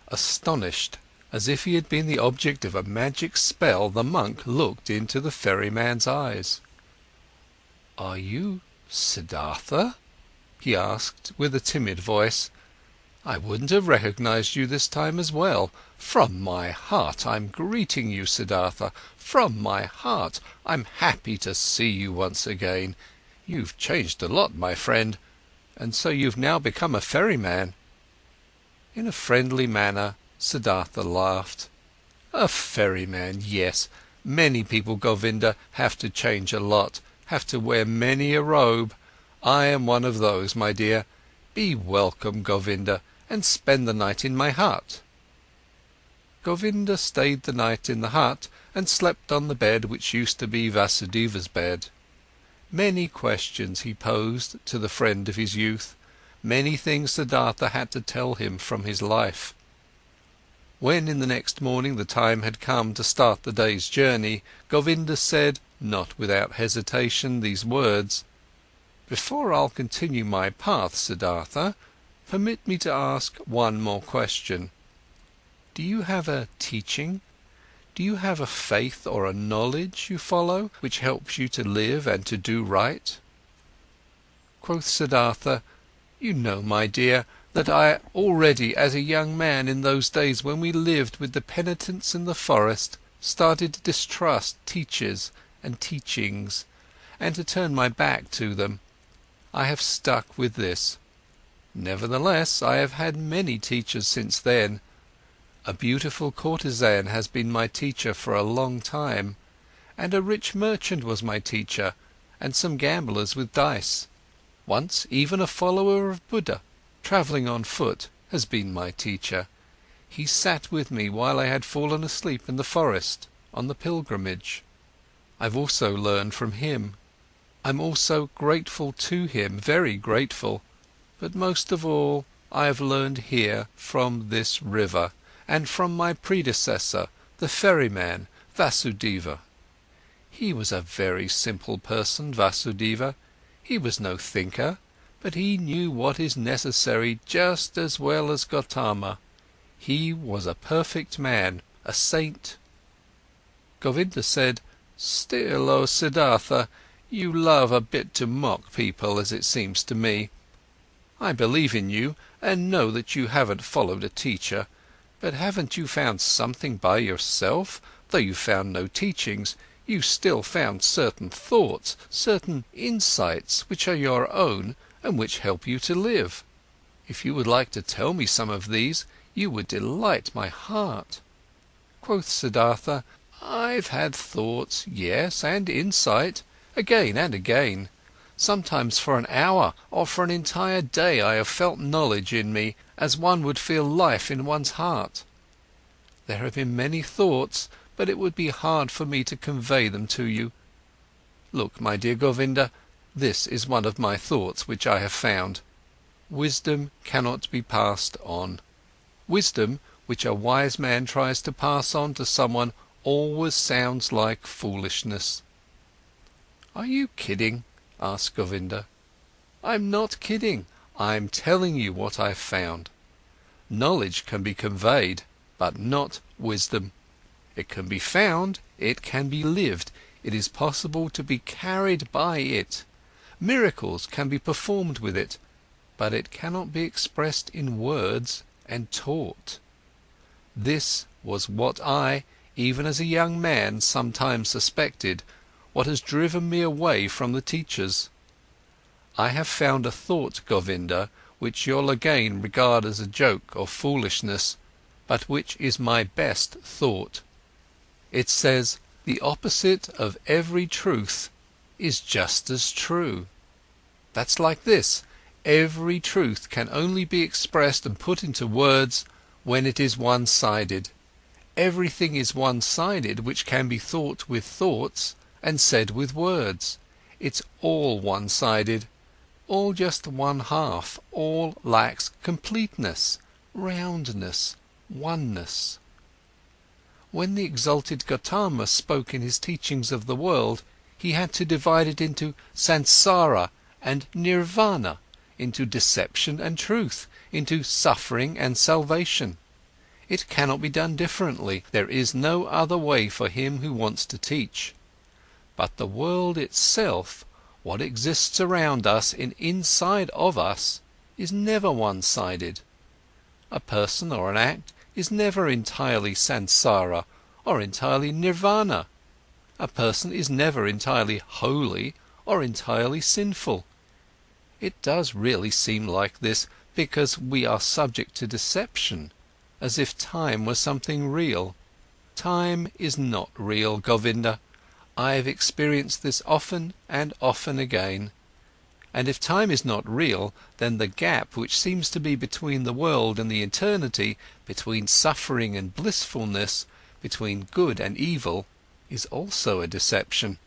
Astonished, as if he had been the object of a magic spell, the monk looked into the ferryman's eyes. "Are you Siddhartha?" he asked with a timid voice. "I wouldn't have recognized you this time as well. From my heart I'm greeting you, Siddhartha. From my heart I'm happy to see you once again. You've changed a lot, my friend. And so you've now become a ferryman." In a friendly manner, Siddhartha laughed. "A ferryman, yes. Many people, Govinda, have to change a lot, have to wear many a robe. I am one of those, my dear. Be welcome, Govinda, and spend the night in my hut." Govinda stayed the night in the hut and slept on the bed which used to be Vasudeva's bed. Many questions he posed to the friend of his youth, many things Siddhartha had to tell him from his life. When in the next morning the time had come to start the day's journey, Govinda said, not without hesitation, these words: "Before I'll continue my path, Siddhartha, permit me to ask one more question. Do you have a teaching? Do you have a faith or a knowledge you follow, which helps you to live and to do right?" Quoth Siddhartha, "You know, my dear, that I already as a young man in those days when we lived with the penitents in the forest, started to distrust teachers and teachings, and to turn my back to them. I have stuck with this. Nevertheless, I have had many teachers since then. A beautiful courtesan has been my teacher for a long time, and a rich merchant was my teacher, and some gamblers with dice. Once even a follower of Buddha, travelling on foot, has been my teacher. He sat with me while I had fallen asleep in the forest, on the pilgrimage. I've also learned from him. I'm also grateful to him, very grateful, but most of all I have learned here from this river, and from my predecessor, the ferryman, Vasudeva. He was a very simple person, Vasudeva. He was no thinker, but he knew what is necessary just as well as Gotama. He was a perfect man, a saint." Govinda said, "Still, oh Siddhartha, you love a bit to mock people, as it seems to me. I believe in you, and know that you haven't followed a teacher, but haven't you found something by yourself? Though you found no teachings, you still found certain thoughts, certain insights which are your own and which help you to live. If you would like to tell me some of these, you would delight my heart." Quoth Siddhartha, "I've had thoughts, yes, and insight, again and again. Sometimes for an hour or for an entire day I have felt knowledge in me, as one would feel life in one's heart. There have been many thoughts, but it would be hard for me to convey them to you. Look, my dear Govinda, this is one of my thoughts which I have found. Wisdom cannot be passed on. Wisdom, which a wise man tries to pass on to someone, always sounds like foolishness." "Are you kidding?" asked Govinda. "I'm not kidding, I'm telling you what I've found. Knowledge can be conveyed, but not wisdom. It can be found, it can be lived, it is possible to be carried by it. Miracles can be performed with it, but it cannot be expressed in words and taught. This was what I, even as a young man, sometimes suspected, what has driven me away from the teachers. I have found a thought, Govinda, which you'll again regard as a joke or foolishness, but which is my best thought. It says, the opposite of every truth is just as true. That's like this: every truth can only be expressed and put into words when it is one-sided. Everything is one-sided which can be thought with thoughts and said with words. It's all one-sided, all just one half, all lacks completeness, roundness, oneness. When the exalted Gotama spoke in his teachings of the world, he had to divide it into samsara and nirvana, into deception and truth, into suffering and salvation. It cannot be done differently, there is no other way for him who wants to teach. But the world itself, what exists around us and inside of us, is never one-sided. A person or an act is never entirely samsara or entirely nirvana. A person is never entirely holy or entirely sinful. It does really seem like this because we are subject to deception, as if time was something real. Time is not real, Govinda. I have experienced this often and often again. And if time is not real, then the gap which seems to be between the world and the eternity, between suffering and blissfulness, between good and evil, is also a deception.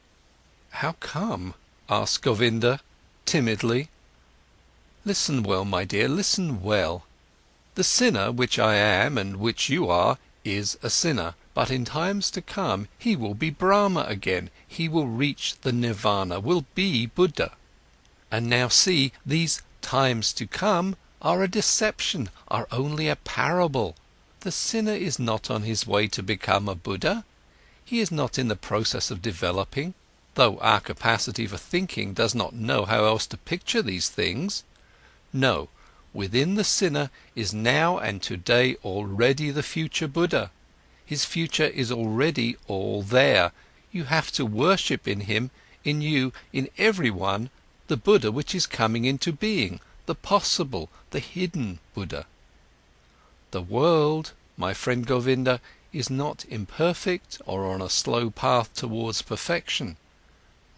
How come? Asked Govinda, timidly. Listen well, my dear, listen well. The sinner, which I am and which you are, is a sinner, but in times to come, he will be Brahma again, he will reach the nirvana, will be Buddha. And now see, these times to come are a deception, are only a parable. The sinner is not on his way to become a Buddha. He is not in the process of developing, though our capacity for thinking does not know how else to picture these things. No, within the sinner is now and today already the future Buddha. His future is already all there. You have to worship in him, in you, in everyone, the Buddha which is coming into being, the possible, the hidden Buddha. The world, my friend Govinda, is not imperfect or on a slow path towards perfection.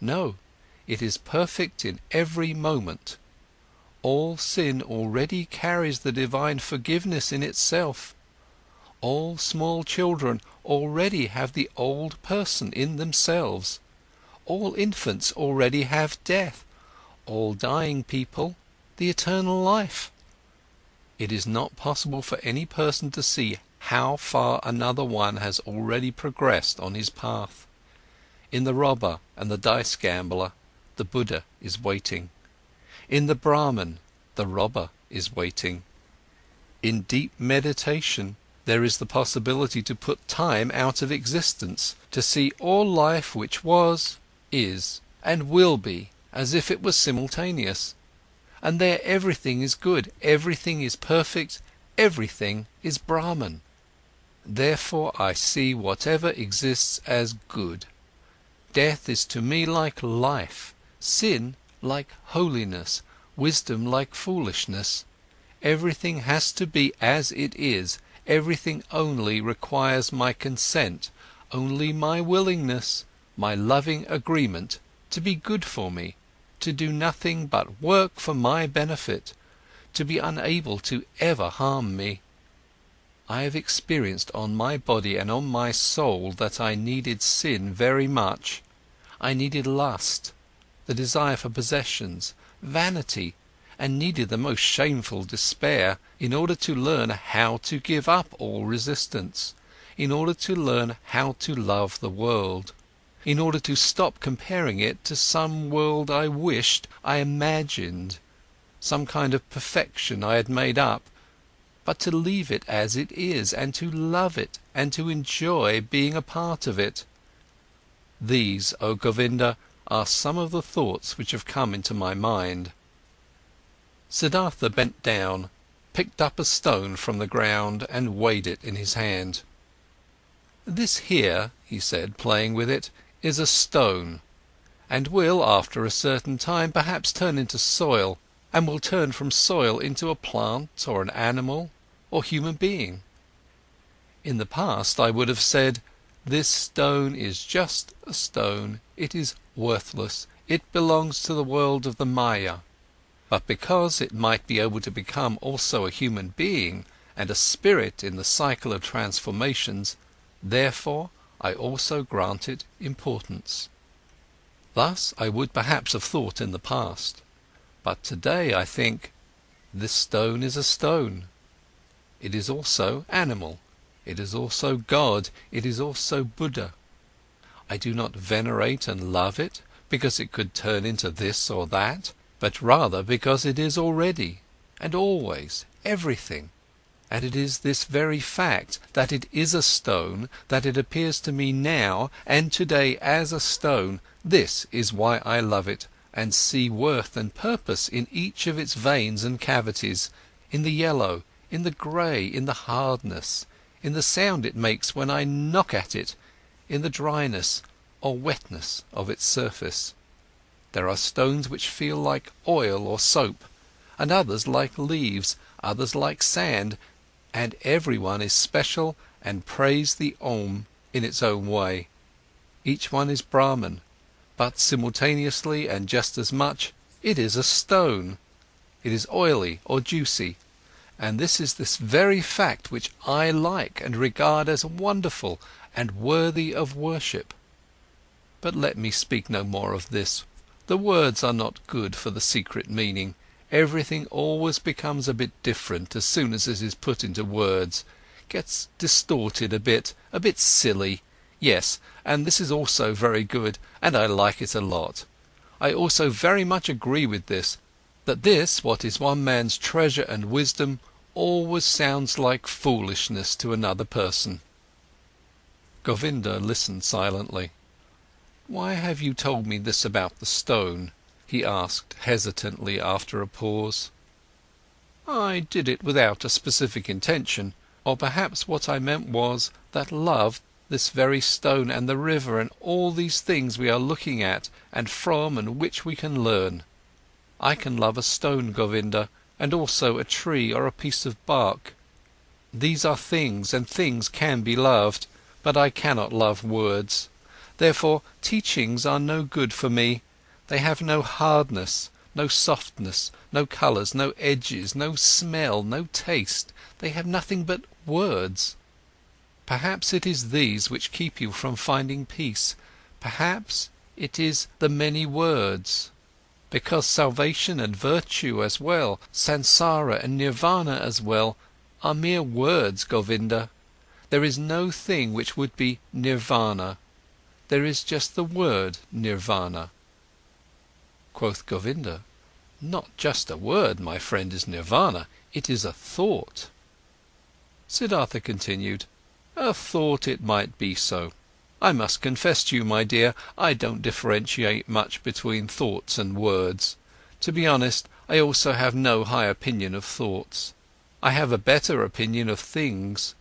No, it is perfect in every moment. All sin already carries the divine forgiveness in itself. All small children already have the old person in themselves. All infants already have death. All dying people, the eternal life. It is not possible for any person to see how far another one has already progressed on his path. In the robber and the dice gambler, the Buddha is waiting. In the Brahman, the robber is waiting. In deep meditation, there is the possibility to put time out of existence, to see all life which was, is, and will be, as if it was simultaneous. And there everything is good, everything is perfect, everything is Brahman. Therefore I see whatever exists as good. Death is to me like life, sin like holiness, wisdom like foolishness. Everything has to be as it is, everything only requires my consent, only my willingness, my loving agreement to be good for me, to do nothing but work for my benefit, to be unable to ever harm me. I have experienced on my body and on my soul that I needed sin very much. I needed lust, the desire for possessions, vanity, and needed the most shameful despair in order to learn how to give up all resistance, in order to learn how to love the world, in order to stop comparing it to some world I wished, I imagined, some kind of perfection I had made up, but to leave it as it is, and to love it, and to enjoy being a part of it. These, O Govinda, are some of the thoughts which have come into my mind. Siddhartha bent down, picked up a stone from the ground and weighed it in his hand. This here, he said, playing with it, is a stone, and will, after a certain time, perhaps turn into soil, and will turn from soil into a plant or an animal or human being. In the past I would have said, this stone is just a stone, it is worthless, it belongs to the world of the Maya. But because it might be able to become also a human being and a spirit in the cycle of transformations, therefore I also grant it importance. Thus I would perhaps have thought in the past, but today I think, this stone is a stone. It is also animal, it is also God, it is also Buddha. I do not venerate and love it, because it could turn into this or that, but rather because it is already, and always, everything. And it is this very fact, that it is a stone, that it appears to me now and today as a stone, this is why I love it, and see worth and purpose in each of its veins and cavities, in the yellow, in the grey, in the hardness, in the sound it makes when I knock at it, in the dryness or wetness of its surface. There are stones which feel like oil or soap, and others like leaves, others like sand, and everyone is special and prays the Om in its own way. Each one is Brahman, but simultaneously and just as much, it is a stone. It is oily or juicy, and this is this very fact which I like and regard as wonderful and worthy of worship. But let me speak no more of this. The words are not good for the secret meaning. Everything always becomes a bit different as soon as it is put into words, gets distorted a bit silly. Yes, and this is also very good, and I like it a lot. I also very much agree with this, that this, what is one man's treasure and wisdom, always sounds like foolishness to another person. Govinda listened silently. "Why have you told me this about the stone?" he asked hesitantly after a pause. "I did it without a specific intention, or perhaps what I meant was that love, this very stone and the river and all these things we are looking at and from and which we can learn. I can love a stone, Govinda, and also a tree or a piece of bark. These are things and things can be loved, but I cannot love words. Therefore teachings are no good for me. They have no hardness, no softness, no colours, no edges, no smell, no taste. They have nothing but words. Perhaps it is these which keep you from finding peace. Perhaps it is the many words. Because salvation and virtue as well, sansara and nirvana as well, are mere words, Govinda. There is no thing which would be nirvana. There is just the word nirvana." Quoth Govinda, "Not just a word, my friend, is nirvana, it is a thought." Siddhartha continued, "A thought it might be so. I must confess to you, my dear, I don't differentiate much between thoughts and words. To be honest, I also have no high opinion of thoughts. I have a better opinion of things.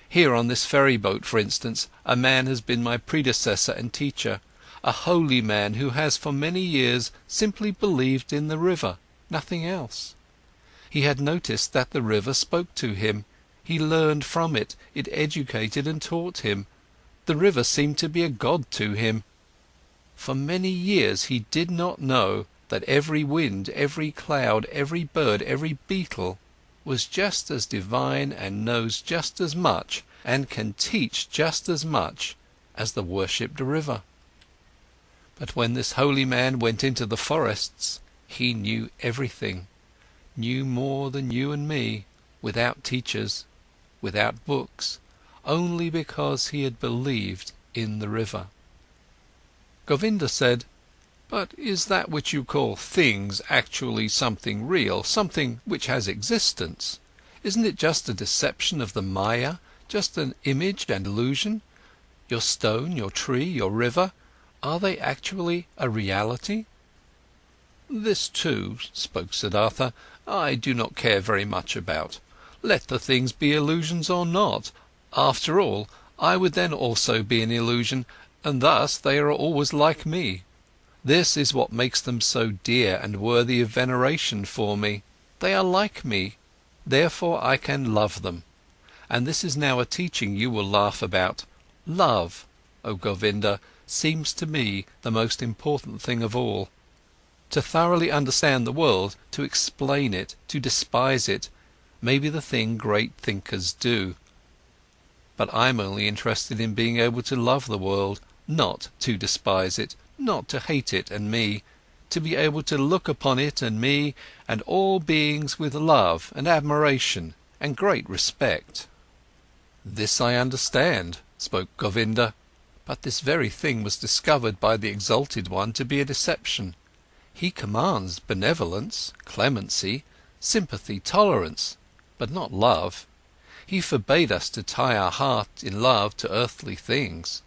Here on this ferry boat, for instance, a man has been my predecessor and teacher, a holy man who has for many years simply believed in the river, nothing else. He had noticed that the river spoke to him, he learned from it, it educated and taught him. The river seemed to be a god to him. For many years he did not know that every wind, every cloud, every bird, every beetle was just as divine and knows just as much and can teach just as much as the worshipped river. But when this holy man went into the forests, he knew everything, knew more than you and me, without teachers, without books, only because he had believed in the river." Govinda said, "But is that which you call things actually something real, something which has existence? Isn't it just a deception of the Maya, just an image and illusion? Your stone, your tree, your river, are they actually a reality?" "This too," spoke Siddhartha, "I do not care very much about. Let the things be illusions or not. After all, I would then also be an illusion, and thus they are always like me. This is what makes them so dear and worthy of veneration for me. They are like me, therefore I can love them. And this is now a teaching you will laugh about. Love, O Govinda, seems to me the most important thing of all. To thoroughly understand the world, to explain it, to despise it, may be the thing great thinkers do. But I'm only interested in being able to love the world, not to despise it, not to hate it and me, to be able to look upon it and me and all beings with love and admiration and great respect." "This I understand," spoke Govinda, But this very thing was discovered by the Exalted One to be a deception. He commands benevolence, clemency, sympathy, tolerance, but not love. He forbade us to tie our heart in love to earthly things.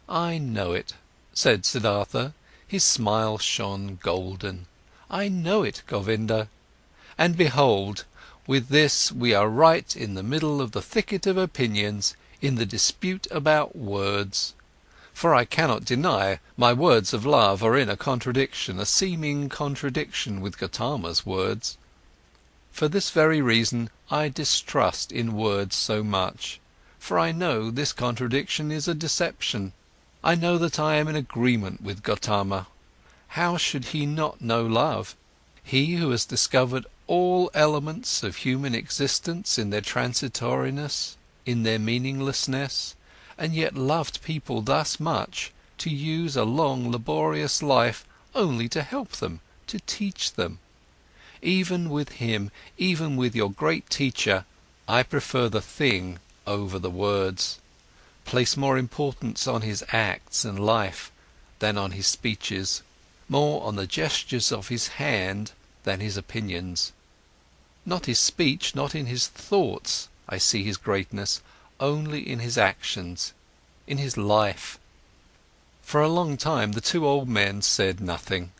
I know it, said Siddhartha, his smile shone golden. I know it, Govinda. And behold, with this we are right in the middle of the thicket of opinions, in the dispute about words. For I cannot deny my words of love are in a contradiction, a seeming contradiction with Gotama's words. For this very reason I distrust in words so much, for I know this contradiction is a deception. I know that I am in agreement with Gotama. How should he not know love? He who has discovered all elements of human existence in their transitoriness, in their meaninglessness, and yet loved people thus much, to use a long laborious life only to help them, to teach them. Even with him, even with your great teacher, I prefer the thing over the words, place more importance on his acts and life than on his speeches, more on the gestures of his hand than his opinions. Not his speech, not in his thoughts, I see his greatness, only in his actions, in his life. For a long time the two old men said nothing.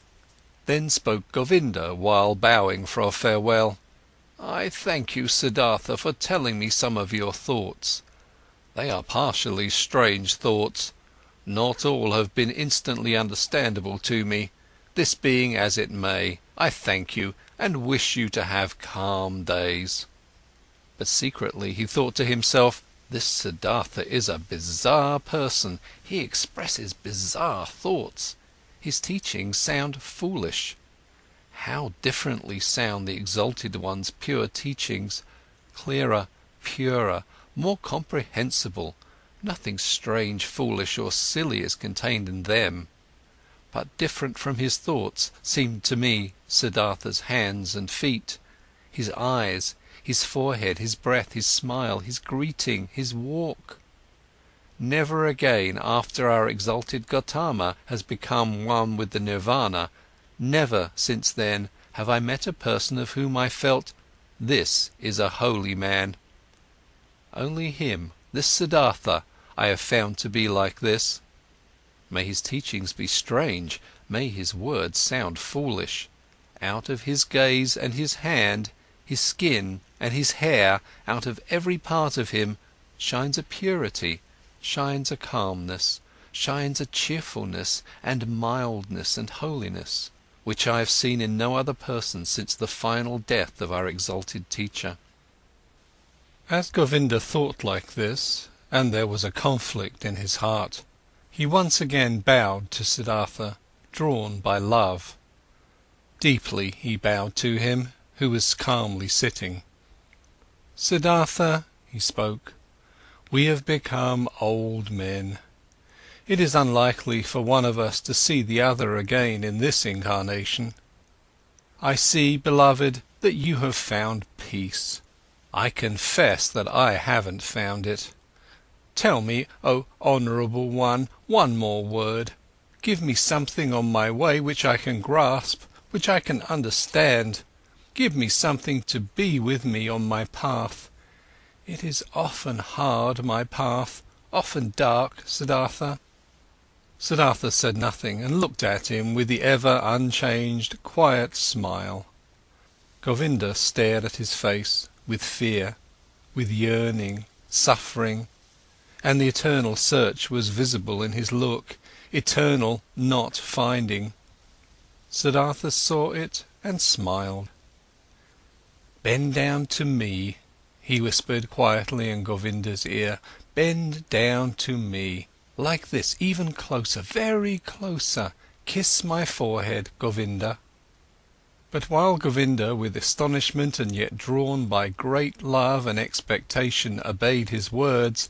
Then spoke Govinda while bowing for a farewell. I thank you, Siddhartha, for telling me some of your thoughts. They are partially strange thoughts. Not all have been instantly understandable to me. This being as it may, I thank you and wish you to have calm days. But secretly he thought to himself, this Siddhartha is a bizarre person, he expresses bizarre thoughts. His teachings sound foolish. How differently sound the Exalted One's pure teachings, clearer, purer, more comprehensible, nothing strange, foolish or silly is contained in them. But different from his thoughts seemed to me Siddhartha's hands and feet, his eyes, his forehead, his breath, his smile, his greeting, his walk. Never again after our exalted Gotama has become one with the nirvana, never since then have I met a person of whom I felt, this is a holy man. Only him, this Siddhartha, I have found to be like this. May his teachings be strange, may his words sound foolish. Out of his gaze and his hand, his skin and his hair, out of every part of him, shines a purity, shines a calmness, shines a cheerfulness and mildness and holiness, which I have seen in no other person since the final death of our exalted teacher. As Govinda thought like this, and there was a conflict in his heart, he once again bowed to Siddhartha, drawn by love. Deeply he bowed to him, who was calmly sitting. Siddhartha, he spoke, we have become old men. It is unlikely for one of us to see the other again in this incarnation. I see, beloved, that you have found peace. I confess that I haven't found it. Tell me, O honourable one, one more word. Give me something on my way which I can grasp, which I can understand. Give me something to be with me on my path. It is often hard, my path, often dark, Siddhartha. Siddhartha said nothing and looked at him with the ever unchanged, quiet smile. Govinda stared at his face with fear, with yearning, suffering, and the eternal search was visible in his look, eternal not finding. Siddhartha saw it and smiled. Bend down to me, he whispered quietly in Govinda's ear. Bend down to me, like this, even closer, very closer. Kiss my forehead, Govinda. But while Govinda, with astonishment and yet drawn by great love and expectation, obeyed his words,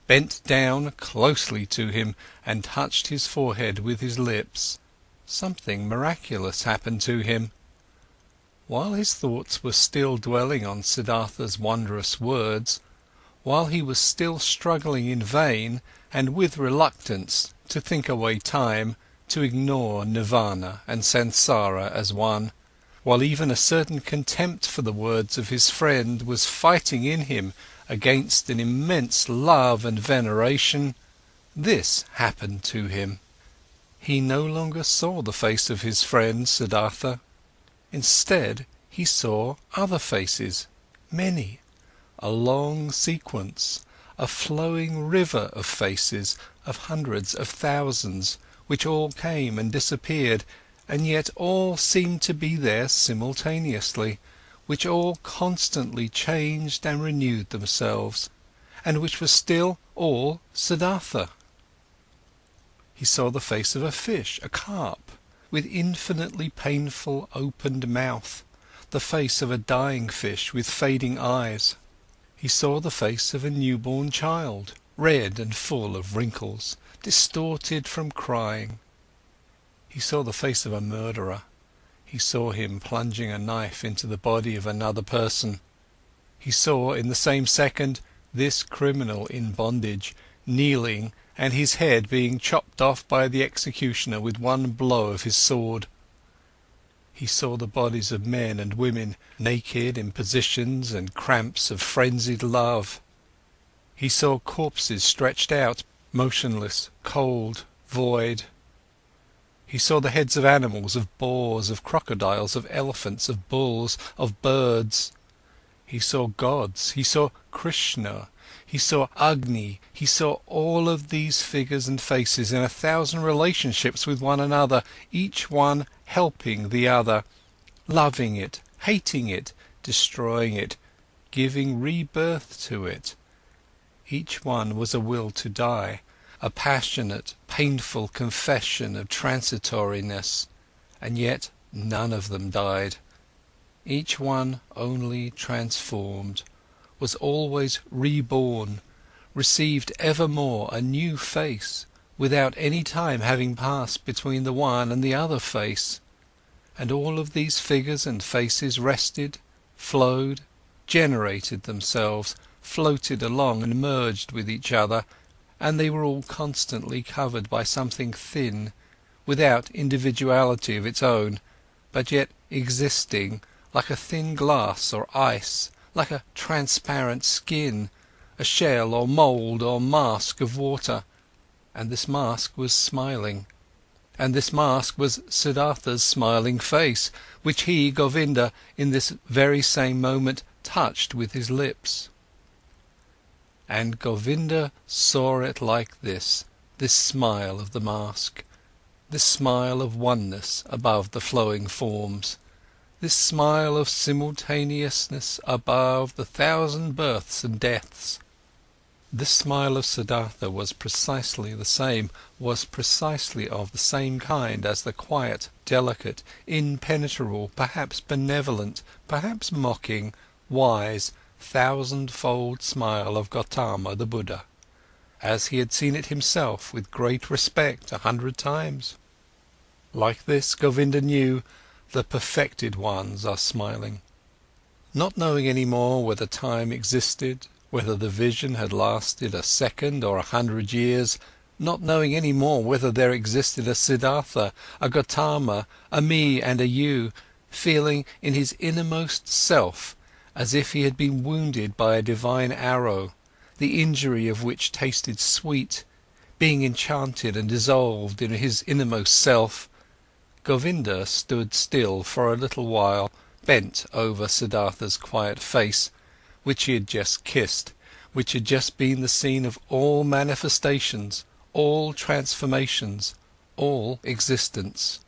bent down closely to him and touched his forehead with his lips, something miraculous happened to him. While his thoughts were still dwelling on Siddhartha's wondrous words, while he was still struggling in vain and with reluctance to think away time, to ignore nirvana and samsara as one, while even a certain contempt for the words of his friend was fighting in him against an immense love and veneration, this happened to him. He no longer saw the face of his friend Siddhartha. Instead, he saw other faces, many, a long sequence, a flowing river of faces, of hundreds of thousands, which all came and disappeared, and yet all seemed to be there simultaneously, which all constantly changed and renewed themselves, and which were still all Siddhartha. He saw the face of a fish, a carp, with infinitely painful opened mouth, the face of a dying fish with fading eyes. He saw the face of a newborn child, red and full of wrinkles, distorted from crying. He saw the face of a murderer. He saw him plunging a knife into the body of another person. He saw, in the same second, this criminal in bondage, kneeling, and his head being chopped off by the executioner with one blow of his sword. He saw the bodies of men and women, naked in positions and cramps of frenzied love. He saw corpses stretched out, motionless, cold, void. He saw the heads of animals, of boars, of crocodiles, of elephants, of bulls, of birds. He saw gods, he saw Krishna, he saw Agni, he saw all of these figures and faces in 1,000 relationships with one another, each one helping the other, loving it, hating it, destroying it, giving rebirth to it. Each one was a will to die, a passionate, painful confession of transitoriness, and yet none of them died. Each one only transformed, was always reborn, received evermore a new face, without any time having passed between the one and the other face. And all of these figures and faces rested, flowed, generated themselves, floated along and merged with each other, and they were all constantly covered by something thin, without individuality of its own, but yet existing, like a thin glass or ice, like a transparent skin, a shell or mould or mask of water. And this mask was smiling. And this mask was Siddhartha's smiling face, which he, Govinda, in this very same moment touched with his lips. And Govinda saw it like this smile of the mask, this smile of oneness above the flowing forms, this smile of simultaneousness above the 1,000 births and deaths. This smile of Siddhartha was precisely the same, was precisely of the same kind as the quiet, delicate, impenetrable, perhaps benevolent, perhaps mocking, wise, 1,000-fold smile of Gautama the Buddha, as he had seen it himself with great respect 100 times. Like this, Govinda knew, the perfected ones are smiling. Not knowing any more whether time existed, whether the vision had lasted a second or 100 years, not knowing any more whether there existed a Siddhartha, a Gotama, a me and a you, feeling in his innermost self as if he had been wounded by a divine arrow, the injury of which tasted sweet, being enchanted and dissolved in his innermost self, Govinda stood still for a little while, bent over Siddhartha's quiet face, which he had just kissed, which had just been the scene of all manifestations, all transformations, all existence.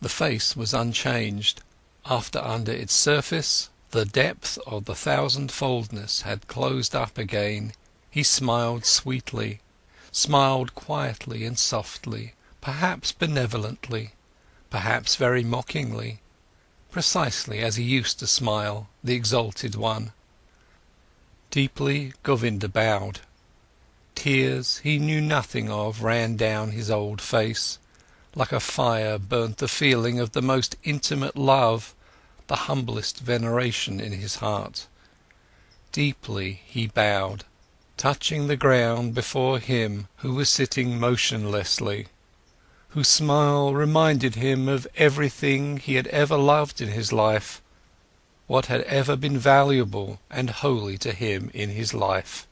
The face was unchanged, after under its surface the depth of the 1,000-foldness had closed up again. He smiled sweetly, smiled quietly and softly, perhaps benevolently, perhaps very mockingly, precisely as he used to smile, the exalted one. Deeply Govinda bowed. Tears he knew nothing of ran down his old face, like a fire burnt the feeling of the most intimate love, the humblest veneration in his heart. Deeply he bowed, touching the ground before him who was sitting motionlessly, whose smile reminded him of everything he had ever loved in his life, what had ever been valuable and holy to him in his life.